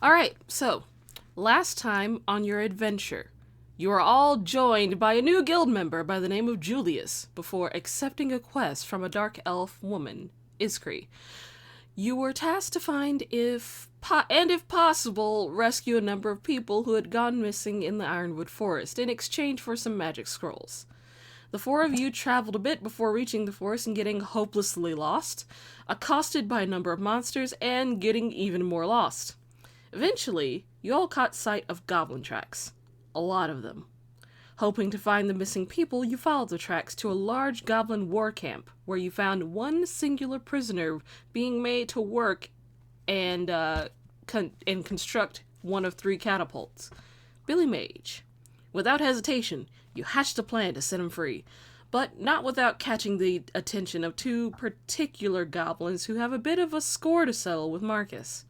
Alright, so, last time on your adventure, you are all joined by a new guild member by the name of Julius before accepting a quest from a dark elf woman, Iskri. You were tasked to find if possible, rescue a number of people who had gone missing in the Ironwood Forest in exchange for some magic scrolls. The four of you traveled a bit before reaching the forest and getting hopelessly lost, accosted by a number of monsters, and getting even more lost. Eventually, you all caught sight of goblin tracks. A lot of them. Hoping to find the missing people, you followed the tracks to a large goblin war camp, where you found one singular prisoner being made to work and construct one of 3 catapults. Billy Mage. Without hesitation, you hatched a plan to set him free, but not without catching the attention of 2 particular goblins who have a bit of a score to settle with Marcus.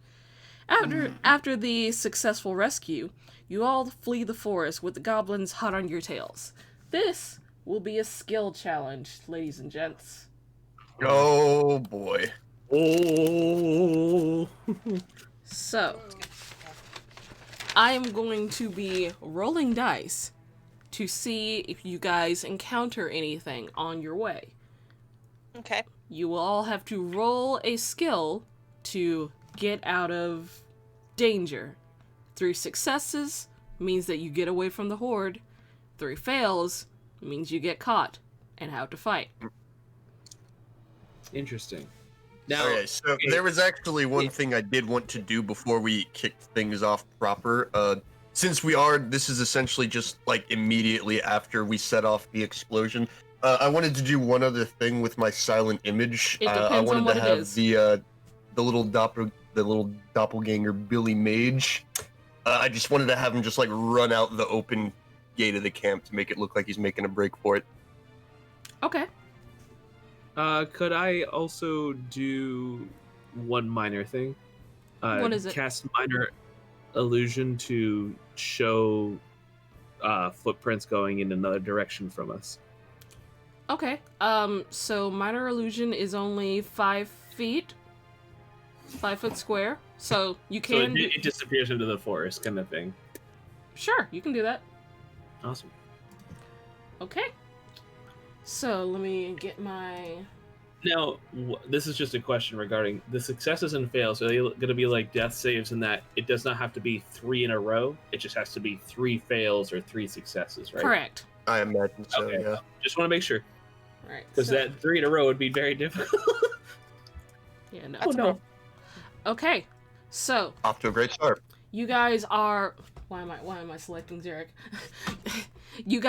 After the successful rescue, you all flee the forest with the goblins hot on your tails. This will be a skill challenge, ladies and gents. Oh boy. Oh. So, I am going to be rolling dice to see if you guys encounter anything on your way. Okay. You will all have to roll a skill to get out of danger. 3 successes means that you get away from the horde. 3 fails means you get caught and have to fight. Interesting. Now, Okay, so there was actually one thing I did want to do before we kicked things off proper. Since this is essentially just like immediately after we set off the explosion. I wanted to do one other thing with my silent image. It depends I wanted on what to it have is. the little doppelganger Billy Mage. I just wanted to have him just like run out the open gate of the camp to make it look like he's making a break for it. Okay. could I also do one minor thing? What is it? Cast minor illusion to show footprints going in another direction from us. Okay. So minor illusion is only 5 feet. 5 foot square. So you So can it disappears into the forest, kind of thing. Sure, you can do that. Awesome. Okay. So let me get my... Now, this is just a question regarding the successes and fails. Are they going to be like death saves in that it does not have to be 3 in a row? It just has to be 3 fails or 3 successes, right? Correct. I imagine so, Okay. yeah. Just want to make sure. All right. Because that 3 in a row would be very difficult. Yeah, no. Oh, no. Okay. So, Off to a great start. you guys are... Why am I selecting Zherak? You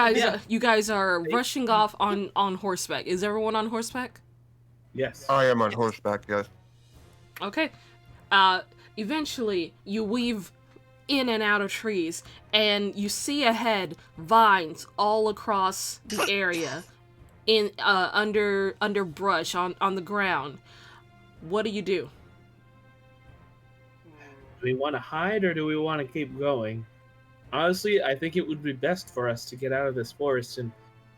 guys are rushing off on horseback. Is everyone on horseback? Yes. I am on horseback, yes. Okay. Eventually, you weave in and out of trees, and you see ahead vines all across the area, in under brush on the ground. What do you do? Do we want to hide or do we want to keep going? Honestly, I think it would be best for us to get out of this forest and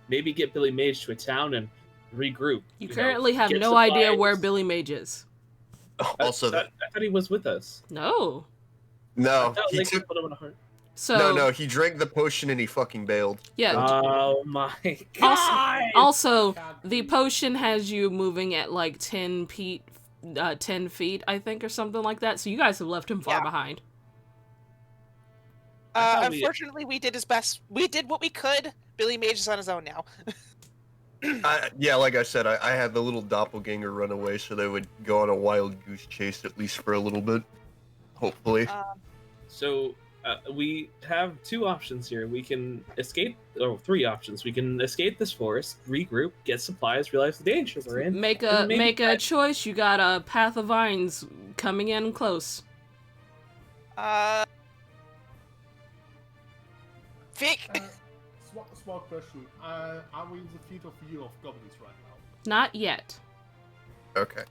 maybe get Billy Mage to a town and regroup. You currently have get no idea supplies. where Billy Mage is. Also, I thought he was with us. No. no, I he thought took... put him on a heart. So No, he drank the potion and he fucking bailed. yeah. Oh my god! Also, the potion has you moving at like 10 feet, I think, or something like that. So you guys have left him far Yeah. behind. Unfortunately, we did his best. We did what we could. Billy Mage is on his own now. Yeah, like I said, I had the little doppelganger run away so they would go on a wild goose chase at least for a little bit. Hopefully. So we have 2 options here. We can escape, or 3 options. We can escape this forest, regroup, get supplies, realize the danger we're in. Make and maybe a choice. You got a path of vines coming in close. Vic. Small question. Are we in the field of view of goblins right now? Not yet. Okay.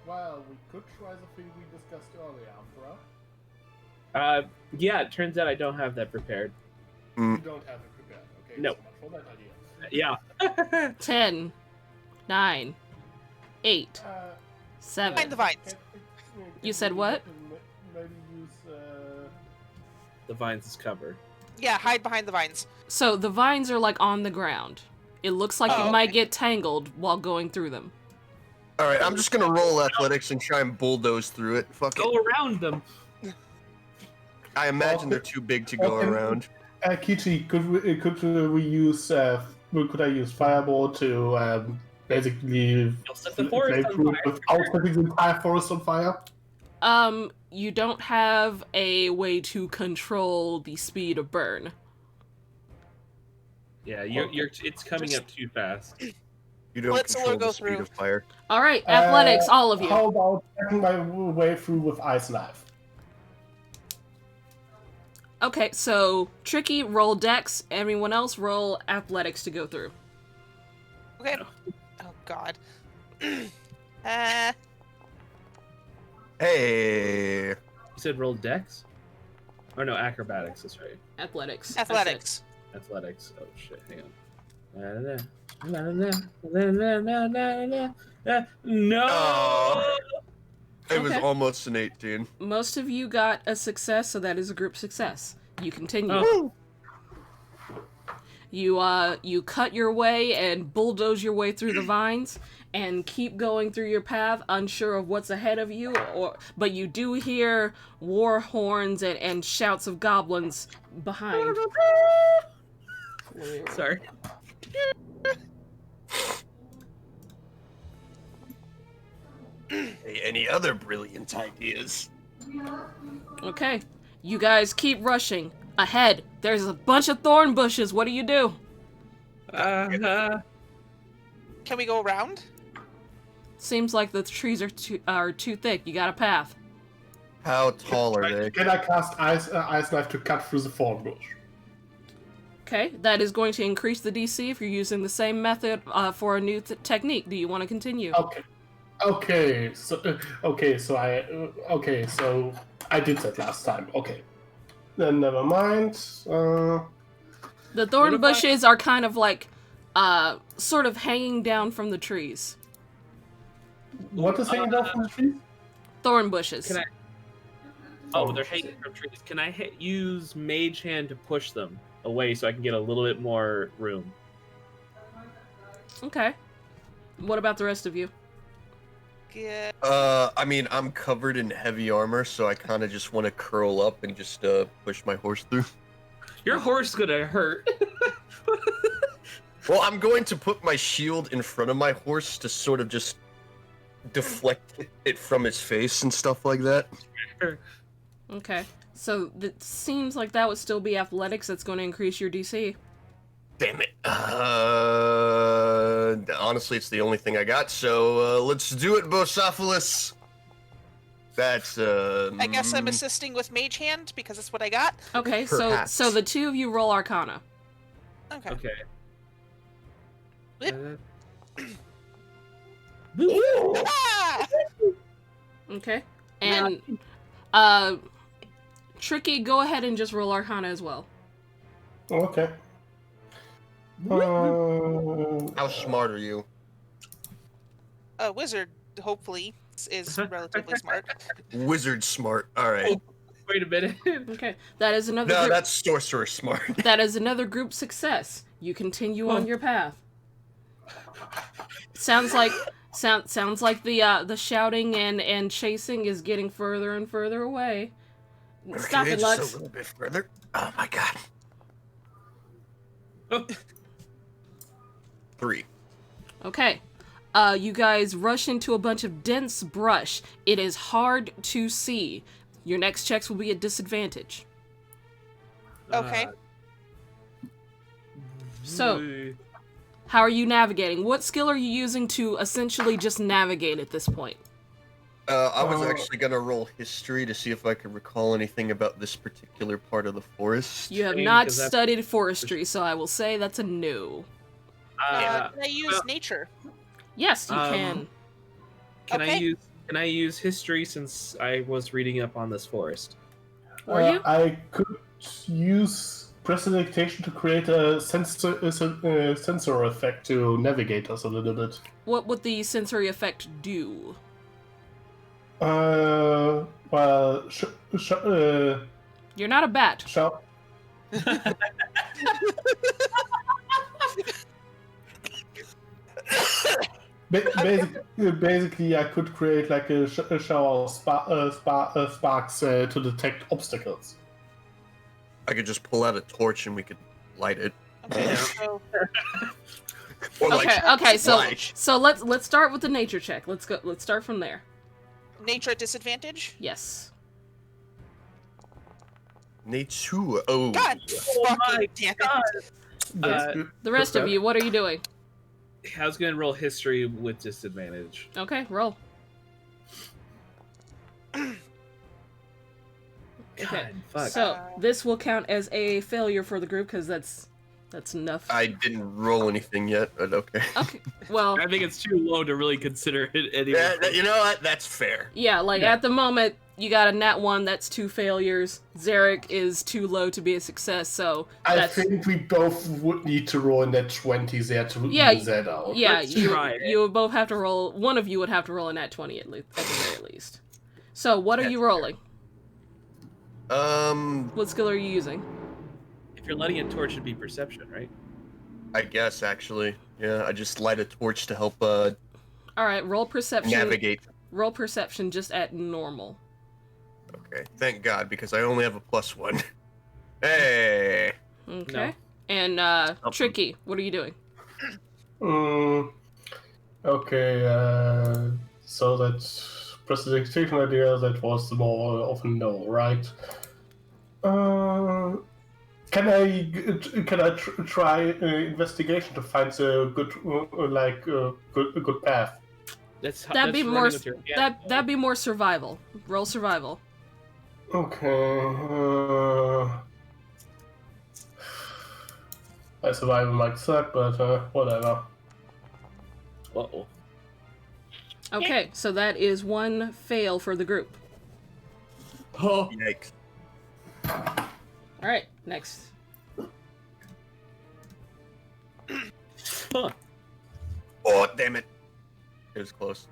Well, we could try the thing we discussed earlier, Umbra. Yeah, it turns out I don't have that prepared. You don't have it prepared, okay? No. So much for that idea. Yeah. 10, 9, 8, Find 7. the vines. You said what? the vines as cover. Yeah, hide behind the vines. So the vines are like on the ground. It looks like Oh, you might okay. get tangled while going through them. All right, I'm just gonna roll athletics and try and bulldoze through it. Fuck it. Go around them. I imagine they're too big to go Okay. around. Kichi, could I use Fireball to basically You'll set the forest on flamethrough fire. without setting the entire forest on fire? You don't have a way to control the speed of burn. Yeah, it's coming up too fast. You don't Let's control go the speed through. of fire. All right, athletics, all of you. How about getting my way through with Ice Life? Okay, so Tricky, roll Dex. Everyone else, roll athletics to go through. Okay. Oh God. Hey. You said roll dex? Or no, acrobatics, that's right. Athletics. Athletics. Athletics. Oh shit, hang on. No! Oh. It was Okay. almost an 18. Most of you got a success, so that is a group success. You continue. Oh. You cut your way and bulldoze your way through the vines and keep going through your path, unsure of what's ahead of you, but you do hear war horns and shouts of goblins behind. Sorry. Hey, any other brilliant ideas? Okay, you guys keep rushing. Ahead, there's a bunch of thorn bushes. What do you do? Can we go around? Seems like the trees are too thick. You got a path. How tall are they? Can I cast Ice Life to cut through the thorn bush? Okay, that is going to increase the DC if you're using the same method for a new technique. Do you want to continue? Okay. So I did that last time. Okay. Then never mind. The thorn bushes are kind of like, sort of hanging down from the trees. What is hanging down from the trees? Thorn bushes. Can I? Oh, they're hanging from trees. Can I use Mage Hand to push them away so I can get a little bit more room? Okay. What about the rest of you? Yeah. I mean, I'm covered in heavy armor, so I kind of just want to curl up and just push my horse through. Your horse is gonna hurt. Well, I'm going to put my shield in front of my horse to sort of just deflect it from its face and stuff like that. Okay. So it seems like that would still be athletics. That's going to increase your DC. Damn it. Honestly, it's the only thing I got, so let's do it, Bosophilus. That's, I guess I'm assisting with Mage Hand because that's what I got. Okay, Perhaps. so the two of you roll Arcana. Okay. Okay. Whip. Boop. Ah! Okay. And, Tricky, go ahead and just roll Arcana as well. Okay. how smart are you? A wizard, hopefully, is relatively smart. Wizard smart. All right. Wait a minute. Okay. That is another No, group, that's sorcerer smart. that is another group success. You continue on your path. Sounds like the shouting and chasing is getting further and further away. Stop Okay, it, just Lux. a little bit further. Oh my god. 3. Okay. You guys rush into a bunch of dense brush. It is hard to see. Your next checks will be at disadvantage. Okay. So, how are you navigating? What skill are you using to essentially just navigate at this point? I was actually gonna roll history to see if I could recall anything about this particular part of the forest. You have Shame, not 'cause that's- studied forestry, so I will say that's a no. Can I use well- nature? Yes, you can. Can Okay. I use history since I was reading up on this forest? Were you? I could use prestidigitation to create a sensor effect to navigate us a little bit. What would the sensory effect do? Well, You're not a bat. Shall basically, I could create like a shower of sparks to detect obstacles. I could just pull out a torch and we could light it. Okay, so Or like Okay. flash. So let's start with the nature check. Let's go. Let's start from there. nature at disadvantage. Yes. Nature. Oh. God, Oh my fucking damn it. God. That's good. The rest of Okay. you, what are you doing? I was gonna roll history with disadvantage. Okay, roll. God, Okay. fuck. So this will count as a failure for the group because that's enough. I didn't roll anything yet, but okay. Okay. Well, I think it's too low to really consider it anyway. Yeah, you know what? That's fair. yeah, like Yeah. at the moment you got a nat 1, that's 2 failures. Zherak is too low to be a success, so I that's think we both would need to roll in that 20 there to Yeah, even that out. yeah, Let's try it. you would both have to roll. One of you would have to roll a nat 20 at the very least. So what are you rolling? What skill are you using? If you're lighting a torch, it'd be perception, right? I guess actually. Yeah, I just light a torch to help All right, roll perception. navigate. Roll perception just at normal. Okay, thank God, because I only have a +1. Hey. Okay. No. And Tricky, what are you doing? Okay, so that prestidigitation idea, that was the more of a no, right? Can I try investigation to find a good a good path? That'd be more that'd be more survival. Roll survival. Okay. My survival might suck, but whatever. Uh-oh. Okay, so that is 1 fail for the group. Oh. Yikes. All right, next. Huh. Oh, damn it. It was close.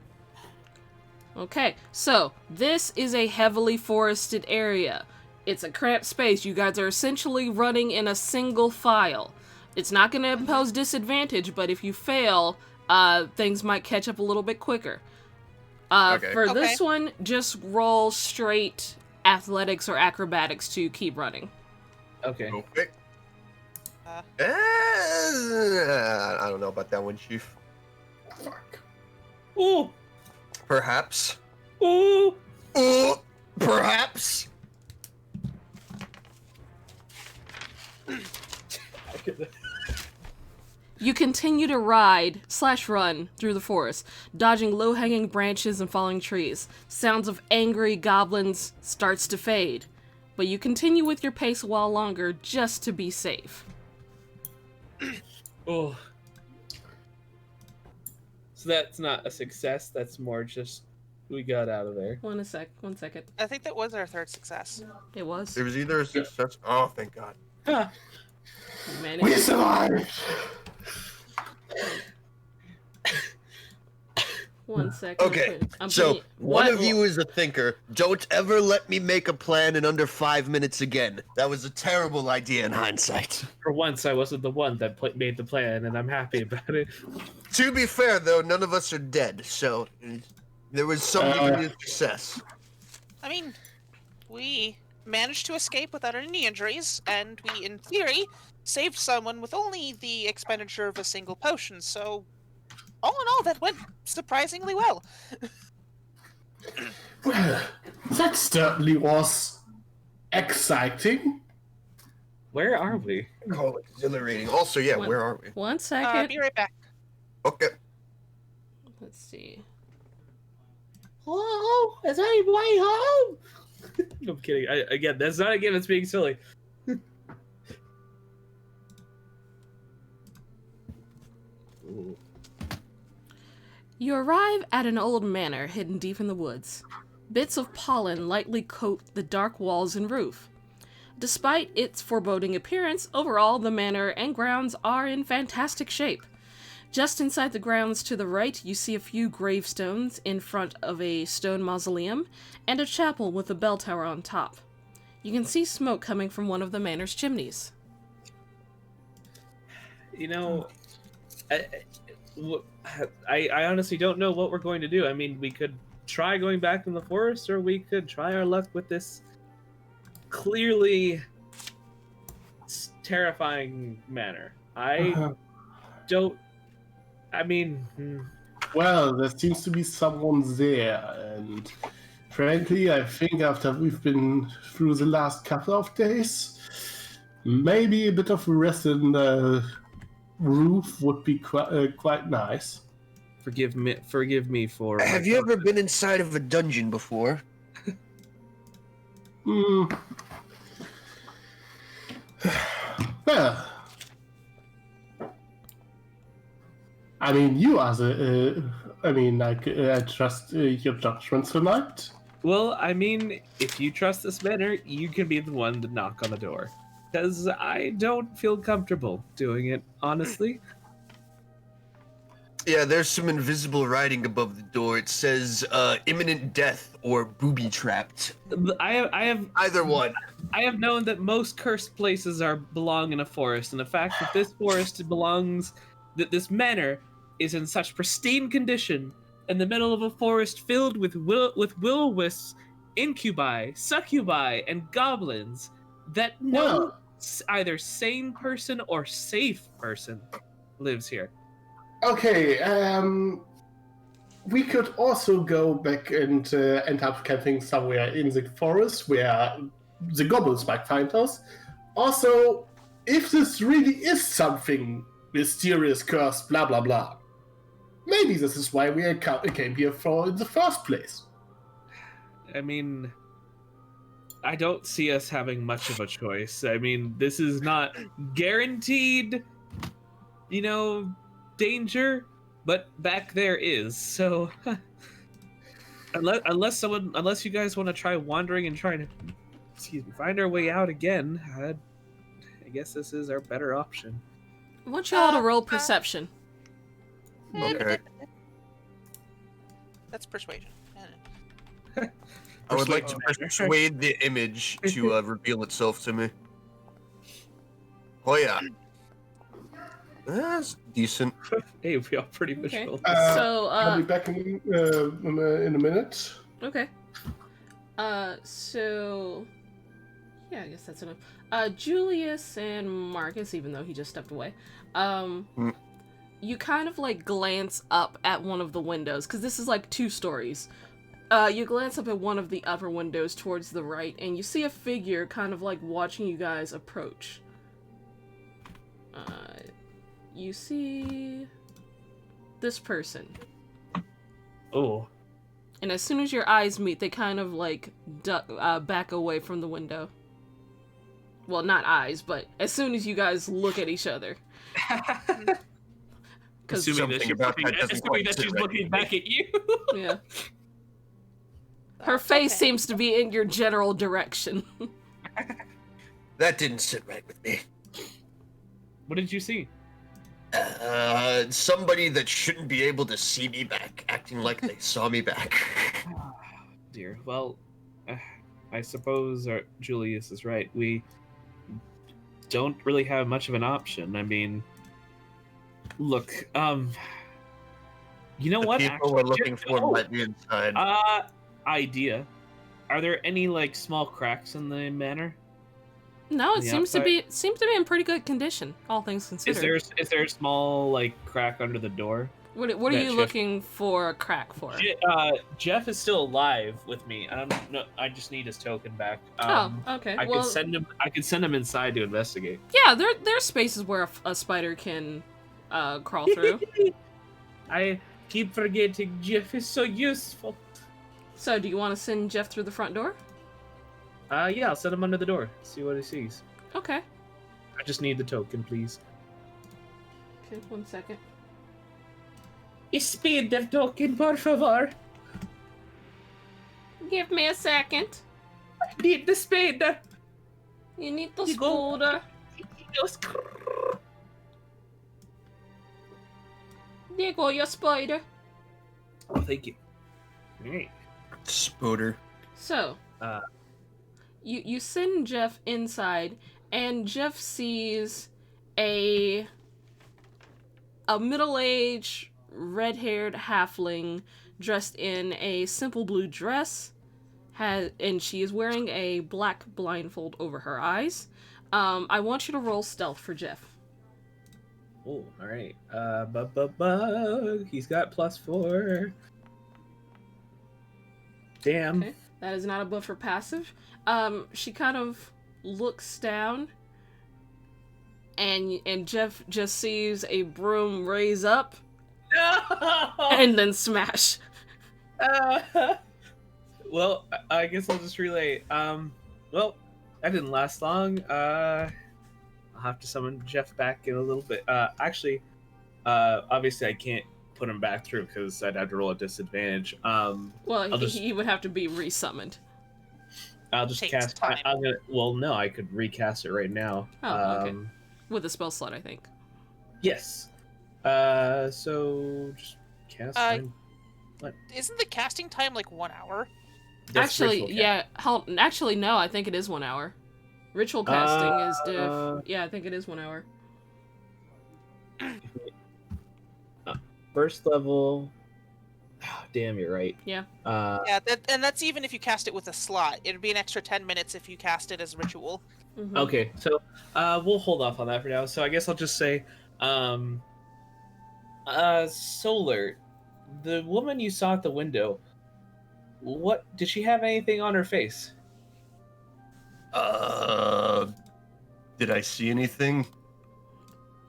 Okay, so this is a heavily forested area. It's a cramped space. You guys are essentially running in a single file. It's not going to impose disadvantage, but if you fail, things might catch up a little bit quicker. Okay. For Okay. this one, just roll straight athletics or acrobatics to keep running. Okay. Okay. Uh. I don't know about that one, Chief. Fuck. Ooh. Perhaps. Ooh. Perhaps. You continue to ride/run through the forest, dodging low-hanging branches and falling trees. Sounds of angry goblins starts to fade, but you continue with your pace a while longer just to be safe. Oh. So that's not a success. That's more just we got out of there. One second. I think that was our third success. It was. It was either a success. Oh, thank God. Huh. Man, We survived! 1 second. Okay, I'm so putting- one what- of you is a thinker. Don't ever let me make a plan in under 5 minutes again. That was a terrible idea in hindsight. For once, I wasn't the one that made the plan, and I'm happy about it. To be fair, though, none of us are dead, so there was some degree of success. I mean, we managed to escape without any injuries, and we, in theory, saved someone with only the expenditure of a single potion, so all in all, that went surprisingly well. Well, that certainly was exciting. Where are we? Oh, exhilarating. Also, yeah, What? where are we? 1 second. Be right back. Okay. Let's see. Hello? Is anybody home? I'm kidding. Again, that's not a game. It's being silly. Ooh. You arrive at an old manor hidden deep in the woods. Bits of pollen lightly coat the dark walls and roof. Despite its foreboding appearance, overall the manor and grounds are in fantastic shape. Just inside the grounds to the right, you see a few gravestones in front of a stone mausoleum and a chapel with a bell tower on top. You can see smoke coming from one of the manor's chimneys. You know, I honestly don't know what we're going to do. I mean, we could try going back in the forest, or we could try our luck with this clearly terrifying manor. I don't. I mean, Well, there seems to be someone there, and frankly, I think after we've been through the last couple of days, maybe a bit of a rest in the roof would be quite nice. forgive me for. Have you ever been inside of a dungeon before? Hmm. Well, I mean, you as a, I trust your judgment tonight. Well, I mean, if you trust this manor, you can be the one to knock on the door. Because I don't feel comfortable doing it, honestly. Yeah, there's some invisible writing above the door. It says imminent death or booby trapped. I have Either one. I have known that most cursed places belong in a forest, and the fact that this forest belongs, that this manor is in such pristine condition in the middle of a forest filled with will-o-wisps, incubi, succubi, and goblins, that no either sane person or safe person lives here. Okay, we could also go back and end up camping somewhere in the forest where the goblins might find us. Also, if this really is something mysterious, cursed, blah blah blah, maybe this is why we came here for in the first place. I mean, I don't see us having much of a choice. I mean, this is not guaranteed, danger, but back there is. So, unless you guys want to try wandering and trying to, find our way out again, I guess this is our better option. I want you all to roll perception. Okay. That's persuasion. I would like to persuade the image to reveal itself to me. Oh yeah. That's decent. Hey, we are pretty visual. Okay. I'll be back in a minute. Okay. Yeah, I guess that's enough. Julius and Marcus, even though he just stepped away, you kind of like glance up at one of the windows, because this is like 2 stories. You glance up at one of the upper windows towards the right, and you see a figure kind of like watching you guys approach. You see this person. Oh. And as soon as your eyes meet, they kind of like back away from the window. Well, not eyes, but as soon as you guys look at each other. Assuming that she's looking back at you. Yeah. Her face seems to be in your general direction. That didn't sit right with me. What did you see? Somebody that shouldn't be able to see me back, acting like they saw me back. Dear. Well, I suppose Julius is right. We don't really have much of an option. I mean, look, you know what? People we're looking for might be inside. Idea. Are there any like small cracks in the manor? No, it seems to be in pretty good condition, all things considered. Is there a small like crack under the door? What are you looking for a crack for? Jeff is still alive with me. I just need his token back. Okay. I could send him inside to investigate. Yeah, there's spaces where a spider can crawl through. I keep forgetting Jeff is so useful. So, do you want to send Jeff through the front door? Yeah, I'll send him under the door. See what he sees. Okay. I just need the token, please. Okay, 1 second. Speed the token, por favor. Give me a second. I need the speed. You need the scooter. There go your spider. Oh, thank you. Great. Spoder. So, You send Jeff inside, and Jeff sees a middle-aged, red-haired halfling dressed in a simple blue dress, and she is wearing a black blindfold over her eyes. I want you to roll stealth for Jeff. Oh, all right. He's got +4. Damn. Okay, that is not a buff or passive. She kind of looks down, and Jeff just sees a broom raise up No! and then smash. Well, I guess I'll just relay. Well, that didn't last long. I'll have to summon Jeff back in a little bit. Actually, obviously I can't put him back through because I'd have to roll a disadvantage. Well, I'll just- he would have to be resummoned. I'll just Takes cast. time. Well, no, I could recast it right now. Oh, okay. With a spell slot, I think. Yes. So just cast. mine. Isn't the casting time like 1 hour? That's Actually, ritual yeah. Actually, no. I think it is 1 hour. Ritual casting is diff. Yeah, I think it is 1 hour. First level. Oh, damn, you're right. Yeah. Yeah, that's even if you cast it with a slot. It'd be an extra 10 minutes if you cast it as ritual. Mhm. Okay, so we'll hold off on that for now. So I guess I'll just say, Solar, the woman you saw at the window, what did she have anything on her face? Did I see anything?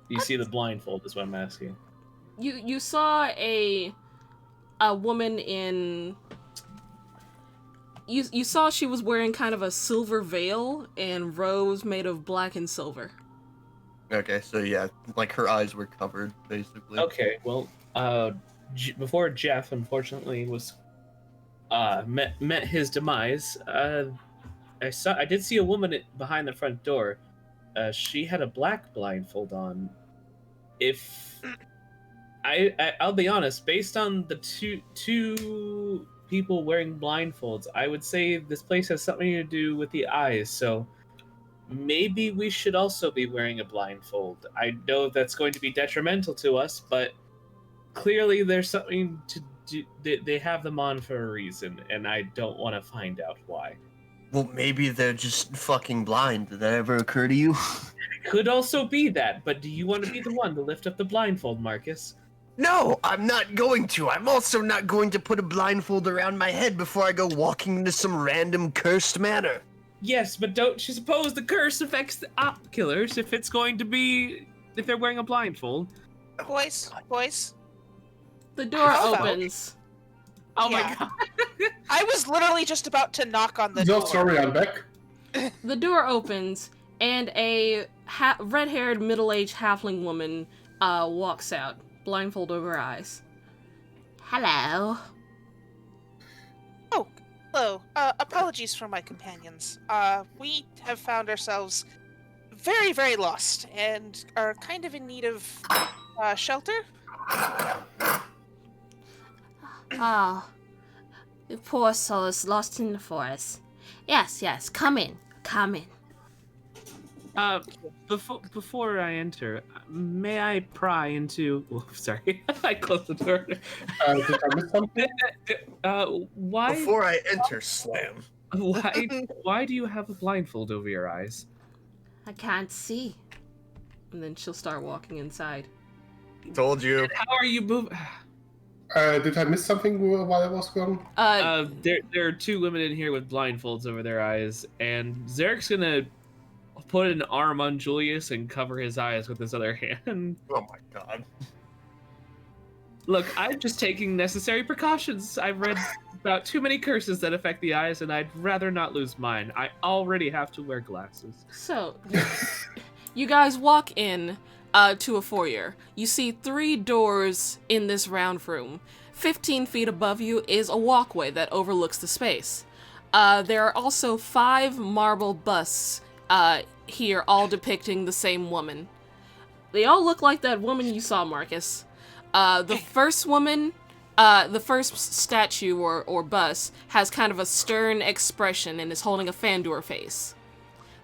You see the blindfold is what I'm asking. You saw a woman in. You saw she was wearing kind of a silver veil and robes made of black and silver. Okay, so yeah, like her eyes were covered, basically. Okay, well, before Jeff unfortunately was met his demise, I did see a woman behind the front door. She had a black blindfold on. If I'll be honest, based on the two people wearing blindfolds, I would say this place has something to do with the eyes. So maybe we should also be wearing a blindfold. I know that's going to be detrimental to us, but clearly there's something to do. They have them on for a reason, and I don't want to find out why. Well, maybe they're just fucking blind. Did that ever occur to you? It could also be that, but do you want to be the one to lift up the blindfold, Marcus? No, I'm not going to. I'm also not going to put a blindfold around my head before I go walking into some random cursed manor. Yes, but don't you suppose the curse affects the op killers if they're wearing a blindfold? Boys. The door How about- opens. Oh Yeah. my god. I was literally just about to knock on the No, door. sorry, I'm back. The door opens, and a red-haired, middle-aged halfling woman walks out, blindfold over her eyes. Hello. Hello. Apologies for my companions. We have found ourselves very, very lost and are kind of in need of shelter. Ah, the poor soul is lost in the forest. Yes, come in. Before I enter, may I pry into? Oh, sorry, I closed the door. Did I miss something? Why? Before I enter, slam. Why do you have a blindfold over your eyes? I can't see. And then she'll start walking inside. Told you. How are you moving? Did I miss something while I was gone? There are two women in here with blindfolds over their eyes, and Zherak's gonna put an arm on Julius and cover his eyes with his other hand. Oh my god. Look, I'm just taking necessary precautions. I've read about too many curses that affect the eyes, and I'd rather not lose mine. I already have to wear glasses. So, you guys walk in to a foyer. You see 3 doors in this round room. 15 feet above you is a walkway that overlooks the space. There are also 5 marble busts here, all depicting the same woman. They all look like that woman you saw, Marcus. The first woman The first statue or bust has kind of a stern expression and is holding a fan to her face.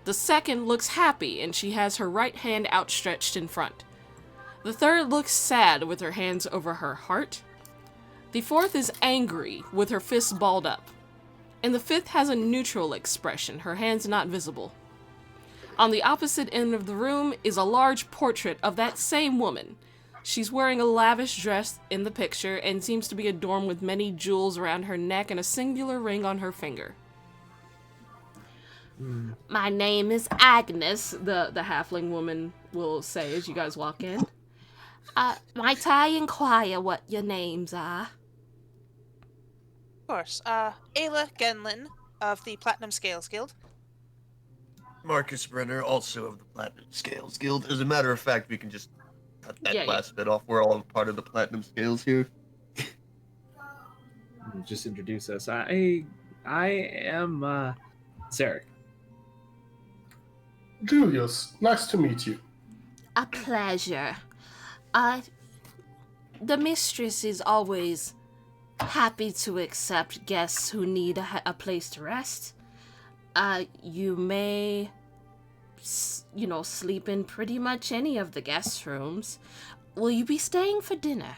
The second looks happy and she has her right hand outstretched in front. The third looks sad with her hands over her heart. The fourth is angry with her fists balled up. And the fifth has a neutral expression, her hands not visible. On the opposite end of the room is a large portrait of that same woman. She's wearing a lavish dress in the picture and seems to be adorned with many jewels around her neck and a singular ring on her finger. My name is Agnes. The halfling woman will say as you guys walk in. Might I inquire what your names are? Of course. Aila Genlin of the Platinum Scales Guild. Marcus Brenner, also of the Platinum Scales Guild. As a matter of fact, we can just cut that Yeah, last bit off. We're all part of the Platinum Scales here. Just introduce us. I am Zherak. Julius, nice to meet you. A pleasure. The mistress is always happy to accept guests who need a place to rest. You may, sleep in pretty much any of the guest rooms. Will you be staying for dinner?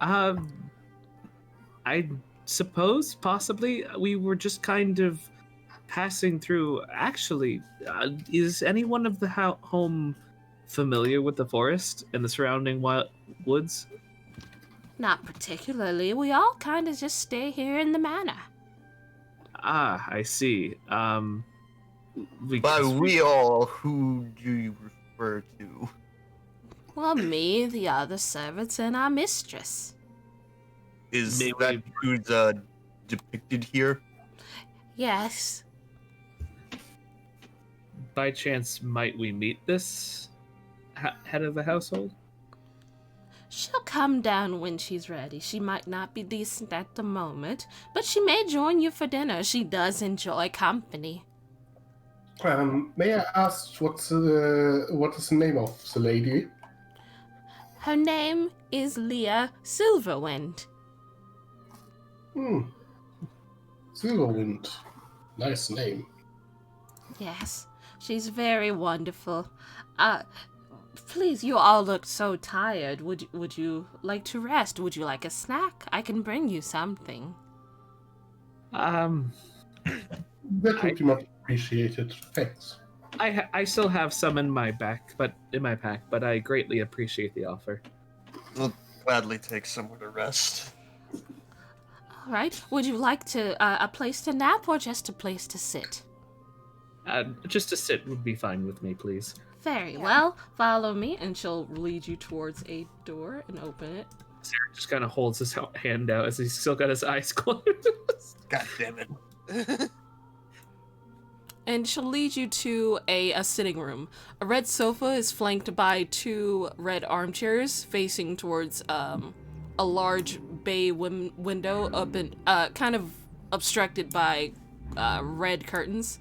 I suppose, possibly. We were just kind of passing through. Actually, is anyone of the home familiar with the forest and the surrounding woods? Not particularly. We all kind of just stay here in the manor. Ah, I see. By we all, who do you refer to? Well, me, the other servants, and our mistress. Is May that who's depicted here? Yes. By chance, might we meet this head of the household? She'll come down when she's ready. She might not be decent at the moment, but she may join you for dinner. She does enjoy company. May I ask what is the name of the lady? Her name is Leah Silverwind. Silverwind. Nice name. Yes, she's very wonderful. Please, you all look so tired. Would you like to rest? Would you like a snack? I can bring you something. That would be much appreciated. Thanks. I still have some in my pack, but I greatly appreciate the offer. We'll gladly take somewhere to rest. All right. Would you like a place to nap or just a place to sit? Just to sit would be fine with me, please. Very well. Follow me, and she'll lead you towards a door and open it. Zherak just kind of holds his hand out as he's still got his eyes closed. God damn it. And she'll lead you to a sitting room. A red sofa is flanked by two red armchairs facing towards a large bay window up in, kind of obstructed by red curtains.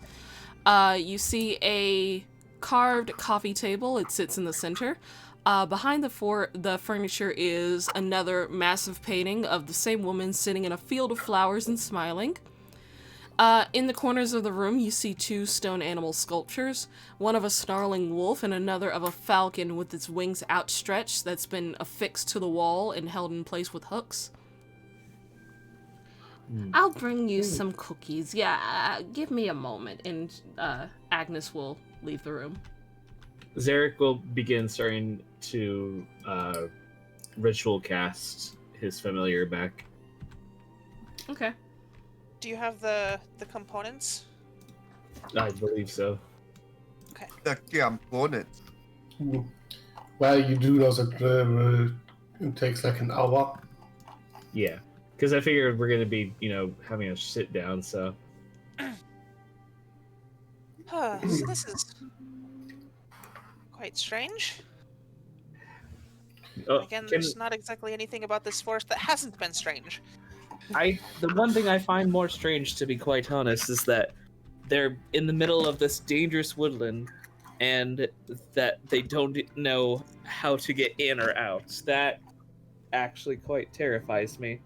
You see a carved coffee table. It sits in the center. Behind the furniture is another massive painting of the same woman sitting in a field of flowers and smiling. In the corners of the room, you see two stone animal sculptures, one of a snarling wolf and another of a falcon with its wings outstretched that's been affixed to the wall and held in place with hooks. I'll bring you some cookies. Yeah, give me a moment, and Agnes will leave the room. Zherak will begin starting to ritual cast his familiar back. Okay. Do you have the components? I believe so. The components. Well, you do know that it takes like an hour. Yeah, because I figured we're going to be, having a sit down, so. So this is quite strange. Oh, Again, there's not exactly anything about this forest that hasn't been strange. The one thing I find more strange, to be quite honest, is that they're in the middle of this dangerous woodland, and that they don't know how to get in or out. That actually quite terrifies me.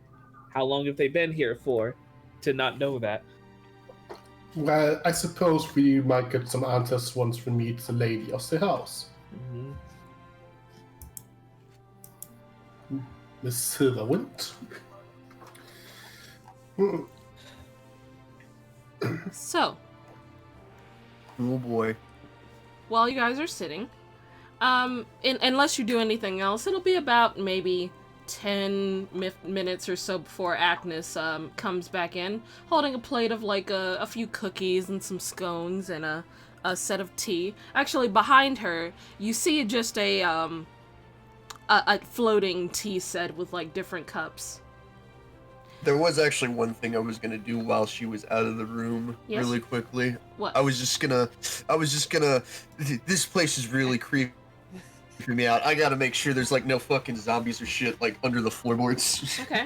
How long have they been here for to not know that? Well, I suppose we might get some answers once we meet the lady of the house, Mhm. Miss Silverwind. Hmm. So, Oh boy. while you guys are sitting, unless you do anything else, it'll be about maybe 10 minutes or so before Agnes comes back in, holding a plate of like a few cookies and some scones and a set of tea. Actually, behind her, you see just a floating tea set with like different cups. There was actually one thing I was gonna do while she was out of the room, Yes? really quickly. What? I was just gonna. This place is really creeping me out. I gotta make sure there's like no fucking zombies or shit like under the floorboards. Okay.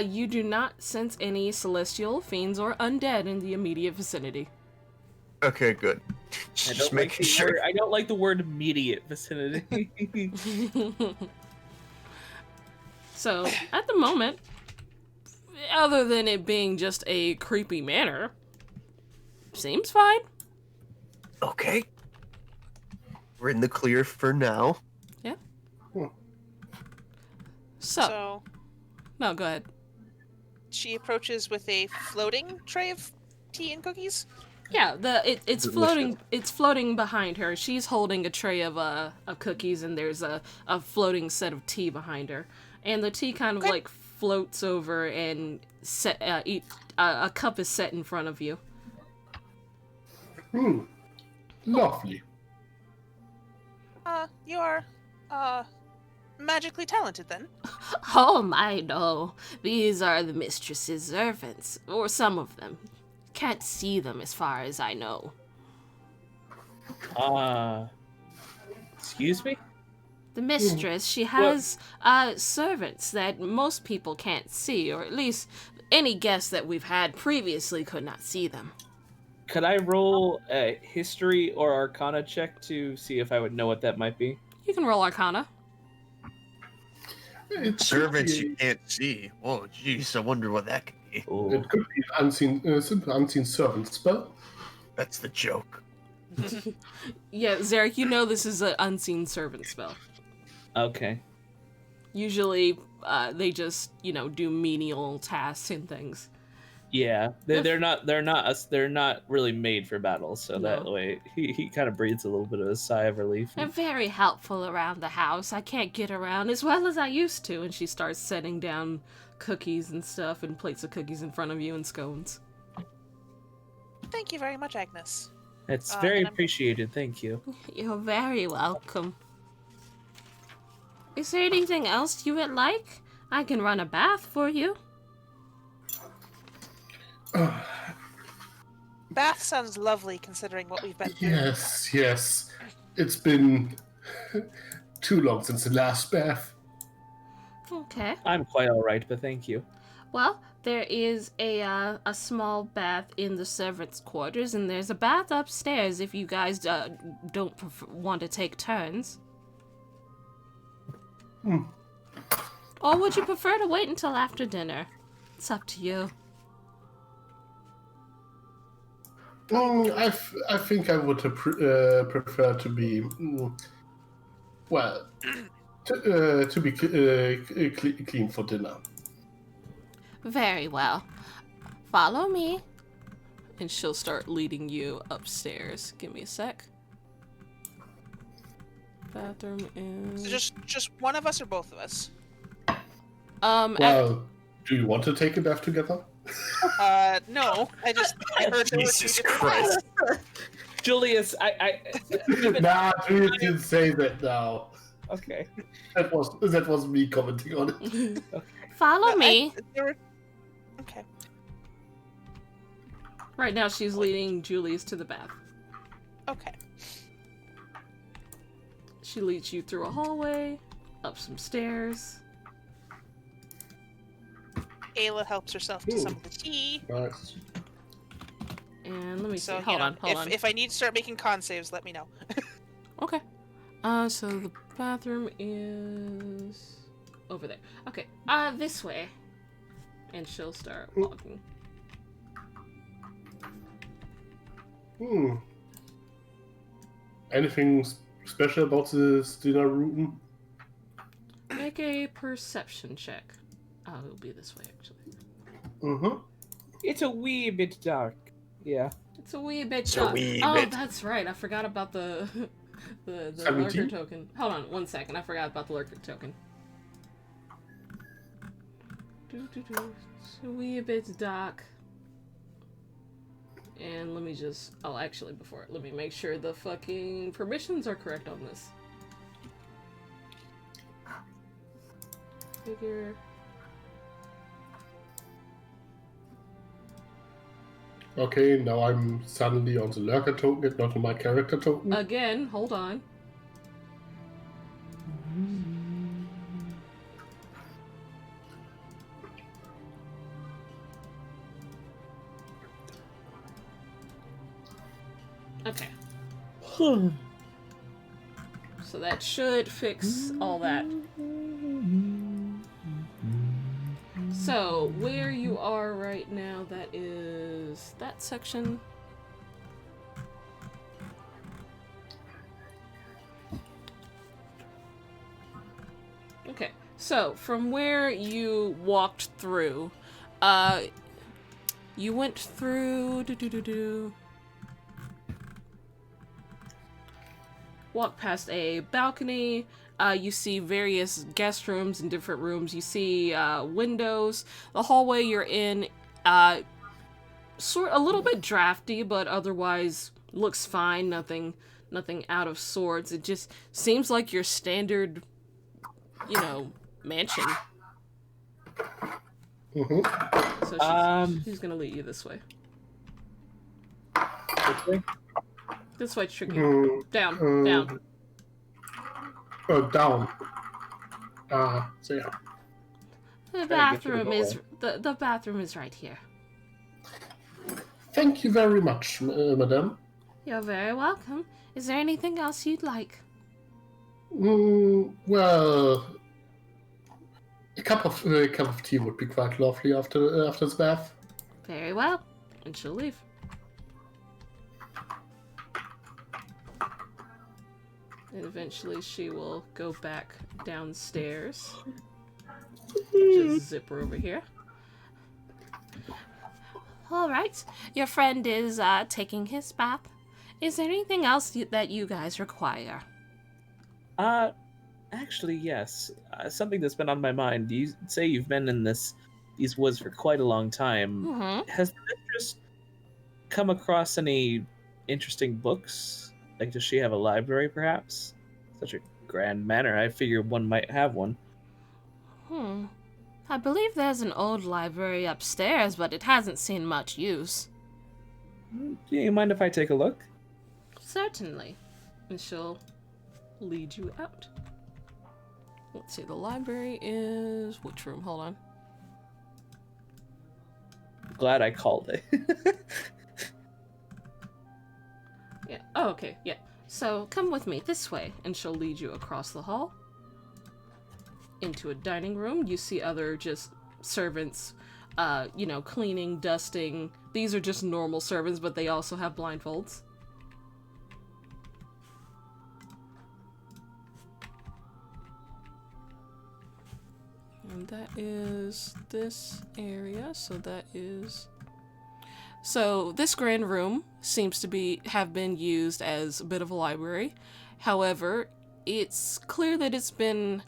You do not sense any celestial, fiends, or undead in the immediate vicinity. Okay, good. I Just don't like making the sure. word, I don't like the word immediate vicinity. So, at the moment, other than it being just a creepy manor, seems fine. Okay. We're in the clear for now. So, no, go ahead. she approaches with a floating tray of tea and cookies. Yeah, it's Delicious. floating. It's floating behind her. She's holding a tray of cookies, and there's a floating set of tea behind her. And the tea kind of Okay. like floats over, and a cup is set in front of you. Lovely. You are, magically talented then. Oh my, no. These are the mistress's servants, or some of them. Can't see them as far as I know. Excuse me? The mistress, she has servants that most people can't see, or at least any guest that we've had previously could not see them. Could I roll a history or arcana check to see if I would know what that might be? You can roll Arcana. It Servants could be, you can't see. Oh, jeez, I wonder what that could be. Ooh. it could be an unseen servant spell. That's the joke. Yeah, Zherak, you know this is an unseen servant spell. Okay. Usually, they just do menial tasks and things. Yeah, they're not really made for battle, so that No. way he kind of breathes a little bit of a sigh of relief. They're very helpful around the house. I can't get around as well as I used to. And she starts setting down cookies and stuff and plates of cookies in front of you and scones. Thank you very much, Agnes. It's very and I'm- appreciated, thank you. You're very welcome. Is there anything else you would like? I can run a bath for you. Bath sounds lovely considering what we've been through. Yes. It's been too long since the last bath. Okay. I'm quite alright, but thank you. Well, there is a small bath in the servants' quarters, and there's a bath upstairs if you guys don't want to take turns. Or would you prefer to wait until after dinner? It's up to you. I think I would prefer to be, to be clean for dinner. Very well. Follow me. And she'll start leading you upstairs. Give me a sec. Bathroom is... So just one of us or both of us? Well, do you want to take a bath together? No. I heard there were two Jesus different Christ. Julius, I Nah, you didn't say that now. okay. That was me commenting on it. Follow me. Okay. Right now she's leading Julius to the bath. Okay. She leads you through a hallway, up some stairs. Ayla helps herself to some of the tea. Nice. And let me So, see. Hold on. If I need to start making con saves, let me know. Okay. So the bathroom is over there. Okay, this way. And she'll start walking. Anything special about this dinner room? Make a perception check. Oh, it'll be this way, actually. Mm-hmm. It's a wee bit dark. Yeah. It's a wee bit It's a dark. wee Oh, bit. that's right. I forgot about the the 17? lurker token. Hold on 1 second. I forgot about the lurker token. It's a wee bit dark. And let me just... Oh, actually, before... Let me make sure the fucking permissions are correct on this. Figure... Okay, now I'm suddenly on the lurker token, not on my character token. Again, hold on. Okay. So that should fix all that. So, where you are right now, that is that section. Okay, so from where you walked through, you went through, walk past a balcony. You see various guest rooms and different rooms. You see windows. The hallway you're in, a little bit drafty, but otherwise looks fine. Nothing out of sorts. It just seems like your standard, mansion. Mm-hmm. So she's gonna lead you this way. Okay. This way, tricky. Mm, Down, down. Oh, down. So yeah. The Try to get through the bathroom is the bathroom is right here. Thank you very much, madam. You're very welcome. Is there anything else you'd like? Well, a cup of tea would be quite lovely after the bath. Very well. And she'll leave. And eventually she will go back downstairs. Just zip her over here. All right. Your friend is taking his bath. Is there anything else that you guys require? Actually, yes. Something that's been on my mind. You say you've been in these woods for quite a long time. Mm-hmm. Has the mistress come across any interesting books? Like, does she have a library, perhaps? Such a grand manor. I figure one might have one. I believe there's an old library upstairs, but it hasn't seen much use. Do you mind if I take a look? Certainly. And she'll lead you out. Let's see, the library is... Which room? Hold on. Glad I called it. Yeah. Oh, okay. Yeah. So come with me this way, and she'll lead you across the hall into a dining room. You see other just servants, cleaning, dusting. These are just normal servants, but they also have blindfolds. And that is this area. So this grand room seems to have been used as a bit of a library. However, it's clear that it's been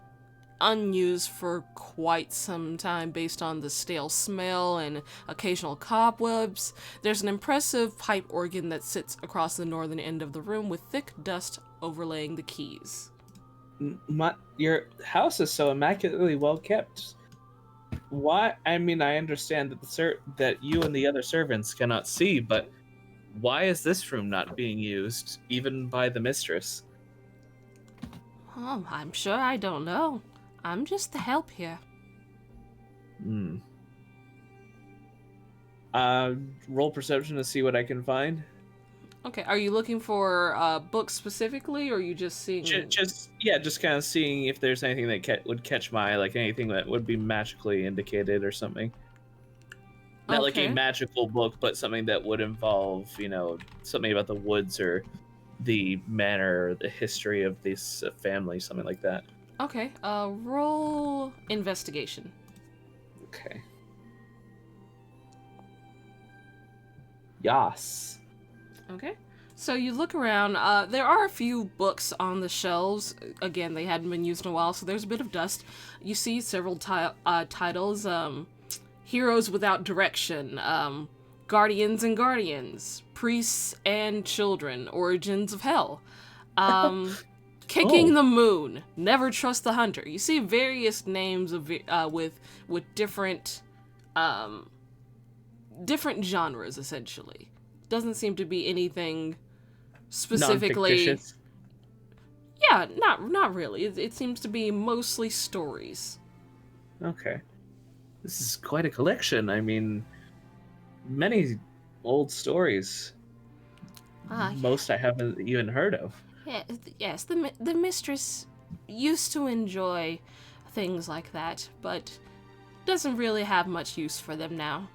unused for quite some time based on the stale smell and occasional cobwebs. There's an impressive pipe organ that sits across the northern end of the room with thick dust overlaying the keys. Your house is so immaculately well kept. Why? I mean, I understand that that you and the other servants cannot see, but why is this room not being used, even by the mistress? Oh, I'm sure I don't know. I'm just the help here. Roll perception to see what I can find. Okay, are you looking for books specifically, or are you just seeing? Just kind of seeing if there's anything that would catch my eye, like anything that would be magically indicated or something. Not like a Okay. magical book, but something that would involve, something about the woods or the manor or the history of this family, something like that. Okay. Roll investigation. Okay. Yas. Okay. So you look around. There are a few books on the shelves. Again, they hadn't been used in a while, so there's a bit of dust. You see several titles. Heroes Without Direction. Guardians and Guardians. Priests and Children. Origins of Hell. Kicking the Moon. Never Trust the Hunter. You see various names of with different different genres, essentially. Doesn't seem to be anything specifically. Non-fictitious? Yeah, not really. It seems to be mostly stories. Okay. This is quite a collection. I mean, many old stories. Most I haven't even heard of. Yeah, yes, the mistress used to enjoy things like that, but doesn't really have much use for them now.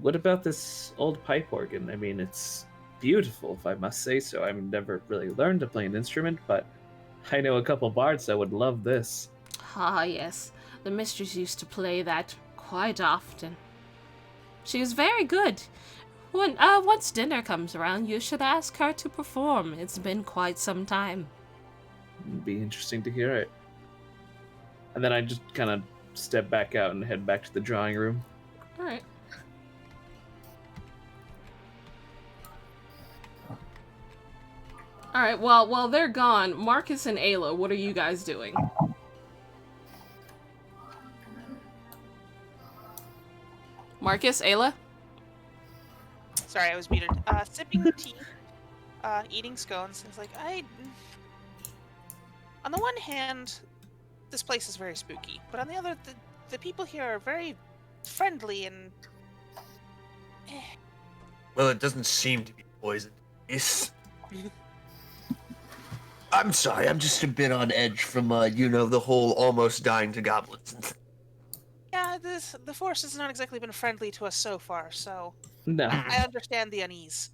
What about this old pipe organ? I mean, it's beautiful, if I must say so. I've never really learned to play an instrument, but I know a couple bards that would love this. Ah, yes, the mistress used to play that quite often. She was very good. Once dinner comes around, you should ask her to perform. It's been quite some time. It'd be interesting to hear it. And then I just kind of step back out and head back to the drawing room. All right. All right. Well, while they're gone, Marcus and Ayla, what are you guys doing? Marcus, Ayla? Sorry, I was muted. Sipping tea, eating scones. It's like, on the one hand, this place is very spooky, but on the other, the people here are very friendly and... Well, it doesn't seem to be poisoned. I'm sorry, I'm just a bit on edge from, the whole almost dying to goblins. Yeah, the force has not exactly been friendly to us so far, so... No. I understand the unease.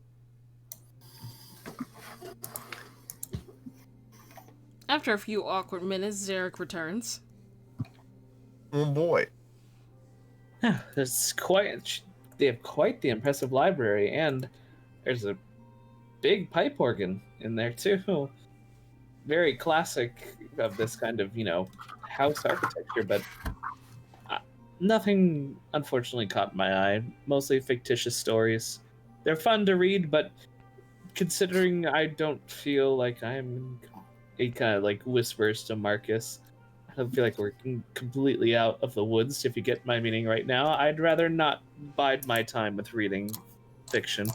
After a few awkward minutes, Zherak returns. Oh boy. They have quite the impressive library, and there's a big pipe organ in there too. Very classic of this kind of, house architecture, but nothing unfortunately caught my eye. Mostly fictitious stories. They're fun to read, but considering I don't feel like I'm... He kind of whispers to Marcus, I don't feel like we're completely out of the woods, if you get my meaning right now. I'd rather not bide my time with reading fiction.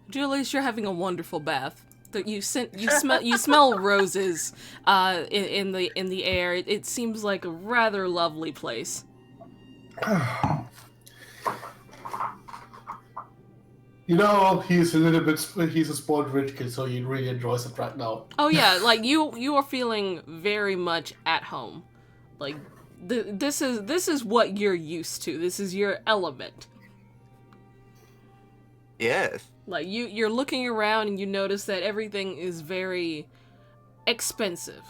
Julius, you're having a wonderful bath. You smell roses in the air. It seems like a rather lovely place. He's a spoiled rich kid, so he really enjoys it right now. Oh yeah, you are feeling very much at home. This is what you're used to. This is your element. Yes. You're looking around and you notice that everything is very expensive.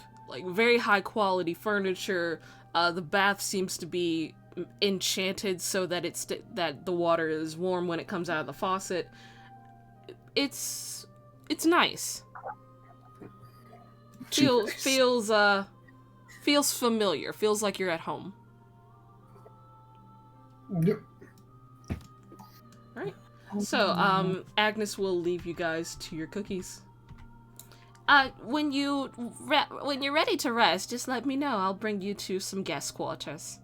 Very high quality furniture. The bath seems to be enchanted so that that the water is warm when it comes out of the faucet. It's nice. Feels familiar. Feels like you're at home. Yep. Right. So, Agnes will leave you guys to your cookies. When you're ready to rest, just let me know. I'll bring you to some guest quarters.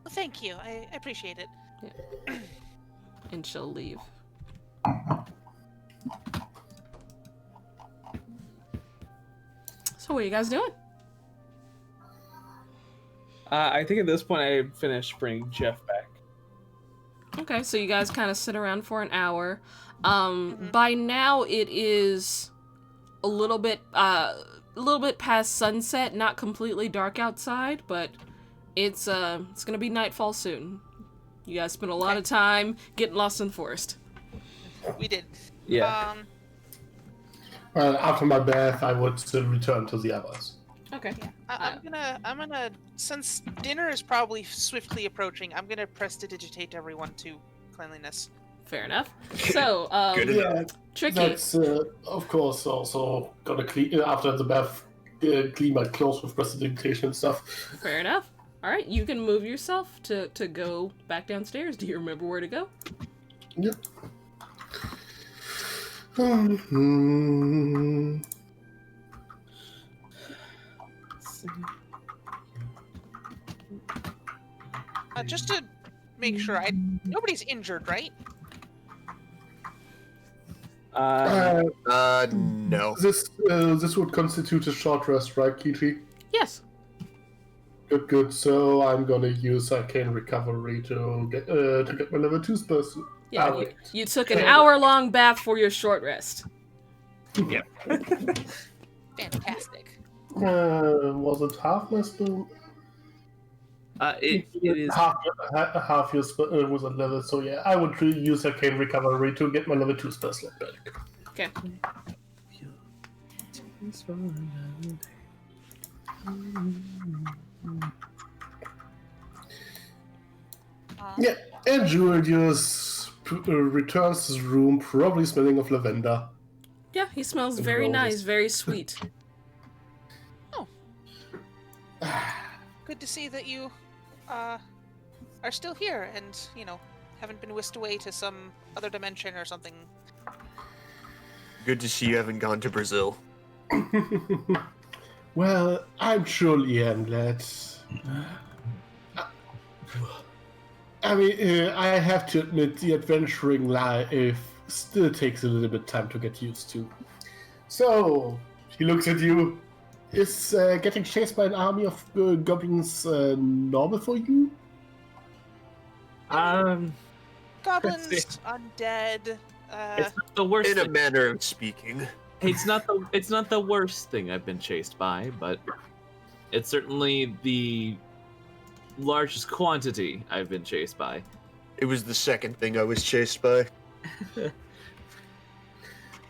Well, thank you. I appreciate it. Yeah. And she'll leave. So what are you guys doing? I think at this point I finished bringing Jeff back. Okay, so you guys kind of sit around for an hour. By now it is a little bit past sunset, not completely dark outside, but it's gonna be nightfall soon. You guys spent a lot of time getting lost in the forest. We did. Yeah. Well, after my bath, I would still return to the others. Okay. I'm gonna, since dinner is probably swiftly approaching, I'm gonna prestidigitate everyone to cleanliness. Fair enough. So, Good enough. Tricky. That's, of course, also gonna clean, after the bath, clean my clothes with prestidigitation and stuff. Fair enough. All right, you can move yourself to go back downstairs. Do you remember where to go? Yep. Just to make sure, nobody's injured, right? No. This would constitute a short rest, right, Kichi? Yes. Good. So I'm gonna use Arcane Recovery to get my level 2 spell. Yeah, you took an hour-long bath for your short rest. Yeah. Fantastic. Was it half my spell? It is. Half your spell was a level, so yeah, I would use Arcane Recovery to get my level 2 spell slot back. Okay. Yeah, and Julius returns to his room, probably smelling of lavender. Yeah, he smells very nice, very sweet. Good to see that you are still here and, haven't been whisked away to some other dimension or something. Good to see you haven't gone to Brazil. Well, I'm surely am glad. I mean, I have to admit, the adventuring life still takes a little bit time to get used to. So, he looks at you. Is getting chased by an army of goblins normal for you? Goblins, undead. It's not the worst. In a thing. manner of speaking. It's not the worst thing I've been chased by, but it's certainly the largest quantity I've been chased by. It was the second thing I was chased by.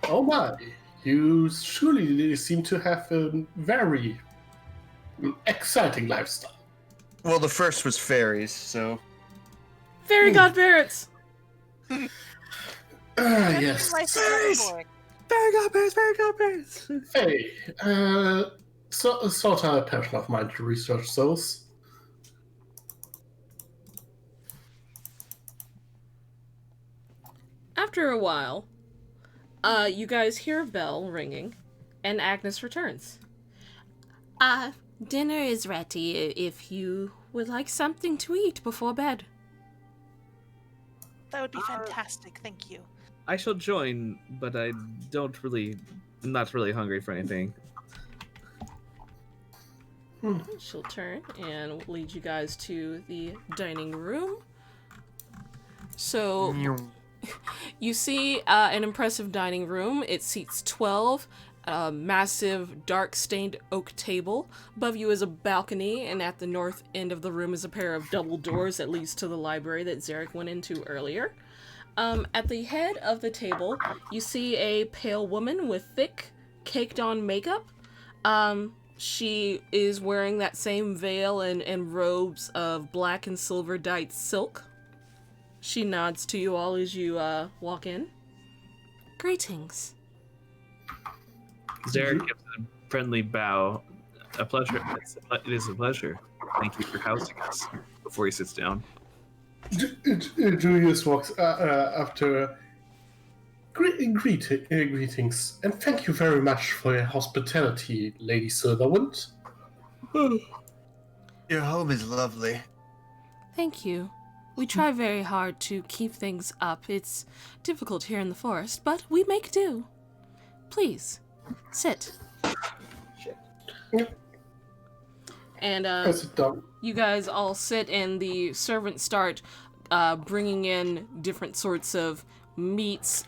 Oh my, you surely seem to have a very exciting lifestyle. Well, the first was fairies, so... Fairy godparents! Yes. Fairy godparents! Hey, sort of a passion of mine to research those. After a while, you guys hear a bell ringing, and Agnes returns. Dinner is ready if you would like something to eat before bed. That would be fantastic, thank you. I shall join, but I'm not really hungry for anything. She'll turn and lead you guys to the dining room. So, you see an impressive dining room. It seats 12. A massive, dark-stained oak table. Above you is a balcony, and at the north end of the room is a pair of double doors that leads to the library that Zherak went into earlier. At the head of the table, you see a pale woman with thick, caked-on makeup. She is wearing that same veil and robes of black and silver dyed silk. She nods to you all as you walk in. Greetings. Zherak gives a friendly bow. A pleasure. It is a pleasure. Thank you for housing us. Before he sits down. Julius walks after. Greetings, and thank you very much for your hospitality, Lady Silverwind. Your home is lovely. Thank you. We try very hard to keep things up. It's difficult here in the forest, but we make do. Please, sit. And As a dog. you guys all sit, and the servants start bringing in different sorts of meats,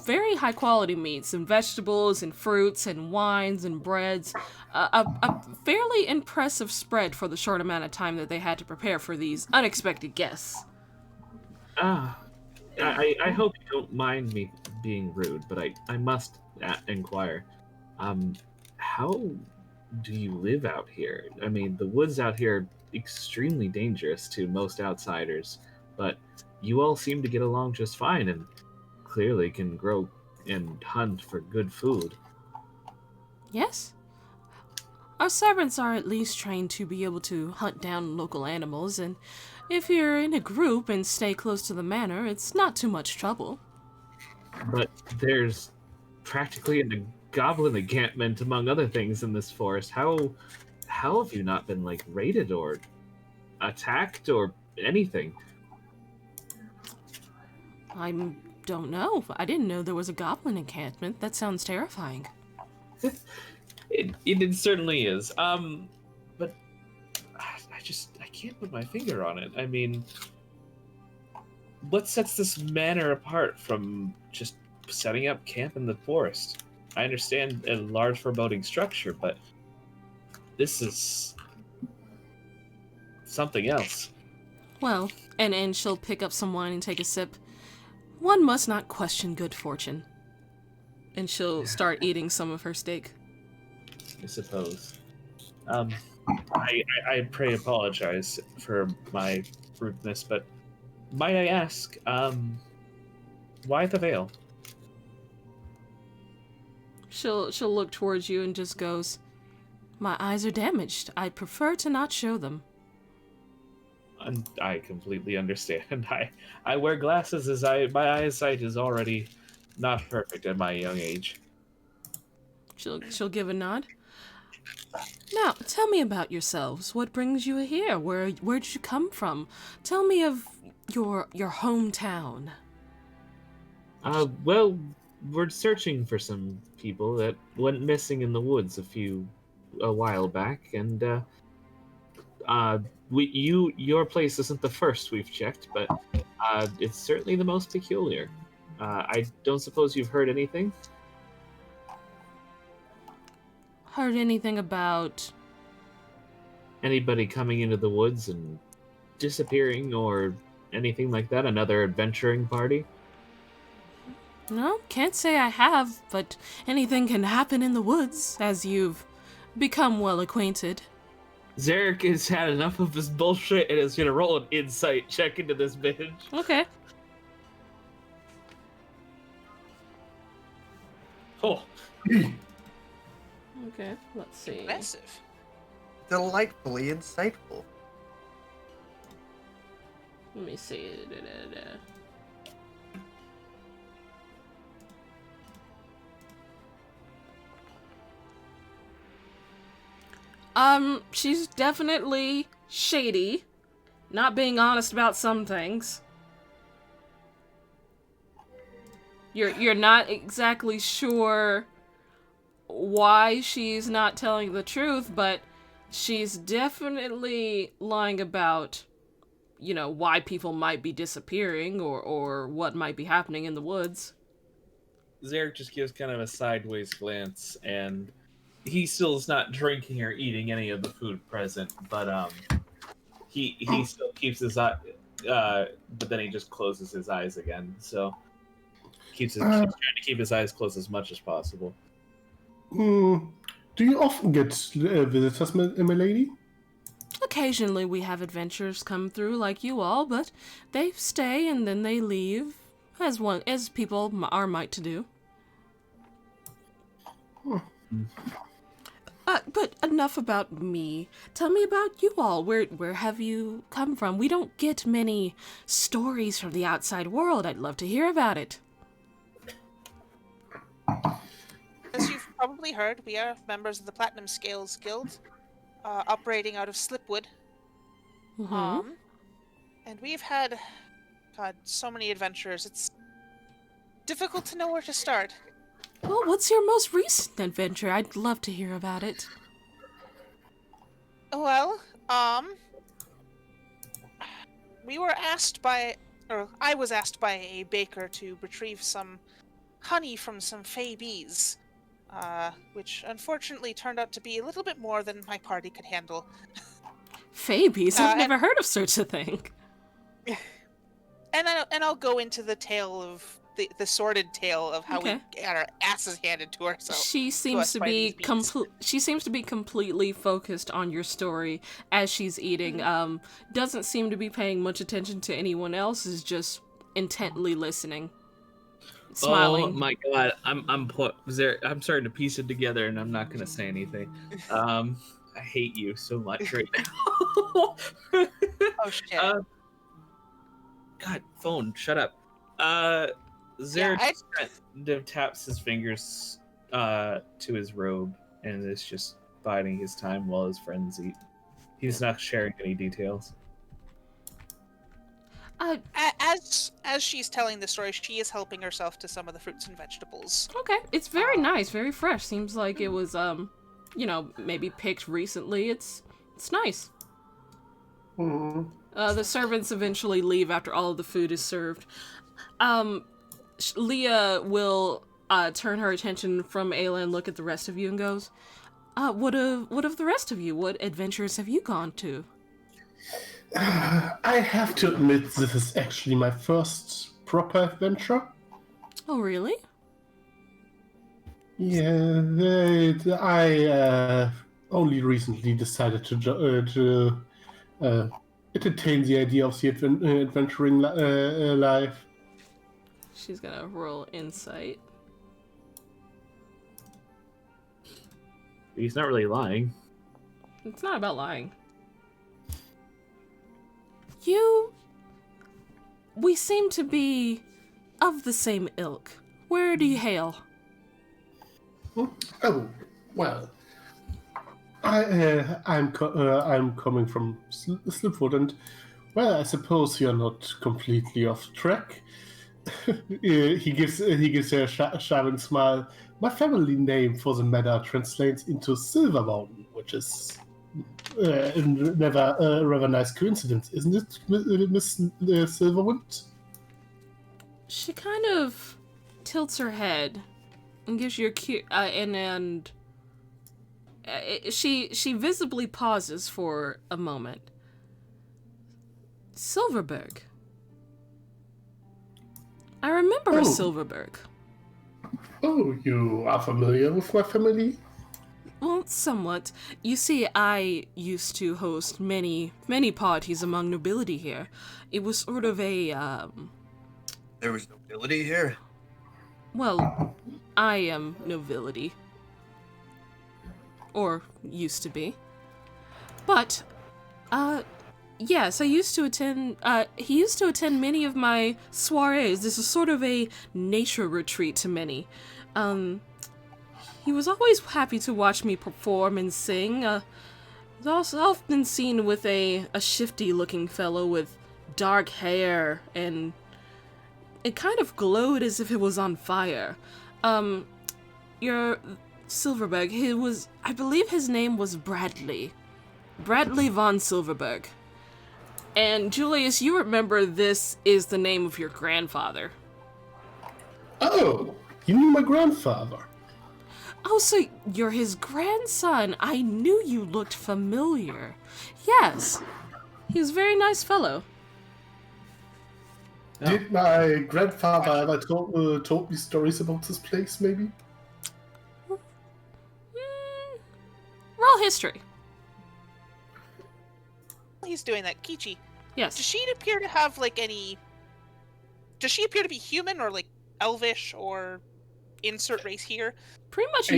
very high quality meats, and vegetables, and fruits, and wines, and breads. A fairly impressive spread for the short amount of time that they had to prepare for these unexpected guests. I hope you don't mind me being rude, but I must inquire. How do you live out here? I mean, the woods out here are extremely dangerous to most outsiders, but you all seem to get along just fine and clearly can grow and hunt for good food. Yes? Our servants are at least trained to be able to hunt down local animals, and if you're in a group and stay close to the manor, it's not too much trouble. But there's practically a goblin encampment, among other things, in this forest. How have you not been, like, raided or attacked or anything? I don't know. I didn't know there was a goblin encampment. That sounds terrifying. It certainly is. But I can't put my finger on it. I mean, what sets this manor apart from just setting up camp in the forest? I understand a large foreboding structure, but this is something else. Well, and she'll pick up some wine and take a sip. One must not question good fortune. And she'll start eating some of her steak. I suppose. I pray apologize for my rudeness, but might I ask, why the veil? She'll look towards you and just goes, "My eyes are damaged. I prefer to not show them." And I completely understand. I wear glasses as my eyesight is already not perfect at my young age. She'll give a nod. Now, tell me about yourselves. What brings you here? Where'd you come from? Tell me of your hometown. Well, we're searching for some people that went missing in the woods a while back, and your place isn't the first we've checked, but it's certainly the most peculiar. I don't suppose you've heard anything? Heard anything about Anybody coming into the woods and disappearing or anything like that? Another adventuring party? No, can't say I have, but anything can happen in the woods, as you've become well acquainted. Zherak has had enough of this bullshit and is gonna roll an insight check into this bitch. Okay. Oh, Okay, let's see. Impressive. Delightfully insightful. Let me see. She's definitely shady. Not being honest about some things. You're not exactly sure why she's not telling the truth, but she's definitely lying about, why people might be disappearing or what might be happening in the woods. Zherak just gives kind of a sideways glance, and he still is not drinking or eating any of the food present, but he still keeps his eye, but then he just closes his eyes again. So keeps trying to keep his eyes closed as much as possible. Do you often get visitors, my lady? Occasionally we have adventurers come through like you all, but they stay and then they leave, as people are might to do. But enough about me. Tell me about you all. Where have you come from? We don't get many stories from the outside world. I'd love to hear about it. As you've probably heard, we are members of the Platinum Scales Guild, operating out of Slipwood. Mm-hmm. And we've had, so many adventures. It's difficult to know where to start. Well, what's your most recent adventure? I'd love to hear about it. Well, we were asked by, or I was asked by a baker to retrieve some honey from some fey bees, which unfortunately turned out to be a little bit more than my party could handle. Fabies? I've And never heard of such a thing. I'll go into the tale of the sordid tale of how Okay. we got our asses handed to ourselves. She seems us to by be these bees. she seems to be completely focused on your story as she's eating. Doesn't seem to be paying much attention to anyone else. Is just intently listening, smiling. Oh my god, I'm starting to piece it together, and I'm not gonna say anything. I hate you so much right now. Oh shit! God, phone, shut up. Zherak taps his fingers to his robe and is just biding his time while his friends eat. He's not sharing any details. As she's telling the story, she is helping herself to some of the fruits and vegetables. Okay, it's very nice, very fresh. Seems like it was maybe picked recently. It's nice. The servants eventually leave after all of the food is served. Leah will turn her attention from Aila and look at the rest of you and goes, what of the rest of you? What adventures have you gone to? I have to admit, this is actually my first proper adventure. Oh, really? Yeah, I only recently decided to entertain the idea of the adventuring life. She's gonna roll insight. He's not really lying. It's not about lying. We seem to be of the same ilk. Where do you hail? Oh, well, I'm coming from Slipwood, and well, I suppose you're not completely off track. he gives her a sharp smile. My family name, for the matter, translates into Silver Mountain, which is never a rather nice coincidence, isn't it, Miss Silverwood? She kind of tilts her head and gives you she visibly pauses for a moment. Silverberg. I remember a Silverberg. Oh, you are familiar with my family? Well, somewhat. You see, I used to host many parties among nobility here. It was sort of a, There was nobility here? well, I am nobility. Or used to be. But, yes, I used to attend, he used to attend many of my soirees. This is sort of a nature retreat to many. He was always happy to watch me perform and sing. Was also often seen with a shifty-looking fellow with dark hair, and it kind of glowed as if it was on fire. Your Silverberg, I believe his name was Bradley. Bradley von Silverberg. And Julius, you remember this is the name of your grandfather. Oh, you knew my grandfather. Oh, so you're his grandson. I knew you looked familiar. Yes, he was a very nice fellow. Did my grandfather ever told me stories about this place, maybe? Roll history. He's doing that. Kichi, Yes. does she appear to have does she appear to be human or elvish or insert race here? Pretty much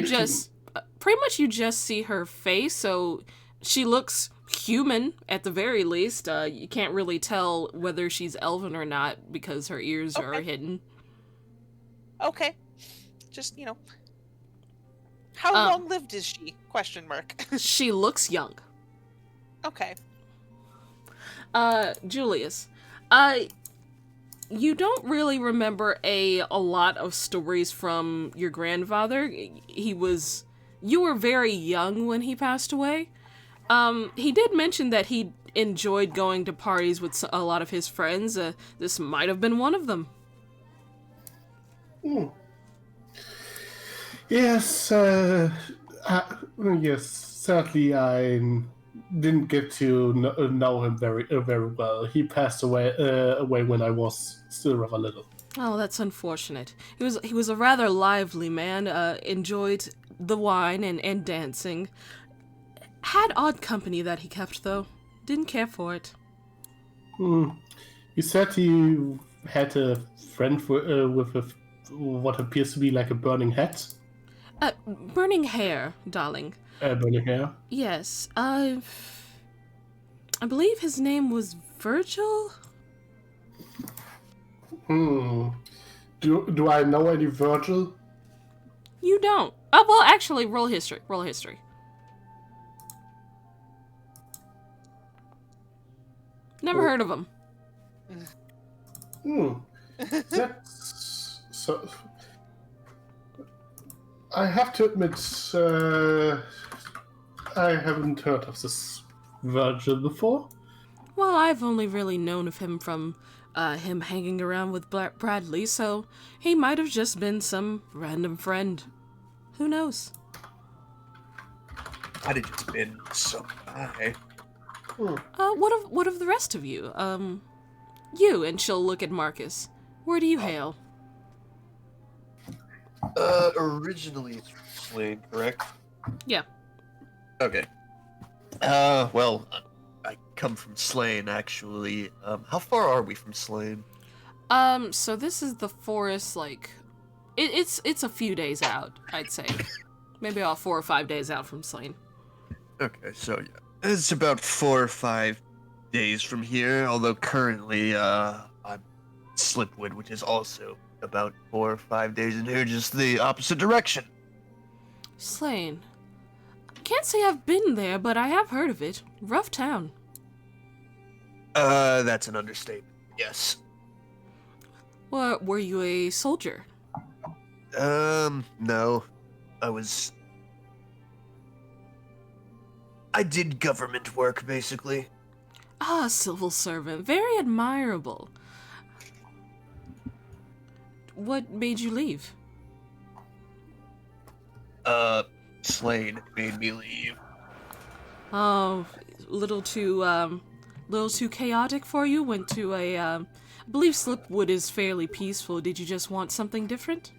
you just see her face, so she looks human at the very least. You can't really tell whether she's elven or not because her ears are hidden. Okay. Just, how long lived is she? Question mark. She looks young. Okay. Julius, you don't really remember a lot of stories from your grandfather. You were very young when he passed away. He did mention that he enjoyed going to parties with a lot of his friends. This might have been one of them. Hmm. Yes, yes, sadly I didn't get to know him very well. He passed away when I was still rather little. Oh, that's unfortunate. He was a rather lively man, enjoyed the wine and dancing. Had odd company that he kept, though. Didn't care for it. Hmm. He said he had a friend with what appears to be like a burning hat, Burning hair, darling. burning hair. Yes, I believe his name was Virgil? Hmm. Do I know any Virgil? You don't. Oh, well, actually, roll history. Roll history. Never heard of him. Hmm. That's so. I have to admit, I haven't heard of this Virgil before. Well, I've only really known of him from him hanging around with Bradley, so he might have just been some random friend. Who knows? I'd have just been some guy. Hmm. What of the rest of you? You, and she'll look at Marcus. Where do you hail? Originally it's Slade, correct? Yeah. Okay. Well, I come from Slane, actually. How far are we from Slane? So this is the forest, like, it's a few days out, I'd say. Maybe about 4 or 5 days out from Slane. Okay, so yeah. It's about 4 or 5 days from here, although currently, I'm Slipwood, which is also about 4 or 5 days in here, just the opposite direction. Slane. Can't say I've been there, but I have heard of it. Rough town. That's an understatement. Yes. Were you a soldier? No. I did government work, basically. Ah, civil servant. Very admirable. What made you leave? Slade made me leave. Oh, little too chaotic for you? Went to I believe Slipwood is fairly peaceful. Did you just want something different?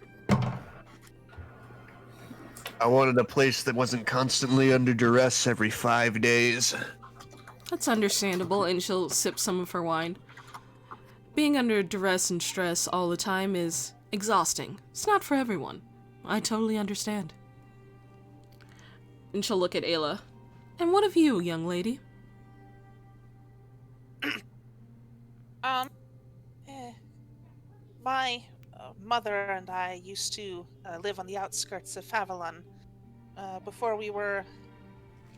I wanted a place that wasn't constantly under duress every 5 days. That's understandable, and she'll sip some of her wine. Being under duress and stress all the time is exhausting. It's not for everyone. I totally understand. And she'll look at Aila. And what of you, young lady? My mother and I used to live on the outskirts of Favalon before we were.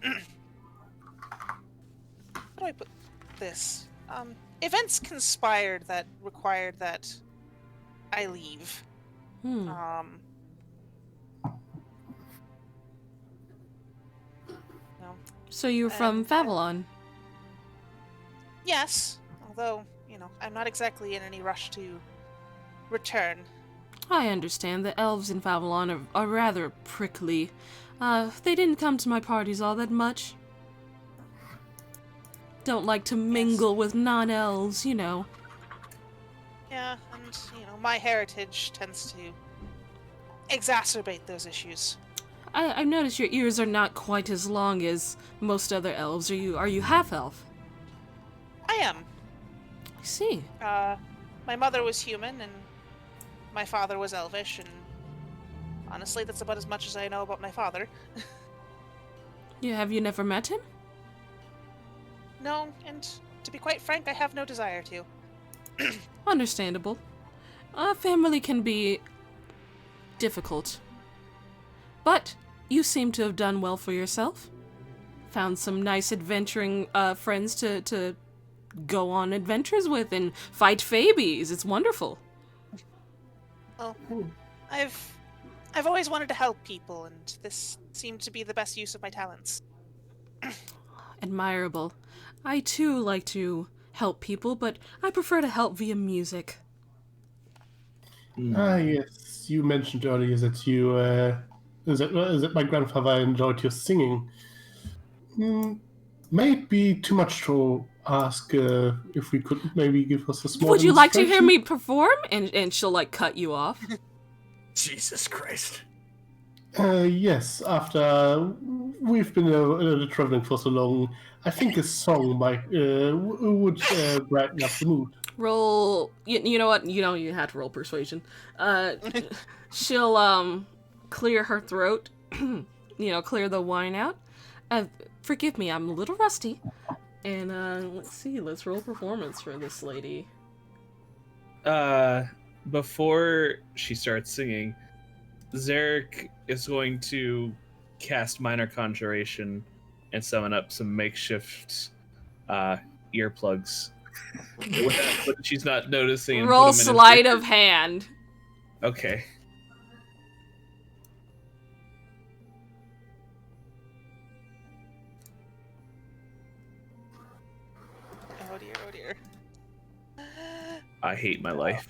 How do I put this? Events conspired that required that I leave. No. So you're from Favalon? Yes, although, I'm not exactly in any rush to return. I understand. The elves in Favalon are rather prickly. They didn't come to my parties all that much. Don't like to mingle with non-elves, Yeah, and, my heritage tends to exacerbate those issues. I've noticed your ears are not quite as long as most other elves. Are you half-elf? I am. I see. My mother was human, and my father was elvish, and honestly, that's about as much as I know about my father. Yeah, have you never met him? No, and to be quite frank, I have no desire to. Understandable. Family can be difficult. But you seem to have done well for yourself. Found some nice adventuring friends to go on adventures with and fight Fabies. It's wonderful. Well, I've always wanted to help people, and this seemed to be the best use of my talents. admirable. I too like to help people, but I prefer to help via music. Ah, yes. You mentioned earlier that you that my grandfather enjoyed your singing. May it be too much to ask if we could maybe give us a small Would you like to hear demonstration? me perform? And she'll like cut you off. Jesus Christ. Yes, after we've been traveling for so long, I think a song might would brighten up the mood. Roll. You know what? You don't even have to roll persuasion. She'll clear her throat. Clear the wine out. Forgive me, I'm a little rusty. And let's see. Let's roll performance for this lady. Before she starts singing, Zherak is going to cast Minor Conjuration and summon up some makeshift earplugs. But she's not noticing. And Roll put them in sleight of hand. Okay. Oh dear, oh dear. I hate my life.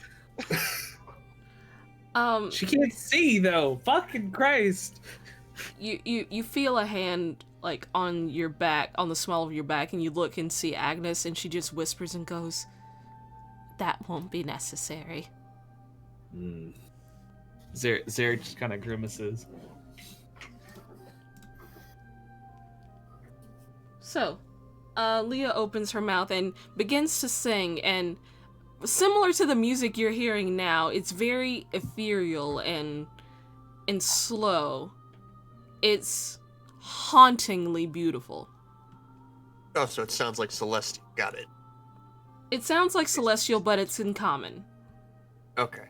Um, She can't see though. Fucking Christ. you feel a hand like on your back, on the small of your back, and you look and see Agnes, and she just whispers and goes, "That won't be necessary." Zherak just kind of grimaces. So, Leah opens her mouth and begins to sing, and similar to the music you're hearing now, it's very ethereal and slow. It's hauntingly beautiful. Oh, so it sounds like Celestial. Got it. It sounds like Celestial, but it's in common. Okay.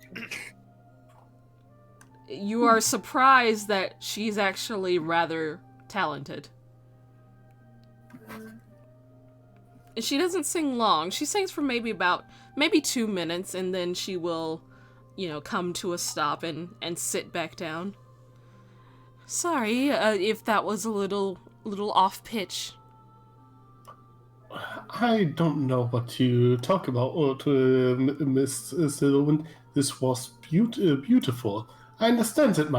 You are surprised that she's actually rather talented. And she doesn't sing long. She sings for maybe 2 minutes, and then she will, come to a stop and sit back down. Sorry, if that was a little off pitch. I don't know what to talk about, or to Miss Silverman. This was beautiful. I understand that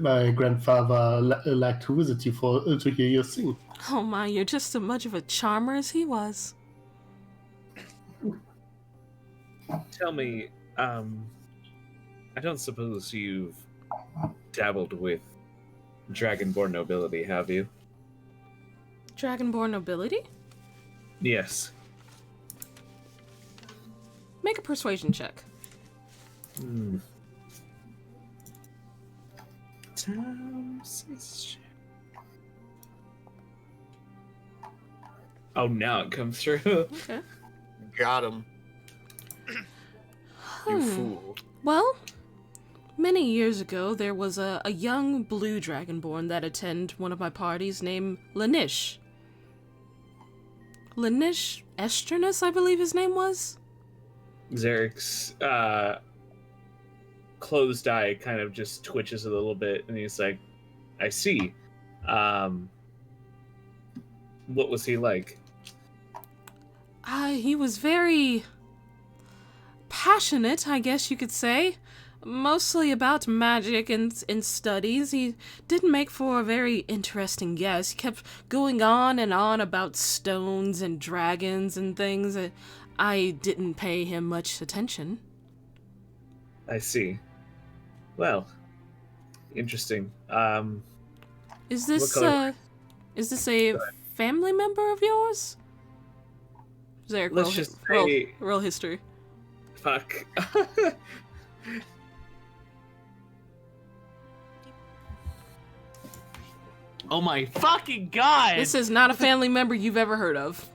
my grandfather liked to visit you to hear you sing. Oh my, you're just as much of a charmer as he was. Tell me, I don't suppose you've dabbled with Dragonborn nobility, have you? Dragonborn nobility? Yes. Make a persuasion check. Oh, now it comes through. Okay. Got him. You fool. Well, many years ago, there was a young blue dragonborn that attended one of my parties named Lanish. Lanish Esternus, I believe his name was? Zherak's closed eye kind of just twitches a little bit, and he's like, I see. What was he like? He was very passionate, I guess you could say. Mostly about magic and studies. He didn't make for a very interesting guest. He kept going on and on about stones and dragons and things. I didn't pay him much attention. I see. Well, interesting. Is this color- a family member of yours? Zherak, Let's just say- roll history. Fuck. Oh my fucking god! This is not a family member you've ever heard of.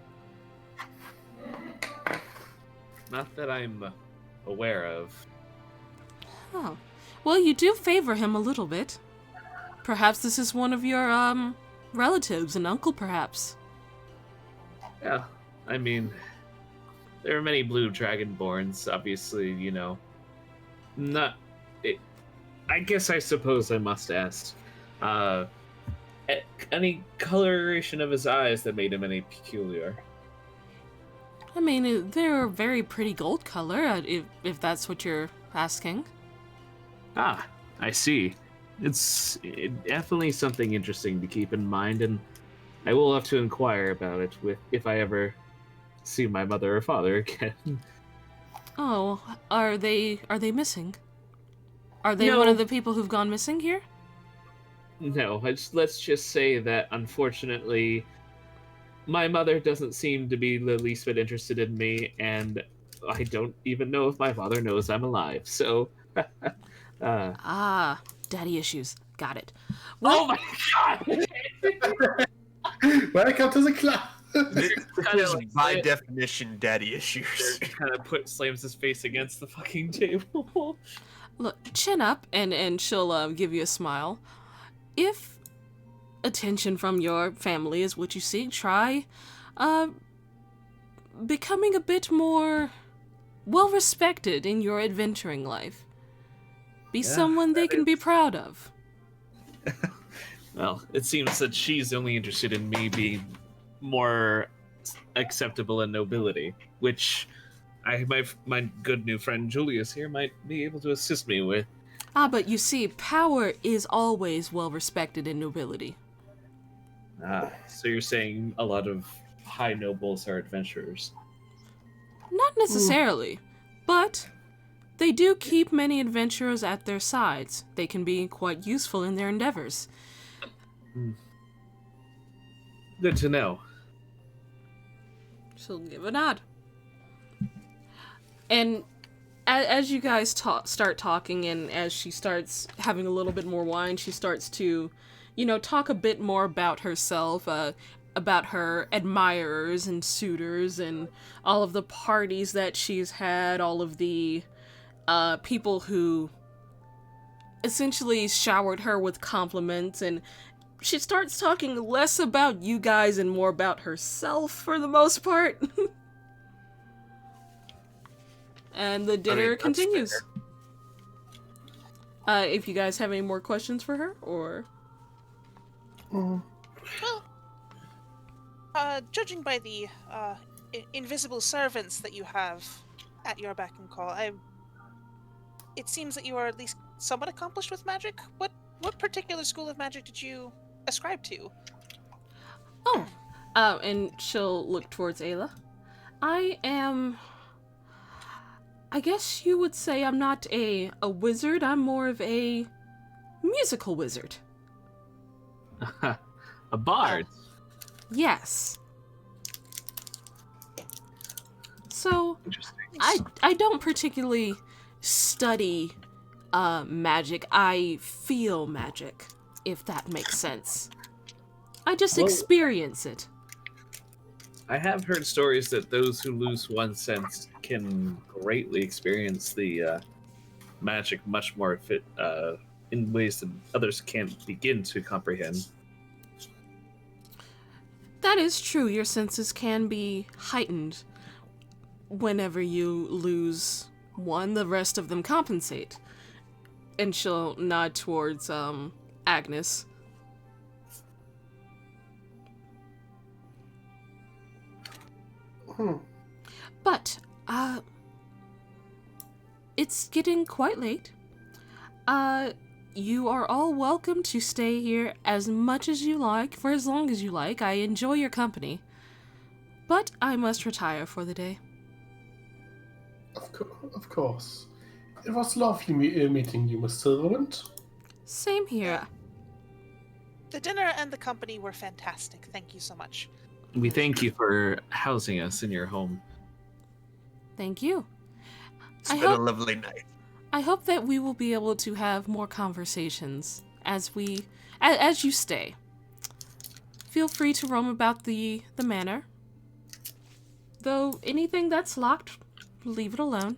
Not that I'm aware of. Oh. Well, you do favor him a little bit. Perhaps this is one of your, relatives, an uncle, perhaps. Yeah, I mean, there are many blue dragonborns, obviously, I guess I suppose I must ask. any coloration of his eyes that made him any peculiar? I mean, they're a very pretty gold color, if that's what you're asking. Ah, I see. It's definitely something interesting to keep in mind, and I will have to inquire about it if I ever see my mother or father again. Oh, are they missing? Are they No. one of the people who've gone missing here? No, let's just say that unfortunately, my mother doesn't seem to be the least bit interested in me, and I don't even know if my father knows I'm alive. So, Ah, daddy issues. Got it. oh Well, my god! Welcome to the club. This kinda is like by it. definition daddy issues. Kind of slams his face against the fucking table. look, chin up, and she'll give you a smile. If attention from your family is what you seek, try becoming a bit more well-respected in your adventuring life. Be someone they can be proud of. Well, it seems that she's only interested in me being more acceptable in nobility, which my good new friend Julius here might be able to assist me with. Ah, but you see, power is always well-respected in nobility. Ah, so you're saying a lot of high nobles are adventurers? Not necessarily, but they do keep many adventurers at their sides. They can be quite useful in their endeavors. Good to know. She'll give a nod. And as you guys start talking, and as she starts having a little bit more wine, she starts to, talk a bit more about herself, about her admirers and suitors, and all of the parties that she's had, all of the people who essentially showered her with compliments, and she starts talking less about you guys and more about herself for the most part. And the dinner that's continues. If you guys have any more questions for her, or... Well, judging by the invisible servants that you have at your beck and call, it seems that you are at least somewhat accomplished with magic. What particular school of magic did you ascribe to? Oh, and she'll look towards Aila. I guess you would say I'm not a wizard, I'm more of a musical wizard. A bard. Yes. So, Interesting. I don't particularly study magic, I feel magic, if that makes sense. I just Well- experience it. I have heard stories that those who lose one sense can greatly experience the magic much more in ways that others can't begin to comprehend. That is true, your senses can be heightened. Whenever you lose one, the rest of them compensate. And she'll nod towards Agnes. But, it's getting quite late. You are all welcome to stay here as much as you like, for as long as you like. I enjoy your company. But I must retire for the day. Of course. It was lovely meeting you, Miss Silverwind. Same here. The dinner and the company were fantastic. Thank you so much. We thank you for housing us in your home. Thank you. It's I been hope- a lovely night. I hope that we will be able to have more conversations as you stay. Feel free to roam about the manor. Though anything that's locked, leave it alone.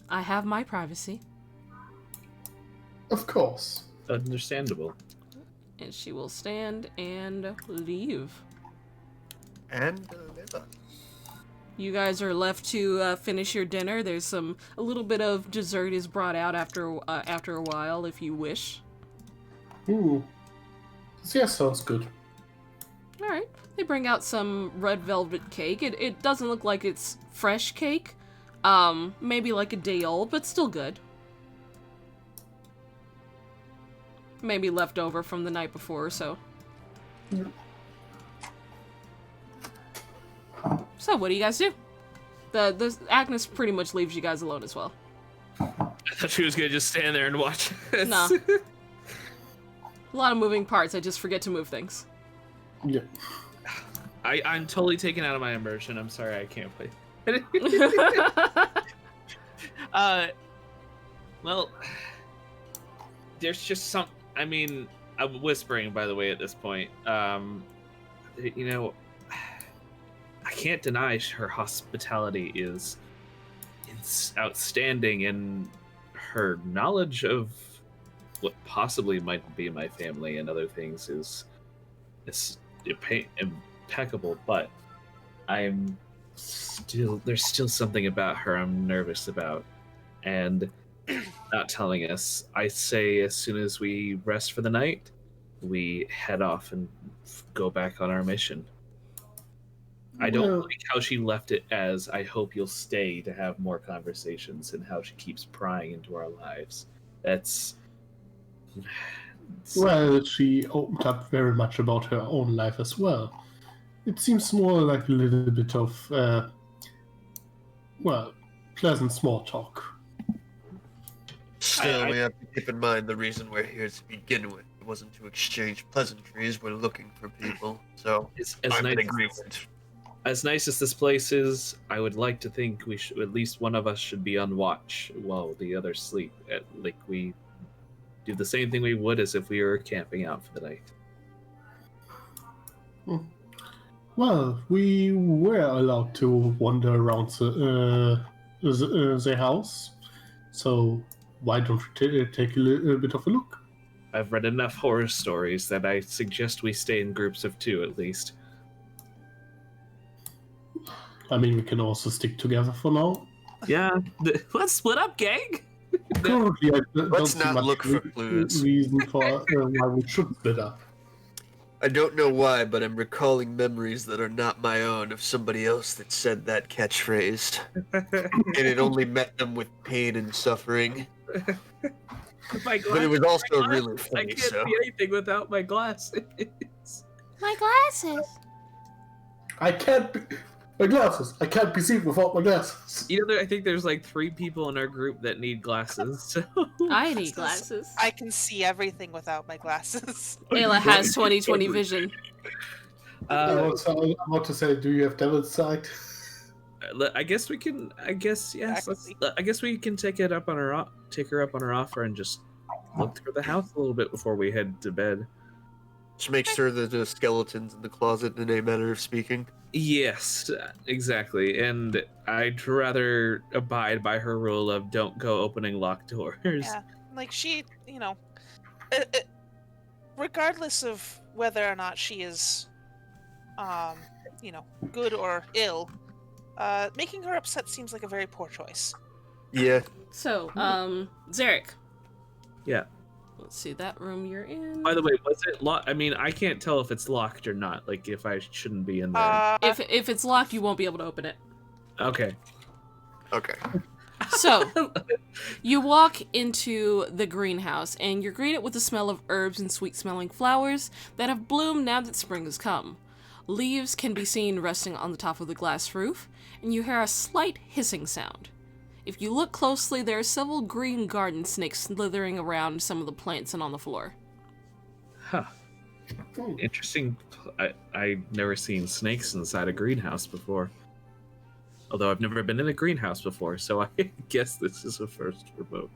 I have my privacy. Of course. Understandable. And she will stand and leave. And Eva. You guys are left to finish your dinner. There's a little bit of dessert is brought out after a while, if you wish. Ooh. Yeah, sounds good. All right. They bring out some red velvet cake. It doesn't look like it's fresh cake. Maybe like a day old, but still good. Maybe left over from the night before or so. Yeah. So, what do you guys do? The Agnes pretty much leaves you guys alone as well. I thought she was gonna just stand there and watch this. No. A lot of moving parts. I just forget to move things. Yeah. I'm totally taken out of my immersion. I'm sorry, I can't play. Well, there's just some. I mean, I'm whispering, by the way, at this point. You know, I can't deny her hospitality is outstanding, and her knowledge of what possibly might be my family and other things is impeccable. But there's still something about her I'm nervous about, and not telling us. I say as soon as we rest for the night, we head off and go back on our mission. I don't like how she left it as, I hope you'll stay to have more conversations, and how she keeps prying into our lives. Well, she opened up very much about her own life as well. It seems more like a little bit of, pleasant small talk. Still, we have to keep in mind the reason we're here to begin with. It wasn't to exchange pleasantries. We're looking for people. So, I'm in agreement. As nice as this place is, I would like to think at least one of us should be on watch while the others sleep. Like we do the same thing we would as if we were camping out for the night. Well, we were allowed to wander around the house, so why don't we take a little bit of a look? I've read enough horror stories that I suggest we stay in groups of 2 at least. I mean, we can also stick together for now. Yeah, let's split up, gang! Currently, I Let's don't see not much look for clues. reason for why we should split up. I don't know why, but I'm recalling memories that are not my own of somebody else that said that catchphrase. And it only met them with pain and suffering. But it was also really funny, I can't so. see anything without my glasses. My glasses. My glasses. I can't be seen without my glasses. You know, I think there's like 3 people in our group that need glasses. So. I need glasses. I can see everything without my glasses. Ayla has 20/20 vision. I want to say, do you have devil's sight? I guess we can. I guess yes. I guess we can take her up on her offer and just look through the house a little bit before we head to bed. Just make sure that the skeletons in the closet, in a manner of speaking. Yes, exactly. And I'd rather abide by her rule of don't go opening locked doors. Yeah, like she, regardless of whether or not she is, good or ill, making her upset seems like a very poor choice. Yeah. So, Zherak. Yeah. Let's see, that room you're in. By the way, was it locked? I mean, I can't tell if it's locked or not. Like, if I shouldn't be in there. If it's locked, you won't be able to open it. Okay. Okay. So, you walk into the greenhouse, and you're greeted with the smell of herbs and sweet-smelling flowers that have bloomed now that spring has come. Leaves can be seen resting on the top of the glass roof, and you hear a slight hissing sound. If you look closely, there are several green garden snakes slithering around some of the plants and on the floor. Huh. Interesting. I've never seen snakes inside a greenhouse before. Although I've never been in a greenhouse before, so I guess this is a first for both.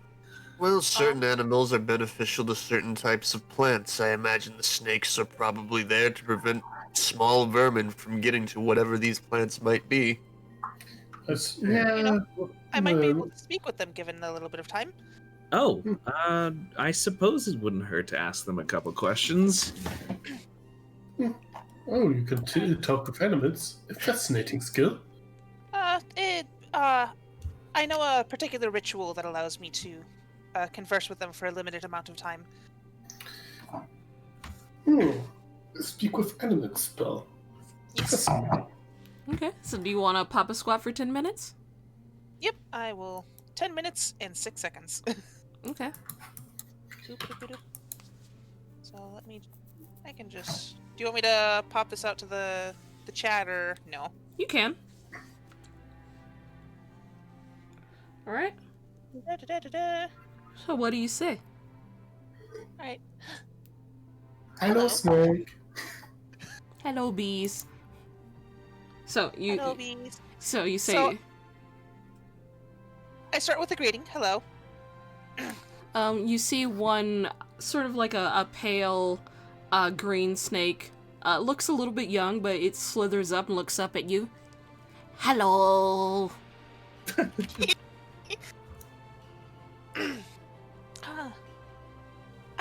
Well, certain animals are beneficial to certain types of plants. I imagine the snakes are probably there to prevent small vermin from getting to whatever these plants might be. I might be able to speak with them given a little bit of time. Oh, I suppose it wouldn't hurt to ask them a couple questions. Oh, you can talk with elements. A fascinating skill. I know a particular ritual that allows me to converse with them for a limited amount of time. Speak with animals spell. Yes. Okay, so do you want to pop a squat for 10 minutes? Yep, I will. 10 minutes and 6 seconds. Okay. So let me. I can just. Do you want me to pop this out to the chat or no? You can. Alright. Da-da-da-da-da. So what do you say? Alright. Hello, Hello. Snake. Hello, bees. So you Hello, bees. so you say So- I start with a greeting. Hello. you see one sort of like a pale green snake. Looks a little bit young, but it slithers up and looks up at you. Hello.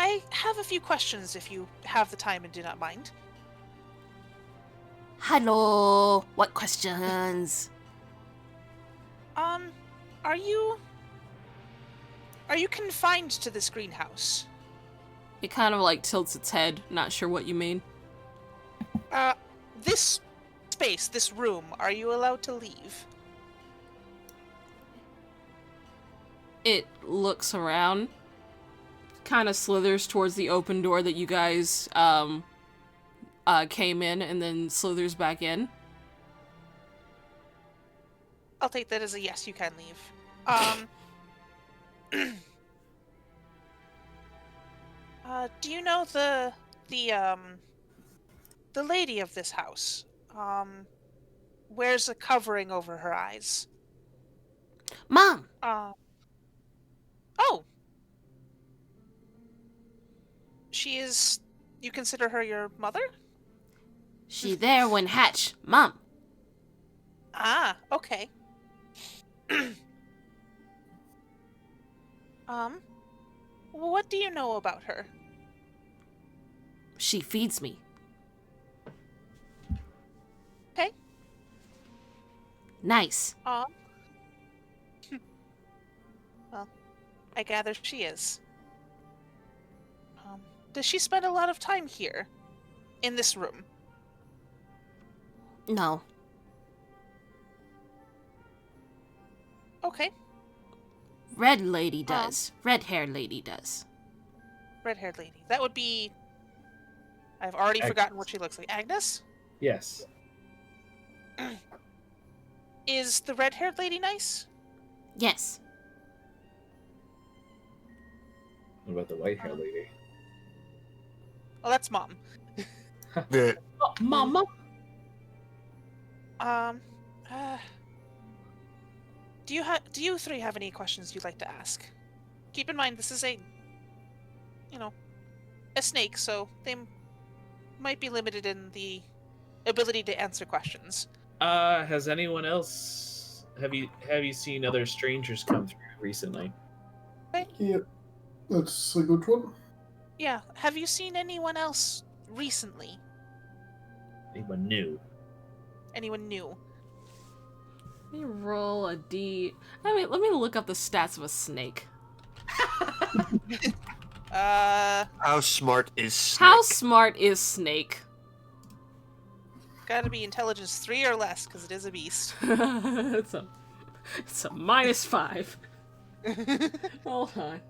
I have a few questions if you have the time and do not mind. Hello. What questions? Are you confined to this greenhouse? It kind of like tilts its head, not sure what you mean. This space, this room, are you allowed to leave? It looks around, kind of slithers towards the open door that you guys came in, and then slithers back in. I'll take that as a yes, you can leave. Do you know the lady of this house? Wears a covering over her eyes. Mom. Oh. She is. You consider her your mother? She there when hatch. Mom. Ah, okay. What do you know about her? She feeds me. Okay. Nice. Well, I gather she is. Does she spend a lot of time here? In this room? No. Okay. Red lady does. Red-haired lady does. Red-haired lady. That would be... I've already Agnes. forgotten what she looks like. Agnes? Yes. Is the red-haired lady nice? Yes. What about the white hair lady? Oh, that's Mom. Yeah. Mama. Do you three have any questions you'd like to ask? Keep in mind, this is a snake, so they might be limited in the ability to answer questions. Has anyone else? Have you seen other strangers come through recently? Yeah, that's a good one. Yeah. Have you seen anyone else recently? Anyone new? Anyone new? Let me roll a D. I mean, let me look up the stats of a snake. How smart is Snake? How smart is Snake? Gotta be intelligence 3 or less, because it is a beast. it's a -5. Hold on.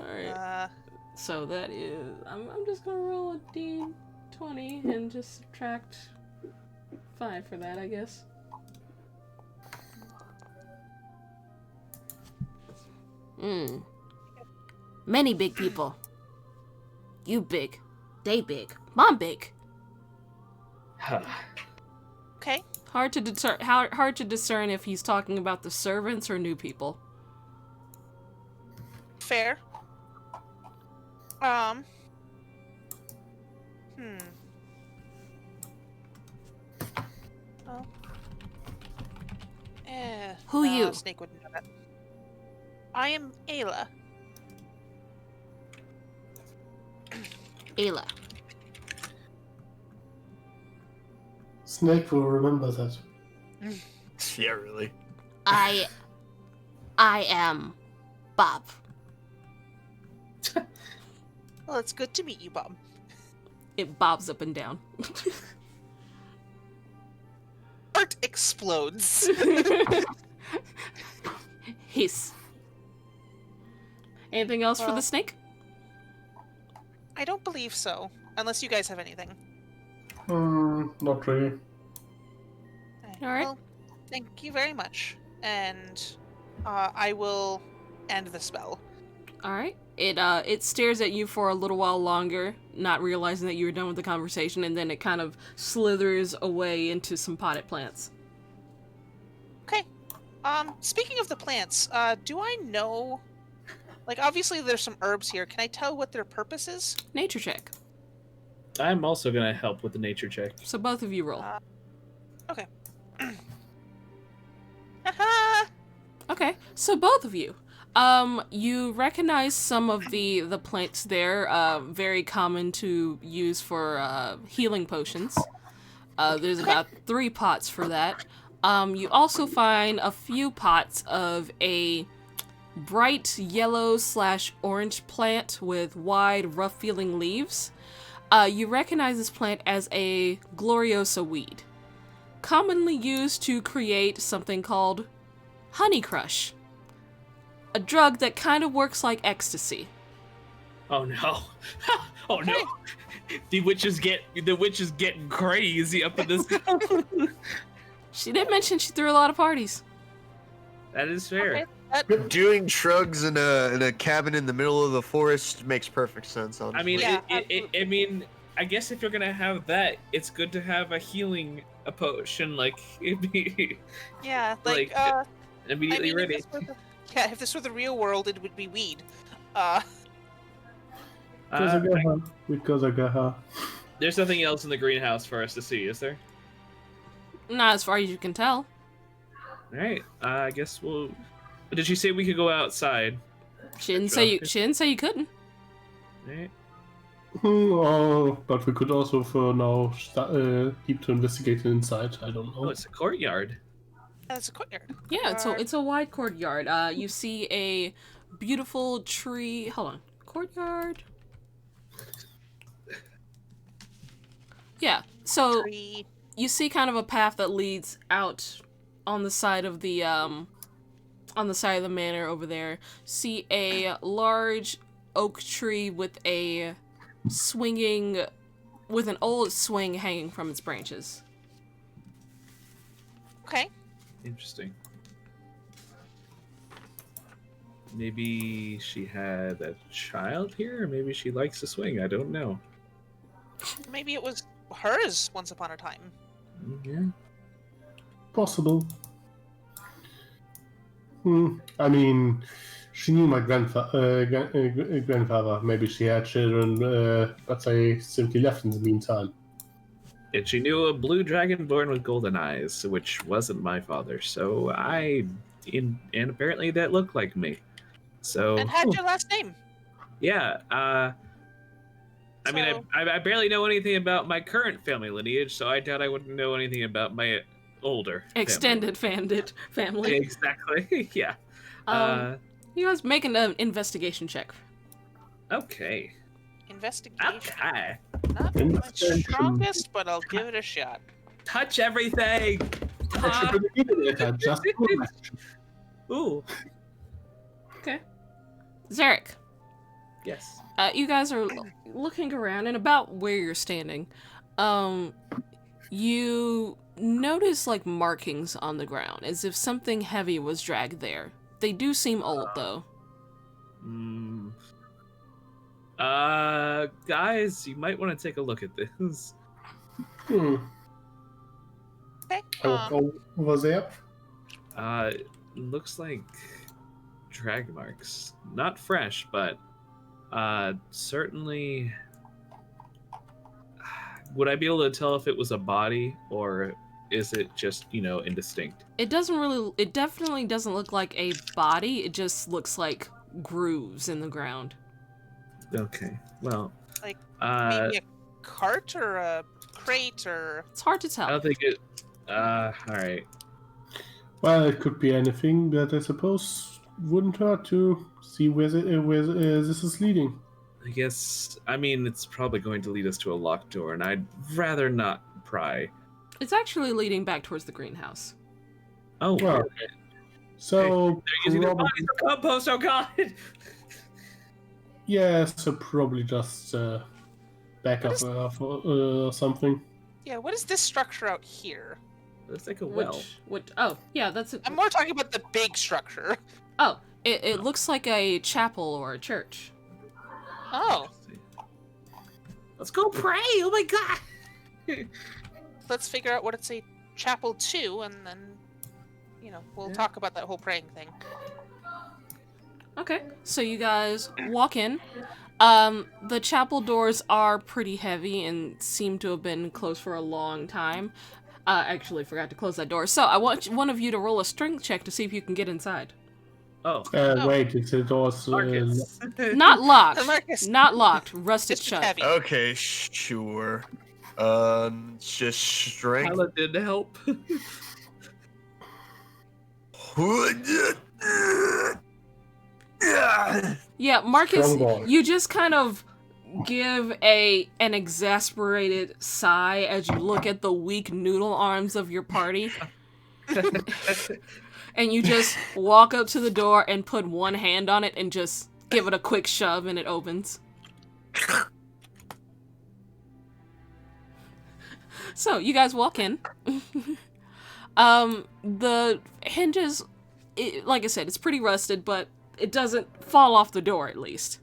Alright. So that is... I'm just gonna roll a D20 and just subtract 5 for that, I guess. Many big people. You big. They big. Mom big. Okay. Hard to discern if he's talking about the servants or new people. Fair. Oh. Who no, you? Snake wouldn't know that. I am Aila. Aila. Snake will remember that. Yeah, really. I am Bob. Well, it's good to meet you, Bob. It bobs up and down. Art explodes. Hiss. Anything else for the snake? I don't believe so, unless you guys have anything. Not really. All right. Well, thank you very much, and I will end the spell. All right. It stares at you for a little while longer, not realizing that you were done with the conversation, and then it kind of slithers away into some potted plants. Okay. Speaking of the plants, do I know? Like, obviously, there's some herbs here. Can I tell what their purpose is? Nature check. I'm also gonna help with the nature check. So both of you roll. Okay. Haha! Okay. So both of you. You recognize some of the plants there, very common to use for healing potions. There's about 3 pots for that. You also find a few pots of a bright yellow/orange plant with wide, rough-feeling leaves. You recognize this plant as a gloriosa weed, commonly used to create something called honey crush, a drug that kind of works like ecstasy. Oh no! Oh no! The witch is getting crazy up in this. She did mention she threw a lot of parties. That is fair. Okay. Doing shrugs in a cabin in the middle of the forest makes perfect sense. Honestly. I mean, Yeah, I guess if you're gonna have that, it's good to have a potion like Yeah, immediately if ready. this were if this were the real world, it would be weed. Because I got her. There's nothing else in the greenhouse for us to see, is there? Not as far as you can tell. All right. I guess we'll. Did she say we could go outside? She didn't say you couldn't. All right. But we could also for now keep to investigate inside. I don't know. Oh, it's a courtyard. That's a courtyard. Yeah, it's a wide courtyard. You see a beautiful tree. Hold on, courtyard. Yeah, so Tree. you see kind of a path that leads out on the side of the manor over there. See a large oak tree with an old swing hanging from its branches. Okay. Interesting. Maybe she had a child here, or maybe she likes to swing. I don't know. Maybe it was hers once upon a time. Yeah. Possible. I mean, she knew my grandfather. Maybe she had children, but they simply left in the meantime. And she knew a blue dragon born with golden eyes, which wasn't my father. So and apparently that looked like me. So And had your last name. yeah. I mean, I barely know anything about my current family lineage, so I doubt I wouldn't know anything about my older Extended family. family. Exactly. Yeah. You guys make an investigation check. Okay. Investigation. Okay. Not my Investigation. strongest, but I'll give it a shot. Touch everything. I should have given it a just question. Ooh. Okay. Zherak, Yes. you guys are looking around and about where you're standing. You notice like markings on the ground, as if something heavy was dragged there. They do seem old, though. Guys, you might want to take a look at this. Okay. I will go over there. Looks like drag marks. Not fresh, but certainly. Would I be able to tell if it was a body or is it just, indistinct? It definitely doesn't look like a body. It just looks like grooves in the ground. Okay. Well, Like maybe a cart or a crate or. It's hard to tell. I don't think it. All right. Well, it could be anything, but I suppose wouldn't hurt to see where this is leading. I guess, I mean, it's probably going to lead us to a locked door, and I'd rather not pry. It's actually leading back towards the greenhouse. Oh, Well, weird. So They're using their probably, bodies for compost, oh god! yeah, so probably just back up something. Yeah, what is this structure out here? It's like a well. Oh, yeah, that's it. I'm more talking about the big structure. Oh, it looks like a chapel or a church. Oh, Let's go pray! Oh my god! let's figure out what it's a chapel to, and then, we'll talk about that whole praying thing. Okay, so you guys walk in. The chapel doors are pretty heavy and seem to have been closed for a long time. Actually forgot to close that door. So I want one of you to roll a strength check to see if you can get inside. Oh. Wait, it's the doors. Marcus. Not locked. Marcus. Not locked. Rusted Just shut. heavy. Okay, sure. Just strength. Aila did help. Yeah, Marcus, Strong boy. you just kind of give an exasperated sigh as you look at the weak noodle arms of your party. And you just walk up to the door and put one hand on it and just give it a quick shove and it opens. So, you guys walk in. The hinges, like I said, it's pretty rusted, but it doesn't fall off the door, at least.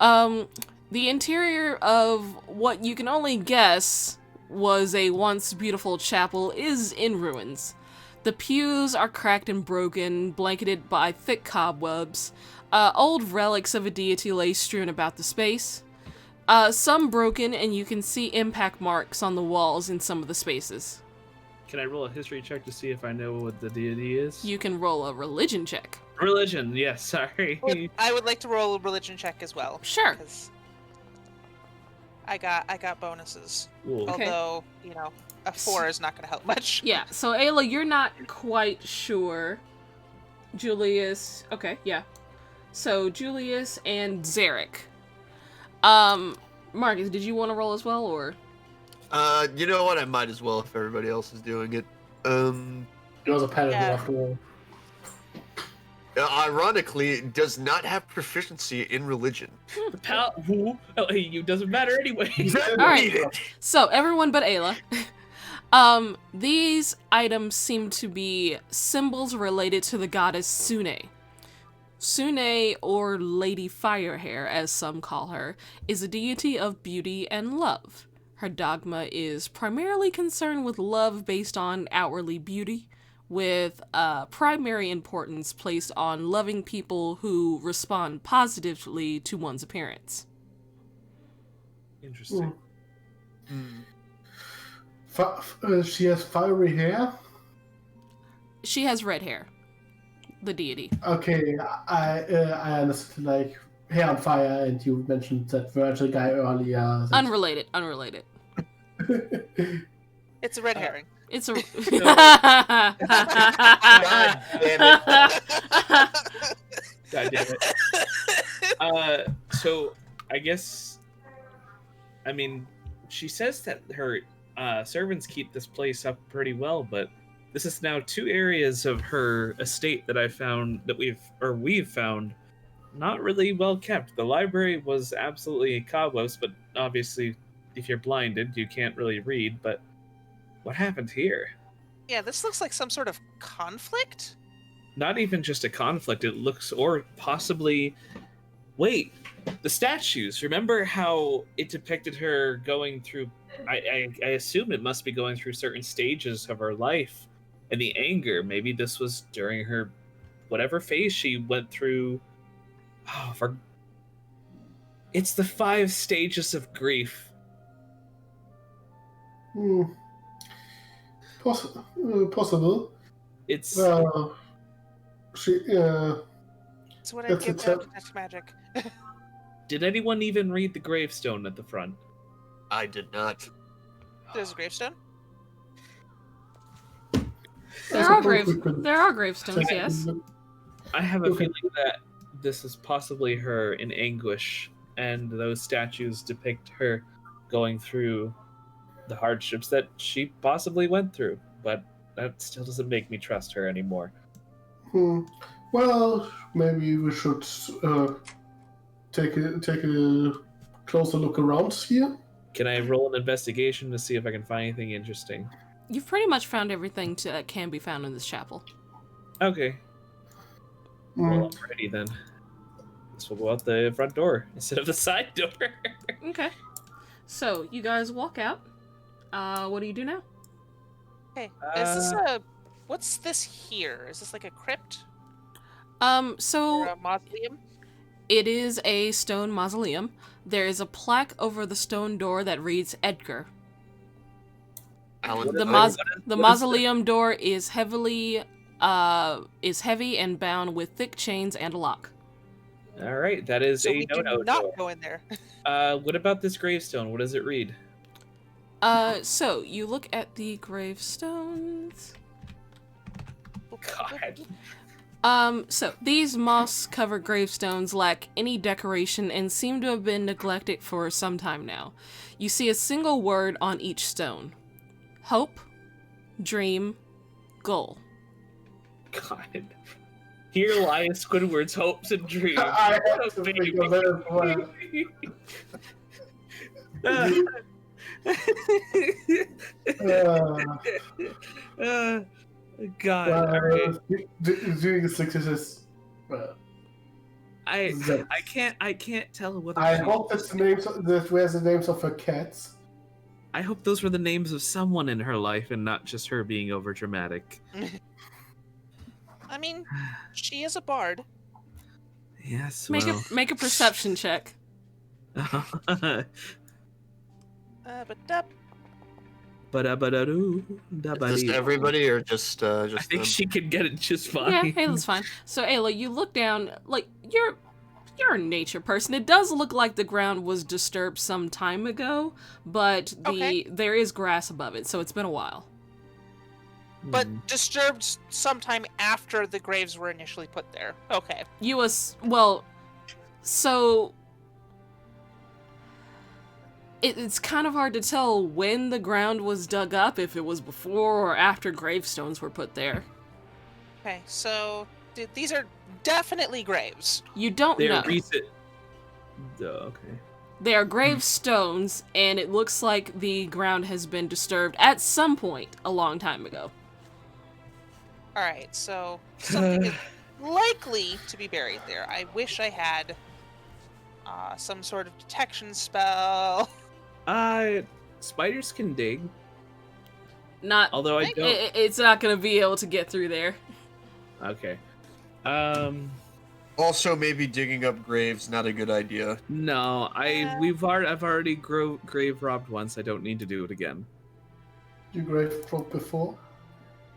The interior of what you can only guess was a once beautiful chapel is in ruins. The pews are cracked and broken, blanketed by thick cobwebs. Old relics of a deity lay strewn about the space. Some broken, and you can see impact marks on the walls in some of the spaces. Can I roll a history check to see if I know what the deity is? You can roll a religion check. Religion, yes, sorry. I would like to roll a religion check as well. Sure. 'Cause I got bonuses. Cool. Okay. Although, a 4 is not going to help much. Yeah, so Aila, you're not quite sure. Julius, okay, yeah. So Julius and Zherak. Marcus, did you want to roll as well, or? You know what? I might as well if everybody else is doing it. It was a pattern Yeah. after all. Ironically, does not have proficiency in religion. The who? Oh, hey, you doesn't matter anyway. Alright. So, everyone but Aila. These items seem to be symbols related to the goddess Sune. Sune, or Lady Firehair, as some call her, is a deity of beauty and love. Her dogma is primarily concerned with love based on outwardly beauty, with primary importance placed on loving people who respond positively to one's appearance. Interesting. She has fiery hair. She has red hair, the deity. Okay, I understood, like hair on fire, and you mentioned that virgin guy earlier. Unrelated. It's a red herring. It's a... God damn it. God damn it. So I guess, I mean, she says that her servants keep this place up pretty well, but this is now 2 areas of her estate that we've found not really well kept. The library was absolutely cobwebs, but obviously if you're blinded, you can't really read, but what happened here? Yeah, this looks like some sort of conflict. Not even just a conflict, it looks, or possibly, wait, the statues. Remember how it depicted her going through, I assume it must be going through certain stages of her life, and the anger, maybe this was during her, whatever phase she went through. It's the 5 stages of grief. Possible. It's she. That's what I That's give a down tip. to Detect Magic. Did anyone even read the gravestone at the front? I did not. There's a gravestone. There are gravestones, yes. I have a Okay. feeling that this is possibly her in anguish and those statues depict her going through the hardships that she possibly went through. But that still doesn't make me trust her anymore. Well, maybe we should take a closer look around here. Can I roll an investigation to see if I can find anything interesting? You've pretty much found everything that can be found in this chapel. Okay. Well, I'm ready then. Guess we'll go out the front door instead of the side door. Okay. So, you guys walk out. What do you do now? Okay. Is this what's this here? Is this like a crypt or So a mausoleum? it is a stone mausoleum. There is a plaque over the stone door that reads Edgar. Alan, The mausoleum door is heavy and bound with thick chains and a lock. All right, that is So a we do no-no not door. go in there. What about this gravestone? What does it read? So you look at the gravestones. God. So these moss-covered gravestones lack any decoration and seem to have been neglected for some time now. You see a single word on each stone. Hope, dream, goal. God. Here lie Squidward's hopes and dreams. I have to think of that as well. God. All right. Doing a success. I can't tell whether I she- hope that's the names. That were the names of her cats. I hope those were the names of someone in her life and not just her being overdramatic. I mean, she is a bard. Yes. Make a perception check. But just everybody or just I think them? she could get it just fine. Yeah, hey, that's fine. So Ayla, you look down, like you're a nature person. It does look like the ground was disturbed some time ago, but there is grass above it, so it's been a while. But disturbed sometime after the graves were initially put there. Okay. So it's kind of hard to tell when the ground was dug up, if it was before or after gravestones were put there. Okay, so these are definitely graves. You don't They're know. recent. Okay. They are gravestones, and it looks like the ground has been disturbed at some point a long time ago. Alright, so something is likely to be buried there. I wish I had some sort of detection spell. Spiders can dig. Not. Although I don't. It's not going to be able to get through there. Okay. Also, maybe digging up graves, not a good idea. No, I've already grave robbed once. I don't need to do it again. You grave robbed before?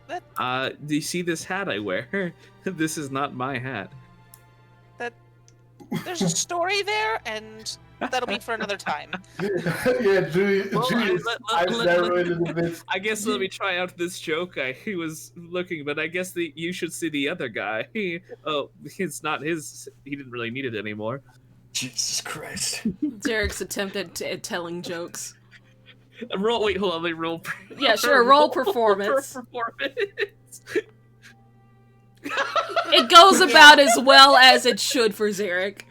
Do you see this hat I wear? This is not my hat. There's a story there, and that'll be for another time. Yeah, Julius, I guess let me try out this joke. He was looking, but I guess you should see the other guy. It's not his. He didn't really need it anymore. Jesus Christ. Zherak's attempt at telling jokes. Wait, hold on. Let me roll. Yeah, sure. Roll performance. It goes about as well as it should for Zherak.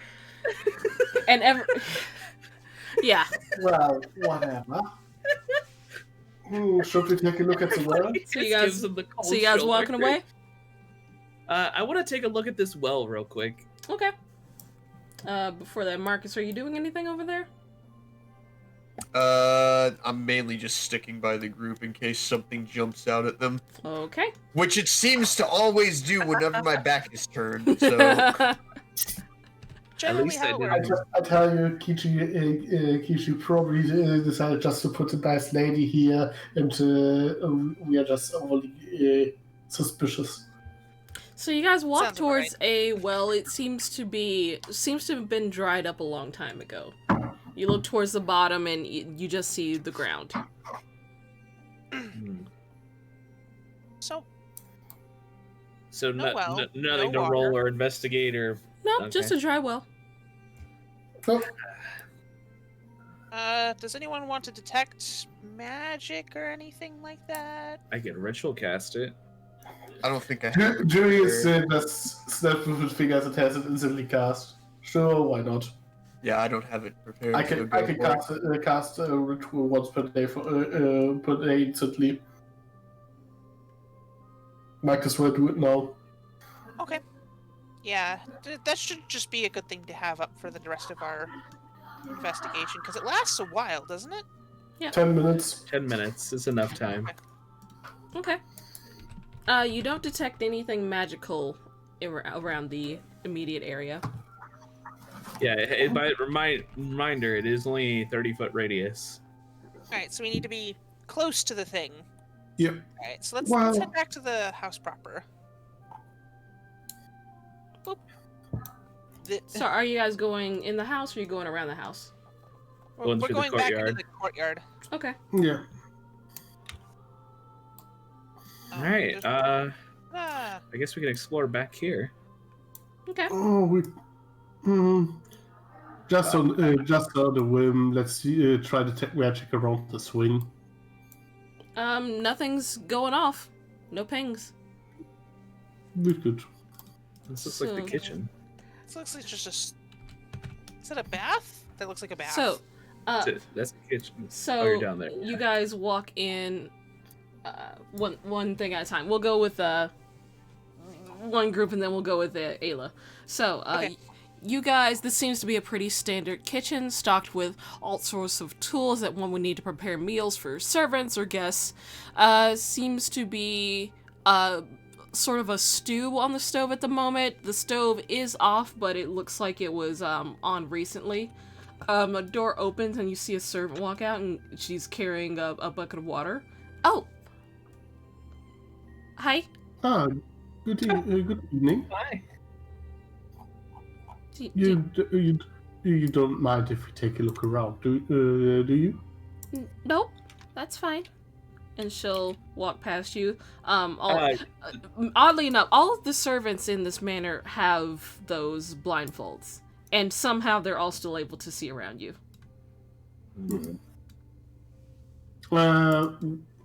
And yeah. Well, whatever. Should we take a look at the well? So you guys walking away? I want to take a look at this well real quick. Okay. Before that, Marcus, are you doing anything over there? I'm mainly just sticking by the group in case something jumps out at them. Okay. Which it seems to always do whenever my back is turned, so... Generally how it works. I tell you, Kichi probably decided just to put a nice lady here, and we are just overly suspicious. So you guys walk Sounds towards right. a well. It seems to have been dried up a long time ago. You look towards the bottom, and you just see the ground. So, Nothing no to water. roll or investigate or. No, Okay. just a dry well. So, Does anyone want to detect magic or anything like that? I can ritual cast it. I don't think I have. Julius does snap with his fingers and has it instantly cast. Sure, why not? Yeah, I don't have it prepared. I so can go for it. cast a ritual once per day instantly. Might as well do it now. Okay. Yeah, that should just be a good thing to have up for the rest of our investigation, because it lasts a while, doesn't it? 10 minutes. 10 minutes is enough time. Okay. You don't detect anything magical around the immediate area. Yeah, by reminder, it is only a 30-foot radius. Alright, so we need to be close to the thing. Yep. Alright, so let's Well- head back to the house proper. Boop. So are you guys going in the house or are you going around the house? Going We're through the going back into courtyard. the courtyard. Okay. Yeah. Alright, there's- I guess we can explore back here. Okay. Oh, just on the whim. Let's try to take magic around the swing. Nothing's going off. No pings. Good. This looks like So- the kitchen. This looks like just a... Is that a bath? That looks like a bath. So, That's the kitchen. so Oh, you're down there. you guys walk in one thing at a time. We'll go with one group and then we'll go with Aila. So, Okay. you guys, this seems to be a pretty standard kitchen stocked with all sorts of tools that one would need to prepare meals for servants or guests. Seems to be sort of a stew on the stove at the moment. The stove is off, but it looks like it was on recently. A door opens and you see a servant walk out and she's carrying a bucket of water. Oh! Hi. Good evening. Hi. You don't mind if we take a look around, do you? Nope, that's fine. And she'll walk past you. Oddly enough, all of the servants in this manor have those blindfolds, and somehow they're all still able to see around you.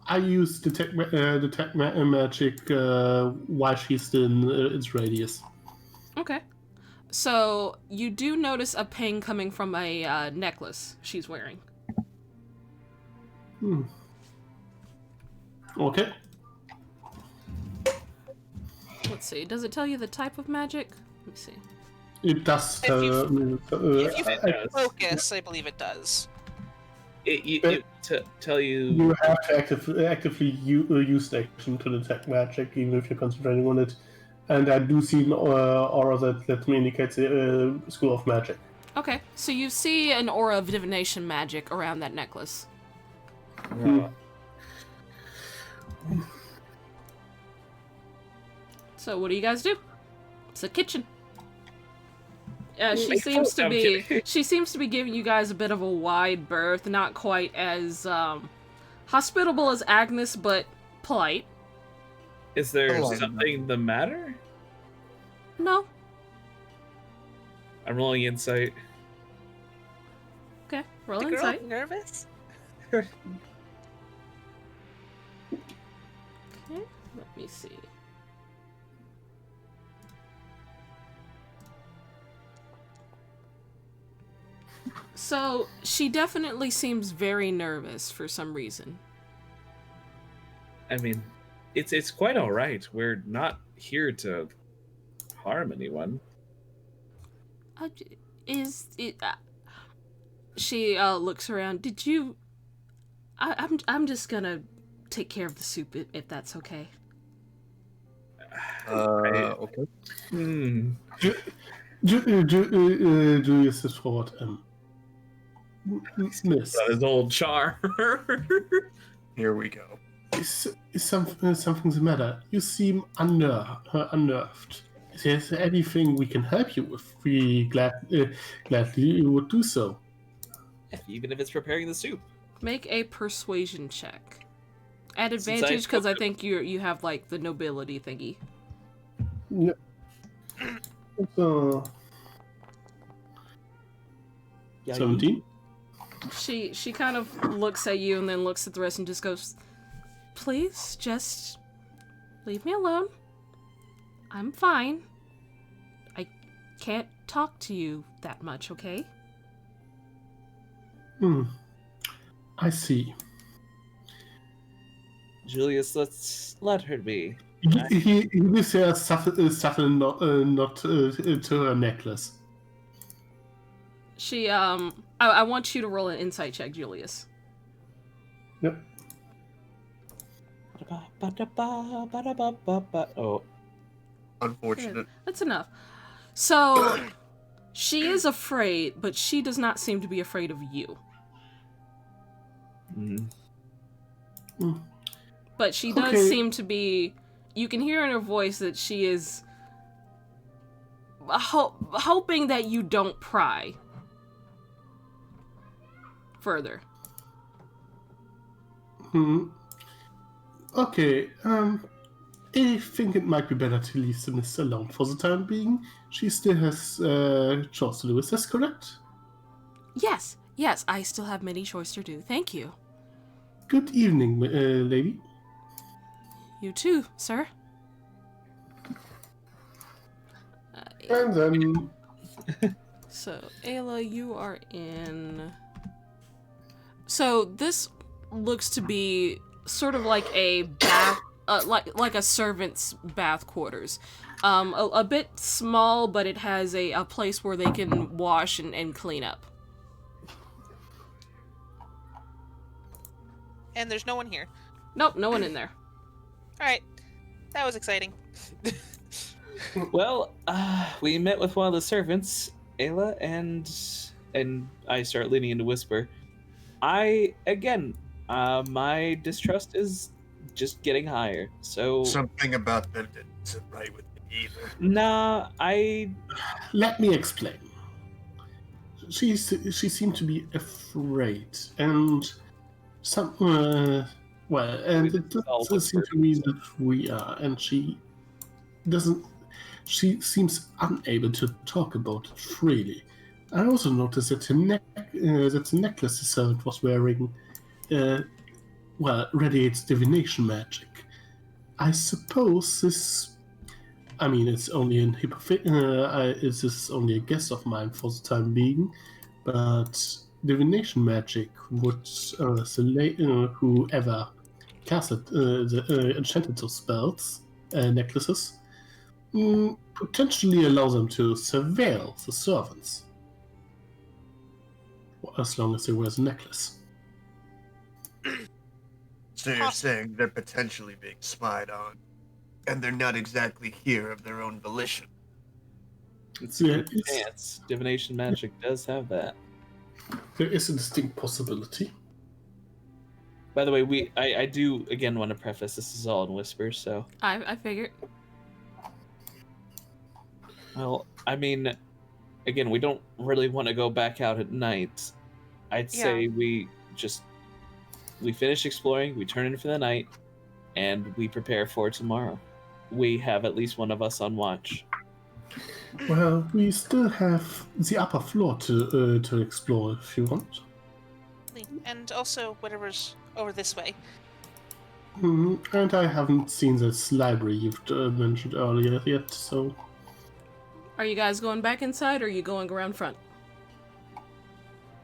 I use detect magic while she's still in its radius. Okay. So you do notice a ping coming from a necklace she's wearing. Okay. Let's see. Does it tell you the type of magic? Let me see. It does. If you does. focus, I believe it does. It tell you. You have to actively use the action to detect magic, even if you're concentrating on it. And I do see an aura that indicates a school of magic. Okay, so you see an aura of divination magic around that necklace. So what do you guys do? It's a kitchen. She seems to be giving you guys a bit of a wide berth, not quite as hospitable as Agnes, but polite. Is there Hello. something the matter? No. I'm rolling insight. Okay, roll The girl insight. nervous? Okay, let me see. So, she definitely seems very nervous for some reason. I mean, it's quite all right. We're not here to harm anyone. She looks around. Did you... I'm just gonna take care of the soup if that's okay. Okay. Julius is forward. Miss, His old char. Here we go. is something the matter? You seem unnerved. Is there anything we can help you with? We gladly would do so. Even if it's preparing the soup. Make a persuasion check. At Since I advantage, because I took think you have, like, the nobility thingy. Yeah. So, Yeah, 17? She kind of looks at you and then looks at the rest and just goes, "Please, just leave me alone. I'm fine. I can't talk to you that much, okay?" I see. Julius, let's let her be. He gives her a subtle nod to her necklace. She, I want you to roll an insight check, Julius. Yep. Oh, Unfortunate. That's enough. So, she is afraid, but she does not seem to be afraid of you. But she does seem to be... You can hear in her voice that she is hoping that you don't pry further. Okay, I think it might be better to leave the miss alone for the time being. She still has chores to do, is this correct? Yes, I still have many chores to do. Thank you. Good evening, lady. You too, sir. And then... So, Aila, you are in... So, this looks to be sort of like a bath... like a servant's bath quarters. A bit small, but it has a place where they can wash and clean up. And there's no one here. Nope, no one in there. Alright. That was exciting. well, we met with one of the servants, Aila, and I start leaning into whisper. My distrust is just getting higher. So Something about that didn't sit right with me either. Nah, Let me explain. She seemed to be afraid, and it doesn't seem to me that we are, and she seems unable to talk about it freely. I also noticed that the necklace the servant was wearing, radiates divination magic. I suppose this. I mean, it's only this is only a guess of mine for the time being, but divination magic would whoever casted enchanted those spells, necklaces, potentially allow them to surveil the servants, as long as they wear the necklace. So you're saying they're potentially being spied on, and they're not exactly here of their own volition. It's a chance. Divination magic does have that. There is a distinct possibility. By the way, I do again want to preface this is all in whispers, so I figured. Well, I mean, again, we don't really want to go back out at night. I'd say we finish exploring, we turn in for the night, and we prepare for tomorrow. We have at least one of us on watch. Well, we still have the upper floor to explore if you want. And also whatever's over this way. And I haven't seen this library you've mentioned earlier yet, so... Are you guys going back inside, or are you going around front?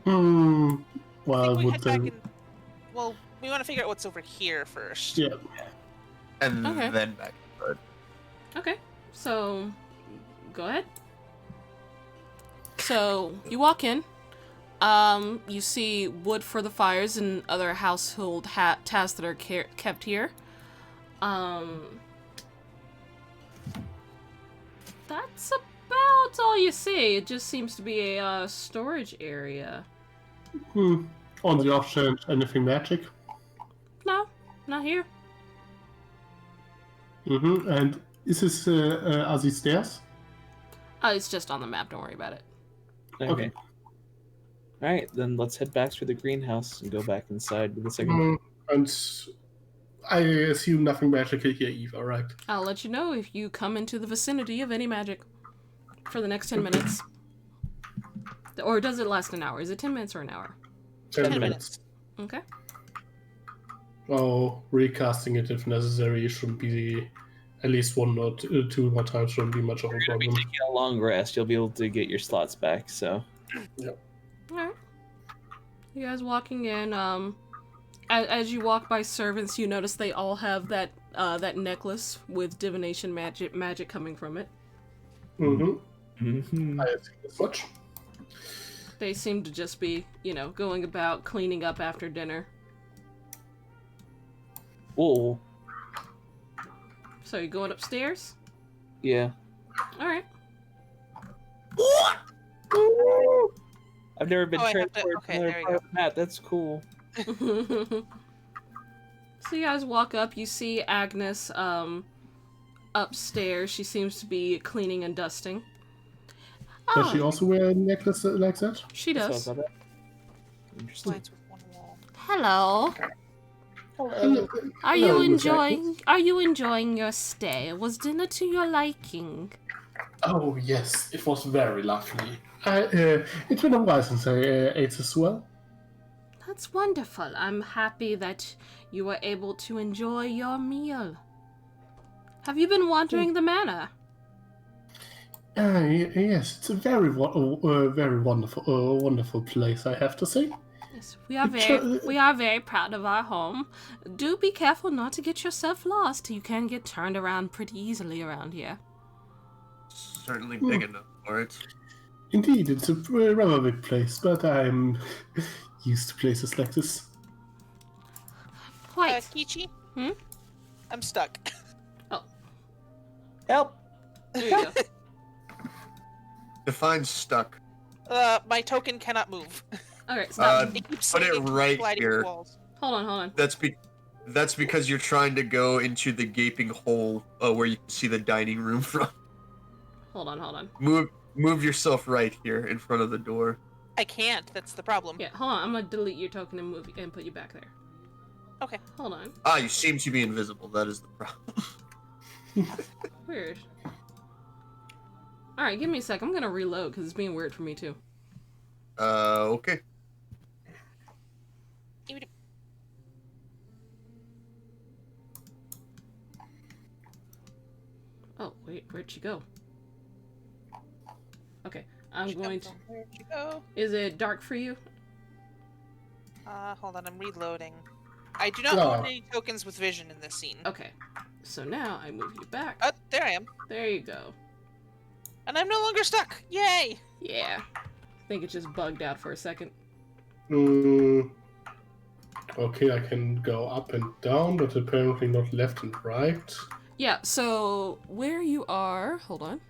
Well, we head back in... Well, we want to figure out what's over here first. Yeah. And then back. Okay, so go ahead. So you walk in. You see wood for the fires and other household tasks that are kept here. That's about all you see. It just seems to be a storage area. On the off chance, anything magic? No, not here. And is this are these stairs? It's just on the map. Don't worry about it. Okay. All right, then let's head back through the greenhouse and go back inside with the second. And I assume nothing magical here either, right? I'll let you know if you come into the vicinity of any magic for the next 10 minutes. Or does it last an hour? Is it 10 minutes or an hour? 10 10 minutes. Okay. Oh, recasting it if necessary shouldn't be at least one or two more times shouldn't be much of a You're gonna be problem. taking a long rest. You'll be able to get your slots back. So Alright. You guys walking in, as you walk by servants, you notice they all have that necklace with divination magic coming from it. Mm-hmm. I have seen this much. They seem to just be, going about cleaning up after dinner. whoa, So you going upstairs? yeah. Alright. I've never been Oh, I have to- transported okay, to another there you part of that. That's cool. So you guys walk up, you see Agnes upstairs. She seems to be cleaning and dusting. Does she Oh, also wear a necklace like that? she That's does. what I thought. Interesting. Blinds with one wall. Hello. Hello, Are hello, you Miss Agnes. enjoying your stay? Was dinner to your liking? Oh yes, it was very lovely. It's been a while since I ate as well. That's wonderful. I'm happy that you were able to enjoy your meal. Have you been wandering the manor? Yes, it's a very wonderful place, I have to say. Yes, we are very proud of our home. Do be careful not to get yourself lost. You can get turned around pretty easily around here. Certainly big enough for it. Indeed, it's a rather big place, but I'm used to places like this. Quite. Kichi? Hmm? I'm stuck. Help! There you go. Define stuck. My token cannot move. Alright, stop. It keeps Put it sliding- right sliding here. walls. Hold on. That's because you're trying to go into the gaping hole where you can see the dining room from. Hold on. Move yourself right here in front of the door. I can't. That's the problem. Yeah, hold on. I'm gonna delete your token and move and put you back there. Okay. Hold on. Ah, you seem to be invisible. That is the problem. Weird. Alright, give me a sec. I'm gonna reload because it's being weird for me too. Okay. Oh, wait, where'd she go? Okay, I'm She going come to... from where'd she go? Is it dark for you? Hold on. I'm reloading. I do not No. own any tokens with vision in this scene. Okay, so now I move you back. Oh, there I am. There you go. And I'm no longer stuck. Yay! Yeah. I think it just bugged out for a second. Okay, I can go up and down, but apparently not left and right. Yeah, so where you are... Hold on.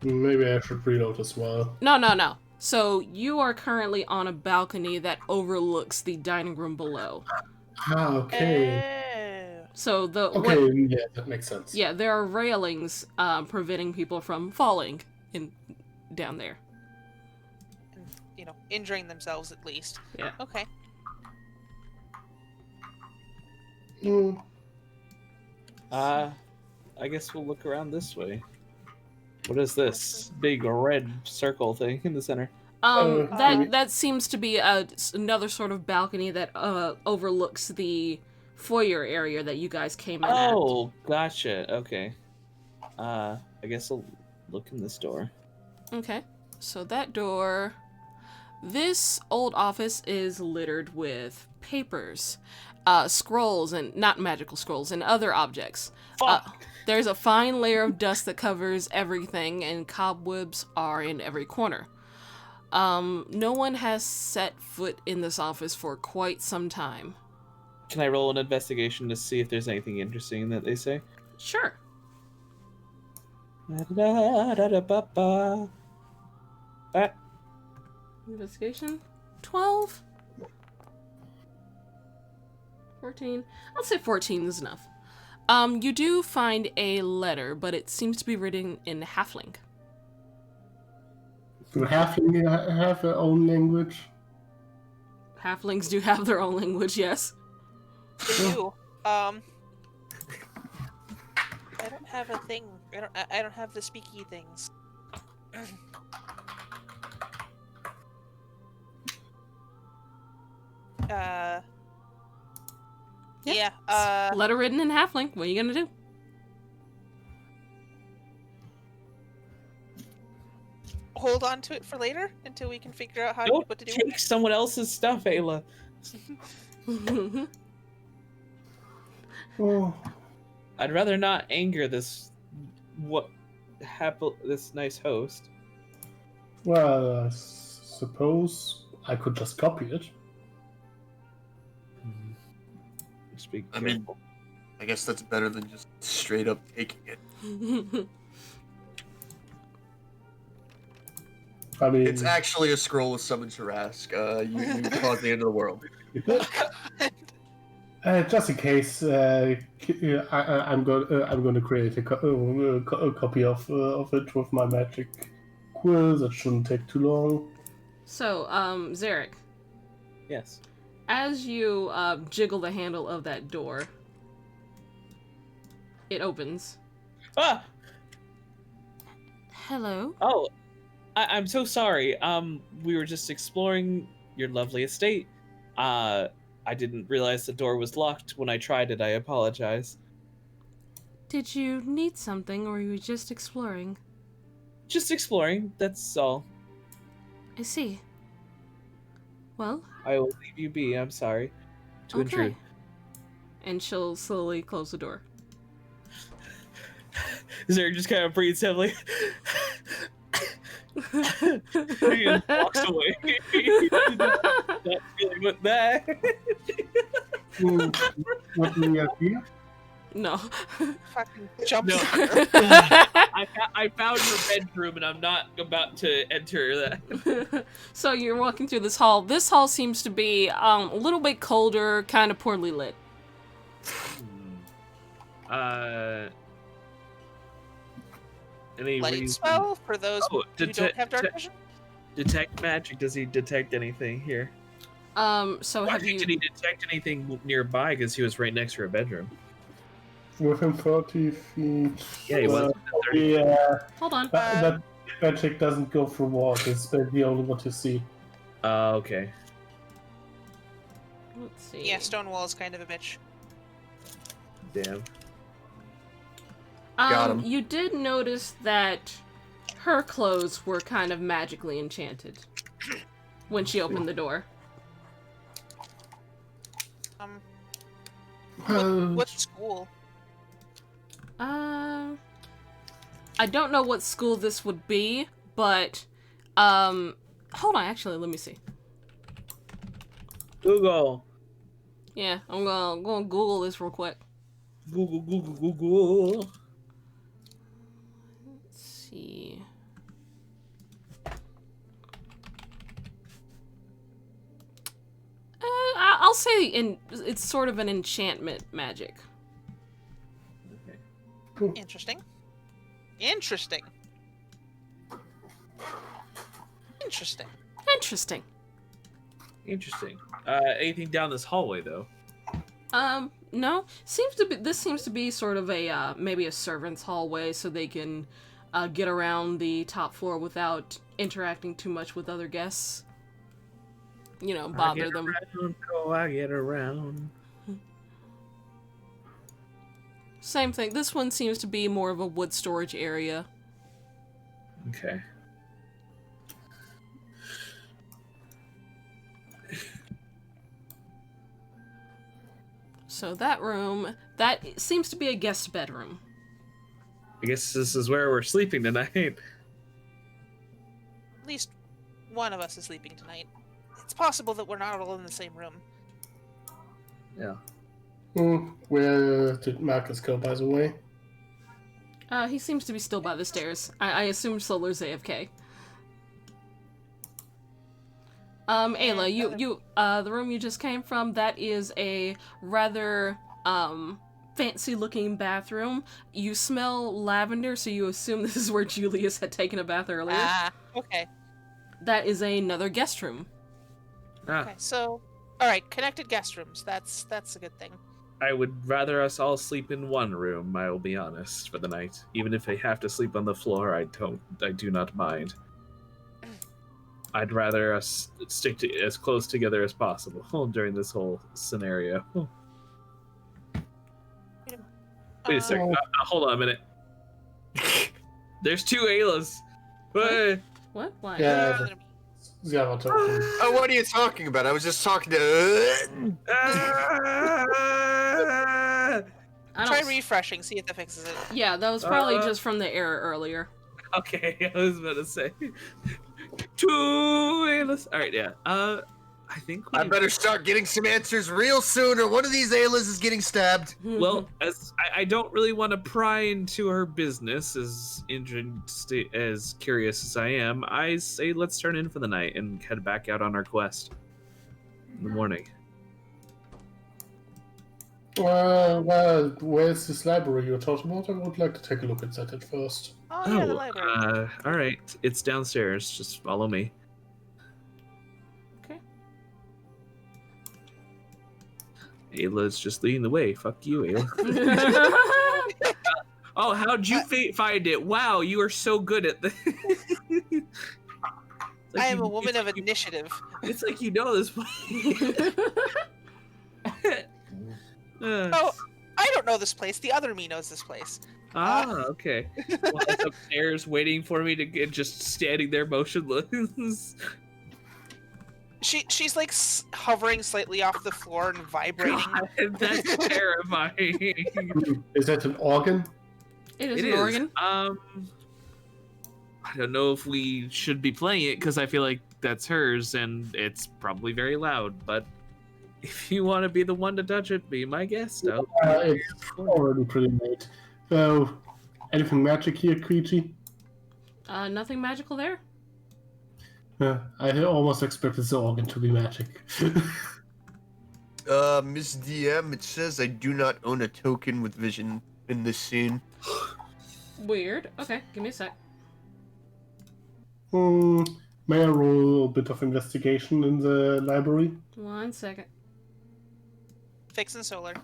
Maybe I should reload as well. No. So you are currently on a balcony that overlooks the dining room below. Ah, okay. Oh. So the... Okay, yeah, that makes sense. Yeah, there are railings preventing people from falling down there. And, injuring themselves at least. Yeah. Okay. Mm, I guess we'll look around this way. What is this big red circle thing in the center? That seems to be another sort of balcony that overlooks the foyer area that you guys came in at. Oh, gotcha. Okay. I guess I'll look in this door. Okay. So that door... This old office is littered with papers, scrolls, and not magical scrolls, and other objects. There's a fine layer of dust that covers everything, and cobwebs are in every corner. No one has set foot in this office for quite some time. Can I roll an investigation to see if there's anything interesting that they say? Sure. Investigation? 12? 14? I'll say 14 is enough. You do find a letter, but it seems to be written in Halfling. do halfling have their own language? Halflings do have their own language, yes. They do. I don't have a thing. I don't have the speaky things. Yeah. Letter written in halfling. What are you gonna do? Hold on to it for later until we can figure out Don't what to do. take someone else's stuff, Ayla. Oh, I'd rather not anger this this nice host. well, I suppose I could just copy it. Just be I mean- careful. I guess that's better than just straight up taking it. I mean, It's actually a scroll with summon Zherak. You caused the end of the world. just in case, I'm going to create a copy of it with my magic quill. That shouldn't take too long. So, Zherak, Yes. as you jiggle the handle of that door, it opens. Ah! Hello? Oh, I'm so sorry. We were just exploring your lovely estate. I didn't realize the door was locked when I tried it. I apologize. Did you need something, or were you just exploring? Just exploring, that's all. I see. Well, I will leave you be. I'm sorry to intrude. And she'll slowly close the door. Zerg just kind of breathes heavily. He walks away. Not feeling with that. What do you have here? No. Fucking jumps. No. out. I found her bedroom and I'm not about to enter that. So you're walking through this hall. This hall seems to be a little bit colder, kind of poorly lit. Any Light reason- spell for those Oh, who don't have dark vision. Detect magic. Does he detect anything here? So Why have you... did he detect anything nearby? Because he was right next to her bedroom. Within 30 feet. Yeah, he was. Yeah, Hold on. that magic doesn't go through walls. It's the only what you see. Okay. Let's see. Yeah, Stonewall is kind of a bitch. Damn. Got him. You did notice that her clothes were kind of magically enchanted when she opened the door. What school? I don't know what school this would be, but hold on, actually, let me see. Google. Yeah, I'm gonna Google this real quick. Google. Let's see. I'll say it's sort of an enchantment magic. Interesting. Interesting. Interesting. Interesting. Interesting. Anything down this hallway though? No. This seems to be sort of a maybe a servant's hallway, so they can get around the top floor without interacting too much with other guests. You know, bother them. I get around. Same thing. This one seems to be more of a wood storage area. Okay. So that room, that seems to be a guest bedroom. I guess this is where we're sleeping tonight. At least one of us is sleeping tonight. It's possible that we're not all in the same room. Yeah. Where did Marcus go, by the way? He seems to be still by the stairs. I assume Solar's AFK. Aila, you the room you just came from, that is a rather, fancy-looking bathroom. You smell lavender, so you assume this is where Julius had taken a bath earlier. Ah, okay. That is another guest room. Okay, so, alright, connected guest rooms. That's a good thing. I would rather us all sleep in one room, I will be honest, for the night. Even if I have to sleep on the floor, I do not mind. I'd rather us stick to as close together as possible during this whole scenario. Wait a second. Hold on a minute. There's 2 Ailas. Wait. What? Why? Yeah, Zherak talking. Oh, what are you talking about? I was just talking to. I Try don't. refreshing, see if that fixes it. Yeah, that was probably just from the error earlier. Okay, I was about to say 2 Ailas. All right, yeah. I think I better start getting some answers real soon, or one of these Aylas is getting stabbed. Well, as I don't really want to pry into her business, as as curious as I am, I say let's turn in for the night and head back out on our quest in the morning. Well, where's this library you're talking about? I would like to take a look at that at first. Oh, yeah, the library. All right, it's downstairs. Just follow me. Okay. Ayla's just leading the way. Fuck you, Ayla. Oh, how'd you find it? Wow, you are so good at this. I am a woman of initiative. It's like you know this place. Oh, I don't know this place. The other me knows this place. Okay. Well, it's upstairs waiting for me to get just standing there motionless. She's like hovering slightly off the floor and vibrating. God, that's terrifying. Is that an organ? It is an organ. I don't know if we should be playing it because I feel like that's hers and it's probably very loud. But if you want to be the one to touch it, be my guest. It's already pretty late. So, anything magic here, Creechy? Nothing magical there. I almost expected the organ to be magic. Miss DM, it says I do not own a token with vision in this scene. Weird. Okay, give me a sec. May I roll a bit of investigation in the library? 1 second. Fixing solar.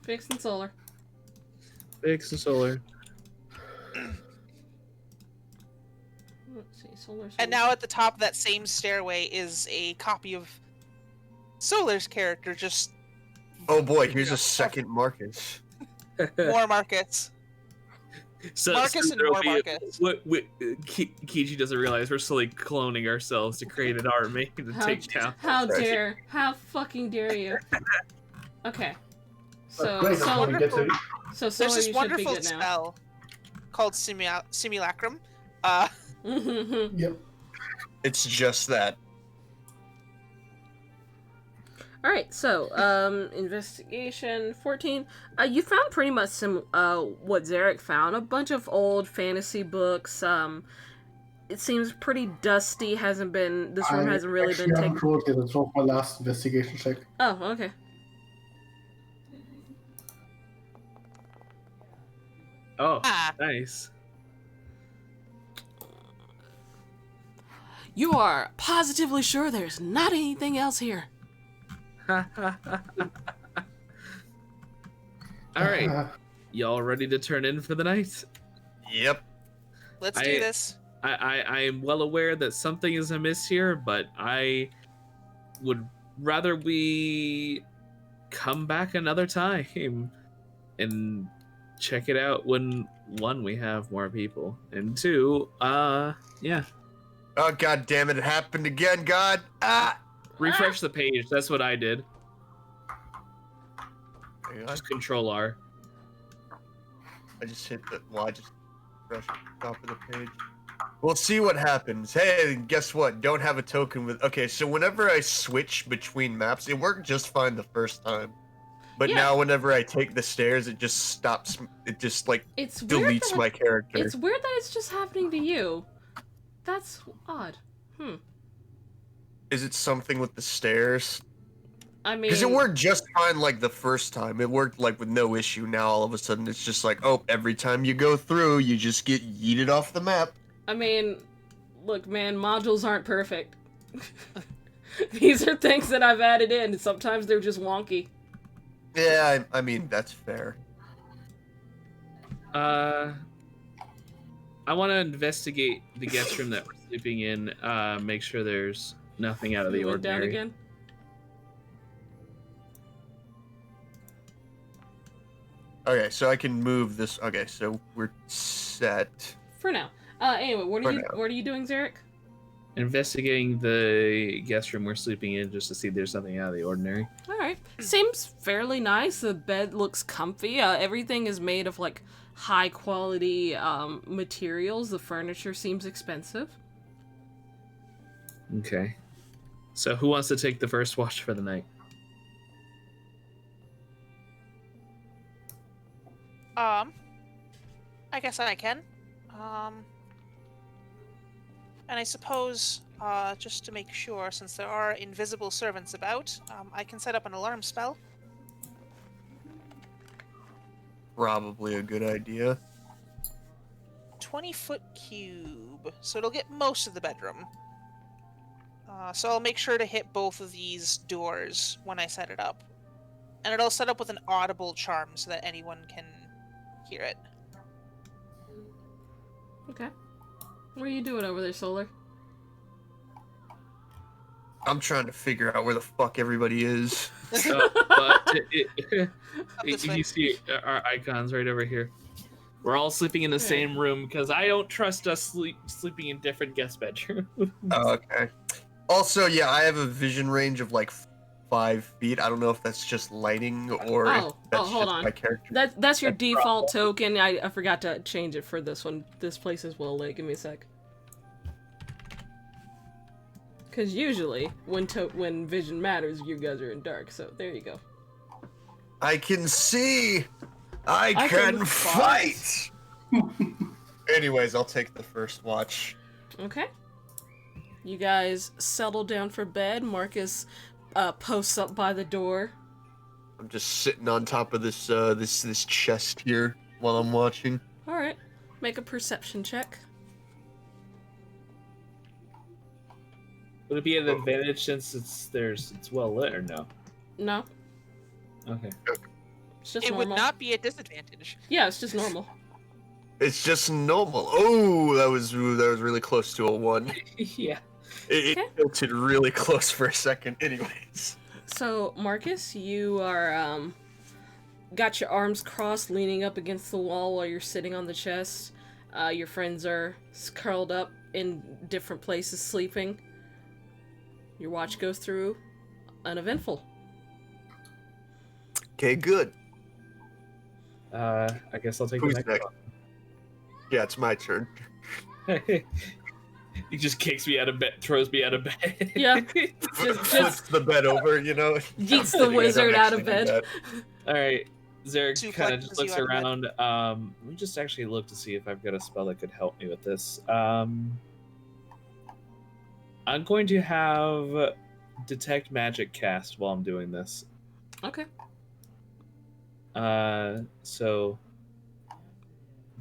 Fixing solar. Fix and solar. Let's see, solar. And now at the top of that same stairway is a copy of Solar's character, just Oh boy, here's a second Marcus. more markets. Marcus and there'll more be Marcus. Kiji doesn't realize we're slowly cloning ourselves to create an army to take down. How dare? How fucking dare you? Okay. So, Great, so, we get to- so There's solar, this you should be wonderful good now. spell called Simulacrum. Yep. It's just that. All right, so investigation 14. You found pretty much what Zherak found, a bunch of old fantasy books. It seems pretty dusty. This room hasn't really been taken. It's from my last investigation check. Oh, okay. Oh, Ah. nice. You are positively sure there's not anything else here. All right, y'all ready to turn in for the night? Yep. Let's do this. I am well aware that something is amiss here, but I would rather we come back another time and check it out when, 1, we have more people, and 2, yeah. Oh god damn it! It happened again, God. Refresh the page. That's what I did. Hang on. Just Control R. I just hit the. Well, I just pressed the top of the page. We'll see what happens. Hey, guess what? Don't have a token with. Okay, so whenever I switch between maps, it worked just fine the first time. But Yeah. now whenever I take the stairs, it just stops. It just like It's weird deletes that my character. It's weird that it's just happening to you. That's odd. Is it something with the stairs? I mean, Because it worked just fine like the first time. It worked like with no issue. Now all of a sudden it's just like, oh, every time you go through, you just get yeeted off the map. I mean, look, man, modules aren't perfect. These are things that I've added in, and sometimes they're just wonky. Yeah, I mean that's fair. I want to investigate the guest room that we're sleeping in, make sure there's nothing out of the You went down ordinary. again. Okay, so I can move this. Okay, so we're set. For now. Anyway, what are you doing, Zherak? Investigating the guest room we're sleeping in just to see if there's something out of the ordinary. All right. Seems fairly nice. The bed looks comfy. Everything is made of like high quality materials. The furniture seems expensive. Okay. So who wants to take the first watch for the night? I guess I can. And I suppose, just to make sure, since there are invisible servants about, I can set up an alarm spell. Probably a good idea. 20-foot cube, so it'll get most of the bedroom. So I'll make sure to hit both of these doors when I set it up. And it'll set up with an audible charm so that anyone can hear it. Okay. What are you doing over there, Solar? I'm trying to figure out where the fuck everybody is. You see our icons right over here. We're all sleeping in the same room because I don't trust us sleeping in different guest bedrooms. Oh, okay. Also, yeah, I have a vision range of like 5 feet. I don't know if that's just lighting or if that's hold just on. my character. That's your default token. I forgot to change it for this one. This place is well lit. Give me a sec. Because usually, when vision matters, you guys are in dark. So there you go. I can see. I can fight. Anyways, I'll take the first watch. Okay. You guys settle down for bed. Marcus posts up by the door. I'm just sitting on top of this this chest here while I'm watching. All right. Make a perception check. Would it be an advantage since it's well lit or no? No, Okay. it's just It normal. would not be a disadvantage. Yeah, it's just normal. It's just normal. Oh, that was really close to a 1. Yeah. It Okay. tilted really close for a second. Anyways. So, Marcus, you are, got your arms crossed, leaning up against the wall while you're sitting on the chest. Your friends are curled up in different places, sleeping. Your watch goes through uneventful. Okay, good. I guess I'll take Who's the next next? Yeah, it's my turn. one. He just kicks me out of bed, throws me out of bed. Yeah. Flips the bed over, you know. Yeets the wizard out of bed. All right. Zherak Two kind of just flexes looks you out of bed. around. Let me just actually look to see if I've got a spell that could help me with this. I'm going to have detect magic cast while I'm doing this. Okay. So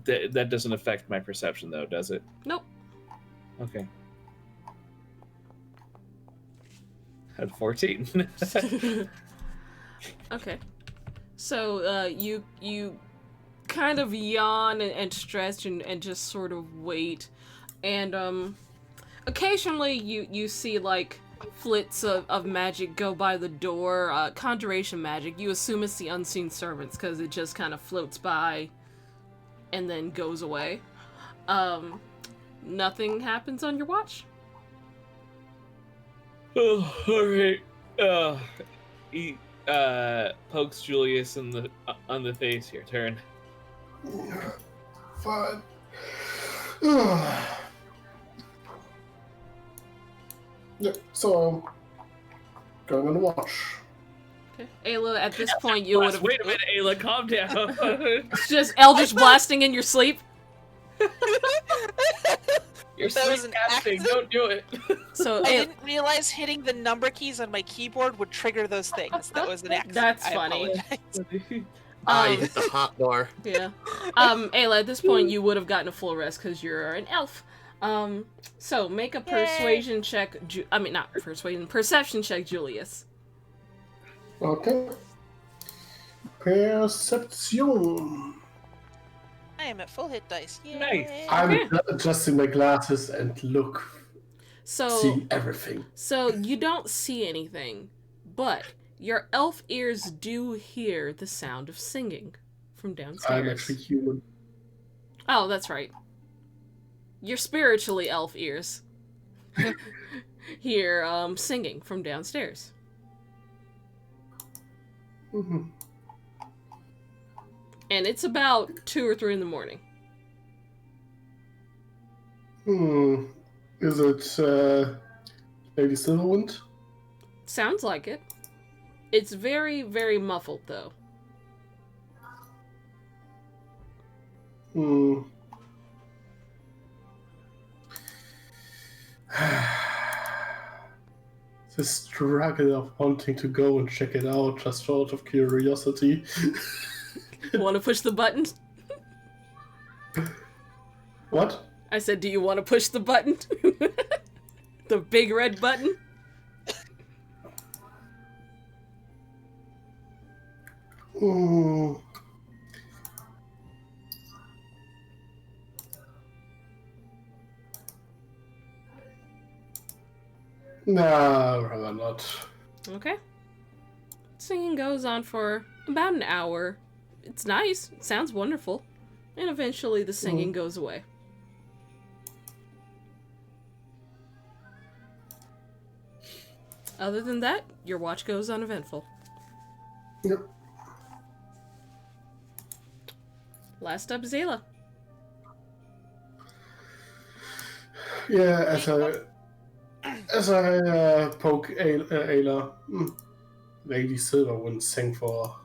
that doesn't affect my perception though, does it? Nope. Okay. Had 14. Okay. So, you kind of yawn and stretch and just sort of wait. And, occasionally you see, like, flits of magic go by the door. Conjuration magic. You assume it's the unseen servants because it just kind of floats by and then goes away. Nothing happens on your watch? Oh, all right. He pokes Julius on the face. Your turn. Fine. Yeah, so going on a watch. Okay. Ayla, at this point you would have... Wait a minute, Aila, calm down. It's just Eldritch blasting in your sleep. You're That was sleep an casting. accident. Don't do it. So, I Ayla, didn't realize hitting the number keys on my keyboard would trigger those things. That was an accident. That's I funny. apologize. I hit the hot bar. Yeah. Ayla, at this point you would have gotten a full rest because you're an elf. So make a persuasion check. Not persuasion, perception check, Julius. Okay. Perception. I am at full hit dice. Yay. Nice. I'm adjusting my glasses and look So see everything. So you don't see anything, but your elf ears do hear the sound of singing from downstairs. I'm actually human. Oh, that's right. Your spiritually elf ears hear singing from downstairs. Mhm. And it's about 2 or 3 in the morning. Is it Lady Silverwind? Sounds like it. It's very, very muffled, though. The struggle of wanting to go and check it out just out of curiosity. Want to push the button? What? I said, do you want to push the button? The big red button? No, rather not. Okay. Singing goes on for about an hour. It's nice. It sounds wonderful. And eventually the singing goes away. Other than that, your watch goes uneventful. Yep. Last up, Zayla. Yeah, as I poke Aila, Lady Silverwind sang for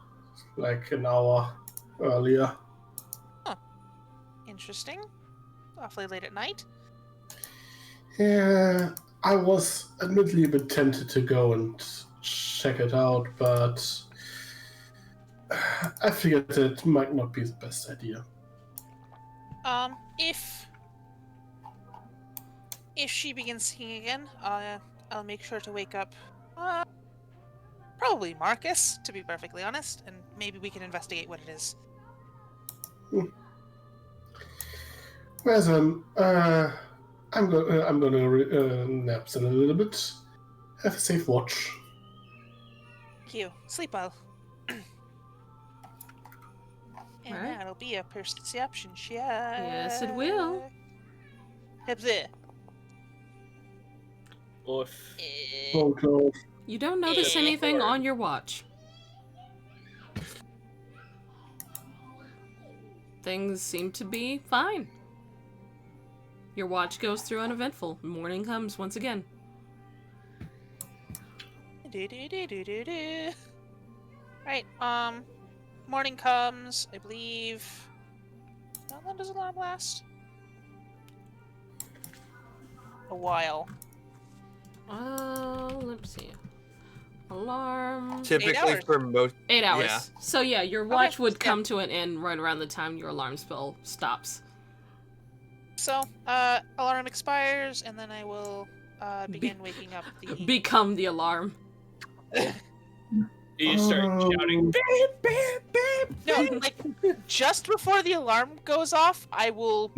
like an hour earlier. Interesting. Awfully late at night. Yeah, I was admittedly a bit tempted to go and check it out, but I figured it might not be the best idea. If she begins singing again, I'll make sure to wake up, probably Marcus, to be perfectly honest, and maybe we can investigate what it is. Well then, I'm gonna nap in a little bit. Have a safe watch. Thank you. Sleep well. And Alright. that'll be a perception check. Yes, it will. Hip there. Oof. Oh, no. You don't notice anything on your watch. Things seem to be fine. Your watch goes through uneventful. Morning comes once again. Right, morning comes, I believe. How long does alarm last? A while. Let's see. Alarm. Typically hours. for most 8 hours. Yeah. So yeah, your watch Okay, would yeah. come to an end right around the time your alarm spell stops. So, alarm expires, and then I will begin waking up the. Become the alarm. You start shouting, beep, beep, beep. No, like just before the alarm goes off, I will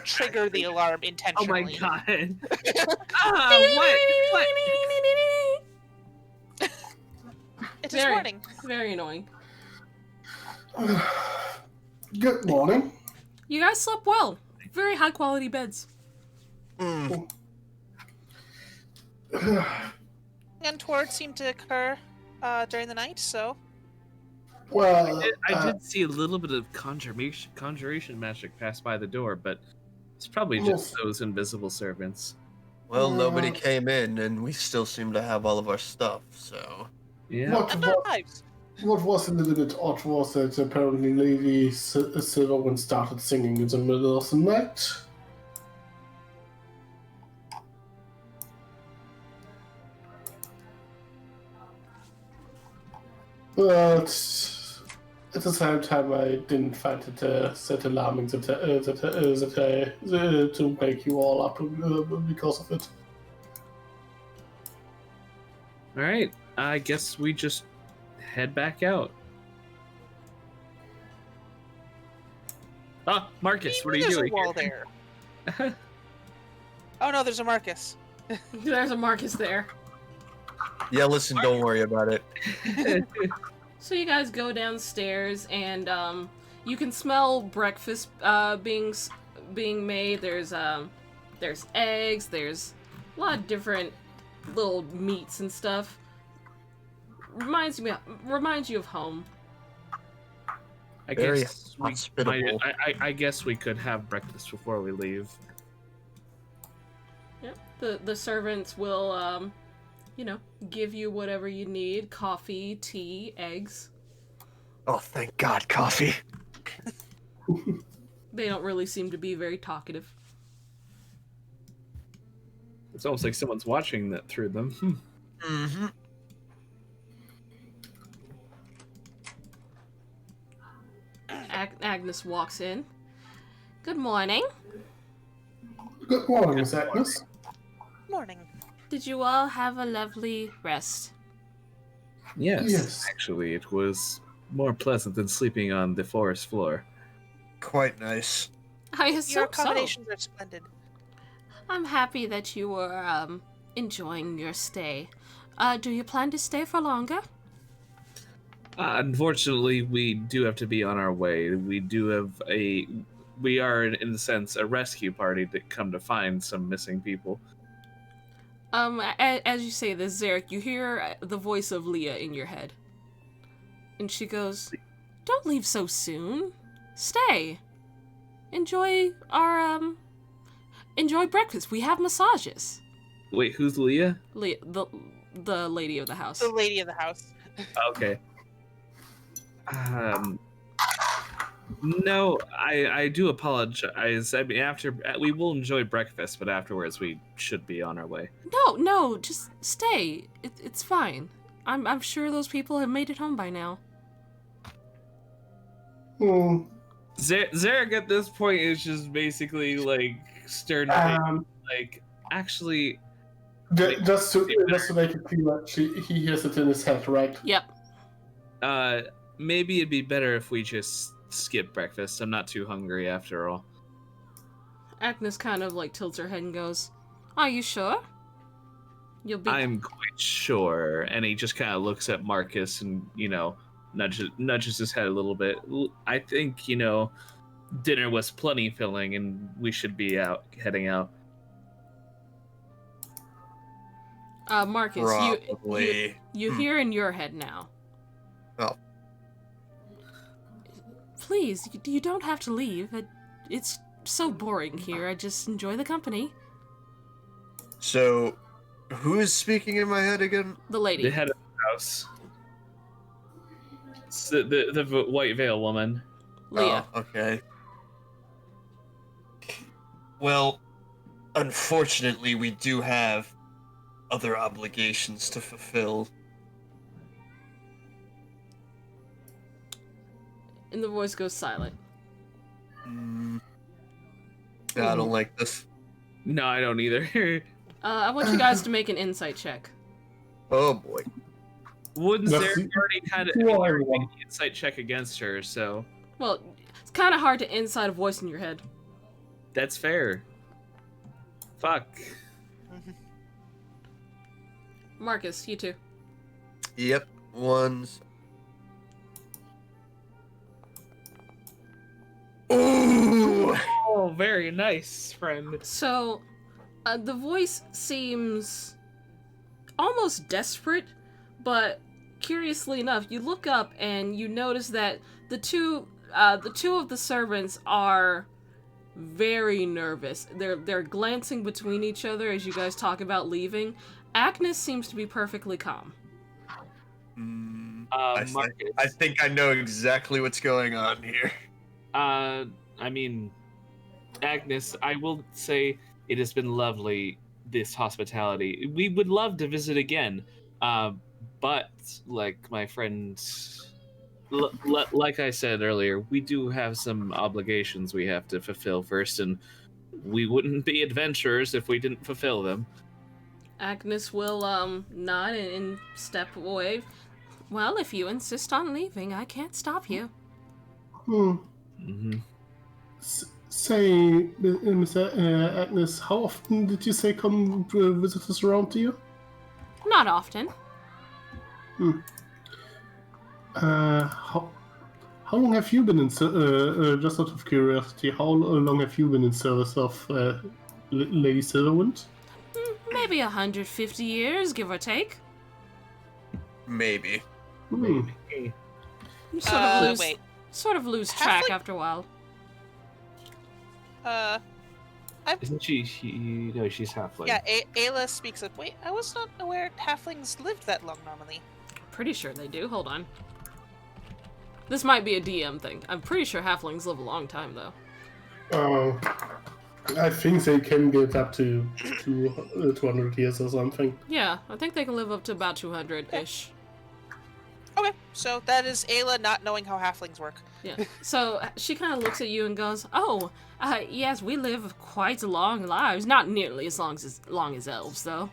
trigger the alarm Oh intentionally. my god. What? It is Very- morning. Very annoying. Good morning. You guys slept well. Very high quality beds. Untoward seemed to occur during the night, so Well, I did see a little bit of conjuration magic pass by the door, but it's probably just those invisible servants. Well, nobody came in, and we still seem to have all of our stuff, so... Yeah. What was a little bit odd was that apparently Lady Silverwind started singing in the middle of the night. But at the same time, I didn't find it that alarming to make you all up because of it. All right. I guess we just head back out. Ah, Marcus, what are you There's doing? a wall there. Oh no, there's a Marcus. There's a Marcus there. Yeah, listen, don't worry about it. So you guys go downstairs, and you can smell breakfast being made. There's eggs. There's a lot of different little meats and stuff. Reminds you of home. I Very guess hospitable. I guess we could have breakfast before we leave. Yep. The servants will give you whatever you need: coffee, tea, eggs. Oh, thank God, coffee. They don't really seem to be very talkative. It's almost like someone's watching that through them. Mm-hmm. Agnes walks in. Good morning. Good morning, Miss Agnes. Morning. Did you all have a lovely rest? Yes. Actually, it was more pleasant than sleeping on the forest floor. Quite nice. I Your assume so. accommodations are splendid. I'm happy that you were enjoying your stay. Do you plan to stay for longer? Unfortunately, we do have to be on our way. We are, in a sense, a rescue party that come to find some missing people. As you say this, Zherak, you hear the voice of Leah in your head. And she goes, "Don't leave so soon. Stay. Enjoy breakfast. We have massages." Wait, who's Leah? Leah, the lady of the house. The lady of the house. Okay. No, I do apologize. I mean, we will enjoy breakfast, but afterwards we should be on our way. No, just stay. It's fine. I'm sure those people have made it home by now. Hmm. Zherak at this point is just basically like stern, like actually. Just to make it clear, he hears it in his head, right? Yep. Maybe it'd be better if we just skip breakfast. I'm not too hungry after all. Agnes kind of like tilts her head and goes, "Are you sure? You'll be." I'm quite sure. And he just kind of looks at Marcus and, nudges his head a little bit. I think, dinner was plenty filling and we should be heading out. Marcus, Probably. you hear in your head now. Oh. Please, you don't have to leave. It's so boring here. I just enjoy the company. So, who is speaking in my head again? The lady. The head of the house. It's the white veil woman. Leah. Oh, okay. Well, unfortunately, we do have other obligations to fulfill. And the voice goes silent. I don't like this. No, I don't either. I want you guys to make an insight check. Oh boy. Wouldn't That's Zherak already had an insight check against her, so Well, it's kind of hard to inside a voice in your head. that's fair. Fuck. Marcus, you too. Yep. Ones. Ooh. Oh, very nice, friend. So, the voice seems almost desperate, but curiously enough, you look up and you notice that the two of the servants are very nervous. They're glancing between each other as you guys talk about leaving. Agnes seems to be perfectly calm. Marcus. I think I know exactly what's going on here. I mean, Agnes, I will say it has been lovely, this hospitality. We would love to visit again, but like my friend, like I said earlier, we do have some obligations we have to fulfill first, and we wouldn't be adventurers if we didn't fulfill them. Agnes will nod and step away. Well, if you insist on leaving, I can't stop you. Hmm. Mm-hmm. say, Mr. Agnes, how often did you say come visit us around to you? Not often. How long have you been in? Just out of curiosity, how long have you been in service of Lady Silverwind? Maybe 150 years, give or take. Maybe. Maybe. You Wait. sort of lose track Halfling? after a while. Isn't she? No, she's halfling. Yeah, Aila speaks up. Wait, I was not aware halflings lived that long normally. Pretty sure they do. Hold on. This might be a DM thing. I'm pretty sure halflings live a long time, though. I think they can get up to 200 years or something. Yeah, I think they can live up to about 200-ish. Okay, so that is Aila not knowing how halflings work. Yeah. So she kind of looks at you and goes, "Oh, yes, we live quite long lives. Not nearly as long as elves, though."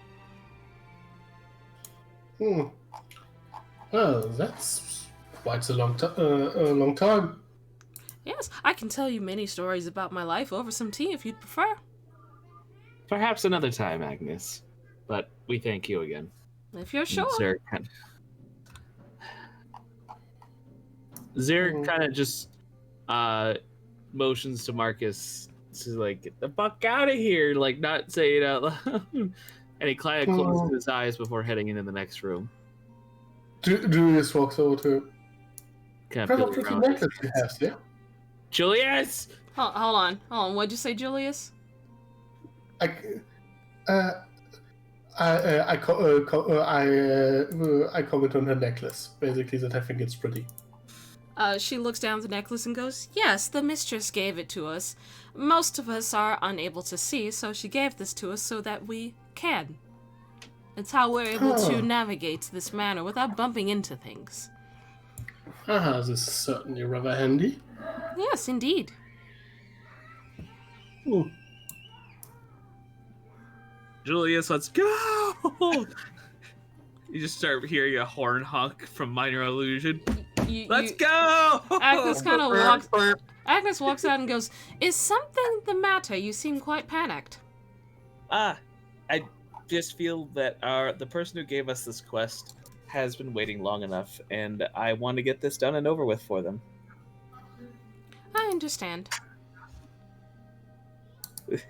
Oh, that's quite a long time. Yes, I can tell you many stories about my life over some tea if you'd prefer. Perhaps another time, Agnes. But we thank you again. If you're sure. Zherak kind of just motions to Marcus to like get the fuck out of here, like not say it out loud. And he kind of closes his eyes before heading into the next room. Julius walks over to Kind what of a pretty necklace you have, yeah? Julius! Hold on. What'd you say, Julius? I comment on her necklace, basically that I think it's pretty. She looks down at the necklace and goes, "Yes, the mistress gave it to us. Most of us are unable to see, so she gave this to us so that we can. It's how we're able to navigate this manor without bumping into things." This is certainly rather handy. Yes, indeed. Ooh. Julius, let's go! You just start hearing a horn honk from Minor Illusion. Let's go! Agnes kind of walks out and goes, "Is something the matter? You seem quite panicked." I just feel that the person who gave us this quest has been waiting long enough, and I want to get this done and over with for them. I understand.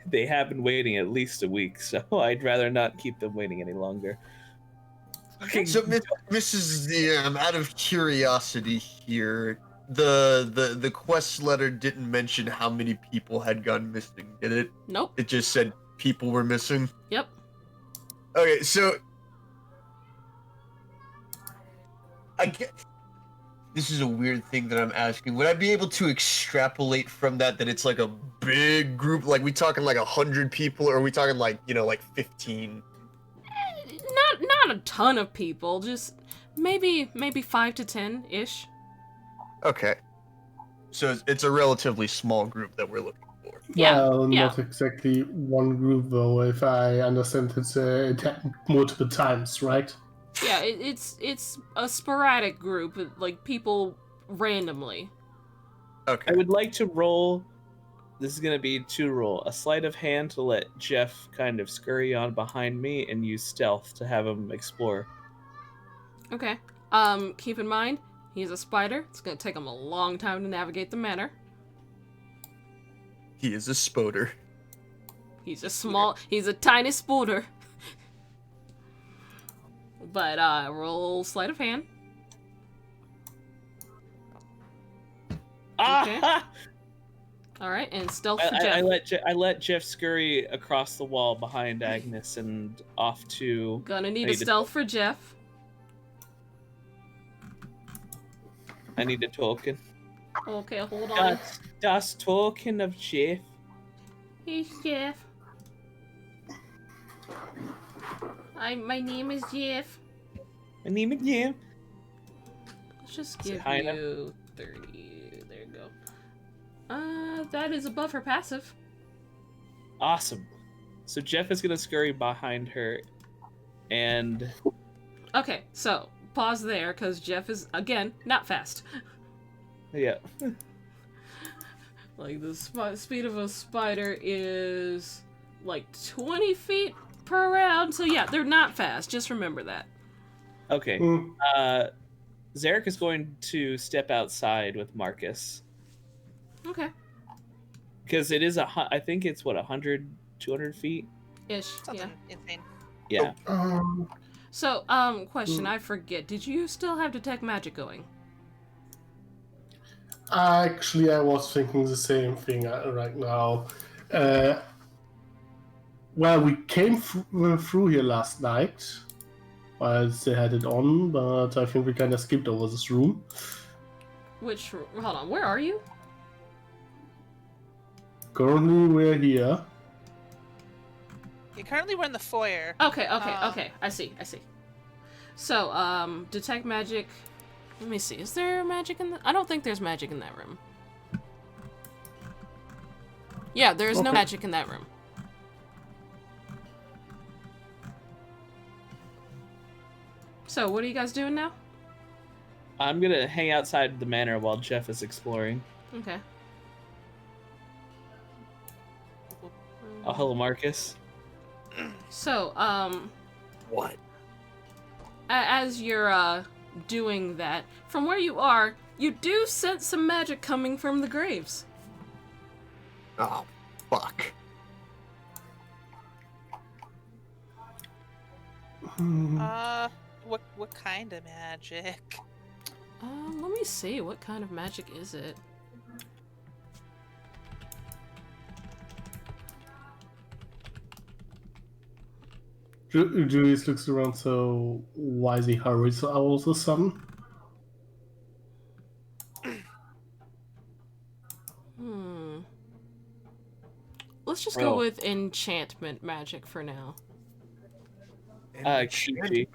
They have been waiting at least a week, so I'd rather not keep them waiting any longer. Okay. So, Mrs. DM, out of curiosity here, the quest letter didn't mention how many people had gone missing, did it? Nope. It just said people were missing? Yep. Okay, so I get this is a weird thing that I'm asking. Would I be able to extrapolate from that it's like a big group? Like, we talking like 100 people, or are we talking like, like 15? Not a ton of people, just maybe 5 to 10-ish. Okay. So it's a relatively small group that we're looking for. Yeah, Well, yeah. not exactly one group though, if I understand it happened multiple times, right? Yeah, it's a sporadic group, like people randomly. Okay. I would like to roll. This is going to be 2 roll. A sleight of hand to let Jeff kind of scurry on behind me, and use stealth to have him explore. Okay. Keep in mind, he's a spider. It's gonna take him a long time to navigate the manor. He is a spoder. He's a tiny spooter. But, roll sleight of hand. Okay. Alright, and stealth for Jeff. I let Jeff scurry across the wall behind Agnes and off to... Gonna need a stealth for Jeff. I need a token. Okay, hold on. Das token of Jeff. Here's Jeff. My name is Jeff. My name is Jeff. Let's just Say give hi you 30. There you go. That is above her passive. Awesome. So Jeff is gonna scurry behind her, and Okay, so pause there, because Jeff is, again, not fast. yeah. Like, the speed of a spider is like 20 feet per round. So yeah, they're not fast. Just remember that. Okay. Zherak is going to step outside with Marcus. Okay. Because it is I think it's what, 100, 200 feet? Ish, Something insane. Yeah. So, question, I forget. Did you still have detect magic going? Actually, I was thinking the same thing right now. Well, we came through here last night while they had it on, but I think we kind of skipped over this room. Hold on, where are you? Currently, we're here. Currently we're in the foyer. Okay, I see. So, detect magic. Let me see. Is there magic in the... I don't think there's magic in that room. Yeah, there is no magic in that room. So, what are you guys doing now? I'm gonna hang outside the manor while Jeff is exploring. Okay. Oh, hello, Marcus. So, What? as you're, doing that, from where you are, you do sense some magic coming from the graves. Oh, fuck. What kind of magic? Let me see. What kind of magic is it? Julius looks around, so why is he hurried so all of a sudden? Let's just go with enchantment magic for now. Kishi,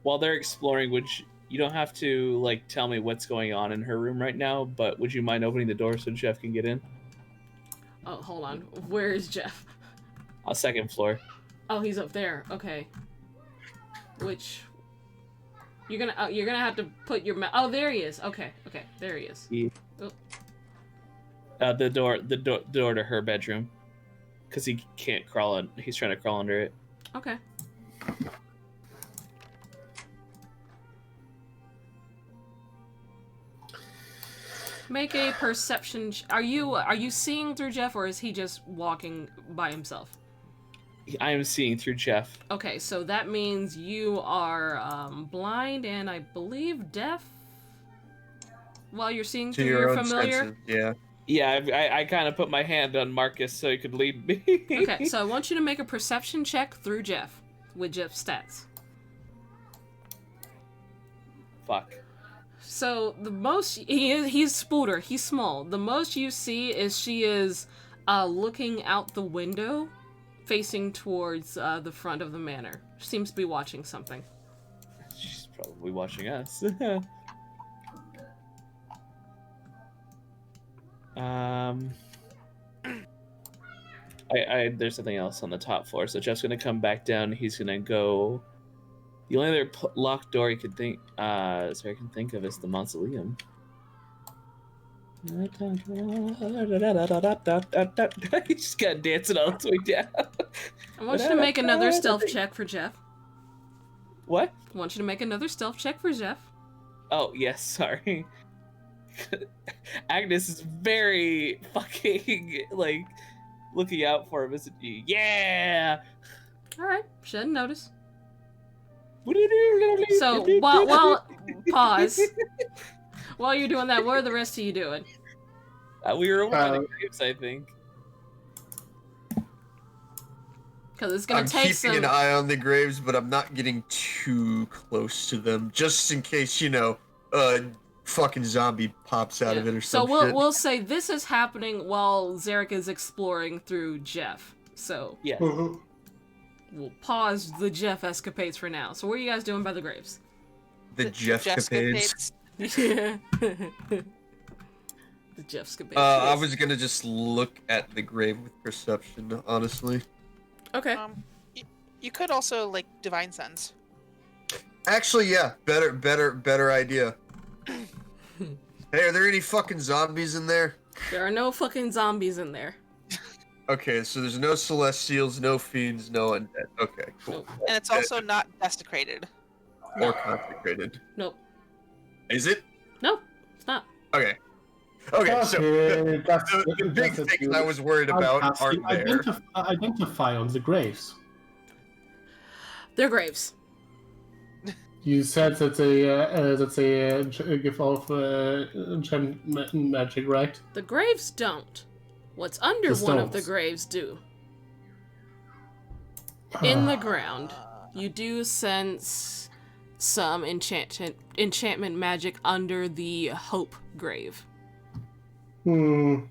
while they're exploring, you don't have to, like, tell me what's going on in her room right now, but would you mind opening the door so Jeff can get in? Oh, hold on. Where is Jeff? Second floor. Oh, he's up there. Okay. Which... You're gonna have to put your... Oh, there he is. Okay, there he is. Oh. The door to her bedroom. Because he can't crawl in. He's trying to crawl under it. Okay. Make a perception... Are you seeing through Jeff, or is he just walking by himself? I am seeing through Jeff. Okay, so that means you are blind and I believe deaf while you're seeing through your familiar. Senses, yeah. Yeah, I kind of put my hand on Marcus so he could lead me. Okay, so I want you to make a perception check through Jeff with Jeff's stats. Fuck. So the most he's Spooter, he's small. The most you see is she is looking out the window, facing towards the front of the manor. She seems to be watching something. She's probably watching us. There's something else on the top floor, so Jeff's gonna come back down. He's gonna go. The only other locked door he could think, I can think of is the mausoleum. He's just kind of dancing all the way down. I want you to make another stealth check for Jeff. What? I want you to make another stealth check for Jeff. Oh, yes, sorry. Agnes is very fucking, like, looking out for him, isn't she? Yeah! Alright, she didn't notice. So, while pause. While you're doing that, what are the rest of you doing? We were over by the graves, I think. Because it's gonna take some... I'm keeping an eye on the graves, but I'm not getting too close to them, just in case, you know, fucking zombie pops out of it or something. So we'll say this is happening while Zherak is exploring through Jeff. So yeah, we'll pause the Jeff escapades for now. So what are you guys doing by the graves? The Jeff-capades. Yeah. The Jeff-scapades. I was gonna just look at the grave with perception, honestly. Okay. You could also, like, divine sense. Actually, yeah, better idea. Hey, are there any fucking zombies in there? There are no fucking zombies in there. Okay, so there's no celestials, no fiends, no undead. Okay, cool. Nope. And it's also not desecrated. Or consecrated. Nope. Is it? Nope. It's not. Okay. Okay, so the big that's things good. I was worried about Casting aren't there. Identify on the graves. They're graves. You said that they give off enchantment magic, right? The graves don't. What's under The one of the stones. graves do. In the ground, you do sense some enchantment magic under the Hope grave. There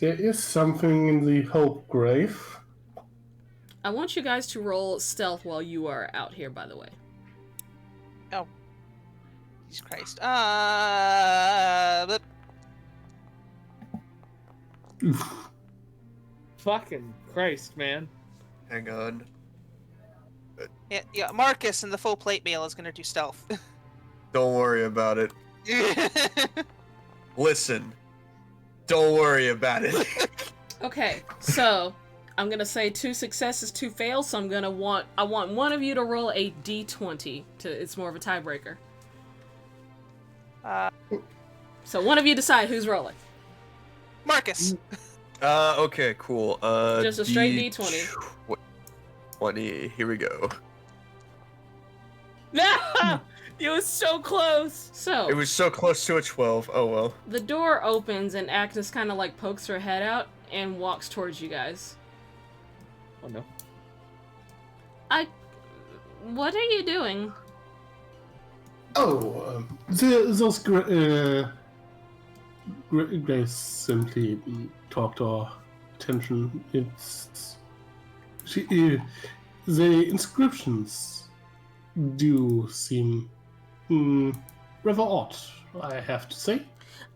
is something in the Hope grave. I want you guys to roll stealth while you are out here, by the way. Jesus Christ. But Fucking Christ, man. Hang on. yeah, Marcus in the full plate mail is gonna do stealth. Don't worry about it. Listen. Don't worry about it. Okay, so I'm gonna say 2 successes, 2 fails. So I want one of you to roll a d20. It's more of a tiebreaker. So one of you decide who's rolling. Marcus. Okay, cool. Just a straight D20. 20. Here we go. No! It was so close! So It was so close to a 12. Oh well. the door opens and Agnes kind of like pokes her head out and walks towards you guys. Oh no. What are you doing? Oh, those graves simply caught our attention. The inscriptions do seem rather odd, I have to say.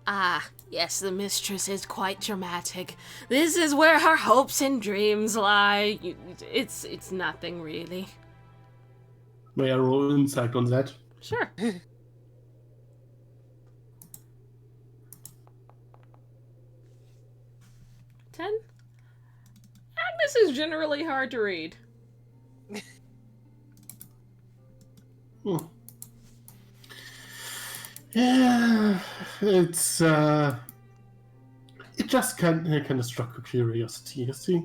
Ah, yes, the mistress is quite dramatic. This is where her hopes and dreams lie. It's nothing really. May I roll insight on that? Sure. 10? Agnes is generally hard to read. Yeah, it's it just kind of struck a curiosity, you see.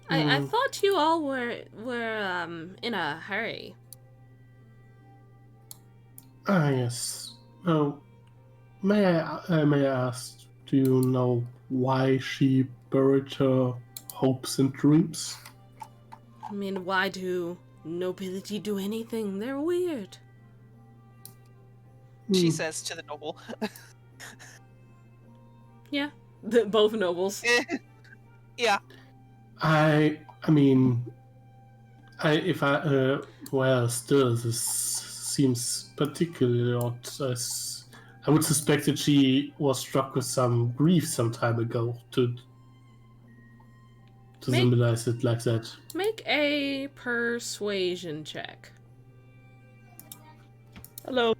I thought you all were in a hurry. Ah, yes. Oh, may I ask, do you know why she buried her hopes and dreams? I mean, why do nobility do anything? They're weird. She says to the noble. Yeah, both nobles. Yeah. Well, still, this seems particularly odd. I would suspect that she was struck with some grief some time ago to symbolize it like that. Make a persuasion check. Hello.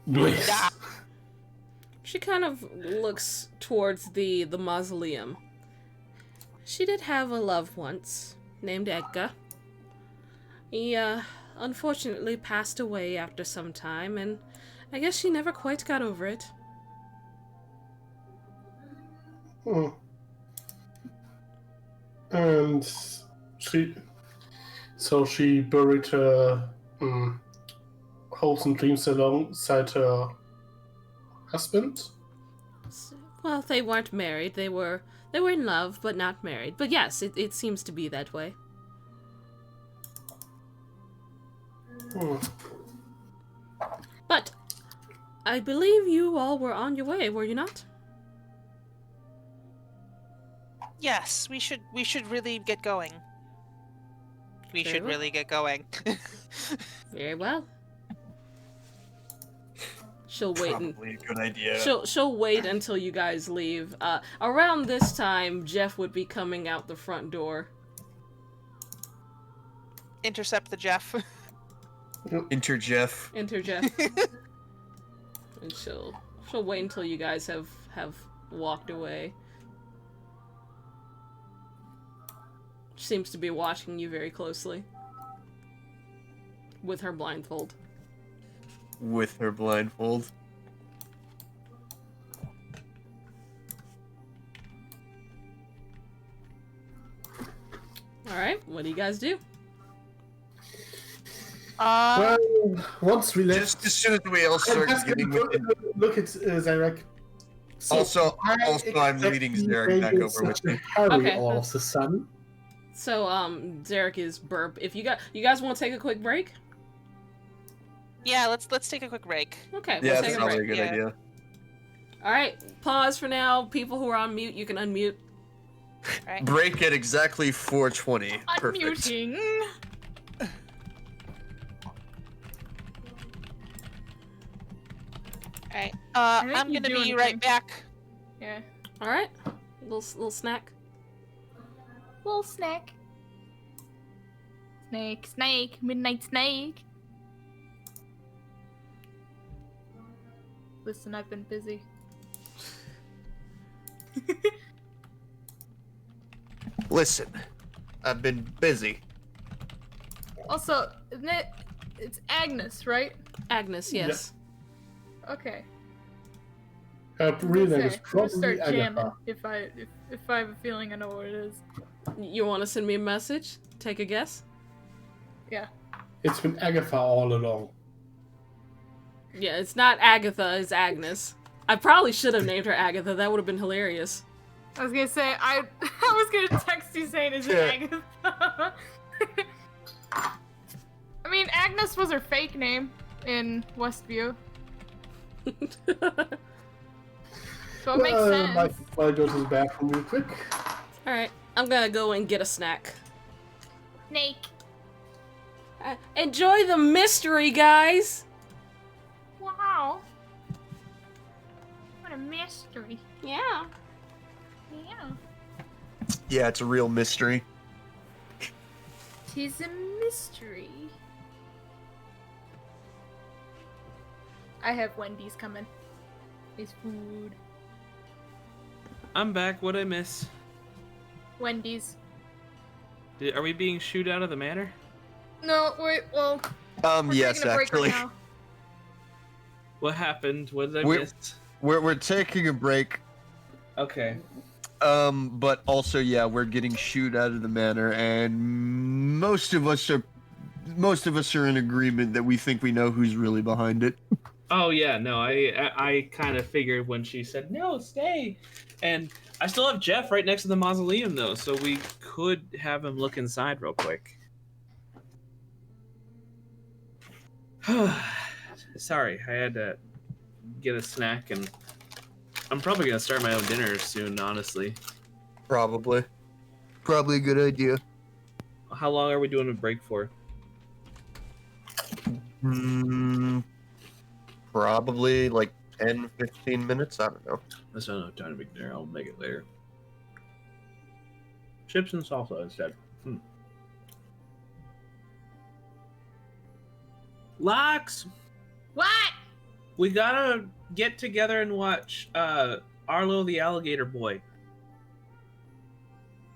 Yes. Yeah. She kind of looks towards the mausoleum. She did have a love once, named Edgar. He, unfortunately passed away after some time, and I guess she never quite got over it. Hmm. And she buried her hopes and dreams alongside her husband. Well, they weren't married. They were in love, but not married. But yes, it seems to be that way. Hmm. But I believe you all were on your way, were you not? Yes, we should really get going. We Very should well. really get going. Very well. She'll wait and Probably a good idea. she'll wait until you guys leave. Around this time, Jeff would be coming out the front door. Intercept the Jeff. Enter Jeff. Enter Jeff. And she'll wait until you guys have walked away. She seems to be watching you very closely. With her blindfold. With her blindfold. Alright, what do you guys do? Well, once we left, Just as soon as we all I'm start just getting gonna look at Zherak. So Also, I'm exactly leading Zherak back made over with such a me. hurry Okay. all of a sudden. So, Zherak is burp. If you guys want to take a quick break? Yeah, let's take a quick break. Okay, Yeah, we'll that's take a probably a break. good Yeah. idea. Alright, pause for now. People who are on mute, you can unmute. Right. Break at exactly 4:20. Perfect. Unmuting. Alright. think I'm you gonna do be anything. right back. Yeah. Alright, little snack. Little snack. Snake, midnight snake. Listen, I've been busy. Listen, I've been busy. Also, isn't it? It's Agnes, right? Agnes, yes. Okay. Her real name is I'm gonna probably start jamming Agatha. if I have a feeling I know what it is. You want to send me a message? Take a guess? Yeah. It's been Agatha all along. Yeah, it's not Agatha, it's Agnes. I probably should have named her Agatha. That would have been hilarious. I was gonna say I was gonna text you saying is it Yeah. Agatha? I mean Agnes was her fake name in Westview, so it makes sense. I'll go to the bathroom real quick. Alright, I'm gonna go and get a snack. Snake. Enjoy the mystery, guys! Wow. What a mystery. Yeah. Yeah. Yeah, it's a real mystery. Tis a mystery. I have Wendy's coming. It's food. I'm back. What'd I miss? Wendy's. Are we being shooed out of the manor? No, wait, well, we're Yes, taking a break actually. right now. What happened? What did I We're- miss? We're taking a break. Okay. But also, yeah, we're getting shooed out of the manor, and most of us are in agreement that we think we know who's really behind it. Oh yeah, no, I kind of figured when she said no, stay, and I still have Jeff right next to the mausoleum though, so we could have him look inside real quick. Sorry, I had to get a snack, and I'm probably gonna start my own dinner soon. Honestly, Probably a good idea. how long are we doing a break for? Probably like 10, 15 minutes. I don't know. That's not enough time to make dinner. I'll make it later. Chips and salsa instead. Lux, What? we gotta get together and watch Arlo the Alligator Boy.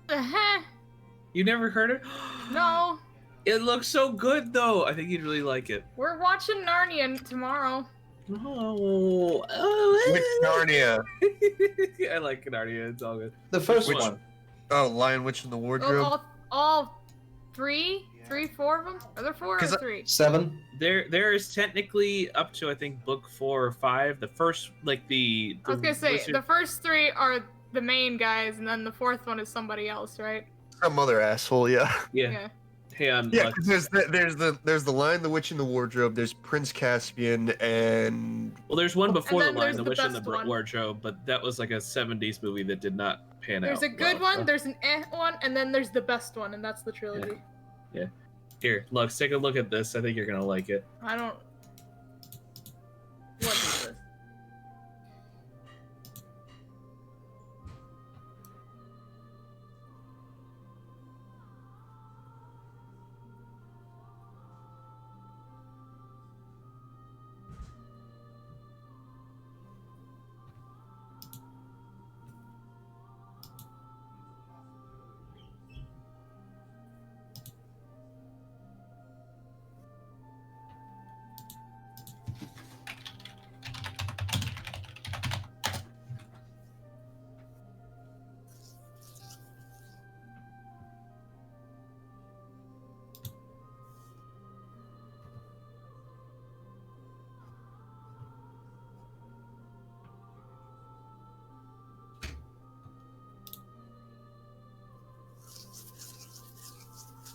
Uh-huh. You never heard it? No, It looks so good though. I think you'd really like it. we're watching Narnia tomorrow. Which Narnia? I like Narnia. It's all good. The first Which- one. Oh, Lion, Witch, and the Wardrobe. All three, four of them? Are there four or 'Cause I- three? 7. There is technically up to I think book 4 or 5. The first the I was gonna say wizard- the first three are the main guys, and then the fourth one is somebody else, right? Some other asshole, yeah. yeah. Hey, Yeah, Lux. 'cause there's the Lion, the Witch, and the Wardrobe. There's Prince Caspian, and Well, there's one before then the Lion, there's the the Witch, and the best one. Wardrobe, but that was like a 70s movie that did not pan There's out. a good well. one, there's an one, and then there's the best one, and that's the trilogy. Here, Lux, take a look at this. I think you're gonna like it. I don't. What is this?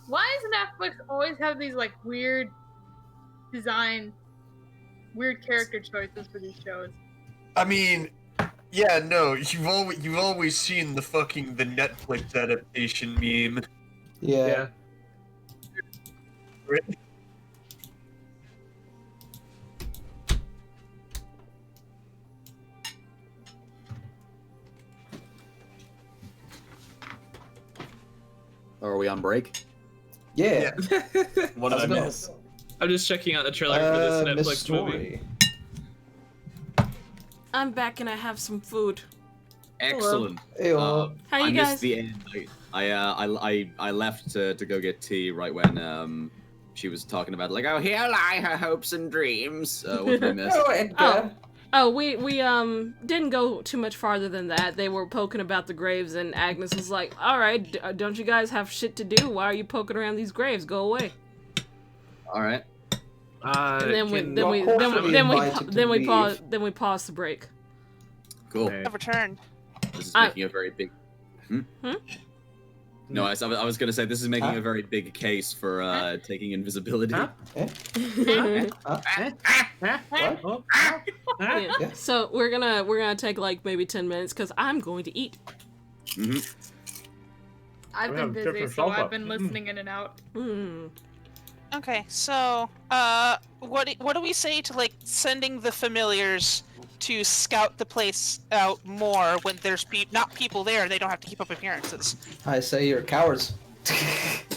Why does Netflix always have these like weird character choices for these shows? I mean, yeah, no, you've always seen the Netflix adaptation meme. Yeah. Are we on break? Yeah. What did I How's it going? miss? I'm just checking out the trailer for this Miss Netflix movie. Story. I'm back and I have some food. Excellent. Hey, How you I guys? missed the end. I left to go get tea right when she was talking about like, oh, here lie her hopes and dreams. What did I miss? oh, Edgar. Oh, we didn't go too much farther than that. They were poking about the graves, and Agnes was like, "All right, don't you guys have shit to do? Why are you poking around these graves? Go away." All right. And then we paused the break. Cool. Okay. I've returned. This is making a very big. No, I was gonna say this is making Huh? a very big case for taking invisibility. Huh? What? Yeah. Yeah. So we're gonna take like maybe 10 minutes because I'm going to eat. Mm-hmm. I've We been have busy, different so sofa. I've been listening in and out. Mm. Okay, so what do we say to like sending the familiars to scout the place out more when there's not people there? They don't have to keep up appearances. I say you're cowards.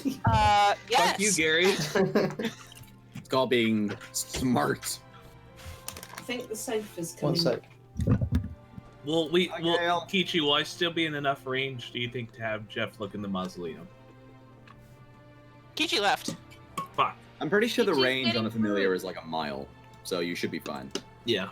Yes. Fuck you, Gary. It's called being smart. I think the safe is One coming. sec. Kichi, will I still be in enough range, do you think, to have Jeff look in the mausoleum? Kichi left. Fuck. I'm pretty sure the It's just range on getting a familiar through. is like a mile, so you should be fine. Yeah.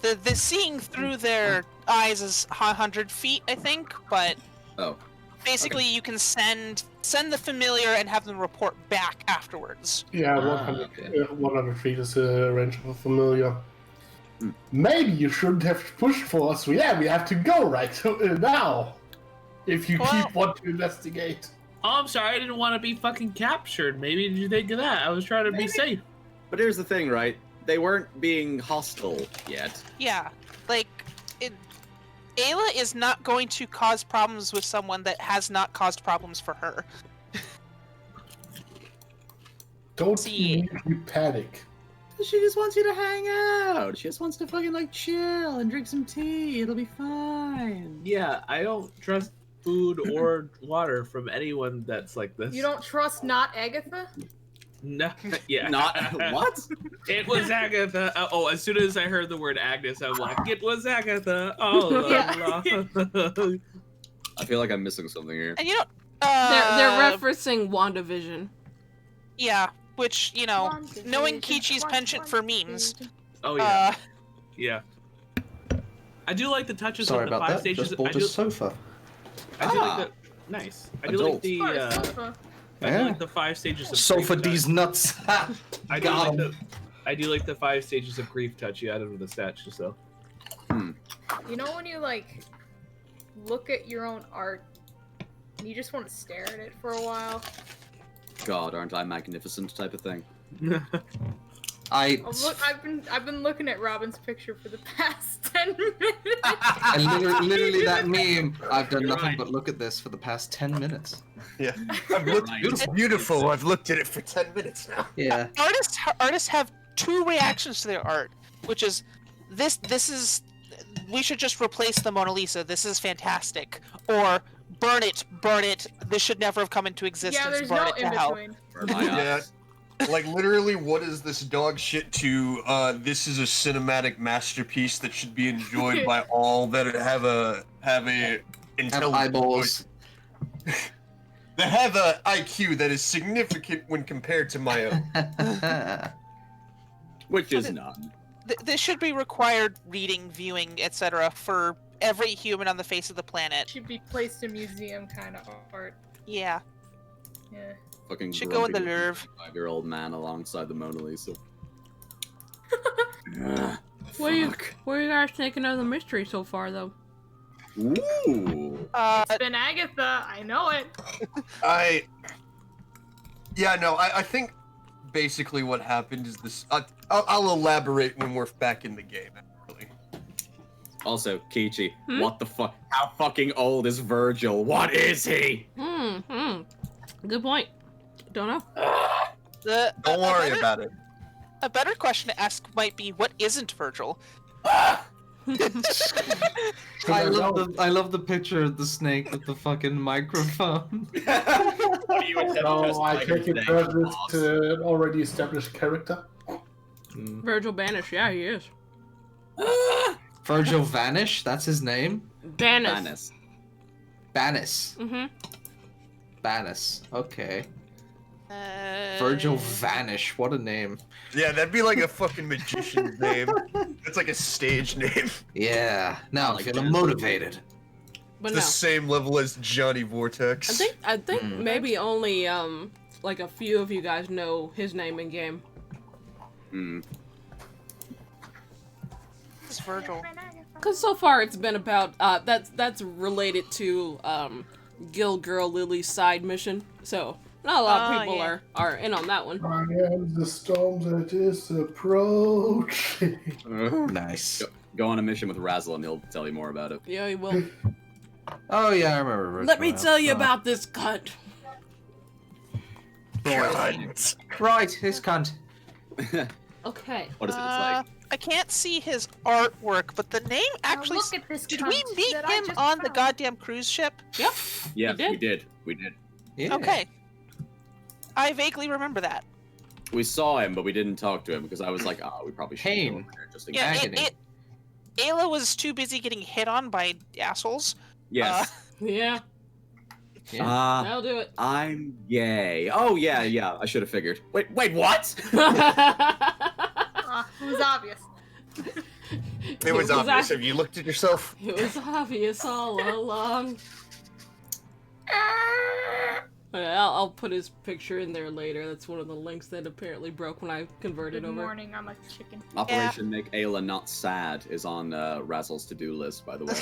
The seeing through their eyes is 100 feet, I think, but Oh. basically you can send the familiar and have them report back afterwards. Yeah, Ah, 100, okay. 100 feet is the range of a familiar. Hmm. Maybe you shouldn't have pushed for us. Yeah, we have to go right now. If you Well- keep wanting to investigate. Oh, I'm sorry, I didn't want to be fucking captured. Maybe did you think of that? I was trying to be safe. But here's the thing, right? They weren't being hostile yet. Yeah, like Aila is not going to cause problems with someone that has not caused problems for her. Don't See. immediately panic. She just wants you to hang out. She just wants to fucking like chill and drink some tea. It'll be fine. Yeah, I don't trust food or water from anyone that's like this. You don't trust not Agatha? No. Yeah. Not what? It was Agatha. Oh, as soon as I heard the word Agnes, I'm like, it was Agatha. Oh, la, la. I feel like I'm missing something here. And you don't. They're referencing WandaVision. Yeah, which knowing Kichi's penchant for memes. Oh yeah, yeah. I do like the touches Sorry of the about five that. stages. Just bought a sofa. I do like the nice. I do like the. Oh, sofa. I do Yeah. like the 5 stages of Sofa grief these touch. nuts. I do Got like 'em. the. I do like the 5 stages of grief touch you added with the statue. So. You know when you like look at your own art, and you just want to stare at it for a while. God, aren't I magnificent? Type of thing. I I've been looking at Robin's picture for the past 10 minutes. literally that meme. I've done You're nothing right. but look at this for the past 10 minutes. Yeah, I've looked. Right. It's beautiful. I've looked at it for 10 minutes now. Yeah. Artists have 2 reactions to their art, which is this is we should just replace the Mona Lisa. This is fantastic. Or burn it. This should never have come into existence. Yeah, there's burn no it to in hell. between. Burn my Yeah. eyes. Like literally, what is this dog shit to? This is a cinematic masterpiece that should be enjoyed by all that have a Have intelligent eyeballs. that have a IQ that is significant when compared to my own. Which is none. This should be required reading, viewing, etc. for every human on the face of the planet. Should be placed in museum kind of art. Yeah. Yeah. Fucking Should go in the grumpy Louvre. 5-year-old man alongside the Mona Lisa. What are you guys thinking of the mystery so far, though? Ooh. It's been Agatha. I know it. Yeah, no, I think basically what happened is this. I'll elaborate when we're back in the game, actually. Also, Kichi, what the fuck? How fucking old is Virgil? What is he? Good point. Don't know. Don't worry about it. A better question to ask might be, what isn't Virgil? I love the picture of the snake with the fucking microphone. So I take it that it's an already established character. Virgil Banish, yeah, he is. Virgil Vanish? That's his name? Banis. Banis. Mm-hmm. Banis. Okay. Virgil Vanish. What a name. Yeah, that'd be like a fucking magician's name. It's like a stage name. Yeah. Now I'm feeling motivated. But The no. same level as Johnny Vortex. I think maybe only like a few of you guys know his name in game. It's Virgil. Cause so far it's been about that's related to Guild Girl Lily's side mission. So not a lot of people are in on that one. I am the storm that is approaching. Nice. Go on a mission with Razzle and he'll tell you more about it. Yeah, he will. Oh yeah, I remember. Virgil. Let me tell you about this cunt. Right, his cunt. Okay. What is it? It's like. I can't see his artwork, but the name actually. look at this Did cunt we meet that I him just on the found. goddamn cruise ship? Yep. Yeah, did? we did. Yeah. Okay. I vaguely remember that. We saw him, but we didn't talk to him because I was like, oh, we probably should Pain. go over there just in Yeah, case. Agony. Ayla was too busy getting hit on by assholes. Yes. Yeah, Yeah. that'll do it. I'm gay. Oh yeah. I should have figured. Wait, what? It was obvious. It was obvious. Have you looked at yourself? It was obvious all along. I'll put his picture in there later. That's one of the links that apparently broke when I converted Good over. morning, I'm a chicken. Operation Make Ayla Not Sad is on Razzle's to-do list, by the way.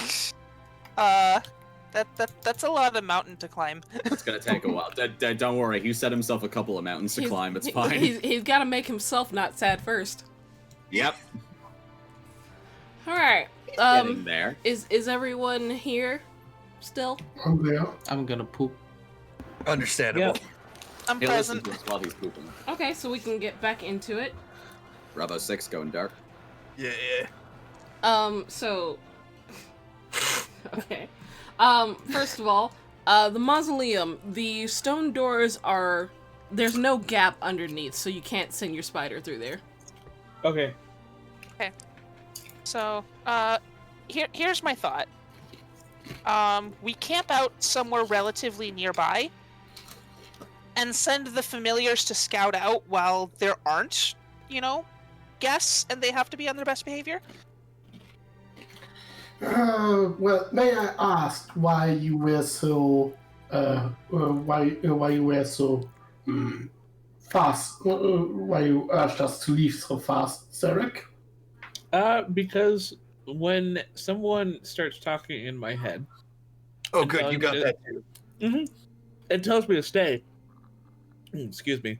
That's a lot of mountain to climb. It's gonna take a while. Don't worry, he set himself a couple of mountains to climb. It's fine. He's got to make himself not sad first. Yep. All right. Getting there. Is everyone here still? I'm there. I'm gonna poop. Understandable. I'm He listens present. to us while he's pooping. Okay, so we can get back into it. Bravo 6 going dark. Yeah. So okay. First of all, the mausoleum, the stone doors are there's no gap underneath, so you can't send your spider through there. Okay. So, here's my thought. We camp out somewhere relatively nearby and send the familiars to scout out while there aren't, guests and they have to be on their best behavior. Well, may I ask why you were so fast? Why you urged us to leave so fast, Zherak? Because when someone starts talking in my head, Oh, good. You got that too. it tells me to stay. Excuse me.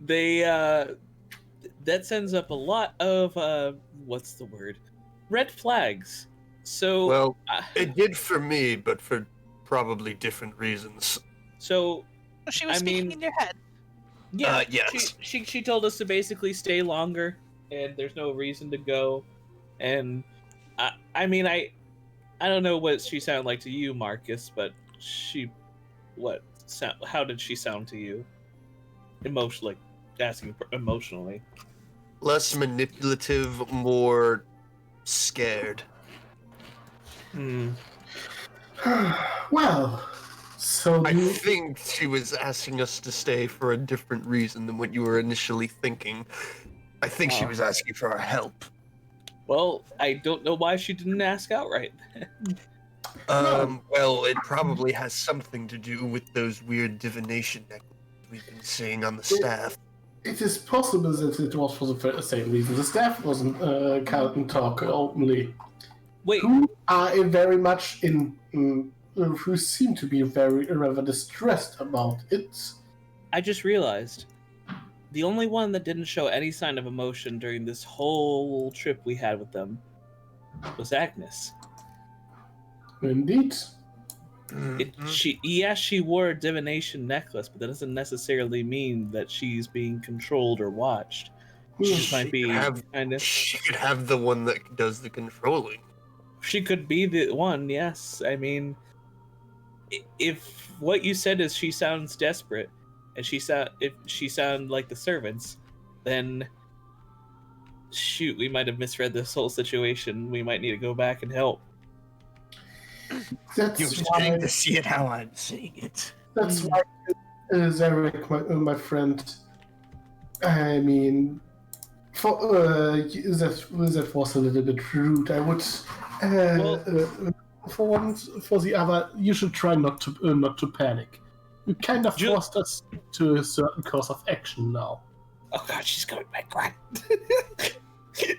They that sends up a lot of what's the word? Red flags. So Well, it did for me, but for probably different reasons. so She was I speaking mean- in your head. yeah, Yes. she told us to basically stay longer, and there's no reason to go. And I mean I don't know what she sounded like to you, Marcus, but how did she sound to you? Emotionally, asking emotionally. Less manipulative, more scared. Well, so I you think she was asking us to stay for a different reason than what you were initially thinking. I think she was asking for our help. Well, I don't know why she didn't ask outright. Well, it probably has something to do with those weird divination necklaces we've been seeing on the staff. it is possible that it was for the same reason. The staff can't talk openly. Wait, Who are very much who seem to be very rather distressed about it. I just realized the only one that didn't show any sign of emotion during this whole trip we had with them was Agnes. Indeed. She wore a divination necklace, but that doesn't necessarily mean that she's being controlled or watched. She just might be kind of. She could have the one that does the controlling. She could be the one. Yes, I mean, if what you said is she sounds desperate, and if she sound like the servants, then shoot, we might have misread this whole situation. We might need to go back and help. That's You're starting to see it how I'm seeing it. That's why, Zherak, my friend. I mean, that was a little bit rude. I would, for the other, you should try not to panic. You kind of forced us to a certain course of action now. Oh God, she's coming back! Run!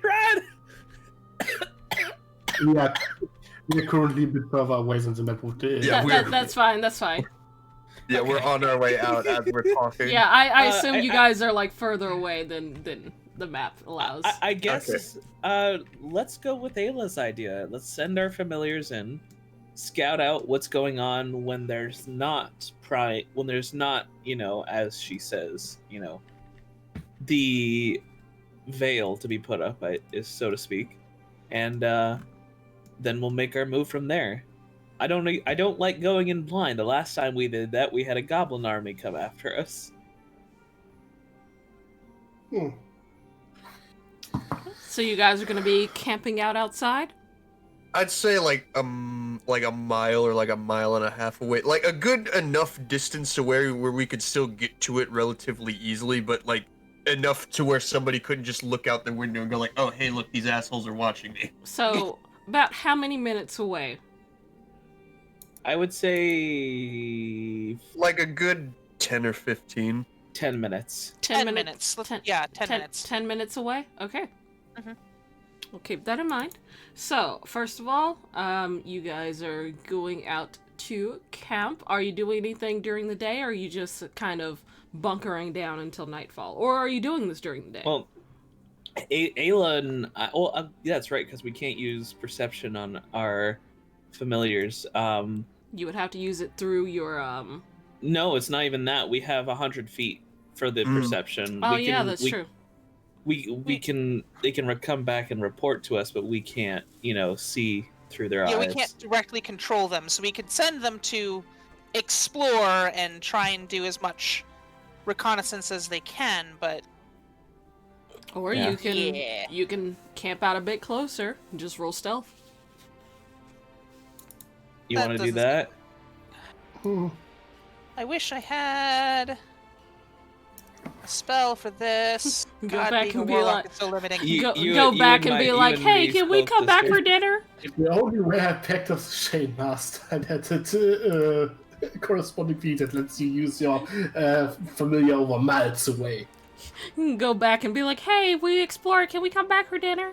Run! Yeah. We're currently a bit further away than the map would. That's fine. That's fine. Yeah, Okay. we're on our way out as we're talking. Yeah, I assume you guys are like further away than the map allows. I guess. Let's go with Ayla's idea. Let's send our familiars in, scout out what's going on when there's not as she says, the veil to be put up, is so to speak, and then we'll make our move from there. I don't like going in blind. The last time we did that, we had a goblin army come after us. So you guys are gonna be camping out outside? I'd say like a mile or like a mile and a half away, like a good enough distance away where we could still get to it relatively easily, but like enough to where somebody couldn't just look out the window and go like, "Oh, hey, look, these assholes are watching me." So about how many minutes away? I would say like a good 10 or 15. 10 minutes. 10 minutes. 10 minutes. 10 minutes away? Okay. Mhm. We'll keep that in mind. So, first of all, you guys are going out to camp. Are you doing anything during the day, or are you just kind of bunkering down until nightfall? Or are you doing this during the day? Well, Aila and yeah, that's right, because we can't use perception on our familiars. You would have to use it through your No, it's not even that. We have 100 feet for the perception. Oh, yeah, that's true. They can come back and report to us, but we can't, see through their eyes. Yeah, we can't directly control them, so we could send them to explore and try and do as much reconnaissance as they can, but or you can camp out a bit closer and just roll stealth. You want to do that? I wish I had a spell for this. Go God, back being a and be warlock like, is so limiting. go back and be like, hey, can we come back for dinner? If we only were a Pact of the Shade Master and had a corresponding feat that lets you use your familiar over miles away. You can go back and be like, hey, we explored, can we come back for dinner?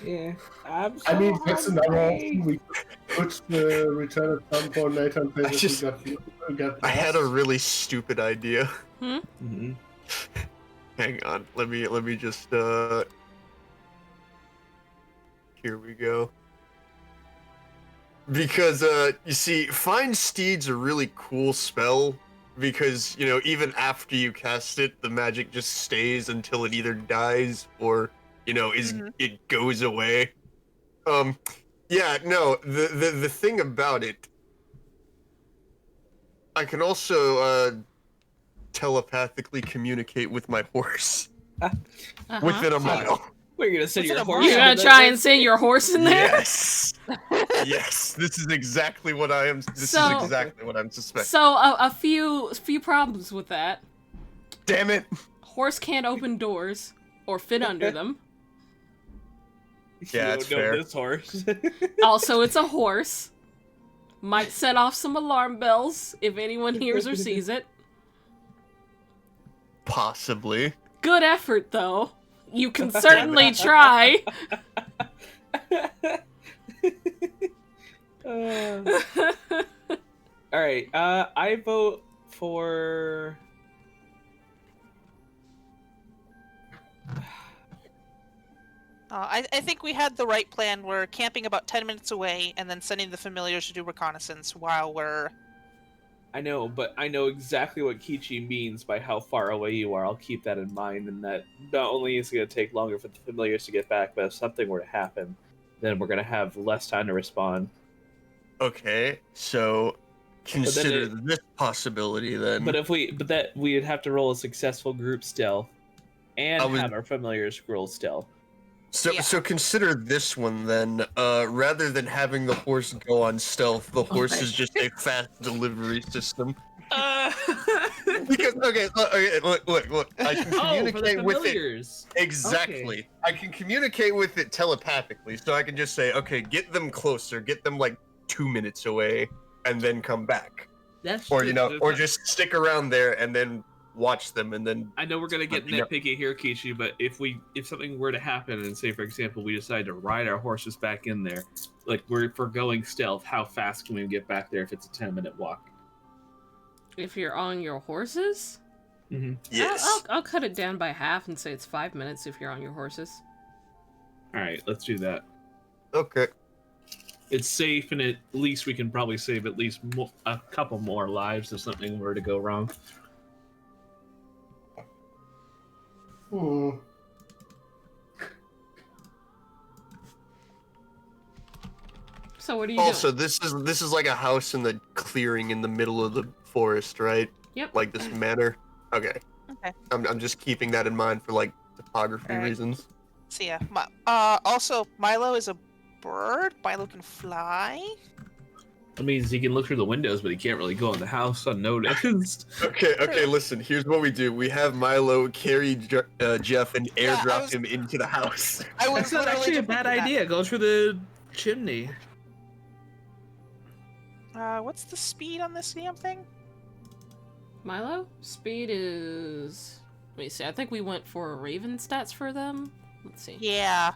Yeah, I mean, that's another option. We could return at some point later and say we got I had a really stupid idea. Mm-hmm. Hang on, let me just here we go. Because you see, Find Steed's a really cool spell because, even after you cast it, the magic just stays until it either dies or, it goes away. Yeah, no, the thing about it, I can also telepathically communicate with my horse within a mile. We're gonna send your horse. You're gonna try and send your horse in there? Yes. Yes. This is exactly what I am. This is exactly what I'm suspecting. So a few problems with that. Damn it. Horse can't open doors or fit under them. Yeah, that's fair. This horse. Also, it's a horse. Might set off some alarm bells if anyone hears or sees it. Possibly. Good effort, though. You can certainly try. All right. I vote for I think we had the right plan. We're camping about 10 minutes away and then sending the familiars to do reconnaissance while we're... I know, but I know exactly what Kichi means by how far away you are. I'll keep that in mind, and that not only is it going to take longer for the familiars to get back, but if something were to happen, then we're going to have less time to respond. Okay, so consider this possibility then. But we'd have to roll a successful group stealth and have our familiars roll stealth. So consider this one then. Rather than having the horse go on stealth, the horse is just a fast delivery system. Because look, I can communicate with it. Exactly. Okay. I can communicate with it telepathically, so I can just say, okay, get them closer, get them like 2 minutes away, and then come back. That's or true. or just stick around there and then watch them and then. I know we're gonna get nitpicky here, Kichi, but if something were to happen and say, for example, we decide to ride our horses back in there, like we're going stealth, how fast can we get back there if it's a 10-minute walk? If you're on your horses? Mm-hmm. Yes. I'll cut it down by half and say it's 5 minutes if you're on your horses. All right, let's do that. Okay. It's safe, and at least we can probably save at least a couple more lives if something were to go wrong. So what are you also, doing? this is like a house in the clearing in the middle of the forest, right? Yep. Like this manor. Okay. Okay. I'm just keeping that in mind for like topography reasons. So yeah. Also, Milo is a bird. Milo can fly. That means he can look through the windows, but he can't really go in the house unnoticed. Okay, listen, here's what we do. We have Milo carry Jeff and airdrop him into the house. That's not actually a bad idea. Go through the chimney. What's the speed on this damn thing? Milo? Speed is... Let me see, I think we went for Raven stats for them. Let's see. Yeah.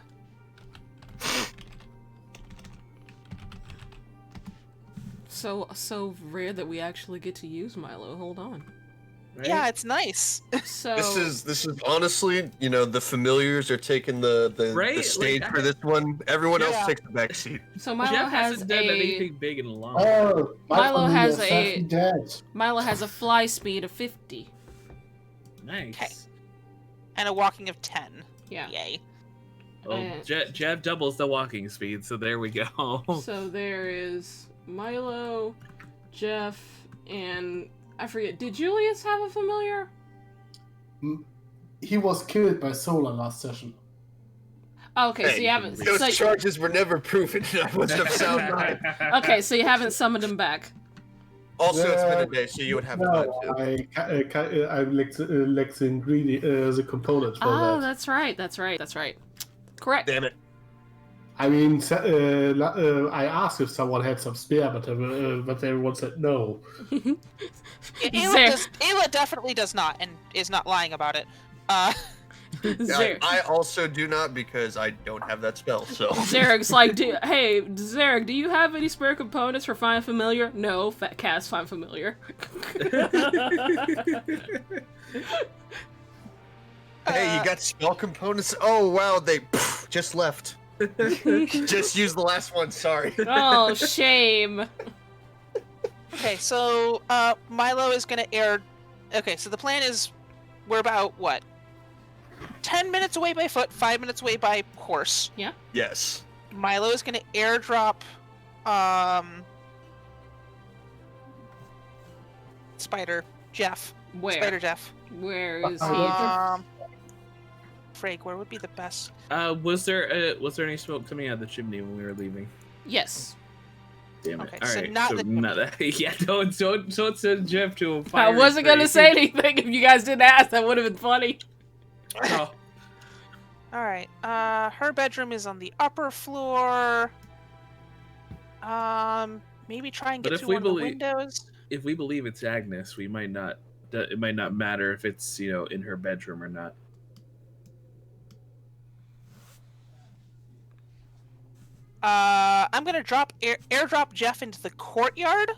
So rare that we actually get to use Milo. Hold on. Right? Yeah, it's nice. So this is honestly, the familiars are taking the stage for this one. Everyone else takes the back seat. So Milo Jeff has hasn't done anything big in a long time. Milo has a fly speed of 50. Nice. Okay. And a walking of 10. Yeah. Yay. Oh, Jeff doubles the walking speed, so there we go. So there is Milo, Jeff, and I forget. Did Julius have a familiar? He was killed by Solar last session. Oh, okay, so you haven't. Those charges were never proven. I must have sound right. Okay, so you haven't summoned him back. Also, it's been a day, so you would have time to. I lack the ingredient, the components for that. Oh, that's right. Correct. Damn it. I mean, I asked if someone had some spare, but everyone said no. Aila definitely does not, and is not lying about it. I also do not, because I don't have that spell. So Zherak's like, hey, Zherak, do you have any spare components for Find Familiar? No, cast Find Familiar. Hey, you got spell components? Oh wow, they just left. Just use the last one. Sorry. Oh, shame. Okay, so Milo is gonna air. Okay, so the plan is we're about what? 10 minutes away by foot, 5 minutes away by horse. Yeah. Yes. Milo is gonna airdrop Spider Jeff. Where? Spider Jeff. Where is he? Frag, where would be the best? Was there any smoke coming out of the chimney when we were leaving? Yes. Damn it! Okay, all so right, not so the not yeah. Don't send Jeff to a fire. I wasn't gonna say anything if you guys didn't ask. That would have been funny. Oh. All right. Her bedroom is on the upper floor. Maybe try and get through one of the windows. If we believe it's Agnes, we might not. It might not matter if it's in her bedroom or not. I'm gonna airdrop Jeff into the courtyard,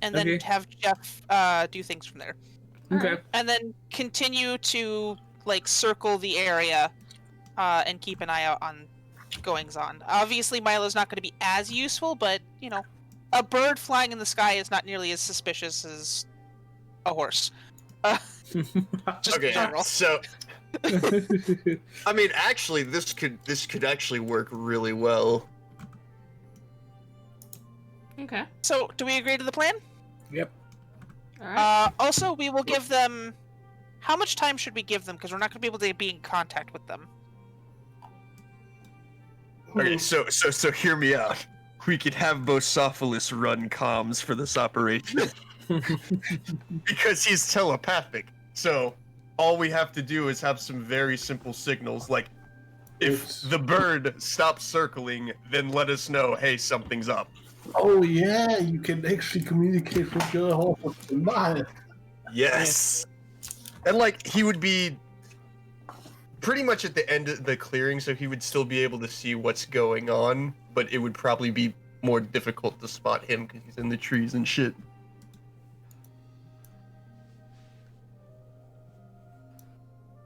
and then have Jeff do things from there. Okay. And then continue to circle the area and keep an eye out on goings on. Obviously, Milo's not going to be as useful, but a bird flying in the sky is not nearly as suspicious as a horse. Just in Okay, general. so I mean, actually, this could actually work really well. Okay. So, do we agree to the plan? Yep. All right. Also, we will give them. How much time should we give them? Because we're not going to be able to be in contact with them. Okay, so hear me out. We could have Bosophilus run comms for this operation because he's telepathic. So all we have to do is have some very simple signals, like if the bird stops circling, then let us know, hey, something's up. Oh yeah, you can actually communicate with your horse of a mile. Yes. And like he would be pretty much at the end of the clearing, so he would still be able to see what's going on, but it would probably be more difficult to spot him because he's in the trees and shit.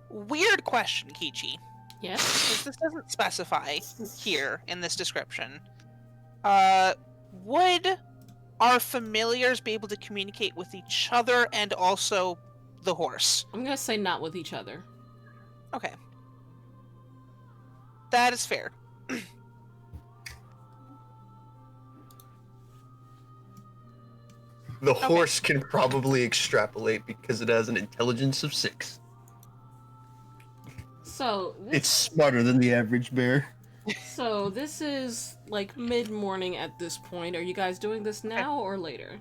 Weird question, Kichi. Yes. Because this doesn't specify here in this description. Would our familiars be able to communicate with each other and also the horse? I'm gonna say not with each other. Okay. That is fair. The horse can probably extrapolate because it has an intelligence of 6. So It's smarter than the average bear. So this is like mid-morning at this point. Are you guys doing this now or later?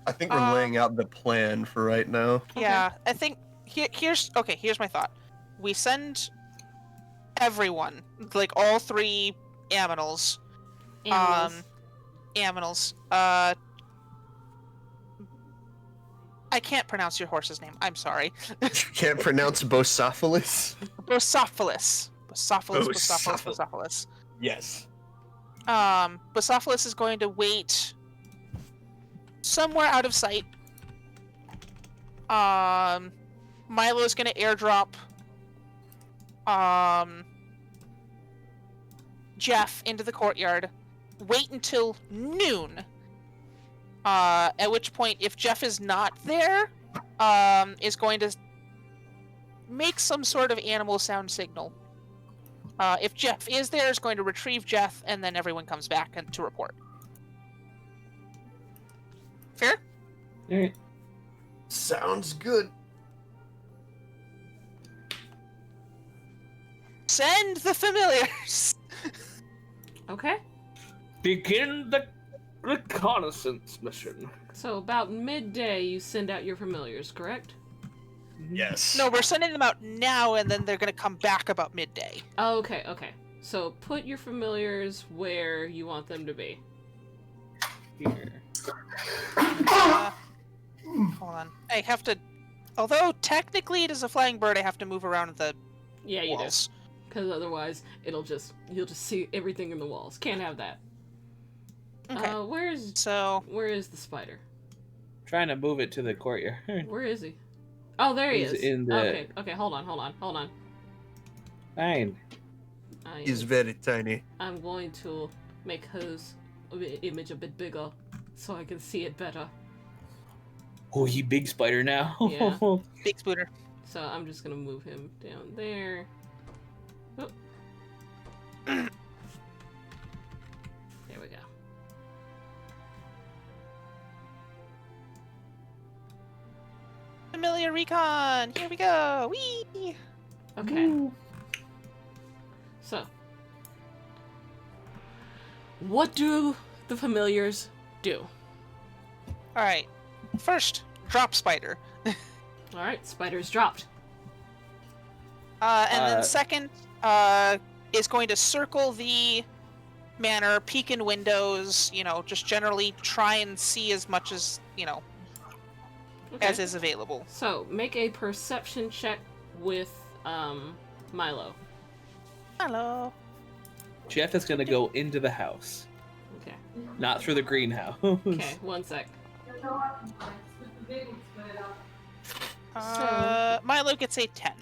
I think we're laying out the plan for right now. Yeah, I think here's my thought. We send everyone, like all 3 aminals. Aminals. I can't pronounce your horse's name. I'm sorry. Can't pronounce Bosophilus? Bosophilus. Bosophilus. Yes. Bosophilus is going to wait somewhere out of sight. Milo's going to airdrop Jeff into the courtyard. Wait until noon. At which point, if Jeff is not there, is going to make some sort of animal sound signal. If Jeff is there, is going to retrieve Jeff, and then everyone comes back to report. Fair? Alright. Sounds good. Send the familiars! Okay. Begin the reconnaissance mission. So about midday, you send out your familiars, correct? Yes. No, we're sending them out now, and then they're going to come back about midday. Oh, okay. So put your familiars where you want them to be. Here. Hold on. I have to... Although technically it is a flying bird, I have to move around the walls. You do. Because otherwise, you'll just see everything in the walls. Can't have that. Okay. Where is the spider? Trying to move it to the courtyard. Where is he? Oh, there he He's is. in the... Okay, hold on. Fine. He's very tiny. I'm going to make his image a bit bigger so I can see it better. Oh, he big spider now. Yeah. Big spooter. So I'm just gonna move him down there. Oh. There we go. Familiar recon! Here we go! Whee! Okay. Ooh. So, what do the familiars do? Alright. First, drop spider. Alright, spider's dropped. And then second, is going to circle the manor, peek in windows, just generally try and see as much as, as is available. So, make a perception check with, Milo. Hello. Jeff is gonna go into the house. Okay. Not through the greenhouse. Okay, one sec. Milo gets a 10.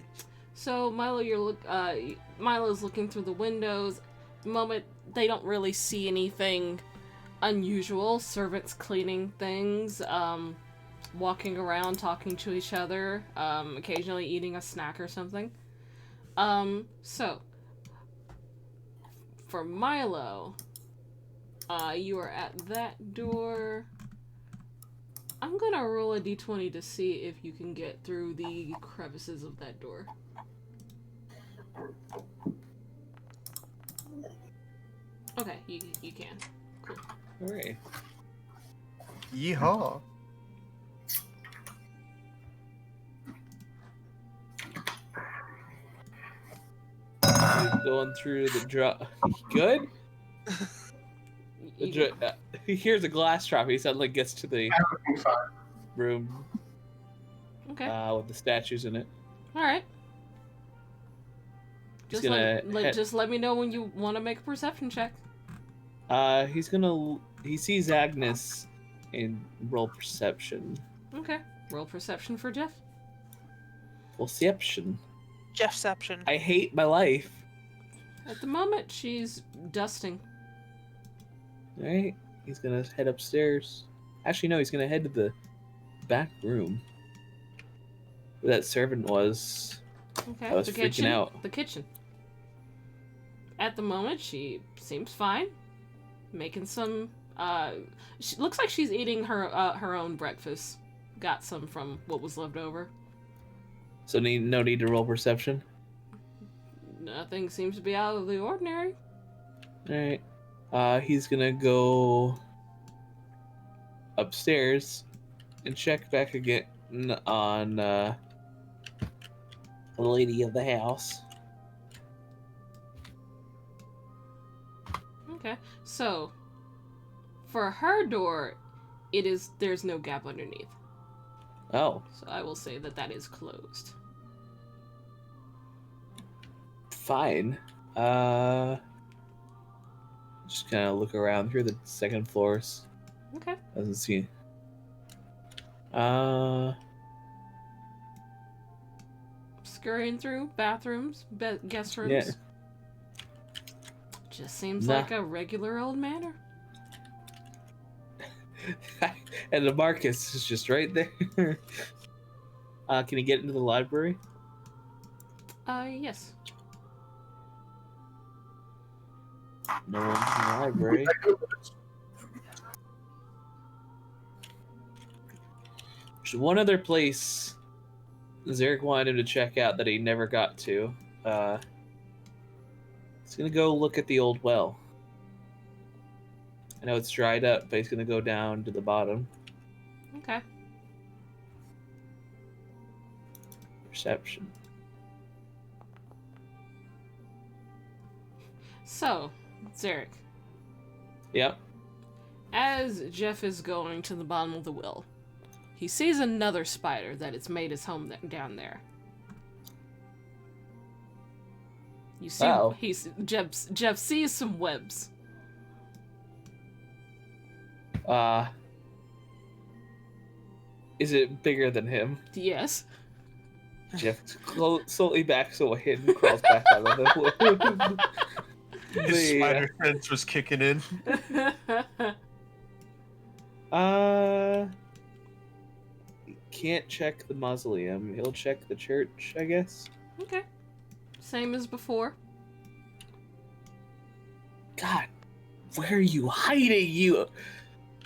So Milo's looking through the windows. At the moment, they don't really see anything unusual. Servants cleaning things, walking around, talking to each other, occasionally eating a snack or something. So for Milo, you are at that door. I'm gonna roll a d20 to see if you can get through the crevices of that door. Okay, you can. Cool. Hooray. Yeehaw. Going through the drop. Good? He hears a glass drop. He suddenly gets to the room Okay. with the statues in it. Alright. He's Just gonna just let me know when you want to make a perception check. He sees Agnes and roll perception. Okay. Roll perception for Jeff. Perception. Jeffception. I hate my life. At the moment, she's dusting. Alright. He's gonna head upstairs. Actually, no, he's gonna head to the back room where that servant was. Okay. I was the freaking kitchen. out. The kitchen. At the moment, she seems fine. Making some. She looks like she's eating her own breakfast. Got some from what was left over. So no need to roll perception. Nothing seems to be out of the ordinary. Alright. He's gonna go upstairs and check back again on the lady of the house. Okay, so for her door, there's no gap underneath. Oh. So I will say that is closed. Fine. Just kind of look around through the second floors. Okay. Doesn't see. Scurrying through bathrooms, guest rooms. Yeah. Just seems Nah. like a regular old manor. And the Marcus is just right there. Can you get into the library? Yes. No one's in the library. There's one other place Zherak wanted him to check out that he never got to. He's gonna go look at the old well. I know it's dried up, but he's gonna go down to the bottom. Okay. Perception. So, Zherak. Yep. As Jeff is going to the bottom of the well, he sees another spider that it's made his home down there. You see, Uh-oh. Jeff sees some webs. Is it bigger than him? Yes. Jeff slowly backs away and crawls back out of the His spider sense was kicking in. Can't check the mausoleum. He'll check the church, I guess. Okay. Same as before. God, where are you hiding, you?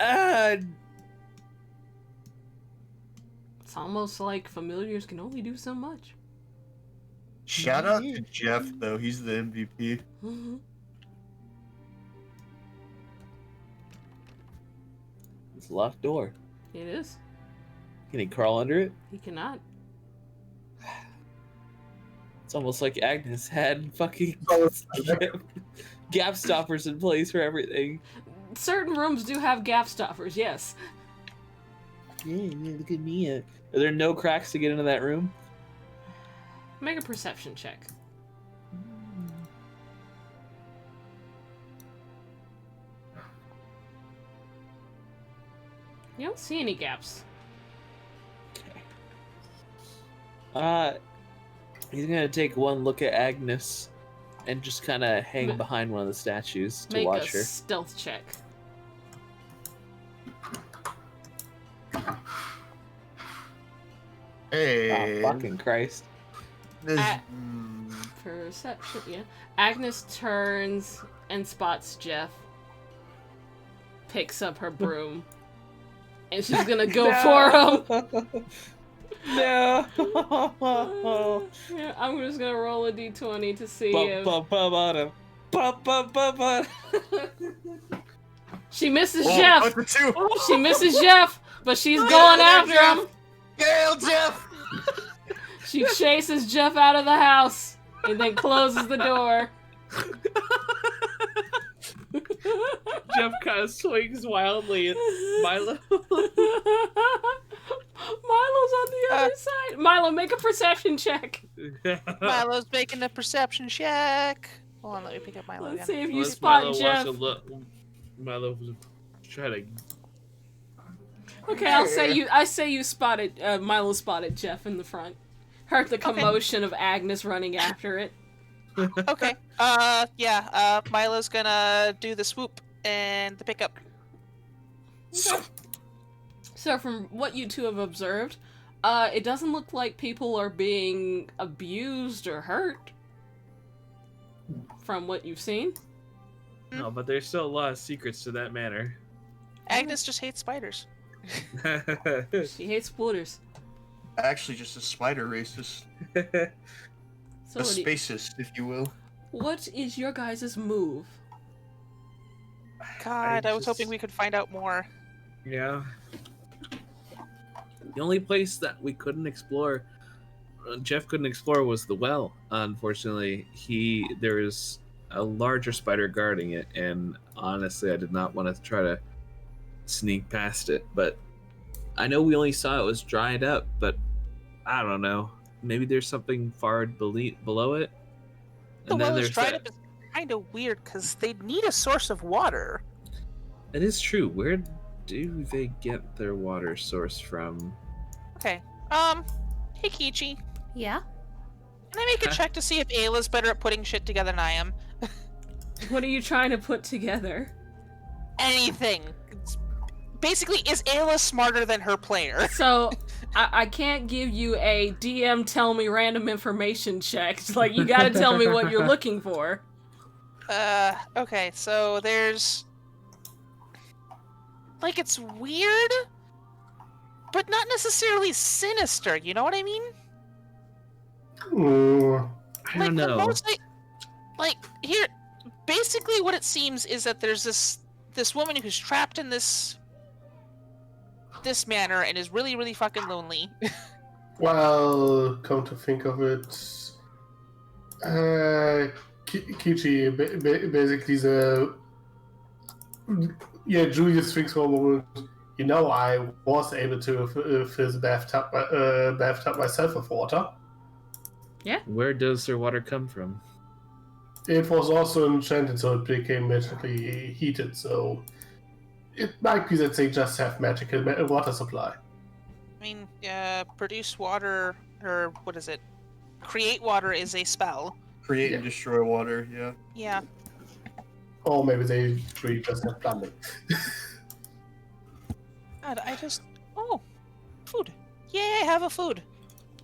It's almost like familiars can only do so much. Shout out to Jeff, though. He's the MVP. Mm-hmm. It's a locked door. It is. Can he crawl under it? He cannot. It's almost like Agnes had fucking gap stoppers in place for everything. Certain rooms do have gap stoppers, yes. Yeah, look at me. Are there no cracks to get into that room? Make a perception check. You don't see any gaps. He's gonna take one look at Agnes and just kind of hang Ma- behind one of the statues to Make watch a her. stealth check. Hey. Oh, fucking Christ. This, Perception, yeah. Agnes turns and spots Jeff. Picks up her broom. And she's gonna go for him. No. Yeah, I'm just gonna roll a d20 to see if... She misses Jeff! She misses Jeff, but she's going after him! Gale, Jeff! She chases Jeff out of the house and then closes the door. Jeff kind of swings wildly at Milo. Milo's on the other side. Milo, make a perception check. Milo's making a perception check. Hold on, let me pick up Milo Let's again. see if you Unless spot Milo Jeff. wants to look, Milo was trying to. Okay, I say you spotted Milo spotted Jeff in the front. Heard the commotion of Agnes running after it. Okay. Milo's gonna do the swoop and the pickup. So from what you two have observed, it doesn't look like people are being abused or hurt. From what you've seen. No, but there's still a lot of secrets to that manor. Agnes just hates spiders. She hates splitters. Actually, just a spider racist. So A spacist, if you will. what is your guys' move? God, I was hoping we could find out more. Yeah. The only place that we couldn't explore, Jeff couldn't explore, was the well. Unfortunately, there was a larger spider guarding it, and honestly, I did not want to try to sneak past it. But I know we only saw it was dried up, but I don't know. Maybe there's something far below it. The well is dried up is kind of weird because they need a source of water. It is true. Where do they get their water source from? Okay. Hey Kichi, Yeah? can I make a check to see if Ayla's better at putting shit together than I am? What are you trying to put together? Anything. Basically, is Ayla smarter than her player? So, I can't give you a DM tell me random information check. It's like, you gotta tell me what you're looking for. Okay, so there's... Like, it's weird, but not necessarily sinister, you know what I mean? I don't know. Here, basically what it seems is that there's this woman who's trapped in this manor and is really, really fucking lonely. Well, come to think of it, Kichi basically Julius thinks for a moment. You know, I was able to fill the bathtub myself with water. Yeah. Where does their water come from? It was also enchanted, so it became magically heated. So it might be that they just have magical water supply. I mean, produce water, or what is it? Create water is a spell. Create and destroy water, yeah. Yeah. Or maybe they really just have plumbing. God, oh, food. Yay, I have a food.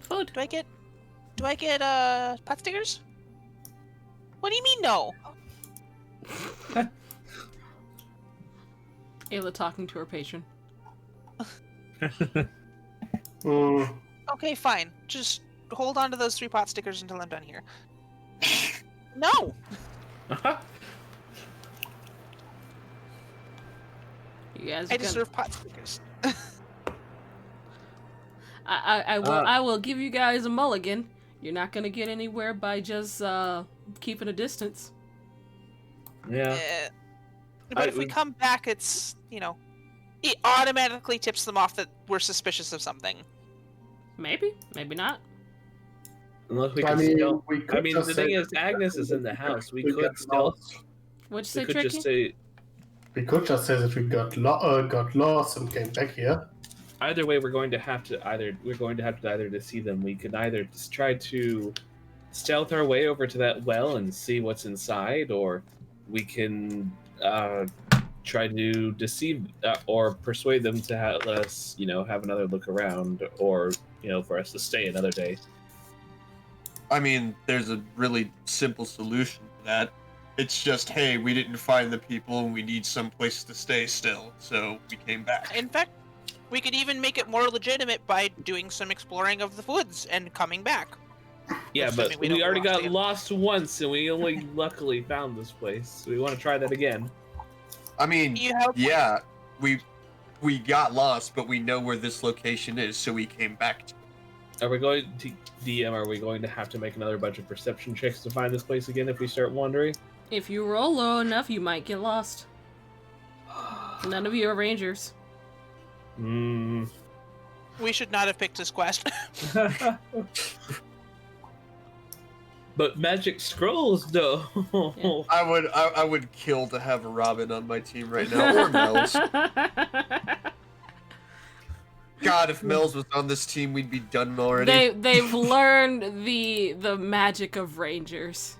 Food. Do I get pot stickers? What do you mean no? Ayla talking to her patron. Okay, fine. Just hold on to those 3 pot stickers until I'm done here. No! You guys I deserve pot stickers. I will give you guys a mulligan. You're not gonna get anywhere by just keeping a distance. Yeah. But if we come back, it's, it automatically tips them off that we're suspicious of something. Maybe, maybe not. Unless we I can mean, still. we could I mean, just the thing say- is, Agnes is in the house. We could got still. lost. What'd you We say, could Tricky? just say. We could just say that we got lost and came back here. Either way, we're going to have to either to see them. We could either just try to stealth our way over to that well and see what's inside, or we can try to deceive or persuade them to let us, have another look around, or for us to stay another day. I mean, there's a really simple solution to that. It's just, hey, we didn't find the people and we need some place to stay still, so we came back. In fact, we could even make it more legitimate by doing some exploring of the woods and coming back. Yeah, but Assuming we we don't already get lost got again. lost once, and we only luckily found this place. So we want to try that again. I mean, You have- yeah, we got lost, but we know where this location is, so we came back to it. Are we going to DM? Are we going to have to make another bunch of perception checks to find this place again if we start wandering? If you roll low enough, you might get lost. None of you are rangers. Hmm. We should not have picked this quest. But magic scrolls, though. I would kill to have a Robin on my team right now, or Mel's. God, if Mel's was on this team, we'd be done already. They've learned the magic of rangers.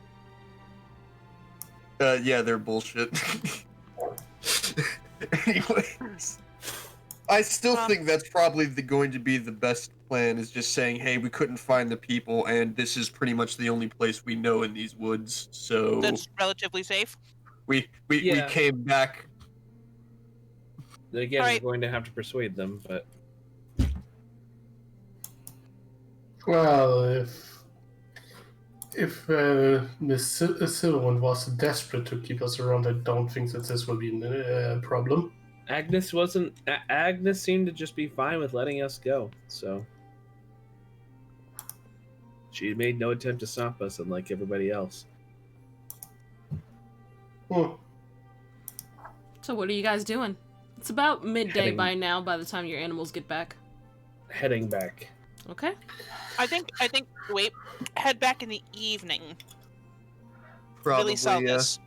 Yeah, they're bullshit. Anyways, I still think that's probably going to be the best plan, is just saying, hey, we couldn't find the people, and this is pretty much the only place we know in these woods, so... That's relatively safe. We Yeah. came back. Again, Alright. we're going to have to persuade them, but... Well, if Miss Silverman was desperate to keep us around, I don't think that this will be a problem. Agnes wasn't... Agnes seemed to just be fine with letting us go, so... She made no attempt to stop us, unlike everybody else. So what are you guys doing? It's about midday Heading- by now, by the time your animals get back. Heading back. Okay. I think, wait, head back in the evening. Probably, Really sell yeah. this.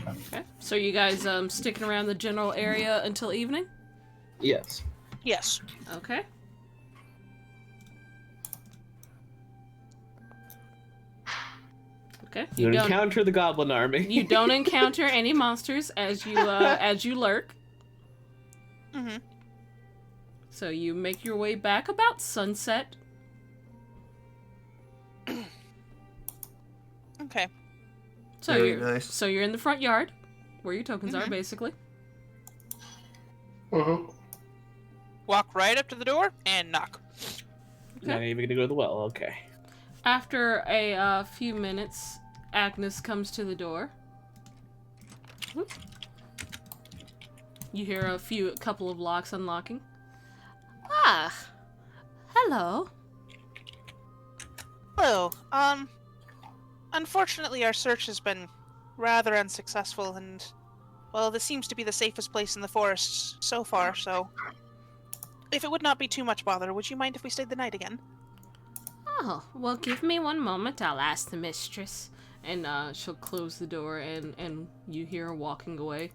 Okay. So you guys sticking around the general area until evening? Yes. Yes. Okay. Okay. You encounter the goblin army. You don't encounter any monsters as you lurk. Mm-hmm. So you make your way back about sunset. Okay. So Very you're nice. so you're in the front yard, where your tokens are Mhm. basically. Walk right up to the door and knock. Not even gonna go to the well, okay. After a few minutes, Agnes comes to the door. Whoop. You hear a couple of locks unlocking. Ah, hello. Hello. Unfortunately, our search has been rather unsuccessful, and, well, this seems to be the safest place in the forest so far, so... If it would not be too much bother, would you mind if we stayed the night again? Oh, well, give me one moment. I'll ask the mistress. And she'll close the door, and you hear her walking away.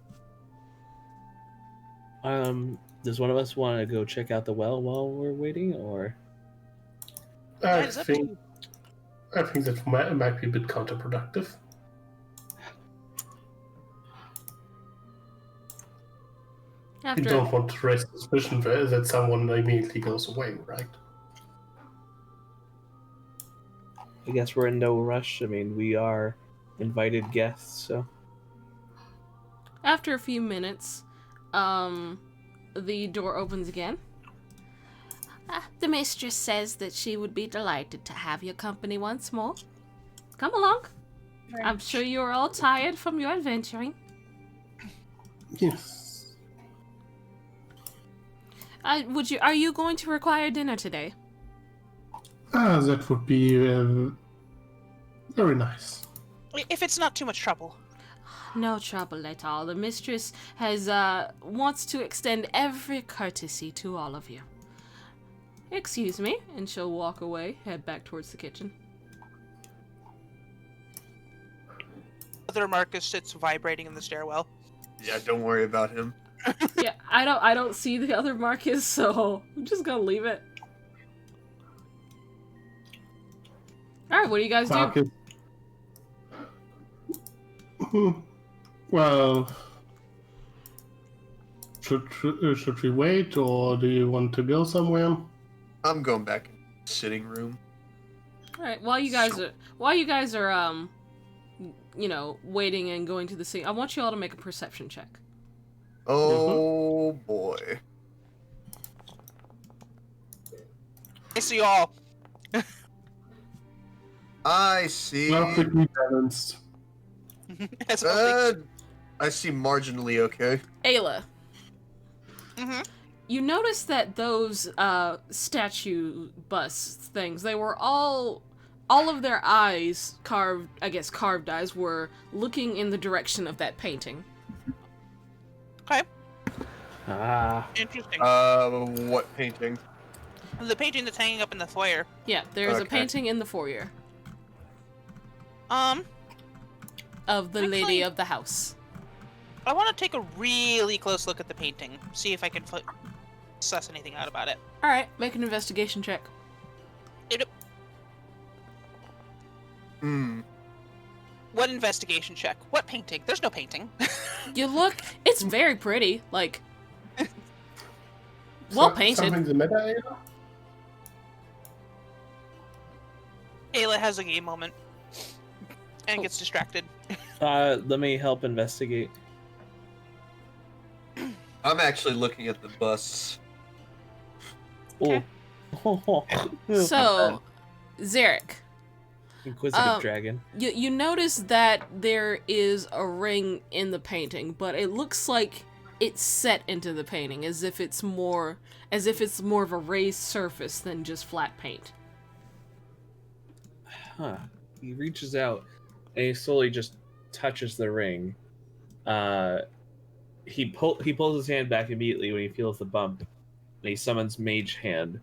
Does one of us want to go check out the well while we're waiting, or? I It's up to think you. that might be a bit counterproductive. You don't want to raise suspicion that someone immediately goes away, right? I guess we're in no rush. I mean, we are invited guests, so. After a few minutes, the door opens again. The mistress says that she would be delighted to have your company once more. Come along. I'm sure you're all tired from your adventuring. Yes. Are you going to require dinner today? That would be very nice. If it's not too much trouble. No trouble at all. The mistress has wants to extend every courtesy to all of you. Excuse me, and she'll walk away, head back towards the kitchen. Other Marcus sits vibrating in the stairwell. Yeah, don't worry about him. Yeah, I don't see the other Marcus, so I'm just gonna leave it. All right, what do you guys do? Marcus. Well, should we wait, or do you want to go somewhere? I'm going back in the sitting room. All right, while you guys are waiting and going to the scene, I want you all to make a perception check. Oh boy. I see all. I see. Perfectly balanced. As well, I see marginally okay. Aila, mm-hmm. you notice that those statue bust things, they were all of their eyes, carved eyes, were looking in the direction of that painting. Okay. Ah. Interesting. What painting? The painting that's hanging up in the foyer. Yeah, there's a Okay. painting in the foyer Um, of the lady of the house. I want to take a really close look at the painting, see if I can suss anything out about it. All right, make an investigation check. What investigation check? What painting? There's no painting. You look, it's very pretty, like well painted. Something's the matter, Aila? Ayla has a game moment and gets distracted. Let me help investigate. I'm actually looking at the busts. Oh. So, Zherak, Inquisitive dragon. you notice that there is a ring in the painting, but it looks like it's set into the painting, as if it's more of a raised surface than just flat paint. Huh. He reaches out and he slowly just touches the ring. He pulls his hand back immediately when he feels the bump, and he summons Mage Hand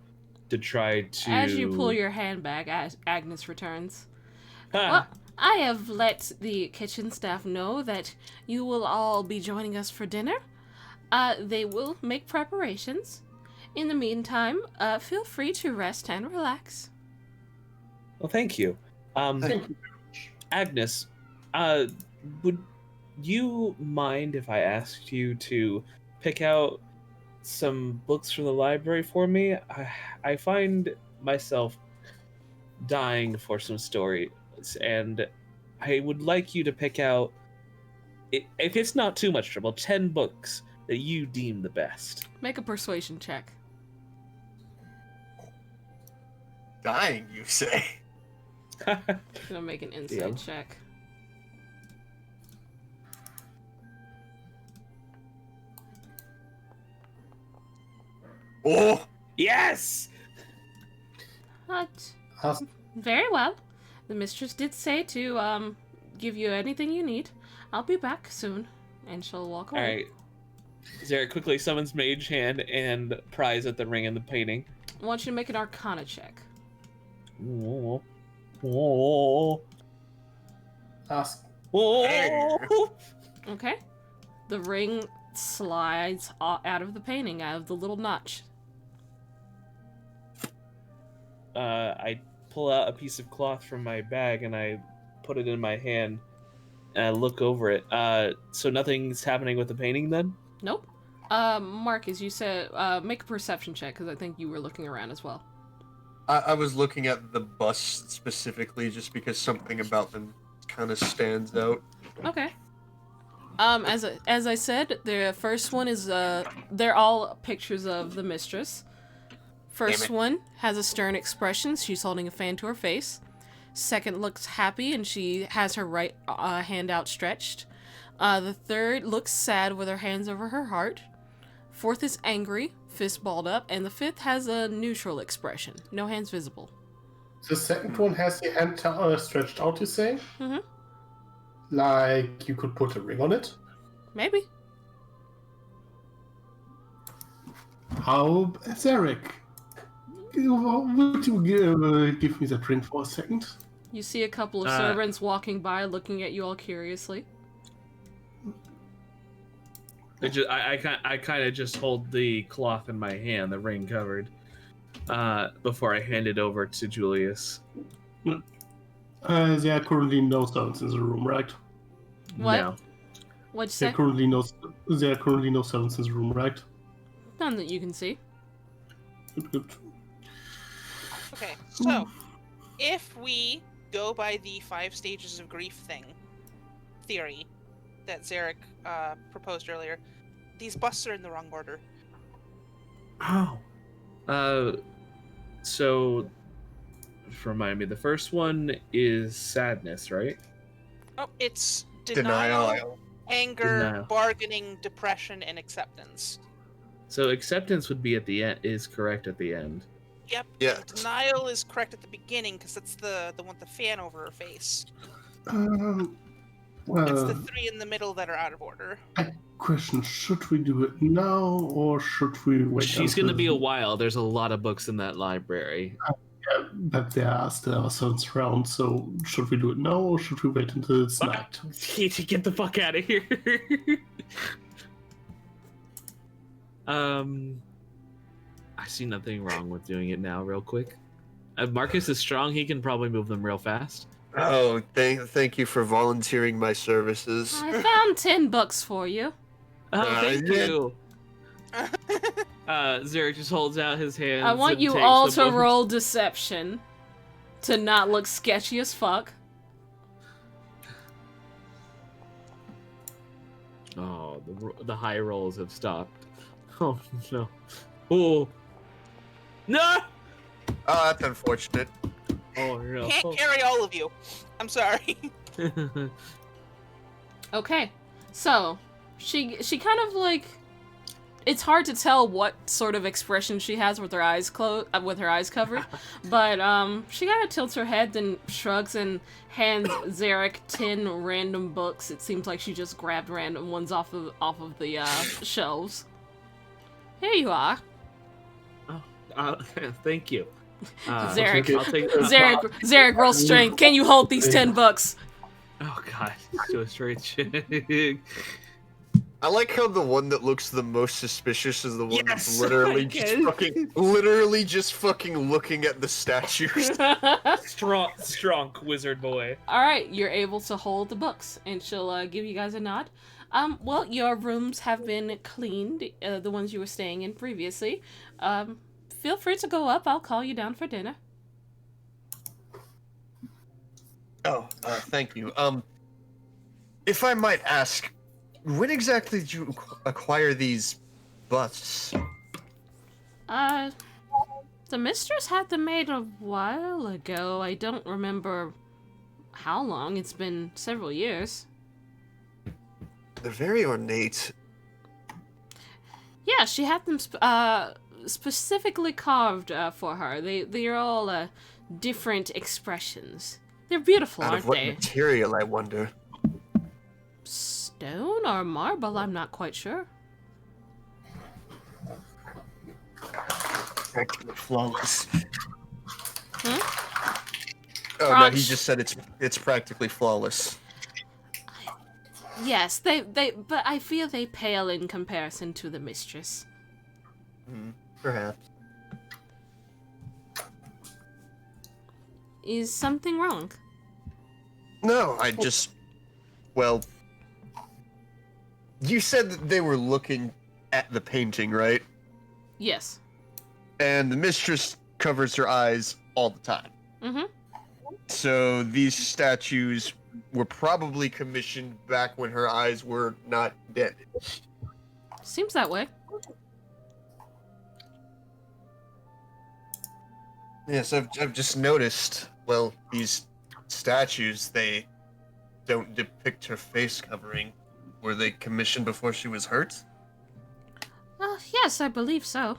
to try to. As you pull your hand back, Agnes returns. Ha! Well, I have let the kitchen staff know that you will all be joining us for dinner. They will make preparations. In the meantime, feel free to rest and relax. Well, thank you. Thank you. Agnes, would you mind if I asked you to pick out some books from the library for me? I find myself dying for some stories, and I would like you to pick out, if it's not too much trouble, 10 books that you deem the best. Make a persuasion check. Dying, you say? I'm gonna make an insight Deal. check. Oh! Yes! But Has- very well. The mistress did say to give you anything you need. I'll be back soon, and she'll walk away. Alright. Zherak quickly summons Mage Hand and pries at the ring and the painting. I want you to make an Arcana check. Oh. Oh. Ask. Oh. Okay. The ring slides out of the painting, out of the little notch. I pull out a piece of cloth from my bag and I put it in my hand and I look over it. So nothing's happening with the painting then? Nope. Marcus, you said make a perception check, because I think you were looking around as well. I was looking at the busts specifically just because something about them kind of stands out. Okay. As I said, the first one is they're all pictures of the mistress. First one has a stern expression. She's holding a fan to her face. Second looks happy and she has her right hand outstretched. The third looks sad with her hands over her heart. Fourth is angry, fist balled up, and the fifth has a neutral expression, no hands visible. The second one has the hand stretched out, you say? Mm-hmm. Like you could put a ring on it? Maybe. How, Zherak? Would you give me the drink for a second? You see a couple of servants walking by, looking at you all curiously. I kind of just hold the cloth in my hand, the ring covered, before I hand it over to Julius. There are currently no servants in the room, right? What? No. What'd you There say? are currently no servants in the room, right? None that you can see. Good. Okay, so if we go by the 5 stages of grief theory that Zherak proposed earlier, these busts are in the wrong order. Oh. So, remind me, the first one is sadness, right? Oh, it's denial, anger, Denial. bargaining, depression, and acceptance. So acceptance would be at the end, is correct at the end. Yep. Yeah. And denial is correct at the beginning because it's the one with the fan over her face. Well, It's the 3 in the middle that are out of order. question: should we do it now or should we wait? She's going to be a while. There's a lot of books in that library. But there are still servants around, so should we do it now or should we wait until it's night? Get the fuck out of here. I see nothing wrong with doing it now real quick. If Marcus is strong, he can probably move them real fast. Oh, thank you for volunteering my services. I found 10 books for you. Oh, thank yeah. you. Zherak just holds out his hands. I want and you takes all the to book. roll deception to not look sketchy as fuck. Oh, the high rolls have stopped. Oh no! Oh no! Oh, that's unfortunate. Oh no! Can't carry all of you. I'm sorry. Okay, so she kind of like, it's hard to tell what sort of expression she has with her eyes with her eyes covered, but she kind of tilts her head, then shrugs and hands Zherak 10 random books. It seems like she just grabbed random ones off of the shelves. Here you are. Thank you. Zherak, I'll take Zherak, roll strength. Can you hold these 10 books? Oh god, do a straight check. I like how the one that looks the most suspicious is the one that's literally just fucking looking at the statues. Strong wizard boy. Alright, you're able to hold the books, and she'll give you guys a nod. Well, your rooms have been cleaned, the ones you were staying in previously. Feel free to go up. I'll call you down for dinner. Oh, thank you. If I might ask, when exactly did you acquire these busts? The mistress had them made a while ago. I don't remember how long. It's been several years. They're very ornate. Yeah, she had them specifically carved for her. They are all different expressions. They're beautiful, Out aren't of what they? material, I wonder? Stone or marble? I'm not quite sure. Practically flawless. Oh no, Crunch. he just said it's practically flawless. Yes, but I feel they pale in comparison to the mistress. Perhaps. Is something wrong? No, well, you said that they were looking at the painting, right? Yes. And the mistress covers her eyes all the time. Mm-hmm. So these statues were probably commissioned back when her eyes were not damaged. Seems that way. Yes, I've just noticed, well, these statues, they don't depict her face covering. Were they commissioned before she was hurt? Yes, I believe so.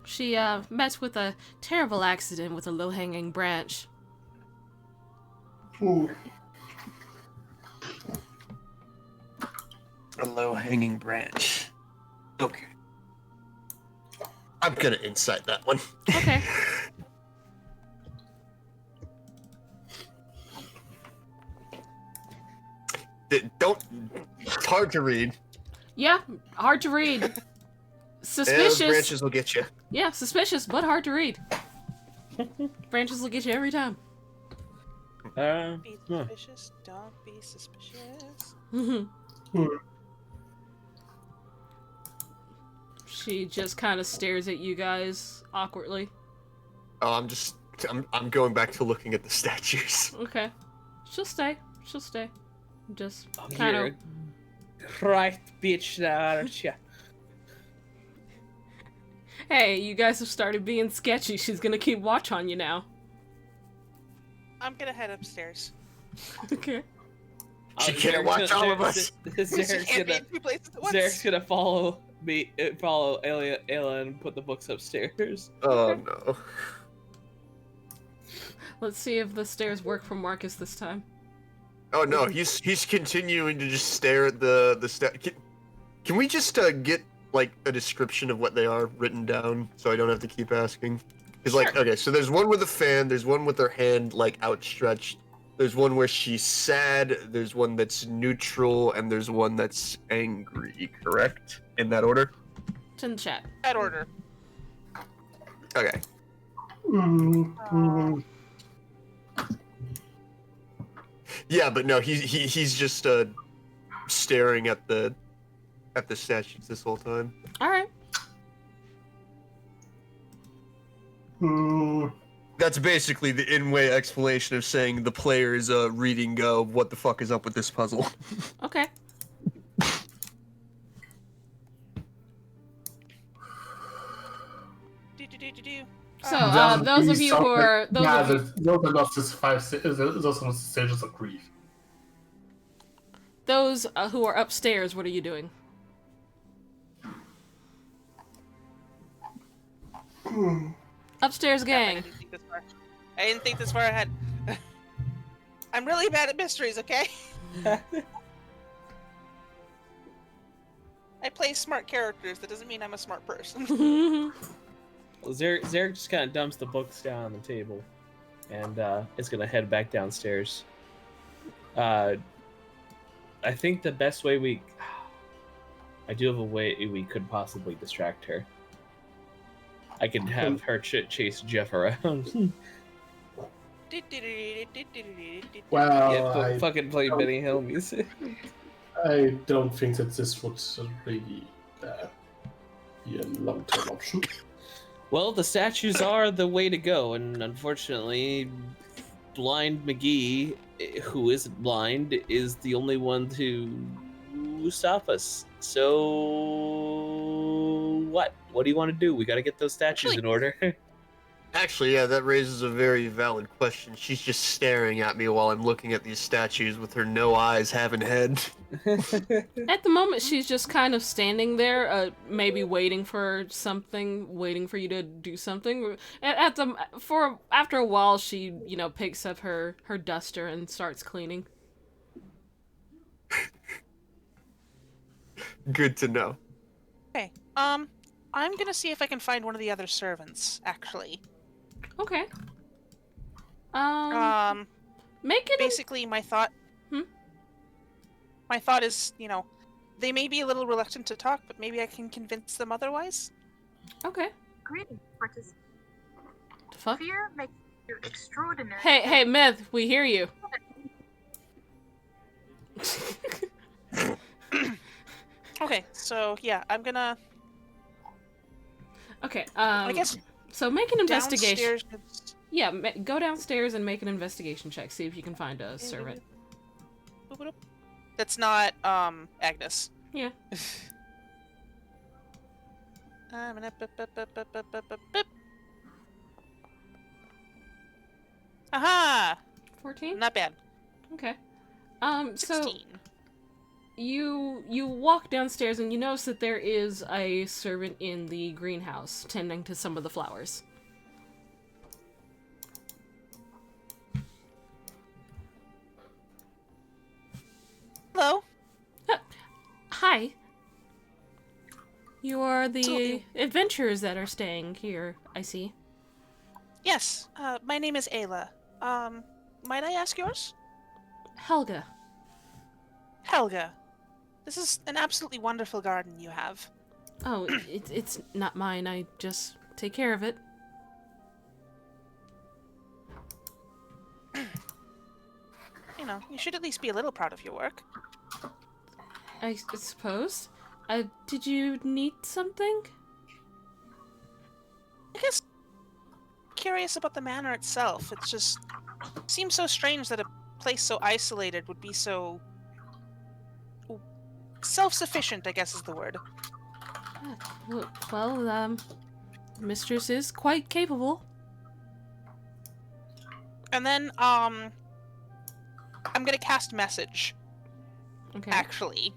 She met with a terrible accident with a low-hanging branch. Ooh. A low-hanging branch. Okay. I'm gonna insight that one. Okay. It's hard to read. Yeah, hard to read. Yeah, Suspicious. those branches will get you. Yeah, suspicious, but hard to read. Branches will get you every time. Be Huh. suspicious. Don't be suspicious. She just kind of stares at you guys awkwardly. Oh, I'm going back to looking at the statues. Okay. She'll stay. She'll stay. Just Oh, kind you're of. a right bitch, now, aren't you? Hey, you guys have started being sketchy. She's gonna keep watch on you now. I'm gonna head upstairs. Okay. She can't watch all of us. She can't be in two places at once. Zerek's gonna follow Aila and put the books upstairs. Oh no. Let's see if the stairs work for Marcus this time. Oh no, he's continuing to just stare at the Can we just get like a description of what they are written down so I don't have to keep asking? Because like, okay, so there's one with a fan, there's one with her hand like outstretched, there's one where she's sad, there's one that's neutral, and there's one that's angry, correct? In that order? It's in the chat. That order. Okay. Yeah, but no, he's just staring at the statues this whole time. All right. That's basically the in-way explanation of saying the player is reading what the fuck is up with this puzzle. Okay. So, those of you who are those are not just those are not stages of grief. Those who are upstairs, what are you doing? Upstairs gang. I didn't think this far ahead. I'm really bad at mysteries, okay? I play smart characters. That doesn't mean I'm a smart person. Well, Zherak just kind of dumps the books down on the table, and is gonna head back downstairs. I think the best way I do have a way we could possibly distract her. I could have her chase Jeff around. Well, yeah, fucking play Benny Hill music. I don't think that this would really be a long-term option. Well, the statues are the way to go, and unfortunately, blind McGee, who isn't blind, is the only one to stop us. So, what? What do you want to do? We got to get those statues in order. Actually, yeah, that raises a very valid question. She's just staring at me while I'm looking at these statues with her no eyes having head. At the moment, she's just kind of standing there, maybe waiting for something, waiting for you to do something. After a while, she, picks up her duster and starts cleaning. Good to know. Okay. I'm gonna see if I can find one of the other servants, actually. Okay. Make it basically my thought. My thought is, they may be a little reluctant to talk, but maybe I can convince them otherwise. Okay. Greetings, participants. Fuck? Fear makes you extraordinary. Hey, Myth, we hear you. Okay, so yeah, I'm gonna. Okay. I guess. So make an investigation. Downstairs... Yeah, go downstairs and make an investigation check. See if you can find a servant. That's not Agnes. Yeah. Aha! 14? Not bad. Okay. 16. So you walk downstairs and you notice that there is a servant in the greenhouse tending to some of the flowers. Hello. Hi. You are the adventurers that are staying here, I see. Yes. My name is Aila. Might I ask yours? Helga. Helga. This is an absolutely wonderful garden you have. Oh, it's not mine. I just take care of it. You should at least be a little proud of your work. I suppose. Did you need something? I guess curious about the manor itself. It just seems so strange that a place so isolated would be so self-sufficient, I guess is the word. Well, mistress is quite capable. And then, I'm gonna cast message. Okay. Actually.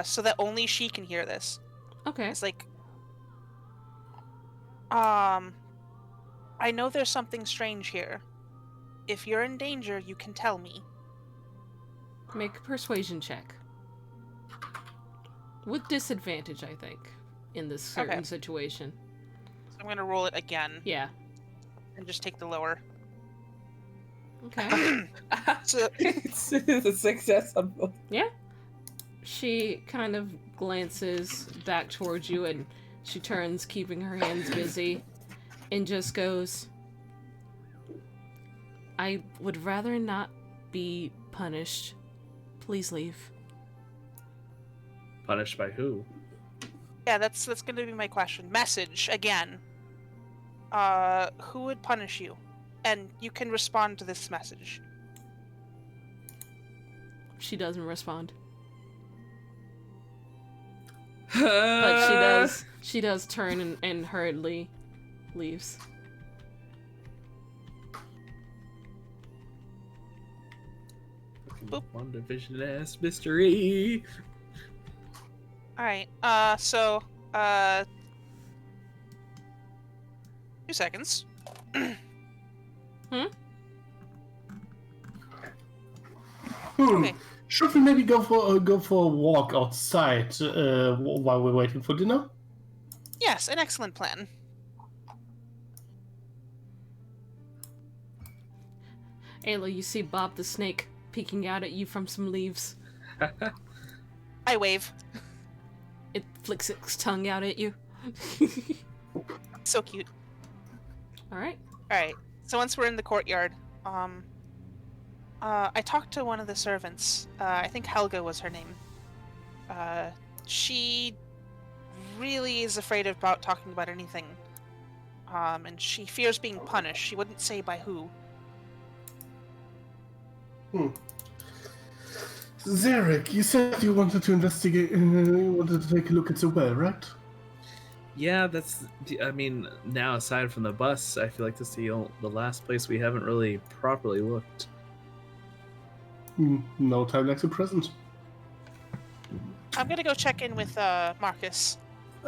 So that only she can hear this. Okay. It's like, I know there's something strange here. If you're in danger, you can tell me. Make a persuasion check. With disadvantage, I think, in this certain situation. So I'm gonna roll it again. Yeah. And just take the lower. Okay. So It's a success on both. Yeah. She kind of glances back towards you and she turns, keeping her hands busy, and just goes, I would rather not be punished. Please leave. Punished by who? yeah, that's gonna be my question. Message again. Who would punish you? And you can respond to this message. She doesn't respond. But she does turn and hurriedly leaves. Boop. One division ass mystery. Alright, so, 2 seconds. Okay. Should we maybe go for a walk outside while we're waiting for dinner? Yes, an excellent plan. Ayla, you see Bob the snake peeking out at you from some leaves. I wave. It flicks its tongue out at you. So cute. Alright. Alright, so once we're in the courtyard, I talked to one of the servants. I think Helga was her name. She really is afraid about talking about anything. And she fears being punished. She wouldn't say by who. Zherak, you said you wanted to investigate, you wanted to take a look at the well, right? Yeah, I mean, now aside from the bus, I feel like this is the last place we haven't really properly looked. No time like the present. I'm gonna go check in with Marcus.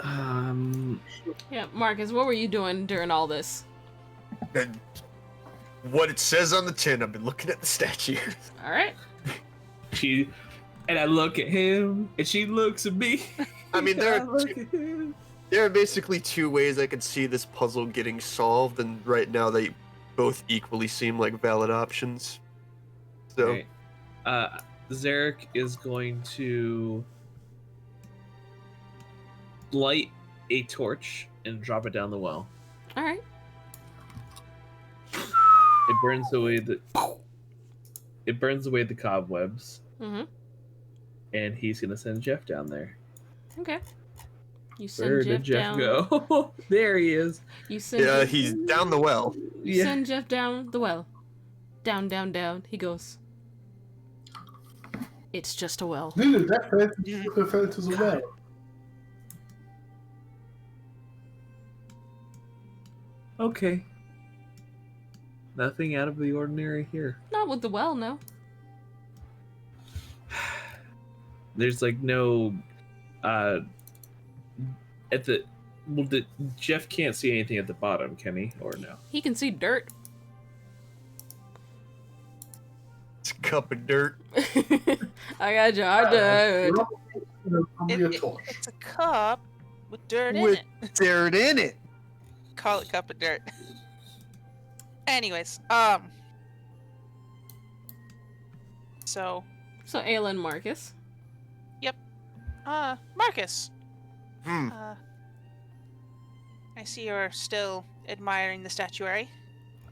Yeah, Marcus, what were you doing during all this? And what it says on the tin, I've been looking at the statue. Alright. And I look at him, and she looks at me. I mean, there are basically two ways I could see this puzzle getting solved, and right now they both equally seem like valid options. So, Okay. Zherak is going to light a torch and drop it down the well. Alright. It burns away the cobwebs. Mm-hmm. And he's gonna send Jeff down there. Okay. You send Where Jeff did Jeff down. go? There he is. You send yeah, Jeff... he's down the well. You send Jeff down the well. Down, down, down. He goes. It's just a well. Really, that fell to the well. Okay. Nothing out of the ordinary here. Not with the well, no. There's like no Jeff can't see anything at the bottom, can he? Or no? He can see dirt. It's a cup of dirt. I got jar dirt. It's a cup with dirt in With it. dirt in it. Call it cup of dirt. Anyways, So Ayla and Marcus. Marcus. Hmm. I see you're still admiring the statuary.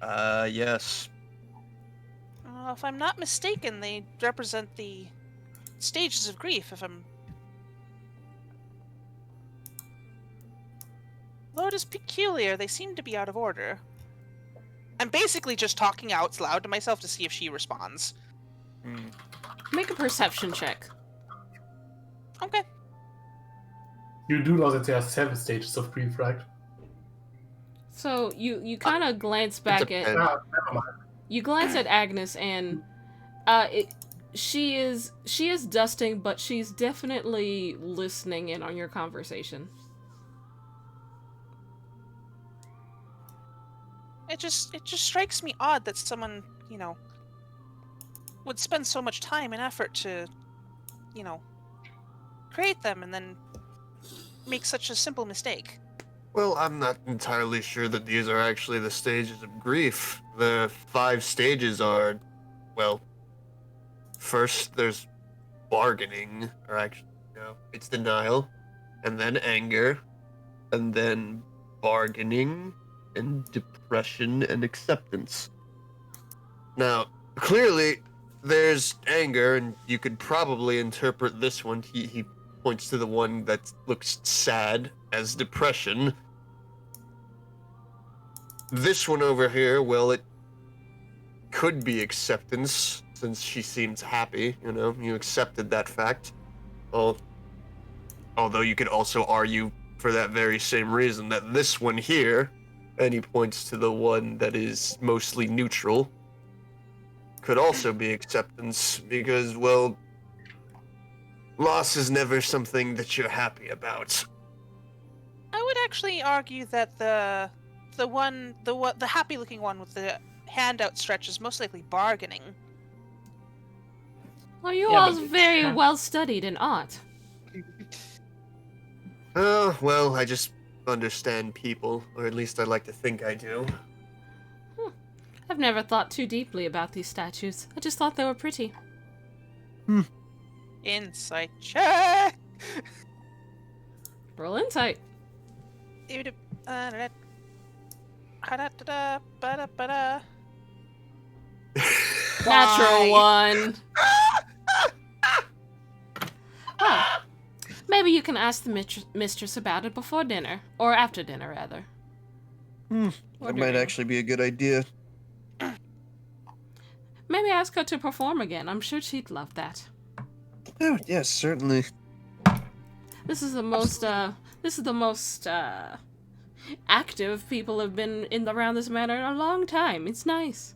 Yes. If I'm not mistaken, they represent the stages of grief, Though it is peculiar, they seem to be out of order. I'm basically just talking out loud to myself to see if she responds. Make a perception check. Okay. You do know that there are 7 stages of grief, right? So you kind of glance back at Never mind. you glance at Agnes, and she is dusting, but she's definitely listening in on your conversation. It just strikes me odd that someone, would spend so much time and effort to, create them and then make such a simple mistake. Well, I'm not entirely sure that these are actually the stages of grief. The 5 stages are, well, first there's bargaining, or actually, no, it's denial, and then anger, and then bargaining, and depression, and acceptance. Now, clearly, there's anger, and you could probably interpret this one. He points to the one that looks sad as depression. This one over here, well, it could be acceptance, since she seems happy, you accepted that fact. Although you could also argue for that very same reason that this one here, and he points to the one that is mostly neutral, could also be acceptance, because, well, loss is never something that you're happy about. I would actually argue that the happy-looking one with the hand outstretched is most likely bargaining. Well, you all very well studied in art. Oh, well, I just understand people, or at least I like to think I do. I've never thought too deeply about these statues. I just thought they were pretty. Insight check! Roll insight. Natural one. Well, maybe you can ask the mistress about it before dinner. Or after dinner, rather. That might actually be a good idea. Maybe ask her to perform again. I'm sure she'd love that. Oh, yes, certainly. This is the most active people have been around this manor in a long time. It's nice.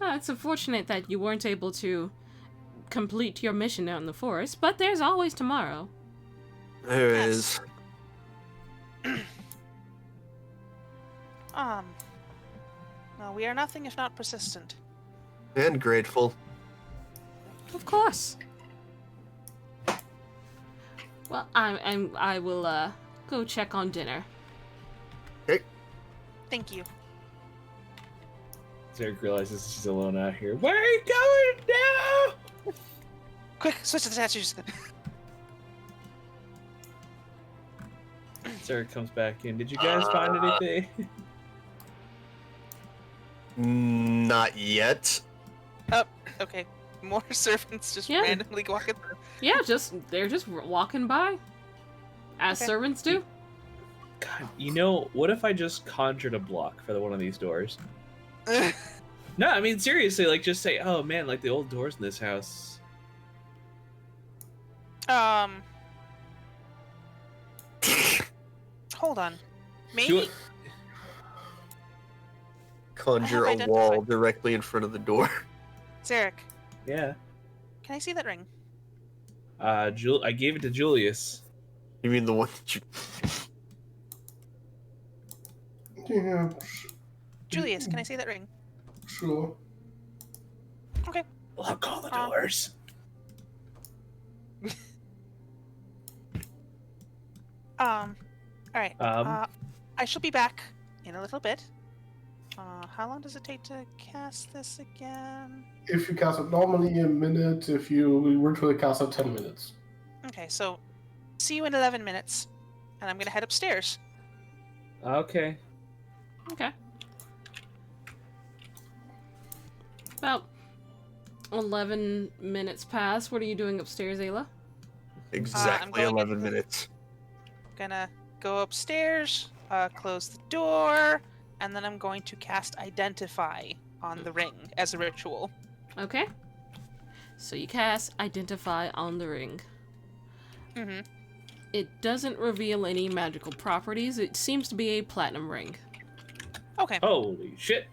It's unfortunate that you weren't able to complete your mission out in the forest, but there's always tomorrow. There is. No, we are nothing if not persistent. And grateful. Of course. Well, I will go check on dinner. Okay. Thank you. Zherak realizes she's alone out here. Where are you going now? Quick, switch to the statues. Zherak comes back in. Did you guys find anything? Not yet. Oh, okay. More servants just randomly walking through. Yeah, they're just walking by, as servants do. God, what if I just conjured a block for one of these doors? No, I mean seriously, like just say, oh man, like the old doors in this house. Hold on. Maybe. Conjure a wall directly in front of the door. Zherak. Yeah. Can I see that ring? I gave it to Julius. You mean the one that you... Yeah. Julius, can I see that ring? Sure. Okay. Lock all the doors. Alright. I shall be back in a little bit. How long does it take to cast this again? If you cast it normally, a minute. If you virtually cast it, 10 minutes. Okay, so see you in 11 minutes, and I'm gonna head upstairs. Okay. Okay. About 11 minutes pass. What are you doing upstairs, Ayla? Exactly 11 minutes. Gonna go upstairs, close the door, and then I'm going to cast Identify on the ring as a ritual. Okay. So you cast Identify on the ring. Mm-hmm. It doesn't reveal any magical properties. It seems to be a platinum ring. Okay. Holy shit.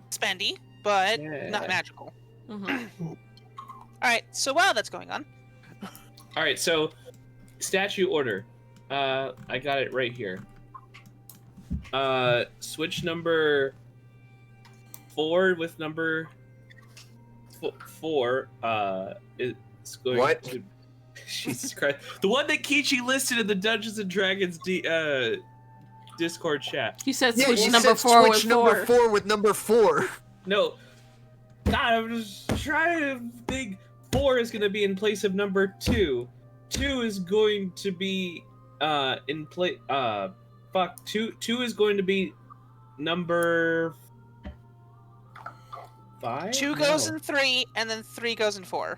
Spendy, but Yeah. not magical. Mm-hmm. Alright, so while that's going on... Alright, so, statue order. I got it right here. Switch number 4 with number 4, it's going What? to... Jesus Christ. The one that Kichi listed in the Dungeons and Dragons Discord chat. You said Yeah, switch you number said 4 switch with number 4. 4 with number 4. No. God, I'm just trying to think. 4 is going to be in place of number 2. 2 is going to be in place. Fuck. 2 is going to be number 5. 2 goes in 3, and then 3 goes in 4.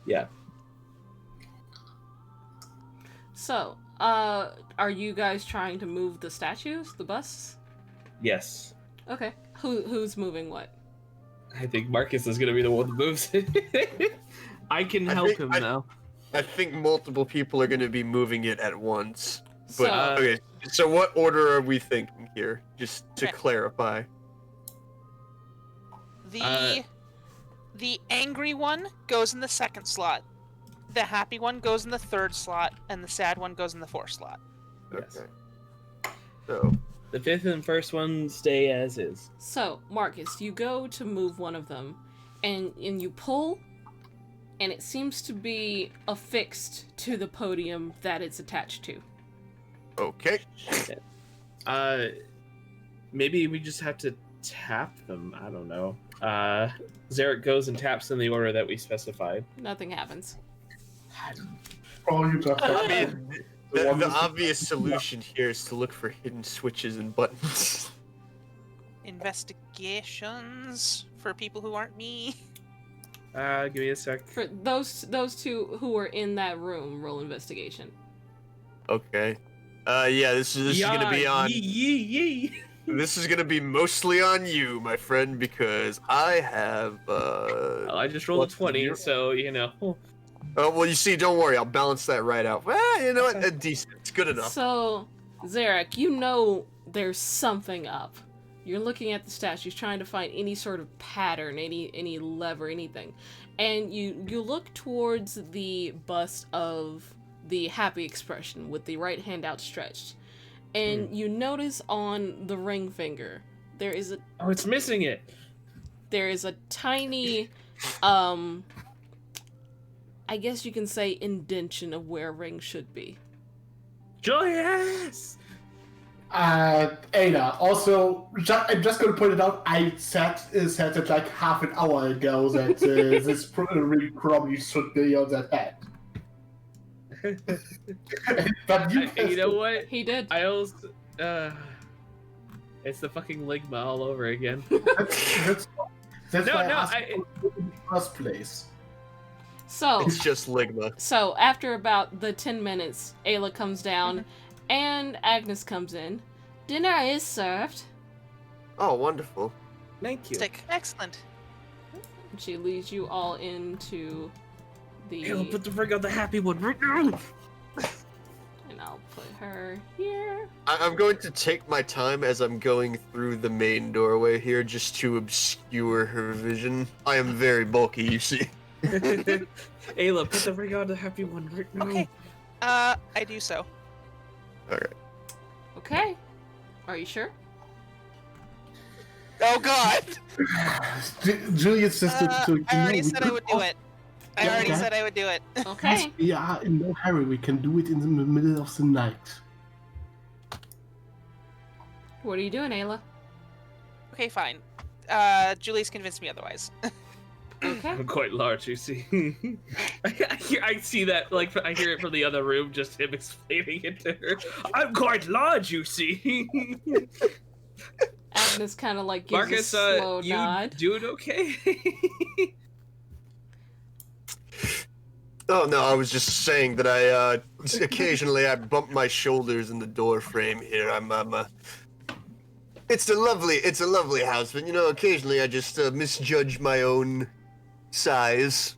Yeah. So, are you guys trying to move the statues, the busts? Yes. Okay. Who's moving what? I think Marcus is going to be the one that moves it. I can help him now. I think multiple people are going to be moving it at once. But So- okay, so what order are we thinking here? Just to Okay. clarify. The angry one goes in the 2nd slot. The happy one goes in the 3rd slot, and the sad one goes in the 4th slot. Yes. Okay. So The 5th and 1st one stay as is. So, Marcus, you go to move one of them, and you pull, and it seems to be affixed to the podium that it's attached to. okay. Maybe we just have to tap them. I don't know. Zherak goes and taps in the order that we specified. Nothing happens. Oh, you just I mean, the obvious solution here is to look for hidden switches and buttons. Investigations for people who aren't me. Give me a sec. For those two who were in that room, roll investigation. Okay. Yeah, this is gonna be on. Yee. This is gonna be mostly on you, my friend, because I have. I just rolled a 20, so you know. Oh well, you see, don't worry, I'll balance that right out. Well, you know what? Decent. It's good enough. So, Zherak, you know there's something up. You're looking at the statues, trying to find any sort of pattern, any lever, anything. And you look towards the bust of the happy expression with the right hand outstretched. And you notice on the ring finger, there is a... Oh, it's missing it! There is a tiny, I guess you can say indention of where a ring should be. Julius! Aila, also, I'm just going to point it out, I said it like half an hour ago that this ring probably should be on that head. But You know what? He did. I also... it's the fucking Ligma all over again. That's No, why no, I asked in the first place. So, It's just Ligma. so after about the 10 minutes, Ayla comes down, and Agnes comes in. Dinner is served. Oh, wonderful. Thank you. Stick. Excellent. She leads you all into the... Hey, put the ring on the happy one right now! And I'll put her here. I'm going to take my time as I'm going through the main doorway here, just to obscure her vision. I am very bulky, you see. Ayla, put the ring on the happy one right now. Okay. I do so. Alright. Okay. Are you sure? Oh god! Julius says I already said I would do it. I already Okay. said I would do it. Okay. We are in no hurry. We can do it in the middle of the night. What are you doing, Ayla? Okay, fine. Julius convinced me otherwise. Okay. I'm quite large, you see. I see that, like, I hear it from the other room, just him explaining it to her. I'm quite large, you see. Agnes kind of like gives Marcus, a slow you nod. doing okay? Oh no, I was just saying that I occasionally I bump my shoulders in the door frame here. It's a lovely house, but you know, occasionally I just misjudge my own size.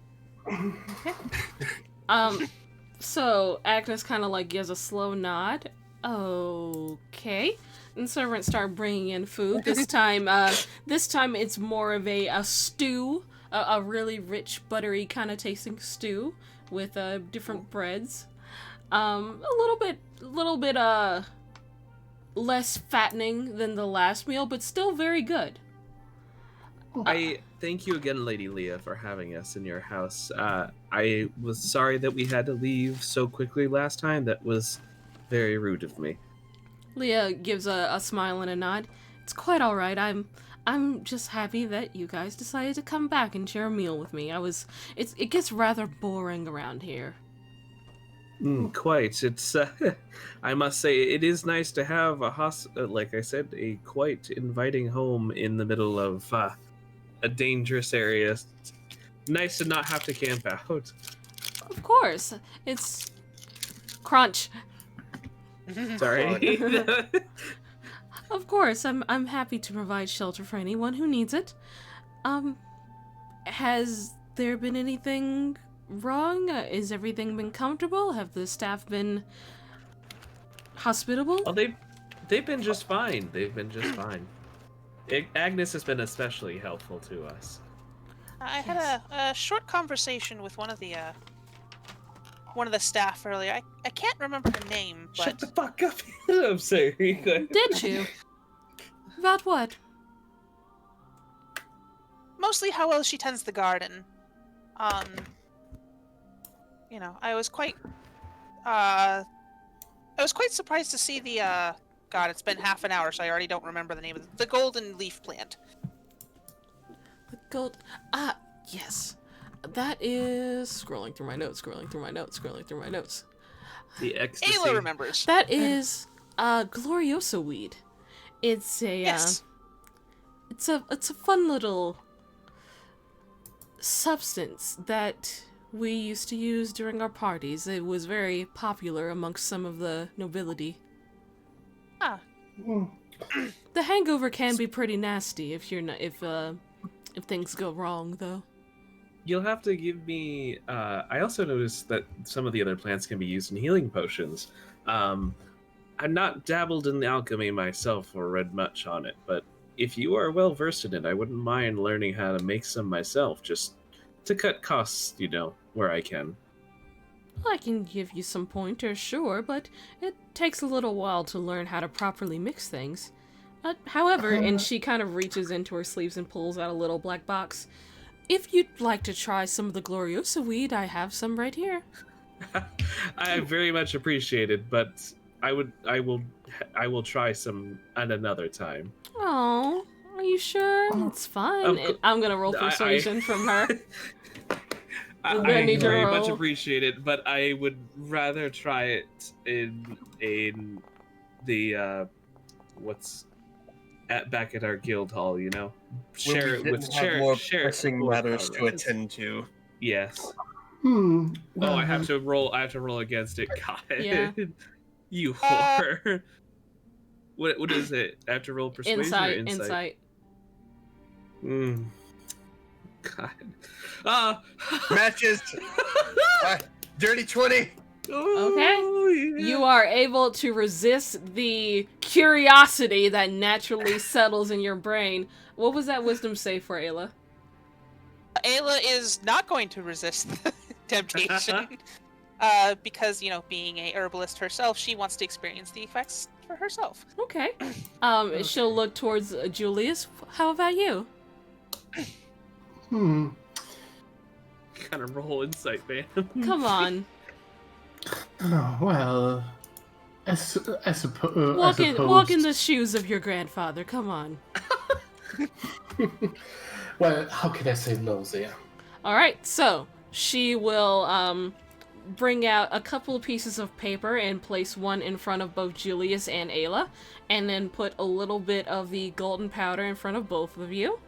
So Agnes kind of like gives a slow nod. Okay. And servants start bringing in food. This time it's more of a stew, a really rich, buttery kind of tasting stew with different breads. A little bit less fattening than the last meal, but still very good. I thank you again, Lady Leah, for having us in your house. I was sorry that we had to leave so quickly last time. That was very rude of me. Leah gives a smile and a nod. It's quite all right. I'm just happy that you guys decided to come back and share a meal with me. It gets rather boring around here. Quite. It's I must say it is nice to have like I said, a quite inviting home in the middle of a dangerous area. Nice to not have to camp out. Of course. It's crunch. Sorry. Of course, I'm happy to provide shelter for anyone who needs it. Has there been anything wrong? Is everything been comfortable? Have the staff been hospitable? Oh, they've been just fine. They've been just fine. Agnes has been especially helpful to us. I had a short conversation with one of the staff earlier. I can't remember her name, but... Shut the fuck up! I'm sorry. Did you? About what? Mostly how well she tends the garden. I was quite surprised to see the God, it's been half an hour, so I already don't remember the name of the golden leaf plant. The gold. Yes. That is scrolling through my notes. The ecstasy. Aila remembers. That is Gloriosa weed. It's a Yes. It's a fun little substance that we used to use during our parties. It was very popular amongst some of the nobility. The hangover can be pretty nasty if things go wrong, though. You'll have to give me. I also noticed that some of the other plants can be used in healing potions. I'm not dabbled in alchemy myself or read much on it, but if you are well versed in it, I wouldn't mind learning how to make some myself, just to cut costs, where I can. I can give you some pointers, sure, but it takes a little while to learn how to properly mix things. However, and she kind of reaches into her sleeves and pulls out a little black box. If you'd like to try some of the Gloriosa weed, I have some right here. I very much appreciate it, but I will try some at another time. Oh, are you sure? It's fine. I'm gonna roll persuasion from her. I very much appreciate it, but I would rather try it in the back at our guild hall, share it with more pressing matters to attend to. Yes. Oh, I have to roll against it. God. Yeah. You whore. What is it? I have to roll persuasion or insight? God. Matches. Dirty 20. Okay. You are able to resist the curiosity that naturally settles in your brain. What was that wisdom save for Aila? Aila is not going to resist the temptation. Because, being a herbalist herself, she wants to experience the effects for herself. Okay. She'll look towards Julius. How about you? Kind of roll insight, man. Come on. Oh, well, I suppose. Walk in the shoes of your grandfather. Come on. Well, how can I say no there? All right. So she will bring out a couple of pieces of paper and place one in front of both Julius and Aila, and then put a little bit of the golden powder in front of both of you.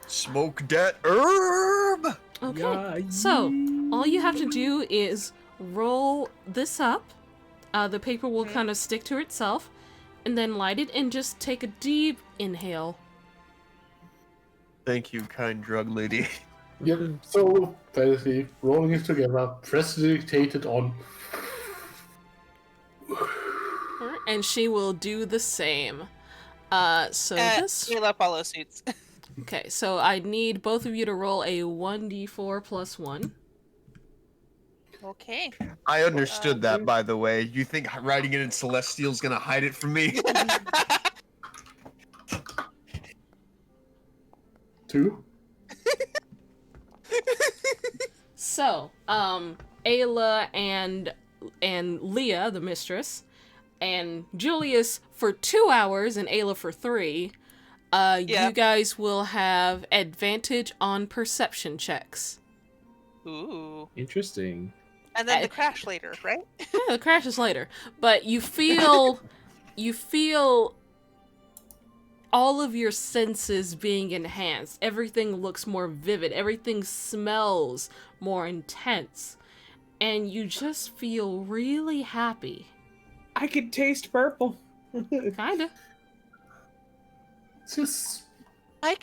Smoke that herb! Okay, so all you have to do is roll this up. The paper will kind of stick to itself, and then light it and just take a deep inhale. Thank you, kind drug lady. Yep, so basically, rolling it together, prestidigitated on. Alright, and she will do the same. So this... We love follow suits. Okay, so I need both of you to roll a 1d4 plus 1. Okay. I understood that, by the way. You think writing it in Celestial's gonna hide it from me? 2. So, Aila and Leah, the mistress, and Julius for 2 hours and Aila for 3, you guys will have advantage on perception checks. Ooh. Interesting. And then the crash later, right? Yeah, the crash is later. But you feel all of your senses being enhanced. Everything looks more vivid. Everything smells more intense. And you just feel really happy. I can taste purple. Kinda. Just... I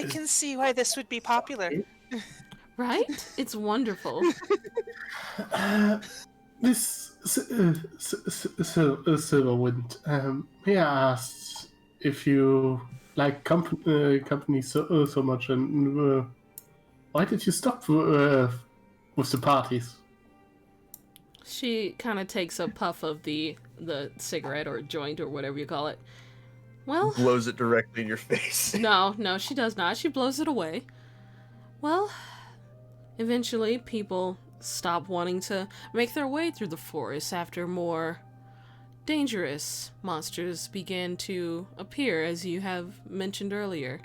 can see why this would be popular. Right? It's wonderful. Miss Silverwind, may I ask if you like company so much, and why did you stop with the parties? She kind of takes a puff of the cigarette or joint or whatever you call it. Well, blows it directly in your face. No, she does not. She blows it away. Well, eventually people stop wanting to make their way through the forest after more dangerous monsters began to appear, as you have mentioned earlier.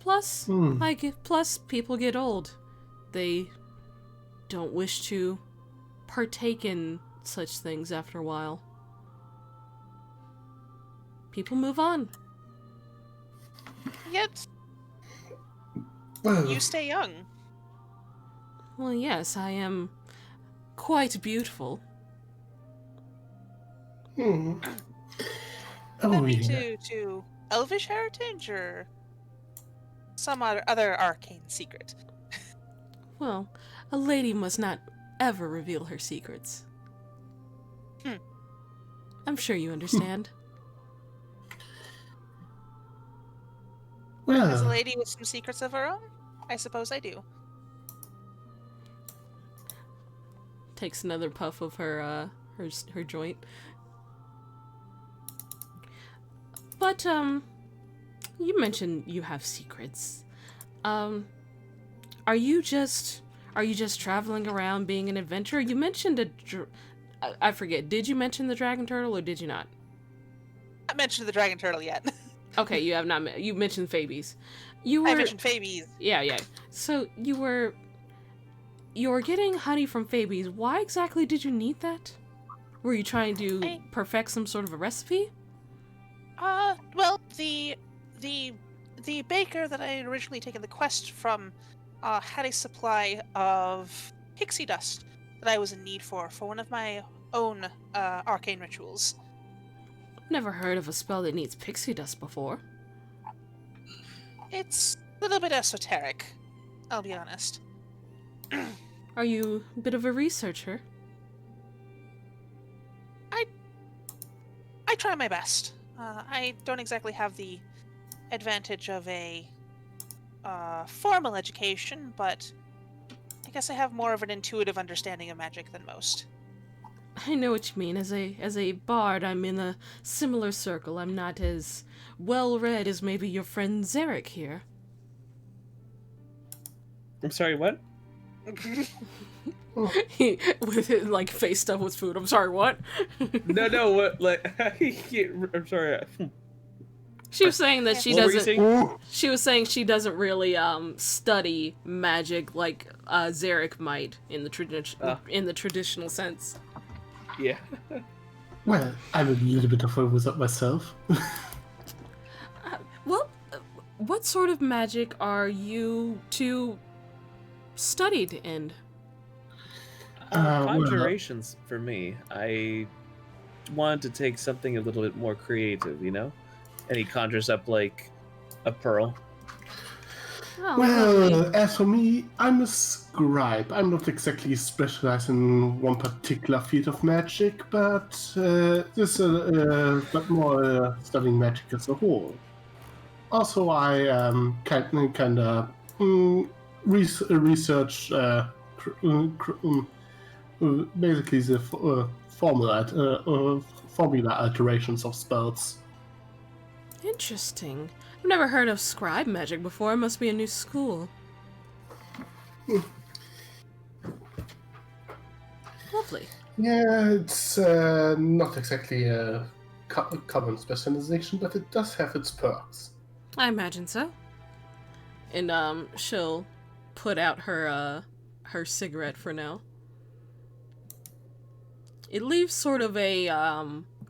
Plus, plus people get old. They don't wish to partake in such things after a while. People move on. Yet, you stay young. Well, yes, I am quite beautiful. Oh, to elvish heritage or some other arcane secret? Well, a lady must not ever reveal her secrets. I'm sure you understand. Well, as a lady with some secrets of her own, I suppose I do. Takes another puff of her joint. But you mentioned you have secrets. Are you just traveling around being an adventurer? You mentioned I forget. Did you mention the dragon turtle or did you not? I mentioned the dragon turtle yet. Okay, you have not. You mentioned Phoebes. I mentioned Phoebes. Yeah. So you were getting honey from Phoebes. Why exactly did you need that? Were you trying to perfect some sort of a recipe? Well, the baker that I had originally taken the quest from had a supply of pixie dust that I was in need for one of my own arcane rituals. Never heard of a spell that needs pixie dust before. It's a little bit esoteric, I'll be honest. Are you a bit of a researcher? I try my best. I don't exactly have the advantage of a formal education, but I guess I have more of an intuitive understanding of magic than most. I know what you mean. As a bard, I'm in a similar circle. I'm not as well-read as maybe your friend Zherak here. I'm sorry, what? He, with his, like, face stuffed with food. I'm sorry, what? No, what? Like, I'm sorry. She was saying that she What were you doesn't. saying? She was saying she doesn't really study magic like Zherak might in the traditional sense. Yeah. Well, I'm a little bit of a wizard myself. Well, what sort of magic are you two studied in? Conjurations for me. I wanted to take something a little bit more creative, you know? And he conjures up like a pearl. Oh, Well, lovely. as for me, I'm a scribe. I'm not exactly specialized in one particular field of magic, but but more studying magic as a whole. Also, I kind of research basically the formula alterations of spells. Interesting. I've never heard of scribe magic before. It must be a new school. Lovely. Yeah, it's not exactly a common specialization, but it does have its perks. I imagine so. And she'll put out her cigarette for now. It leaves sort of a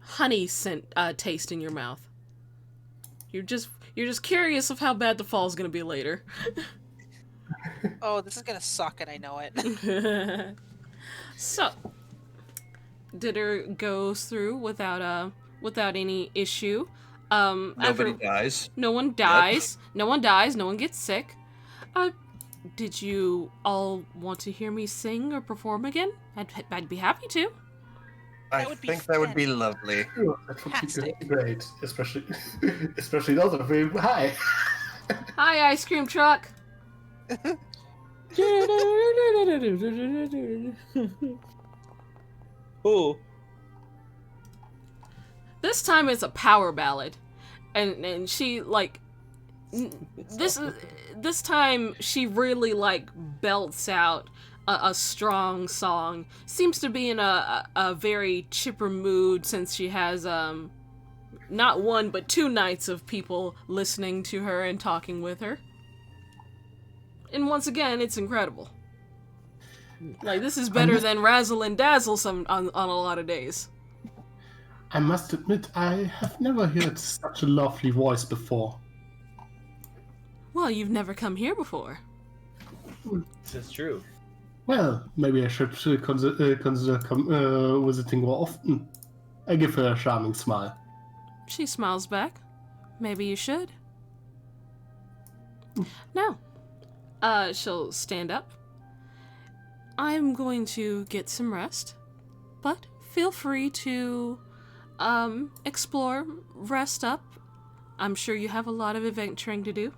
honey scent taste in your mouth. You're just curious of how bad the fall's gonna be later. Oh, this is gonna suck, and I know it. So, dinner goes through without any issue. Nobody dies. No one dies. Yep. No one dies. No one gets sick. Did you all want to hear me sing or perform again? I'd be happy to. I think that would be lovely. Sure, that would be great, especially those of you. Hi. Hi, ice cream truck. Oh. This time it's a power ballad, and she like this time she really like belts out a strong song. Seems to be in a very chipper mood since she has not one but 2 nights of people listening to her and talking with her. And once again, it's incredible. Like, this is better than Razzle and Dazzle on a lot of days. I must admit, I have never heard such a lovely voice before. Well, you've never come here before. This is true. Well, maybe I should consider visiting more often. I give her a charming smile. She smiles back. Maybe you should. Now, she'll stand up. I'm going to get some rest, but feel free to explore, rest up. I'm sure you have a lot of adventuring to do.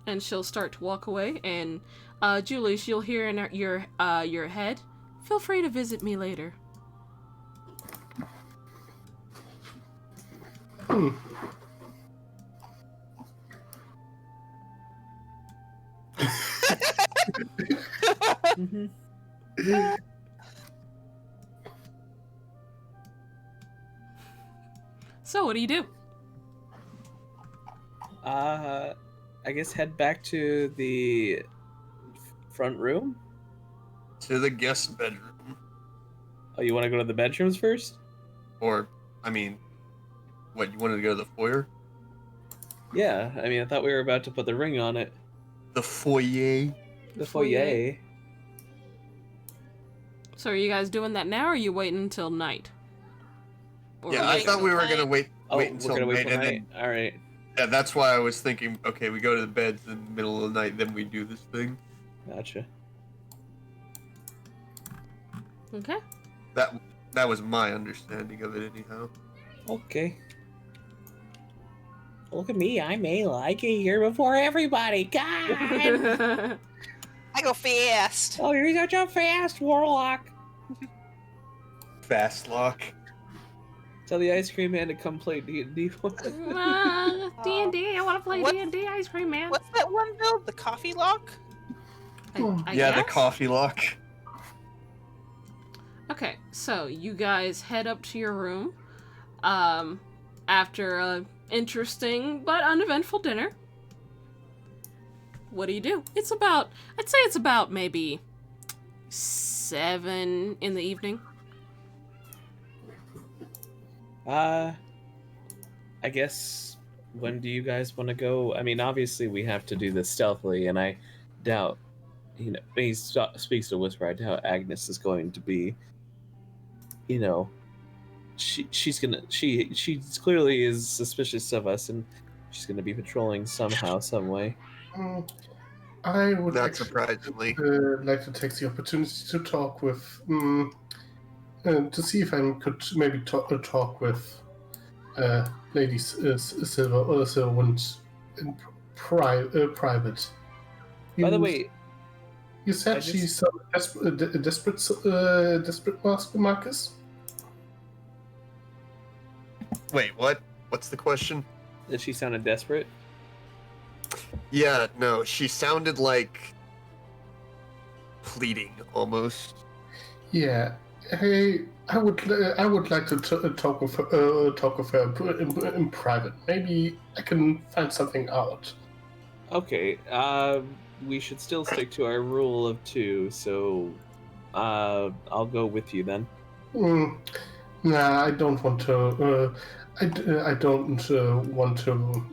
And she'll start to walk away, and Julius, you'll hear in your head, feel free to visit me later. So, what do you do? I guess head back to the front room? To the guest bedroom. Oh, you want to go to the bedrooms first? Or, I mean, what, you wanted to go to the foyer? Yeah, I mean, I thought we were about to put the ring on it. The foyer? The foyer. So are you guys doing that now, or are you waiting until night? Or Yeah, I thought we were gonna wait until night, and then... All right. Yeah, that's why I was thinking, okay, we go to the beds in the middle of the night, then we do this thing. Gotcha. Okay. That was my understanding of it, anyhow. Okay. Look at me, I'm Aila. I get here before everybody. God! I go fast. Oh, you're such a fast warlock. Fast lock. Tell the ice cream man to come play D&D. D&D, I want to play D&D, ice cream man. What's that one build? The coffee lock? I Yeah, guess? the coffee lock. Okay, so you guys head up to your room. after a interesting but uneventful dinner, what do? I'd say it's about maybe 7 in the evening. I guess, when do you guys want to go? I mean, obviously we have to do this stealthily, and I doubt, when he speaks to Whisper, I doubt Agnes is going to be, she clearly is suspicious of us, and she's gonna be patrolling somehow, some way. I would Not surprisingly. like to take the opportunity to talk with, to see if I could maybe talk with Lady Silverwind in private. By the way, you said she's a desperate Marcus? Wait, what? What's the question? Did she sound desperate? Yeah, no, she sounded like pleading almost. Yeah, hey, I would like to talk with her in private. Maybe I can find something out. Okay, we should still stick to our rule of 2, so I'll go with you then. Nah, I don't want to. I don't want to.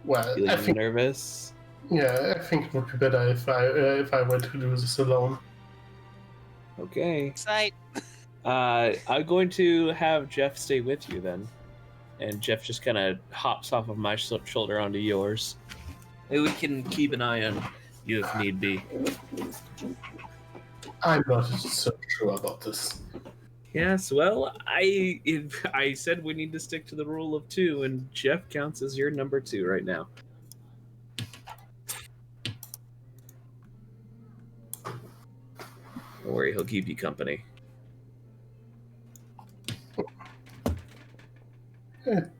Well, Feeling I think nervous. Yeah, I think it would be better if I were to do this alone. Okay. Sight. I'm going to have Jeff stay with you then, and Jeff just kind of hops off of my shoulder onto yours. Maybe we can keep an eye on you if need be. I'm not so sure about this. Yes, well, I said we need to stick to the rule of 2, and Jeff counts as your number 2 right now. Don't worry, he'll keep you company. Well,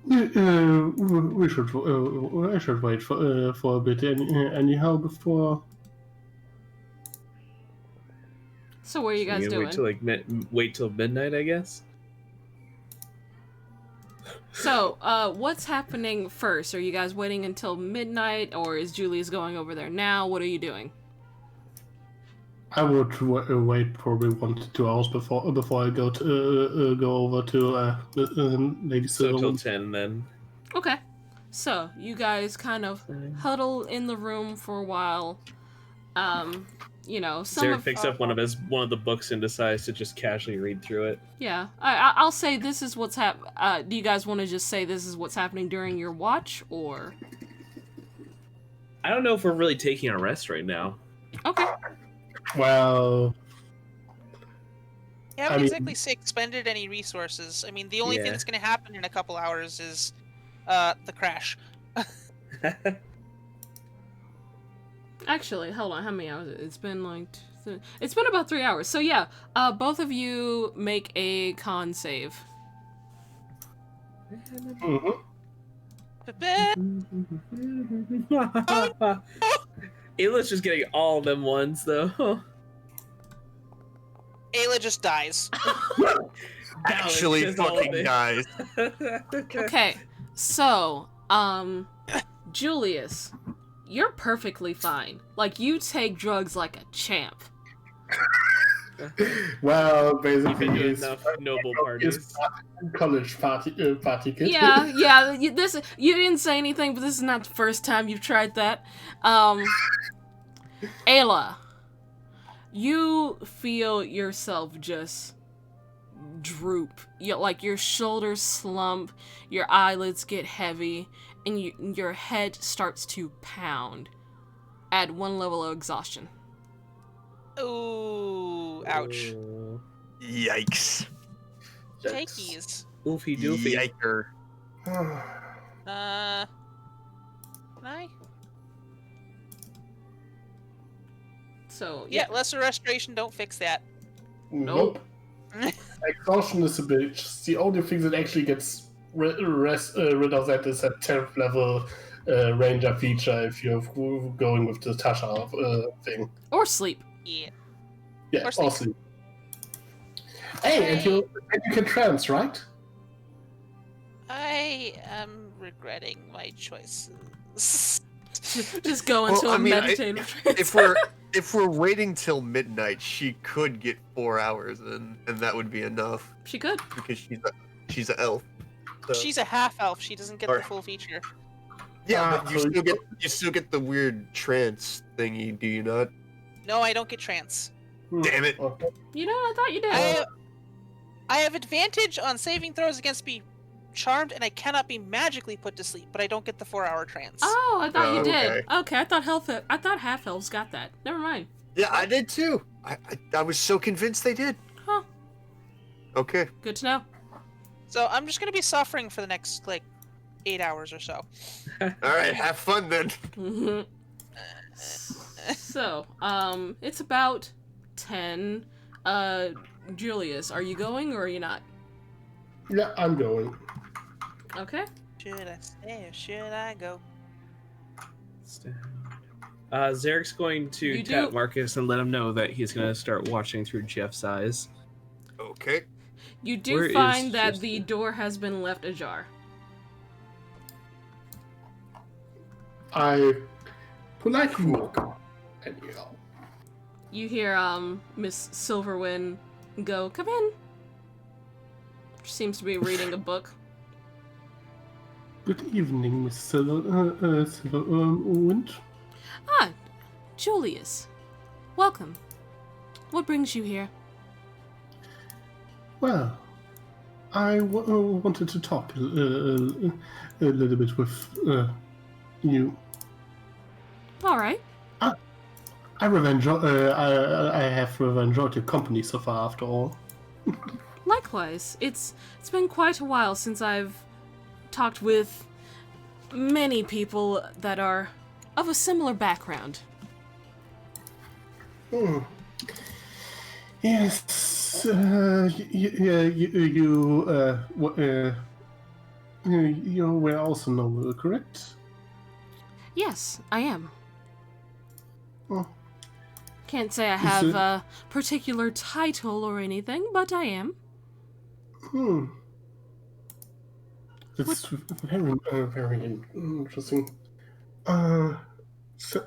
we should. I should wait for a bit anyhow before. So what are you guys doing? Wait till midnight, I guess. So, what's happening first? Are you guys waiting until midnight, or is Julius going over there now? What are you doing? I would wait probably 1 to 2 hours before I go over to Lady So Silverwind. till 10 then. Okay. So, you guys kind of huddle in the room for a while. Zherak picks up one of the books and decides to just casually read through it. Yeah, I'll say this is what's do you guys want to just say this is what's happening during your watch, or? I don't know if we're really taking a rest right now. Okay. Well, You haven't exactly expended any resources. I mean, the only thing that's going to happen in a couple hours is the crash. Actually, hold on. How many hours? It's been it's been about 3 hours. So yeah, both of you make a con save. Aila's just getting all of them ones though. Ayla just dies. Actually fucking dies. Okay, so, Julius, you're perfectly fine. Like, you take drugs like a champ. Well, basically, You've been to enough noble parties. College party kid. Yeah. You didn't say anything, but this is not the first time you've tried that. Aila, you feel yourself just droop. Your shoulders slump, your eyelids get heavy, and your head starts to pound at 1 level of exhaustion. Ooh, ouch. Yikes. Yikes. Oofy doofy. Yiker. Can I? So, yeah, lesser restoration don't fix that. Nope. Exhaustion is a bitch. The only thing that actually gets rid of that is that 10th level ranger feature if you're going with the Tasha thing. Or sleep. Yeah. Yeah, Or sleep. awesome. Hey, and you can trance, right? I am regretting my choices. Just go into a meditative trance. if we're waiting till midnight, she could get 4 hours in, and that would be enough. She could. Because she's an elf. So. She's a half elf. She doesn't get the full feature. Yeah, but you still get the weird trance thingy, do you not? No, I don't get trance. Damn it! You know, I thought you did. I have advantage on saving throws against being charmed, and I cannot be magically put to sleep, but I don't get the 4-hour trance. Oh, I thought you did. Okay, I thought half elves got that. Never mind. Yeah, I did too. I was so convinced they did. Huh. Okay. Good to know. So I'm just gonna be suffering for the next 8 hours or so. All right, have fun then. So, it's about 10. Julius, are you going or are you not? Yeah, I'm going. Okay. Should I stay or should I go? Zherak's going to tap Marcus and let him know that he's going to start watching through Jeff's eyes. Okay. You do find that the door has been left ajar. I politely walk and yell. You hear Miss Silverwind go, "Come in." She seems to be reading a book. Good evening, Miss Silverwind. Ah, Julius. Welcome. What brings you here? Well, I wanted to talk a little bit with you. All right. I have enjoyed your company so far, after all. Likewise, it's been quite a while since I've talked with many people that are of a similar background. Yes, you were also noble, correct? Yes, I am. Oh. Can't say I have a particular title or anything, but I am. That's very interesting. So,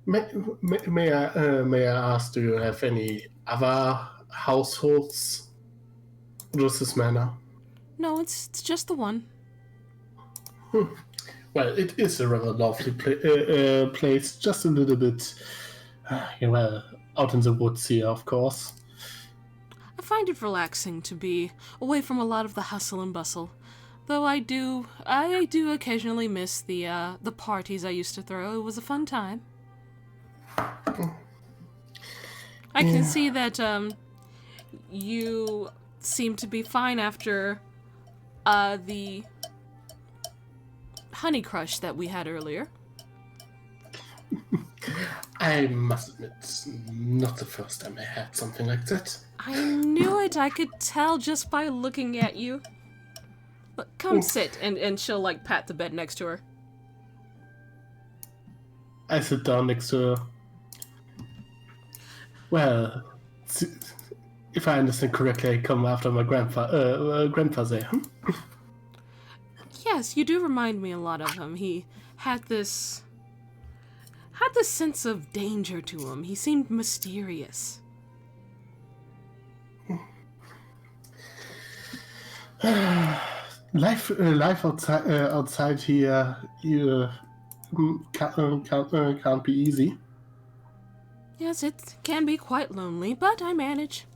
may I ask, do you have any other households? Just this manor? No, it's just the one. Well, it is a rather lovely place, just a little bit, out in the woods here, of course. I find it relaxing to be away from a lot of the hustle and bustle. Though I do occasionally miss the parties I used to throw. It was a fun time. I can see that you seem to be fine after the honey crush that we had earlier. I must admit, not the first time I had something like that. I knew it. I could tell just by looking at you. But come sit, and she'll pat the bed next to her. I sit down next to her. Well, if I understand correctly, I come after my grandfather. Yes, you do remind me a lot of him. He had this sense of danger to him. He seemed mysterious. Life outside here, can't be easy. Yes, it can be quite lonely, but I manage.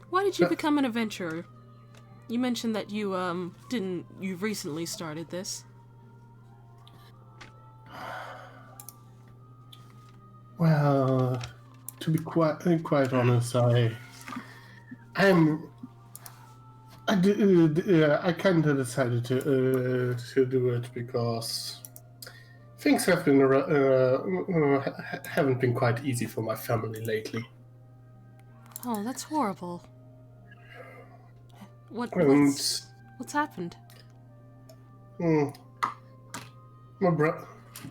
Why did you become an adventurer? You mentioned that you you recently started this. Well, to be quite honest, I kind of decided to do it because things have been haven't been quite easy for my family lately. Oh, that's horrible. What's happened? My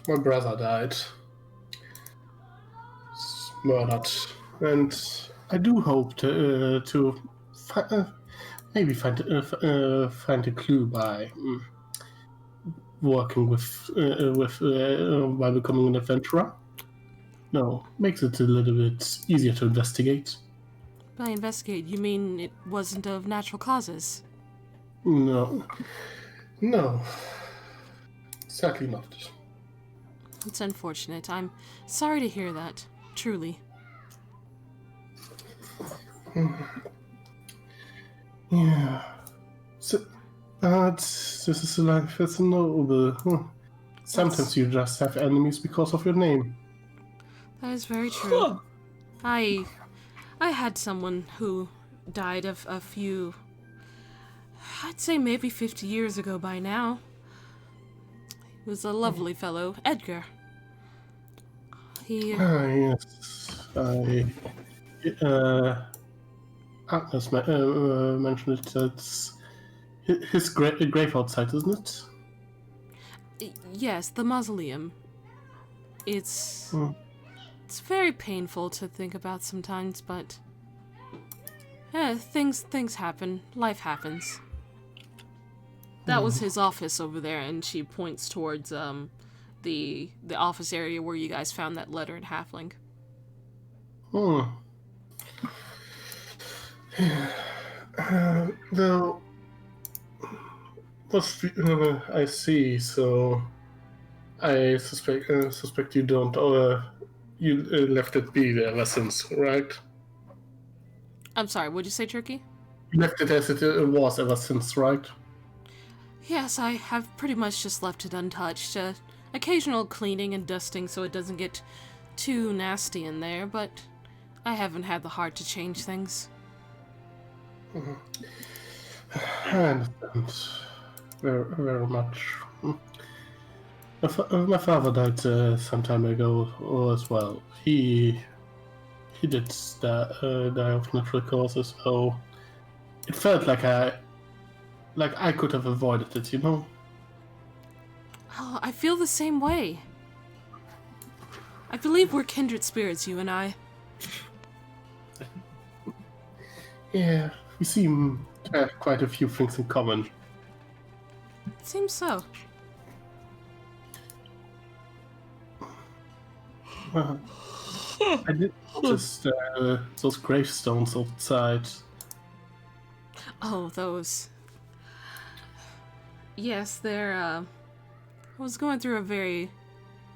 my brother died. Murdered. And I do hope to maybe find a clue by working by becoming an adventurer. No, makes it a little bit easier to investigate. By investigate, you mean it wasn't of natural causes? No, certainly not. It's unfortunate. I'm sorry to hear that. Truly. Yeah. So, but this is life. It's noble. Sometimes you just have enemies because of your name. That is very true. I had someone who died of a few, I'd say maybe 50 years ago by now. He was a lovely fellow, Edgar. He... Yes. Agnes mentioned it. It's his grave outside, isn't it? Yes, the mausoleum. It's very painful to think about sometimes, but things happen. Life happens. That was his office over there, and she points towards the office area where you guys found that letter in Halfling. Though, I see. So, I suspect you don't. You left it be there ever since, right? I'm sorry. What'd you say, Turkey? You left it as it was ever since, right? Yes, I have pretty much just left it untouched. Occasional cleaning and dusting so it doesn't get too nasty in there, but I haven't had the heart to change things. I understand very, very much. My father died some time ago as well. He did die of natural causes, so it felt like I could have avoided it, you know? Oh, I feel the same way. I believe we're kindred spirits, you and I. Yeah, we seem to have quite a few things in common. It seems so. I did just those gravestones outside. Oh, those. Yes, they're, I was going through a very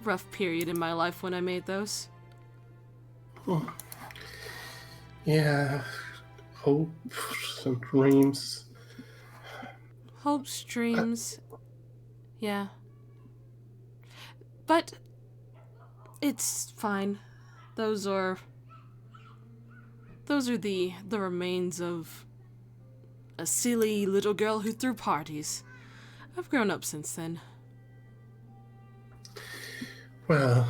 rough period in my life when I made those. Yeah, hopes and dreams. Hopes, dreams. Yeah. But it's fine. Those are the remains of a silly little girl who threw parties. I've grown up since then. Well,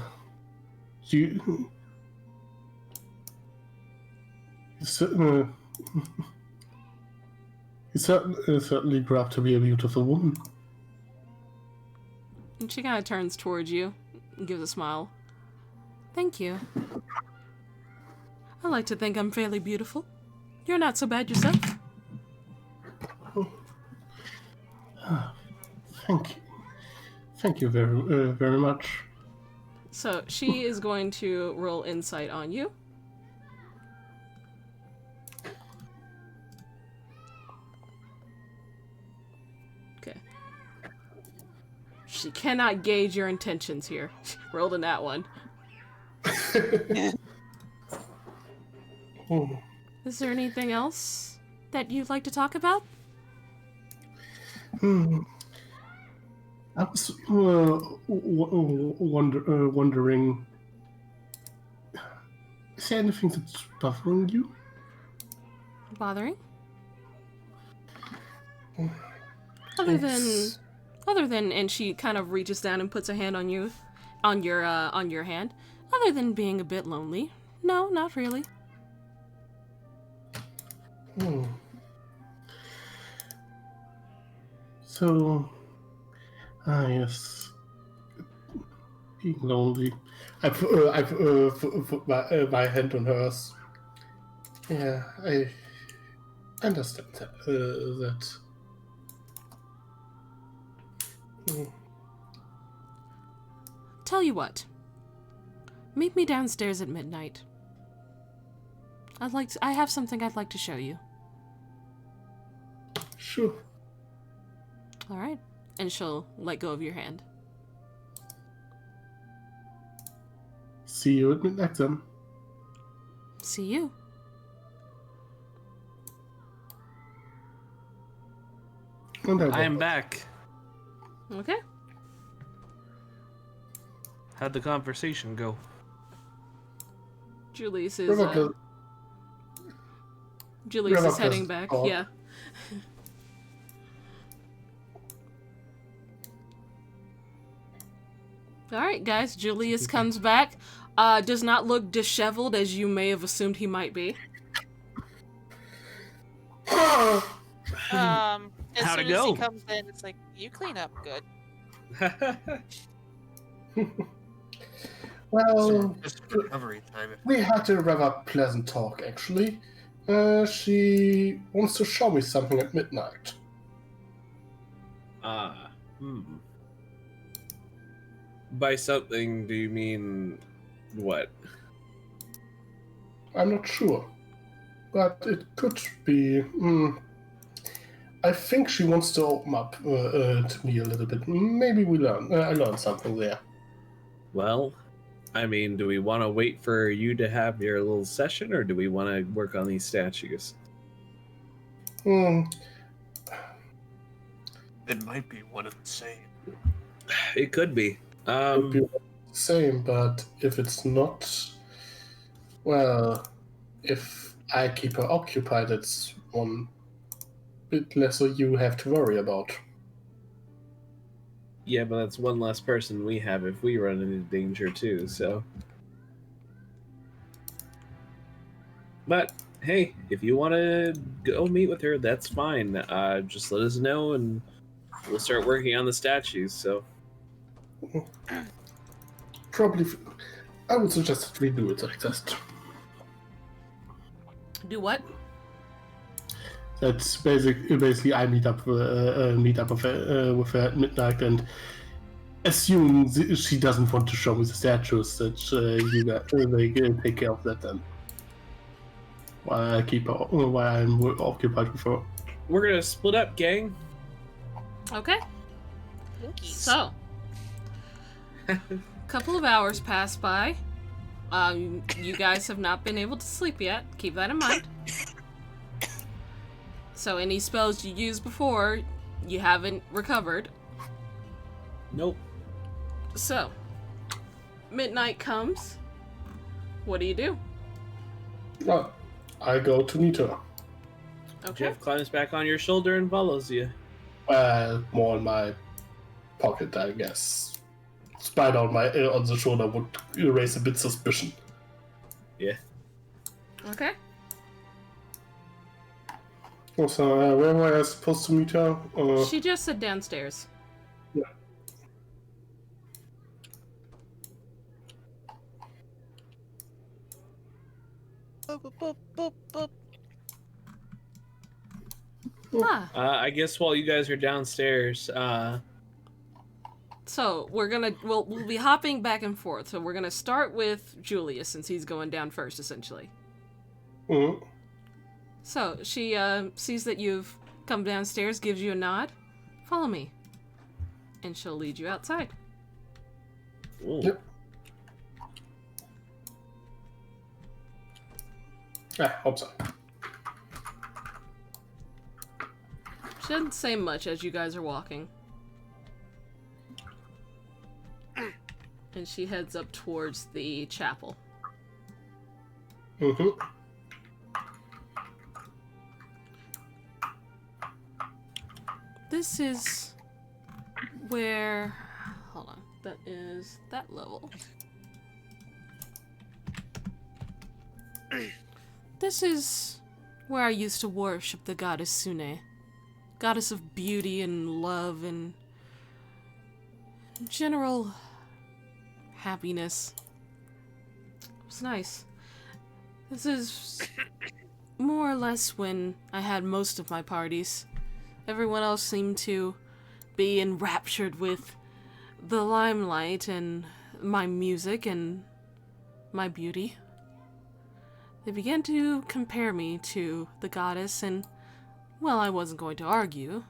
you certainly grew up to be a beautiful woman. And she kind of turns towards you and gives a smile. Thank you. I like to think I'm fairly beautiful. You're not so bad yourself. Thank you. Thank you very, very much. So she is going to roll insight on you. Okay. She cannot gauge your intentions here. Rolled in that one. Is there anything else that you'd like to talk about? I was wondering, is there anything that's bothering you? Bothering? Other than, and she kind of reaches down and puts a hand on you, on your hand. Other than being a bit lonely, no, not really. So, yes. being lonely. Put my hand on hers. Yeah, I understand that. Mm. Tell you what. Meet me downstairs at midnight. I have something I'd like to show you. Sure. All right. And she'll let go of your hand. See you at midnight then. See you. And I am back. Okay. How'd the conversation go? Julius is heading back. Talk. Yeah. All right, guys. Julius comes back. Does not look disheveled as you may have assumed he might be. As How'd soon it as go? he comes in, it's like, you clean up good. Well, Just recovery time. we had a rather pleasant talk, actually. She wants to show me something at midnight. By something, do you mean what? I'm not sure. But it could be. I think she wants to open up to me a little bit. Maybe I learned something there. Well, I mean, do we want to wait for you to have your little session, or do we want to work on these statues? Hmm. It might be one of the same. It could be. Could be the same, but if it's not, well, if I keep her occupied, it's one bit less you have to worry about. Yeah, but that's one less person we have if we run into danger too, so. But, hey, if you want to go meet with her, that's fine. Just let us know and we'll start working on the statues, so. Probably, I would suggest that we do it like that. Do what? That's basically I meet up with her at midnight and assume she doesn't want to show me the statues that they take care of that then. While I'm occupied with her. We're gonna split up, gang. Okay. Winkies. So, couple of hours pass by. You guys have not been able to sleep yet. Keep that in mind. So any spells you used before, you haven't recovered. Nope. So, midnight comes. What do you do? Well, I go to meet her. Okay. Jeff climbs back on your shoulder and follows you. More in my pocket, I guess. Spider on the shoulder would raise a bit suspicion. Yeah. Okay. So, where were I supposed to meet her? She just said downstairs. Yeah. Boop, boop, boop, boop. Ah. I guess while you guys are downstairs, So we'll be hopping back and forth. So we're gonna start with Julius since he's going down first, essentially. Mm-hmm. So she sees that you've come downstairs, gives you a nod. Follow me, and she'll lead you outside. Ooh. Yep. I hope so. She doesn't say much as you guys are walking. And she heads up towards the chapel. Mm-hmm. This is where... Hold on. That is that level. This is where I used to worship the goddess Sune. Goddess of beauty and love and general happiness. It was nice. This is more or less when I had most of my parties. Everyone else seemed to be enraptured with the limelight and my music and my beauty. They began to compare me to the goddess, and, well, I wasn't going to argue.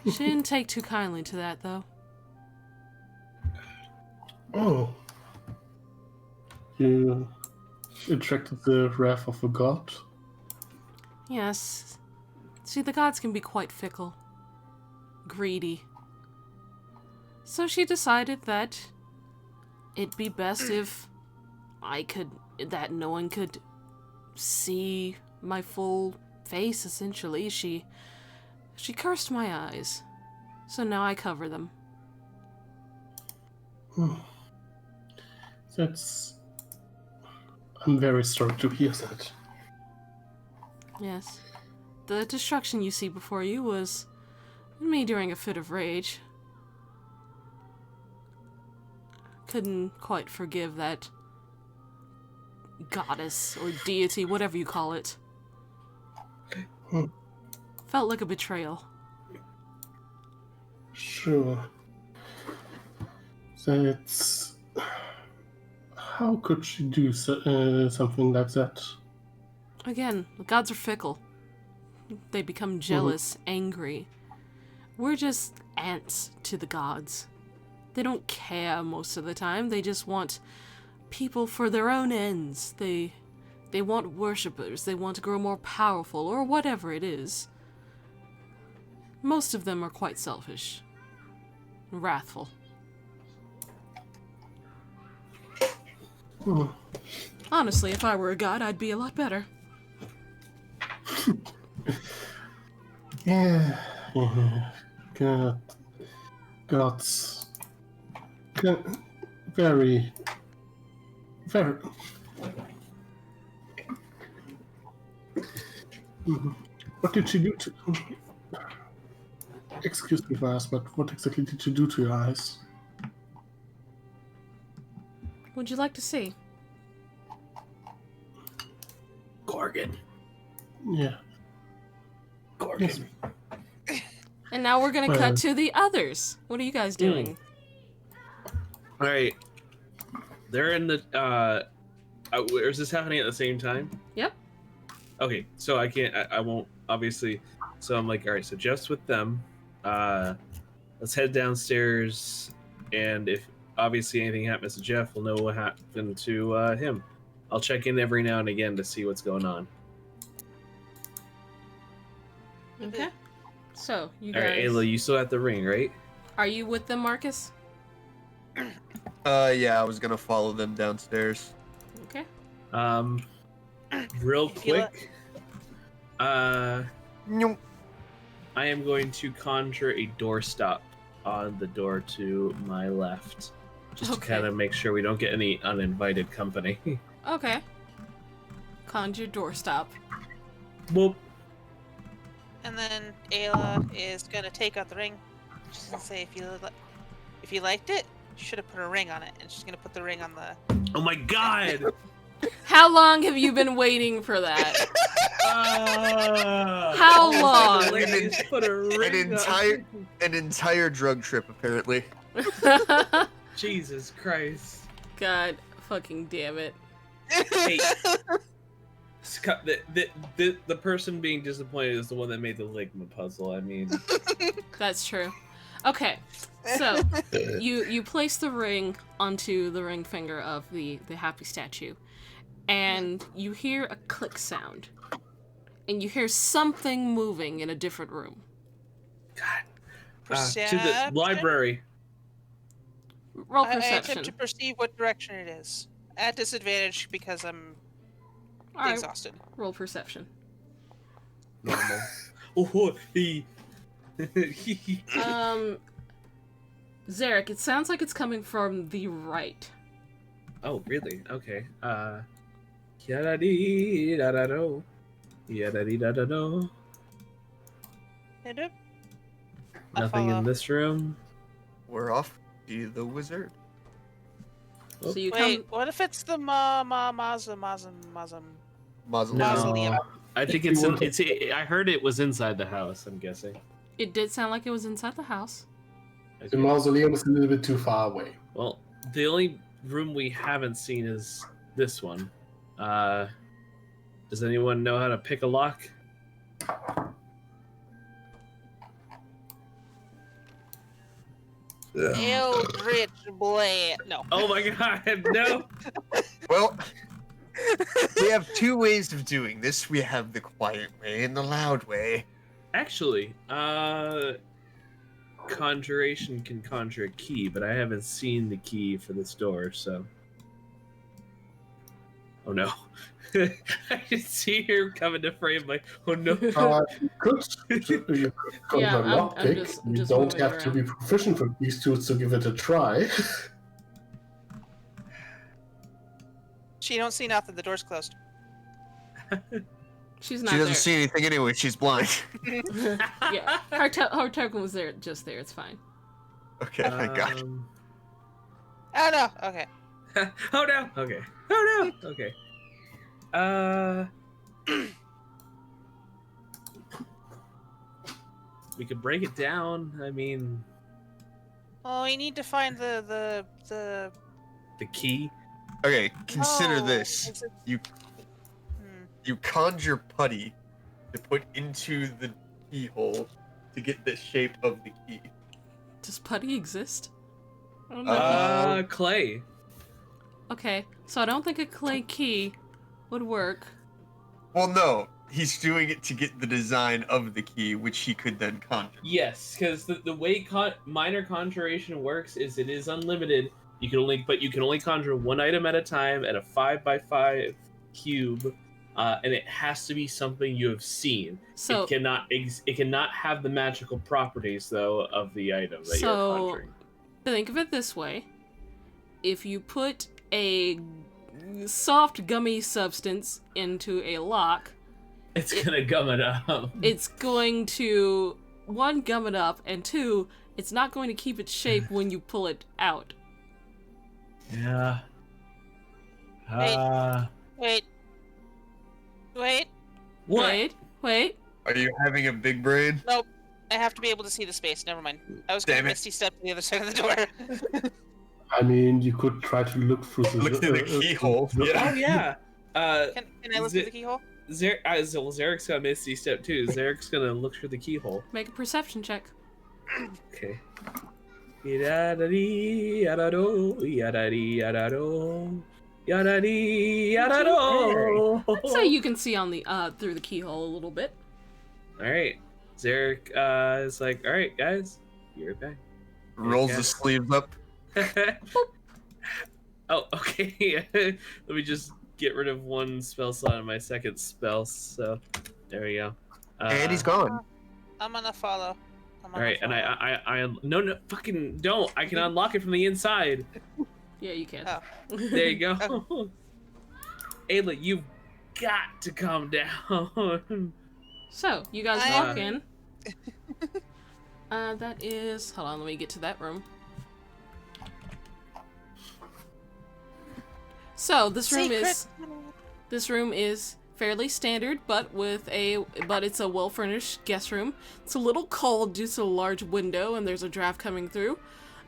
She didn't take too kindly to that, though. Oh. You attracted the wrath of a god? Yes. See, the gods can be quite fickle. Greedy. So she decided that it'd be best if that no one could see my full face, essentially. She cursed my eyes. So now I cover them. I'm very sorry to hear that. Yes. The destruction you see before you was me during a fit of rage. Couldn't quite forgive that goddess or deity, whatever you call it. Felt like a betrayal. Sure. That's... How could she do something like that? Again, the gods are fickle. They become jealous, angry. We're just ants to the gods. They don't care most of the time. They just want people for their own ends. They want worshippers. They want to grow more powerful, or whatever it is. Most of them are quite selfish. Wrathful. Honestly, if I were a god, I'd be a lot better. Yeah. Gods. Very. What did she do to... Excuse me if I ask, but what exactly did she do to your eyes? Would you like to see? Gorgon. Yeah. Gorgon. And now we're gonna cut to the others. What are you guys doing? All right. They're in the. Is this happening at the same time? Yep. Okay, so I can't. I won't. Obviously. So I'm like, all right. So Jeff's with them. Let's head downstairs, and if obviously anything happens to Jeff, we'll know what happened to him. I'll check in every now and again to see what's going on. Okay. So, you guys... Alright, Ayla, you still at the ring, right? Are you with them, Marcus? Yeah, I was gonna follow them downstairs. Okay. Real quick, I am going to conjure a doorstop on the door to my left, just to kind of make sure we don't get any uninvited company. Okay. Conjure doorstop. Boop. And then Ayla is gonna take out the ring. She's gonna say, if you liked it, you should have put a ring on it. And she's gonna put the ring on the... Oh my god! How long have you been waiting for that? How long? An entire drug trip, apparently. Jesus Christ. God fucking damn it. Hey, the person being disappointed is the one that made the Ligma puzzle. I mean, that's true. Okay, so you place the ring onto the ring finger of the happy statue, and you hear a click sound, and you hear something moving in a different room. God. To the library. Roll I perception. attempt to perceive what direction it is. At disadvantage because I'm exhausted. Roll perception. Normal. Oh, Zherak, it sounds like it's coming from the right. Oh, really? Okay. Yada-dee-da-da-do. Yada-dee-da-da-do. Nothing in this room. We're off to the wizard. So you Wait, come. what if it's the mausoleum? No, I think If you want it's. I heard it was inside the house. I'm guessing. It did sound like it was inside the house. The mausoleum is a little bit too far away. Well, the only room we haven't seen is this one. Does anyone know how to pick a lock? Eldritch Blade. No. Oh my god, no! Well, we have two ways of doing this. We have the quiet way and the loud way. Actually, conjuration can conjure a key, but I haven't seen the key for this door, so. Oh no. I just see her come into frame like, oh no. You could go Yeah, to I'm lockpick. You just don't moving have to around. be proficient with these tools to give it a try. She don't see nothing. The door's closed. She's not She doesn't there. see anything anyway. She's blind. Yeah, her token was there, just there. It's fine. Okay, thank God. Oh no. Okay. Oh no. Okay. Oh no. Okay. We could break it down. I mean, Oh, we need to find the. the key. Okay, consider Oh, this. is it- You Hmm. you conjure putty to put into the keyhole to get the shape of the key. Does putty exist? I don't know. Clay. Okay, so I don't think a clay key would work. Well, no, he's doing it to get the design of the key, which he could then conjure. Yes, because the way minor conjuration works is it is unlimited. You can only conjure one item at a time at a 5x5 cube, and it has to be something you have seen. So it cannot have the magical properties though of the item that you're So- conjuring. think of it this way: if you put a soft gummy substance into a lock, It's gonna gum it up. it's going to, one, gum it up, and two, it's not going to keep its shape when you pull it out. Yeah. Wait. What? Wait. Are you having a big brain? Nope. I have to be able to see the space. Never mind. I was going to Damn it. misty step to the other side of the door. I mean, you could try to look through the Look through the keyhole. Yeah. Oh yeah. Can I look through the keyhole? Zerek's got Misty Step too. Zerek's gonna look through the keyhole. Make a perception check. Okay. Yada-dee, yada-do, yada-dee, yada-do, yada-dee, yada-do. I'd say you can see on the through the keyhole a little bit. All right. Zarek is like, all right, guys, you're back. Rolls Okay. the sleeves up. Oh, okay. Let me just get rid of one spell slot on my second spell. So there we go. And he's gone. I'm gonna follow. All right, and I no, fucking don't. I can unlock it from the inside. Yeah, you can. Oh. There you go. Aila, you've got to calm down. So, you guys I walk in. That is... Hold on, let me get to that room. So, this room is fairly standard, but it's a well-furnished guest room. It's a little cold due to the large window, and there's a draft coming through.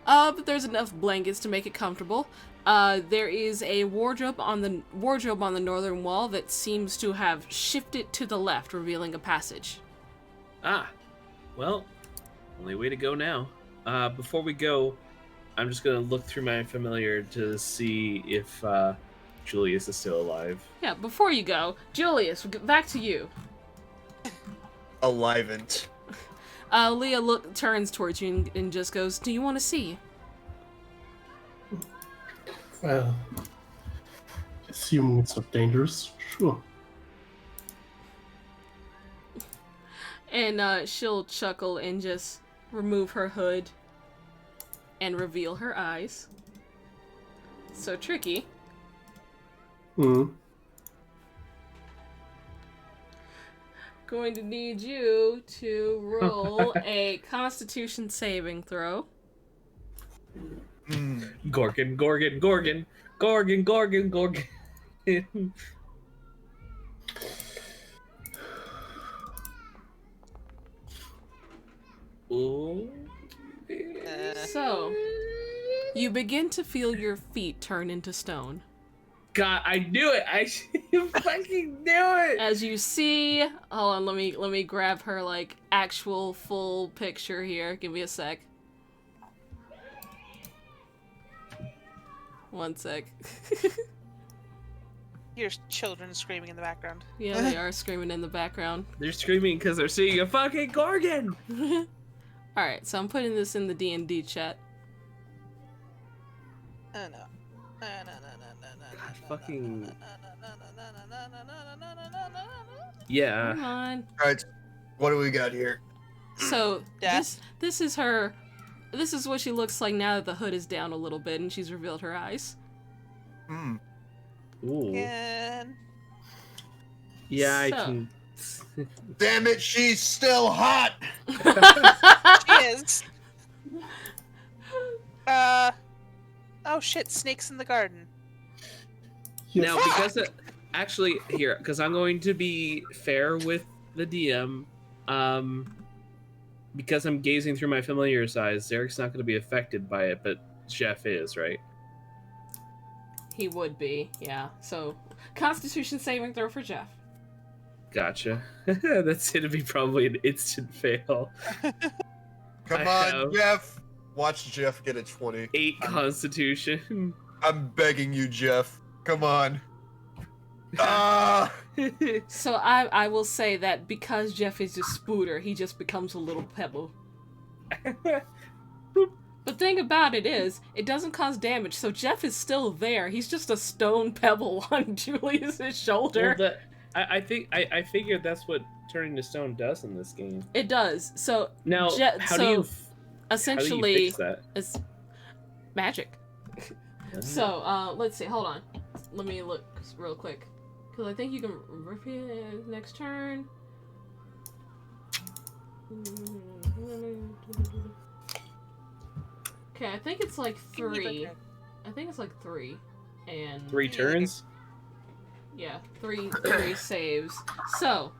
But there's enough blankets to make it comfortable. There is a wardrobe on the northern wall that seems to have shifted to the left, revealing a passage. Ah, well, only way to go now. Before we go, I'm just gonna look through my familiar to see if Julius is still alive. Yeah, before you go, Julius, back to you. Alivened. Leah turns towards you and just goes, "Do you want to see?" Well, assuming it's not dangerous, sure. And she'll chuckle and just remove her hood and reveal her eyes. So tricky. Hmm. Going to need you to roll a Constitution saving throw. Gorgon, Gorgon, Gorgon, Gorgon, Gorgon, Gorgon. Ooh. So, you begin to feel your feet turn into stone. God, I knew it. I fucking knew it. As you see, hold on, let me grab her like actual full picture here. Give me a sec. One sec. Here's children screaming in the background. Yeah, they are screaming in the background. They're screaming because they're seeing a fucking Gorgon. Alright, so I'm putting this in the D&D chat. Oh no. Fucking. Yeah. Come on. Alright, what do we got here? So, this is her... This is what she looks like now that the hood is down a little bit and she's revealed her eyes. Hmm. Ooh. Again. Yeah, I So. can. Damn it, she's still hot! She is. Oh shit, snakes in the garden. Now, because actually here, because I'm going to be fair with the DM, because I'm gazing through my familiar's eyes, Zherak's not going to be affected by it, but Jeff is, right? He would be, yeah. So, Constitution saving throw for Jeff. Gotcha. That's going to be probably an instant fail. Come on, Jeff! Watch Jeff get a 20. 8 Constitution. I'm begging you, Jeff. Come on. Ah! So I will say that because Jeff is a spooter, he just becomes a little pebble. The thing about it is, it doesn't cause damage, so Jeff is still there. He's just a stone pebble on Julius's shoulder. Well, I think I figured that's what turning to stone does in this game. It does. So now, how do you essentially fix that? it's magic. So let's see. Hold on. Let me look real quick, because I think you can repeat it next turn. Okay, I think it's like 3. I think it's like 3. And 3 turns? Yeah, 3 saves. So,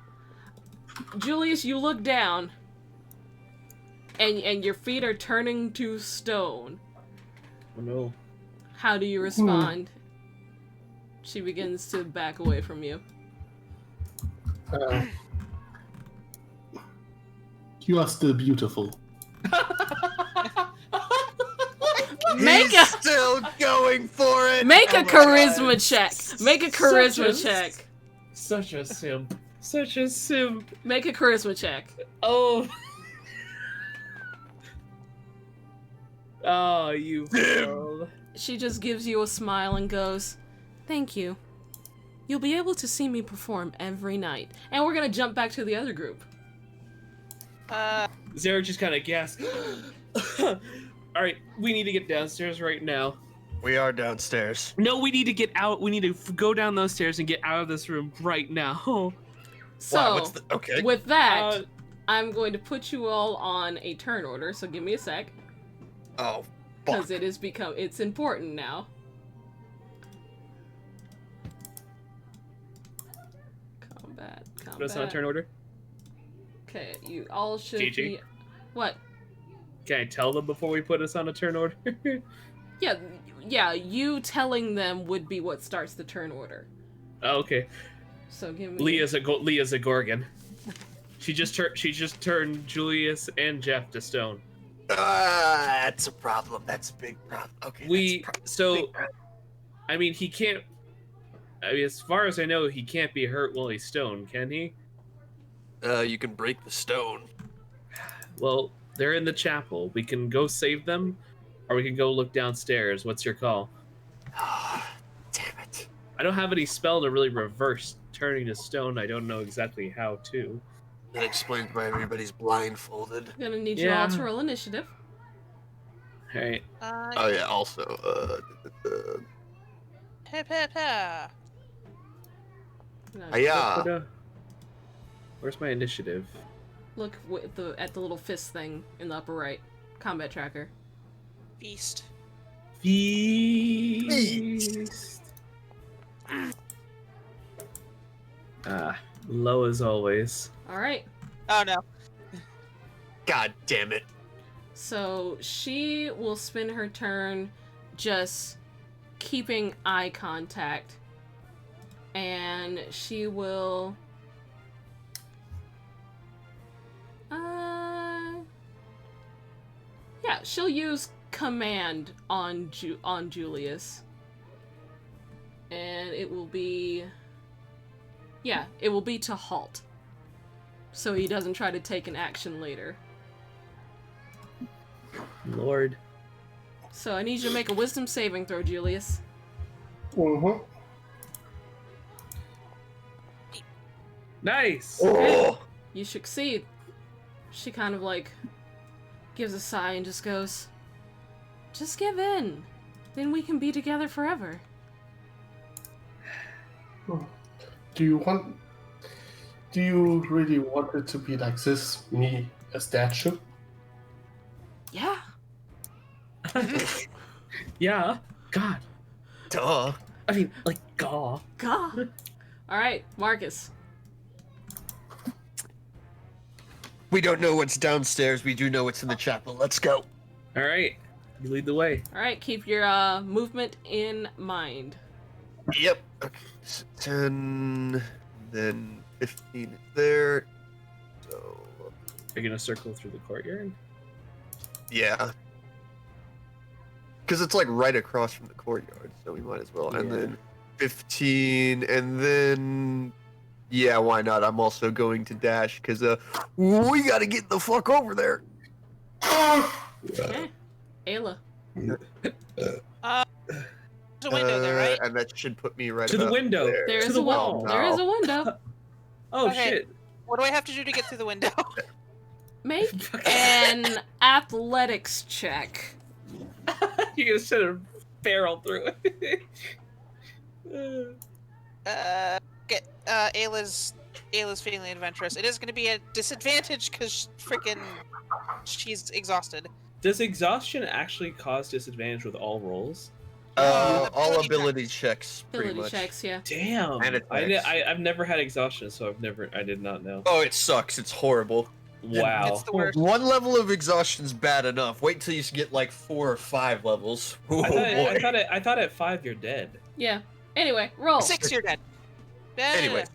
Julius, you look down, and your feet are turning to stone. Oh no. How do you respond? She begins to back away from you. You are still beautiful. He's still going for it! Make a charisma check. Make a charisma check. Such a simp. Such a simp. Make a charisma check. Oh. Oh, you failed. She just gives you a smile and goes, "Thank you. You'll be able to see me perform every night." And we're gonna jump back to the other group. Zherak just kind of gasped. Alright, we need to get downstairs right now. We are downstairs. No, we need to get out. We need to go down those stairs and get out of this room right now. So, wow, okay. With that, I'm going to put you all on a turn order, so give me a sec. Oh, because it's important now. Combat. Put us on a turn order? Okay, you all should GG. be... What? Can I tell them before we put us on a turn order? Yeah, you telling them would be what starts the turn order. Oh, okay. So give me... Leah's a Gorgon. She just turned Julius and Jeff to stone. That's a problem. That's a big problem. Okay. I mean, he can't. I mean, as far as I know, he can't be hurt while he's stone, can he? You can break the stone. Well, they're in the chapel. We can go save them, or we can go look downstairs. What's your call? Damn it. I don't have any spell to really reverse turning to stone. I don't know exactly how to. That explains why everybody's blindfolded. I'm gonna need you all to roll initiative. Alright. Oh yeah, also, Hip hip hip. yeah. Where's my initiative? Look at the little fist thing in the upper right. Combat tracker. Feast. Feast. Low as always. All right. Oh no. God damn it. So she will spend her turn just keeping eye contact. And she will... Yeah, she'll use command on Julius. And it will be... Yeah, it will be to halt. So he doesn't try to take an action later. Lord. So I need you to make a wisdom saving throw, Julius. Mm-hmm. Nice! Oh! You succeed. She kind of like gives a sigh and just goes, just give in. Then we can be together forever. Do you really want it to be like this? Me, a statue? Yeah. Yeah. God. Duh. I mean, like, gaw. God. Alright, Marcus. We don't know what's downstairs. We do know what's in the chapel. Let's go. Alright. You lead the way. Alright, keep your movement in mind. Yep. Okay. So 10, then 15 is there. So, Are you gonna circle through the courtyard? yeah. Because it's like right across from the courtyard, so we might as well. And Yeah. then 15, and then... Yeah, why not? I'm also going to dash, because we gotta get the fuck over there. Okay. Ayla. There's a window there, right? And that should put me right To the about window. there. There To is the a window. wall. There is a window. Oh, Okay. shit. What do I have to do to get through the window? Make an athletics check. You're gonna send a barrel through it. Get Ayla's feeling adventurous. It is going to be a disadvantage because freaking she's exhausted. Does exhaustion actually cause disadvantage with all rolls? All ability checks, pretty Ability much. checks, yeah. Damn. And attacks. I've never had exhaustion, so I did not know. Oh, it sucks. It's horrible. Wow. It's the worst. One level of exhaustion's bad enough. Wait till you get like 4 or 5 levels. Oh, boy. I thought at 5 you're dead. Yeah. Anyway, roll. 6, you're dead. Anyway.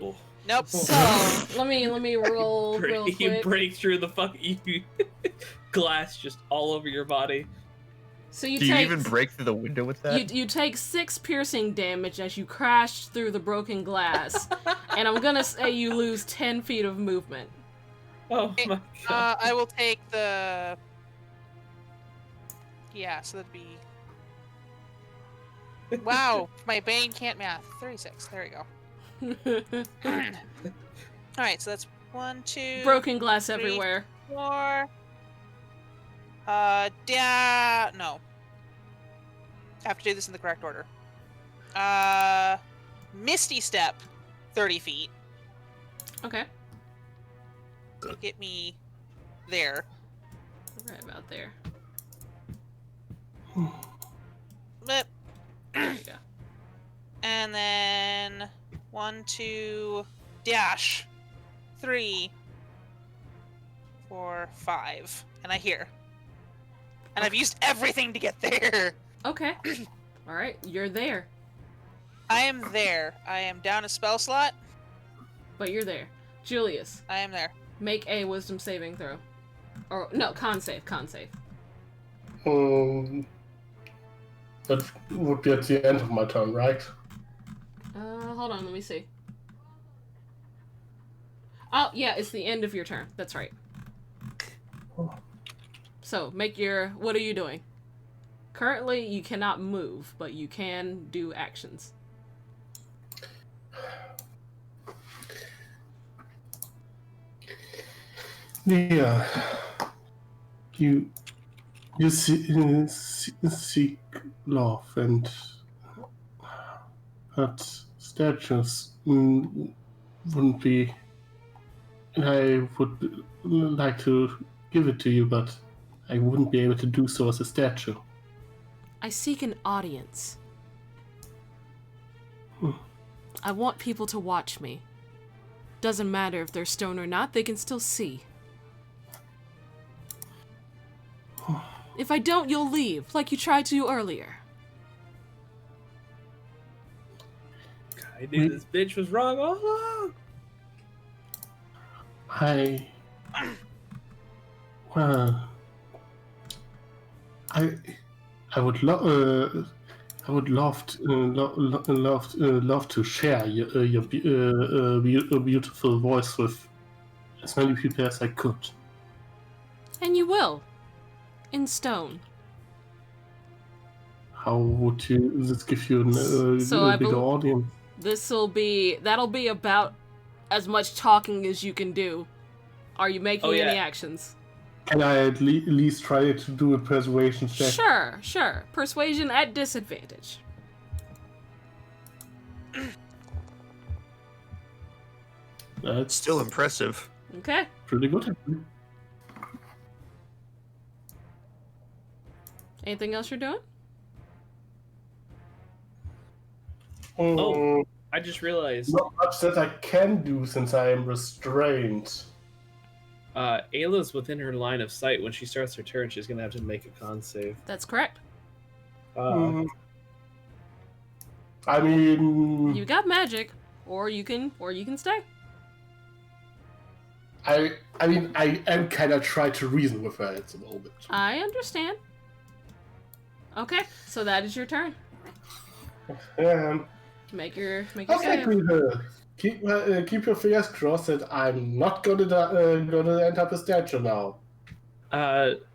Oh. Nope. So, let me roll real You quick. break through the fucking glass just all over your body. So you Do you take even break through the window with that? you take 6 piercing damage as you crash through the broken glass, and I'm gonna say you lose 10 feet of movement. Oh my god. I will take the. Yeah, so that'd be. Wow, my Bane can't math. 36. There we go. All right, so that's 1, 2. Broken glass 3, everywhere. 4. No. I have to do this in the correct order. Misty Step, 30 feet. Okay. To get me there. Right about there. But, There you go. and then 1, 2, dash. 3, 4, 5. And I hear. And I've used everything to get there. Okay. Alright, you're there. I am there. I am down a spell slot. But you're there. Julius, I am there. make a wisdom saving throw. Or, no, con save. That would be at the end of my turn, right? Hold on, let me see. Oh, yeah, it's the end of your turn. That's right. So, make your... What are you doing? Currently, you cannot move, but you can do actions. Yeah. You seek love, and that statues wouldn't be. I would like to give it to you, but I wouldn't be able to do so as a statue. I seek an audience. Hmm. I want people to watch me. Doesn't matter if they're stone or not, they can still see. If I don't, you'll leave, like you tried to earlier. I knew this bitch was wrong all along. Well, I would love to share your beautiful voice with as many people as I could. And you will. In stone. How would this give you So a bigger audience? That'll be about as much talking as you can do. Are you making any actions? Can I at least try to do a persuasion check? Sure. Persuasion at disadvantage. That's Still impressive. Okay. pretty good. Anything else you're doing? Oh, I just realized. Not much that I can do since I am restrained. Ayla's within her line of sight. When she starts her turn, she's gonna have to make a con save. That's correct. I mean, You got magic, or you can stay. I mean, I am kind of trying to reason with her at the moment. I understand. Okay, so that is your turn. Make your I'll save. agree with her. Keep your fingers crossed that I'm not gonna end up a statue now.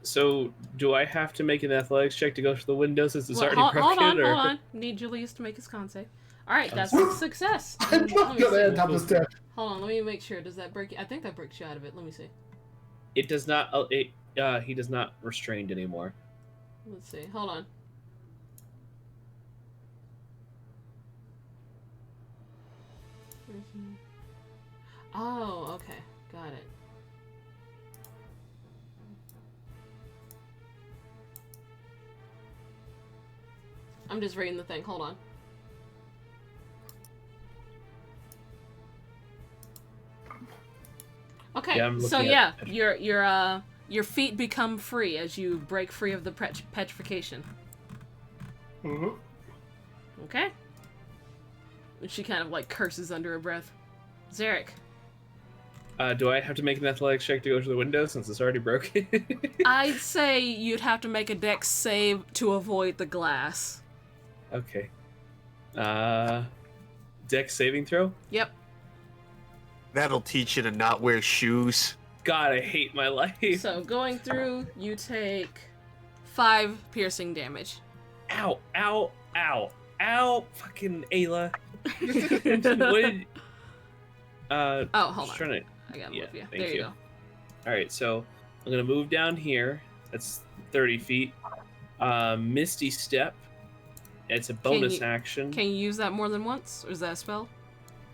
So do I have to make an athletics check to go through the window since it's already broken? Hold or... on. Need Julius to make his con save. All right, that's a success. I'm not gonna end up a statue. Hold on, let me make sure. Does that break you? I think that breaks you out of it. Let me see. It does not. He does not restrained anymore. Let's see. Hold on. Oh, okay. Got it. I'm just reading the thing. Hold on. Okay, Yeah, so your feet become free as you break free of the petrification. Mm-hmm. Okay. And she kind of like curses under her breath. Zherak. Do I have to make an athletics check to go through the window since it's already broken? I'd say you'd have to make a dex save to avoid the glass. Okay. Dex saving throw? Yep. That'll teach you to not wear shoes. God, I hate my life. So going through, you take 5 piercing damage. Ow, ow, ow, ow, fucking Aila. Hold on. Trying to... I gotta Yeah, move you. thank There you you. go. Alright, so I'm gonna move down here. That's 30 feet. Misty Step. It's a bonus action. Can you use that more than once? Or is that a spell?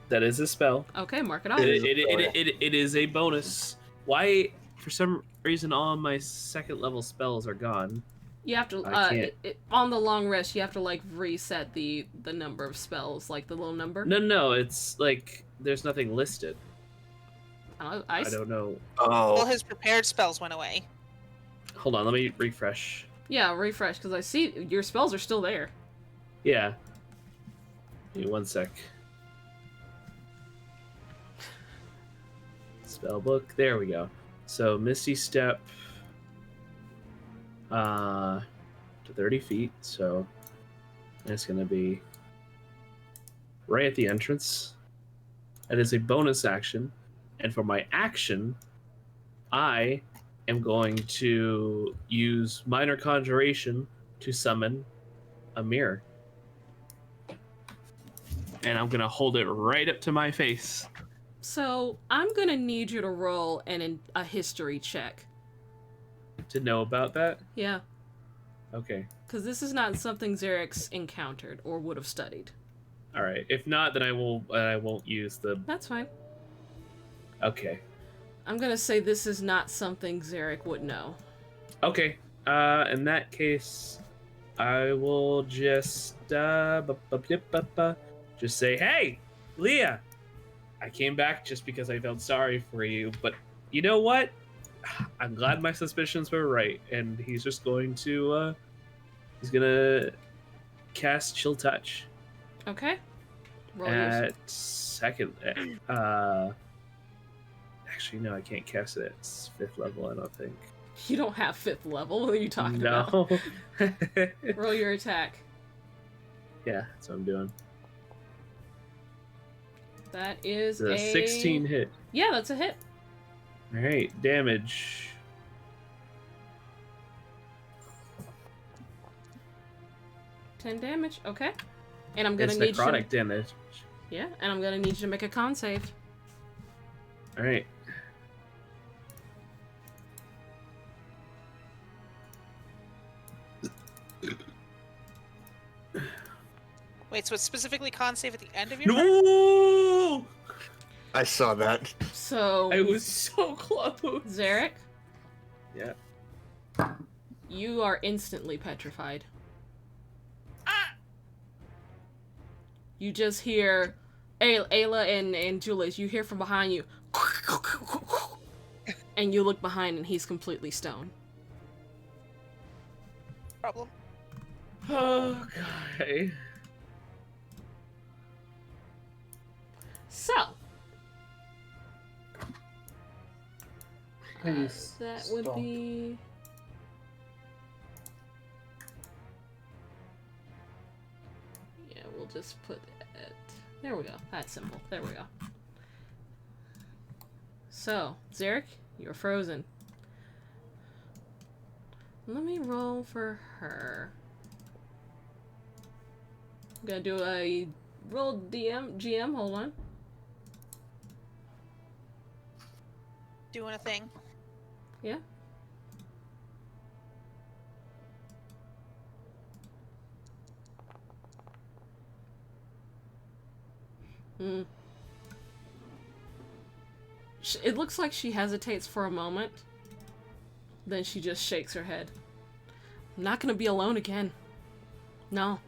That is a spell. Okay, mark it off. It is a bonus. Why, for some reason, all of my second level spells are gone. You have to on the long rest. You have to like reset the number of spells, like the little number. No, it's like there's nothing listed. I don't know. Oh. Well, his prepared spells went away. Hold on, let me refresh. Yeah, refresh because I see your spells are still there. Yeah. Give me one sec. Spell book. There we go. So Misty Step to 30 feet. So it's going to be right at the entrance. That is a bonus action. And for my action, I am going to use Minor Conjuration to summon a mirror. And I'm going to hold it right up to my face. So I'm gonna need you to roll a history check. To know about that? Yeah. Okay. Because this is not something Zherak's encountered or would have studied. All right. If not, then I won't use the. That's fine. Okay. I'm gonna say this is not something Zherak would know. Okay. In that case, I will just just say, "Hey, Leah, I came back just because I felt sorry for you, but you know what? I'm glad my suspicions were right." And he's just going to he's gonna cast Chill Touch Okay. Roll at second. Actually, no, I can't cast it at 5th level. I don't think. You don't have 5th level. What are you talking about? No. Roll your attack. Yeah, that's what I'm doing. That is a 16 hit. Yeah, that's a hit. All right, damage. $10 damage. Okay. And I'm gonna It's need necrotic you. damage. Yeah, and I'm gonna need you to make a con save. All right. Wait, so it's specifically con save at the end of your turn? No! I saw that. So I was so close. Zherak, Yeah. you are instantly petrified. You just hear Aila and Julius, you hear from behind you. And you look behind and he's completely stone. Problem. Okay. So, Please that would stop. be... Yeah, we'll just put it... There we go. That's simple. There we go. So, Zherak, you're frozen. Let me roll for her. I'm gonna do a roll GM, hold on. Doing a thing. Yeah. It looks like she hesitates for a moment. Then she just shakes her head. I'm not gonna be alone again. No.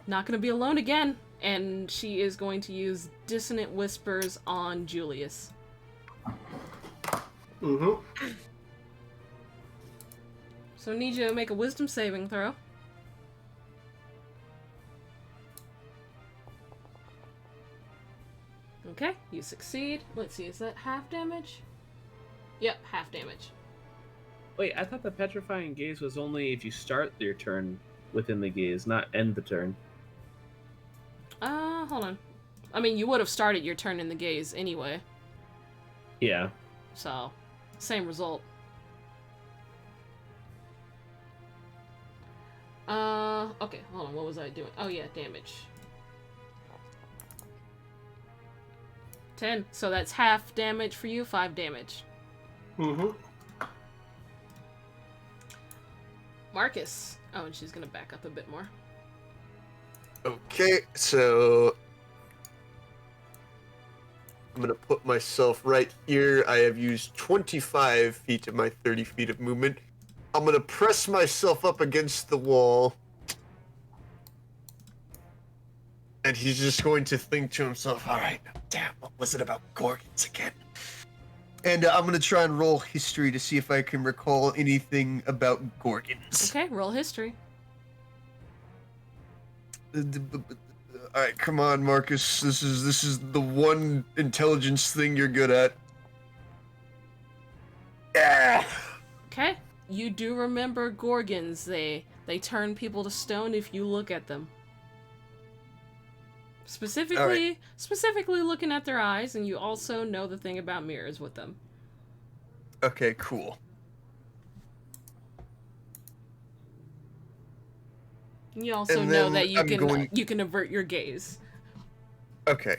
Not gonna be alone again. And she is going to use Dissonant Whispers on Julius. Mm-hmm. So I need you to make a wisdom saving throw. Okay, you succeed. Let's see, is that half damage? Yep, half damage. Wait, I thought the petrifying gaze was only if you start your turn within the gaze, not end the turn. Hold on. I mean, you would have started your turn in the gaze anyway. Yeah. So, same result. Okay, hold on, what was I doing? Oh yeah, damage. 10, so that's half damage for you, 5 damage. Mm-hmm. Marcus. Oh, and she's gonna back up a bit more. Okay, so I'm gonna put myself right here. I have used 25 feet of my 30 feet of movement. I'm gonna press myself up against the wall. And he's just going to think to himself, alright, damn, what was it about Gorgons again? And I'm gonna try and roll history to see if I can recall anything about Gorgons. Okay, roll history. Alright, come on, Marcus. This is the one intelligence thing you're good at. Yeah. Okay, you do remember Gorgons. They turn people to stone if you look at them. Specifically looking at their eyes, and you also know the thing about mirrors with them. Okay, cool. You also And know then that you I'm you can avert your gaze. Okay.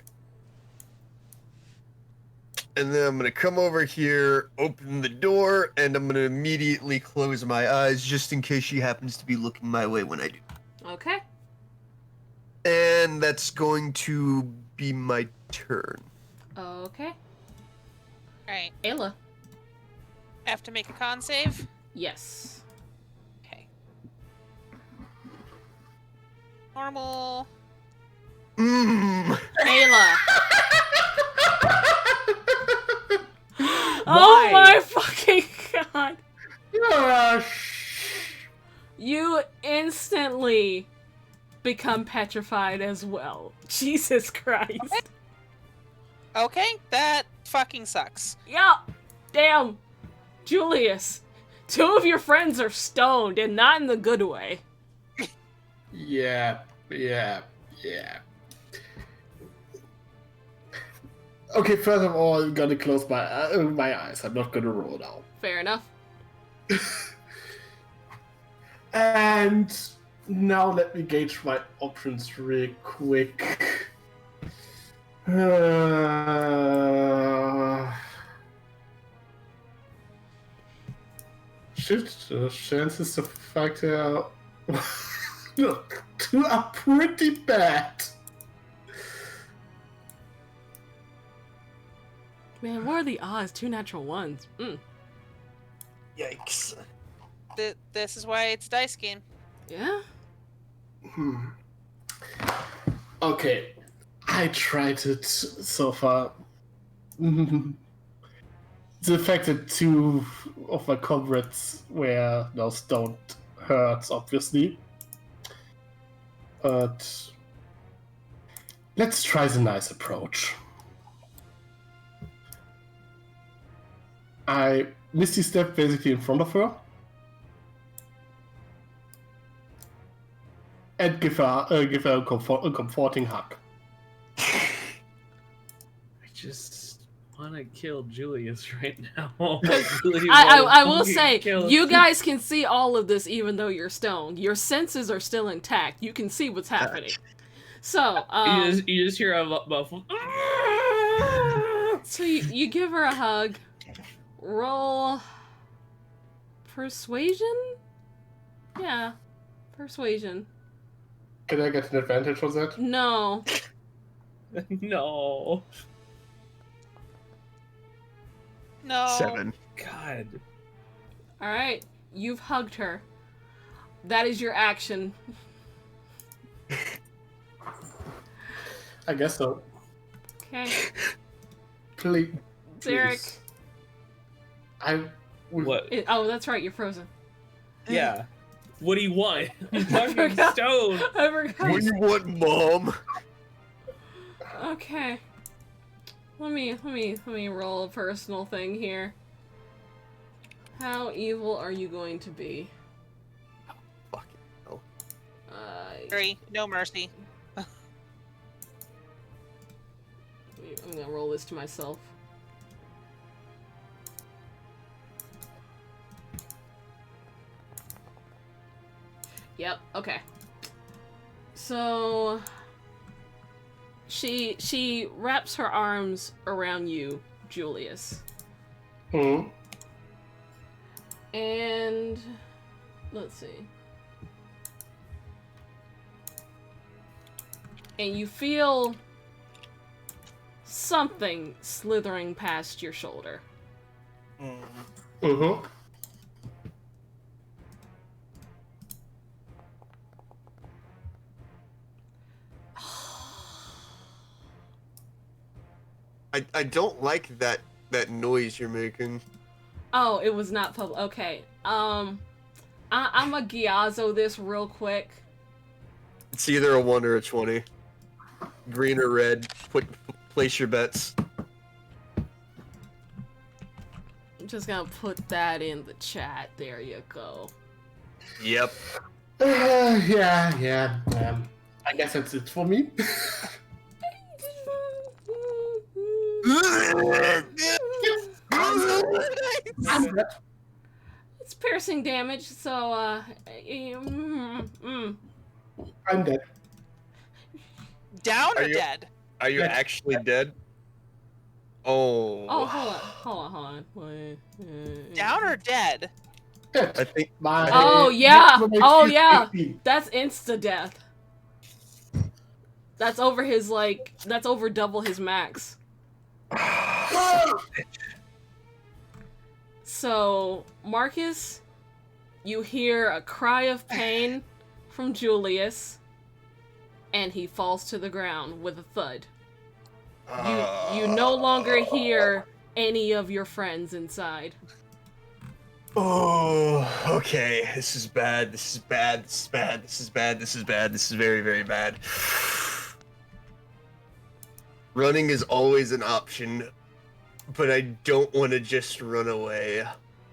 And then I'm gonna come over here, open the door, and I'm gonna immediately close my eyes just in case she happens to be looking my way when I do. Okay. And that's going to be my turn. Okay. Alright. Aila. I have to make a con save. Yes. Okay. Normal. Ayla. Oh Why? my fucking god. Gosh. You instantly become petrified as well. Jesus Christ. Okay, that fucking sucks. Yeah. Damn. Julius. 2 of your friends are stoned and not in the good way. Yeah. Okay, first of all, I'm gonna close my eyes. I'm not gonna roll now. Fair enough. And now let me gauge my options real quick. Shit, the chances of factor look, 2 are pretty bad. Man, what are the odds? 2 natural ones. Yikes. This is why it's dice game. Yeah? Okay, I tried it so far. The fact that 2 of my comrades were now stoned hurts, obviously. But let's try the nice approach. I Misty step basically in front of her and give her a comforting hug. I just want to kill Julius right now. really I will fucking say, kill you him. guys can see all of this even though you're stoned. Your senses are still intact. You can see what's happening. So, You just hear a muffled. so you give her a hug. Roll persuasion? Yeah, persuasion. Can I get an advantage on that? No. No. No. 7. God. Alright, you've hugged her. That is your action. I guess so. Okay. Please. Zherak. What? Oh, that's right, you're frozen. Yeah. What do you want? I'm fucking forgot. stoned. I forgot. What do you want, Mom? Okay. Let me roll a personal thing here. How evil are you going to be? Fucking hell. 3, no mercy. I'm gonna roll this to myself. Yep, okay. So she wraps her arms around you, Julius. Hmm. And let's see. And you feel something slithering past your shoulder. Mm-hmm. I don't like that noise you're making. Oh, it was not public. Okay. I'm a Giazzo this real quick. It's either a 1 or a 20. Green or red. Place your bets. I'm just gonna put that in the chat. There you go. Yep. Yeah. I guess that's it for me. It's piercing damage, so I'm dead. Down or you- dead? Are you actually dead? Oh. Oh, hold on. Wait. Down or dead? Dead. I think. Oh yeah. Maximum Oh HP yeah. 18. That's insta death. That's over his that's over double his max. So, Marcus, You hear a cry of pain from Julius, and he falls to the ground with a thud. You no longer hear any of your friends inside. Oh, okay. This is bad. This is bad. This is bad. This is bad. This is bad. This is very, very bad. Running is always an option, but I don't want to just run away.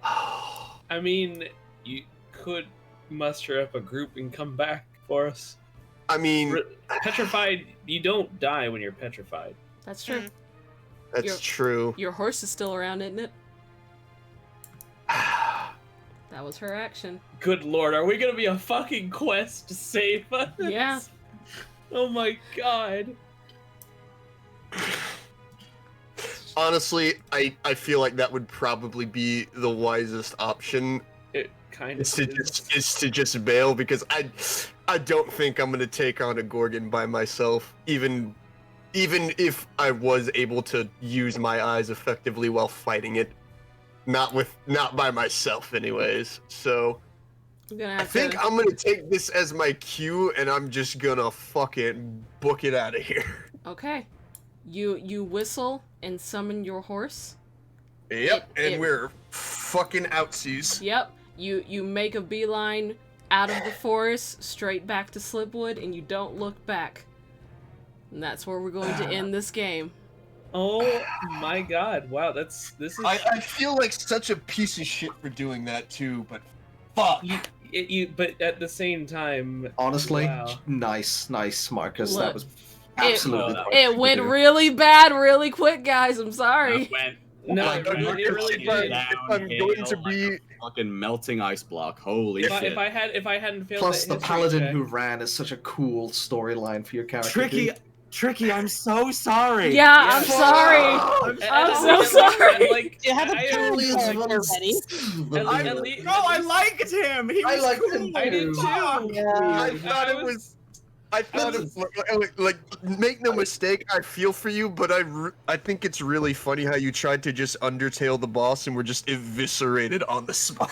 I mean, you could muster up a group and come back for us. I mean, petrified, you don't die when you're petrified. That's true. That's true. Your horse is still around, isn't it? That was her action. Good lord, are we gonna be a fucking quest to save us? Yeah. Oh my god. Honestly, I feel like that would probably be the wisest option. It kind of is to just bail, because I don't think I'm gonna take on a Gorgon by myself, even if I was able to use my eyes effectively while fighting it. Not by myself anyways. So I think I'm gonna take this as my cue, and I'm just gonna fucking book it out of here. Okay. You whistle and summon your horse. Yep, we're fucking outsies. Yep. You make a beeline out of the forest straight back to Slipwood, and you don't look back. And that's where we're going to end this game. Oh my god! Wow, this is. I feel like such a piece of shit for doing that too, but fuck. But at the same time, honestly, wow. nice, Marcus. Look, that was absolutely. It went really bad, really quick, guys. I'm sorry. No, it really did. If I'm going to be fucking melting ice block, holy shit! If I hadn't failed Plus, that the paladin check, who ran is such a cool storyline for your character. Tricky, I'm so sorry. Yeah, I'm sorry. I'm so sorry. Like, you have a Julius I liked him. He was cool. I did too. I thought it was like make no mistake, I feel for you, but I think it's really funny how you tried to just Undertale the boss and were just eviscerated on the spot.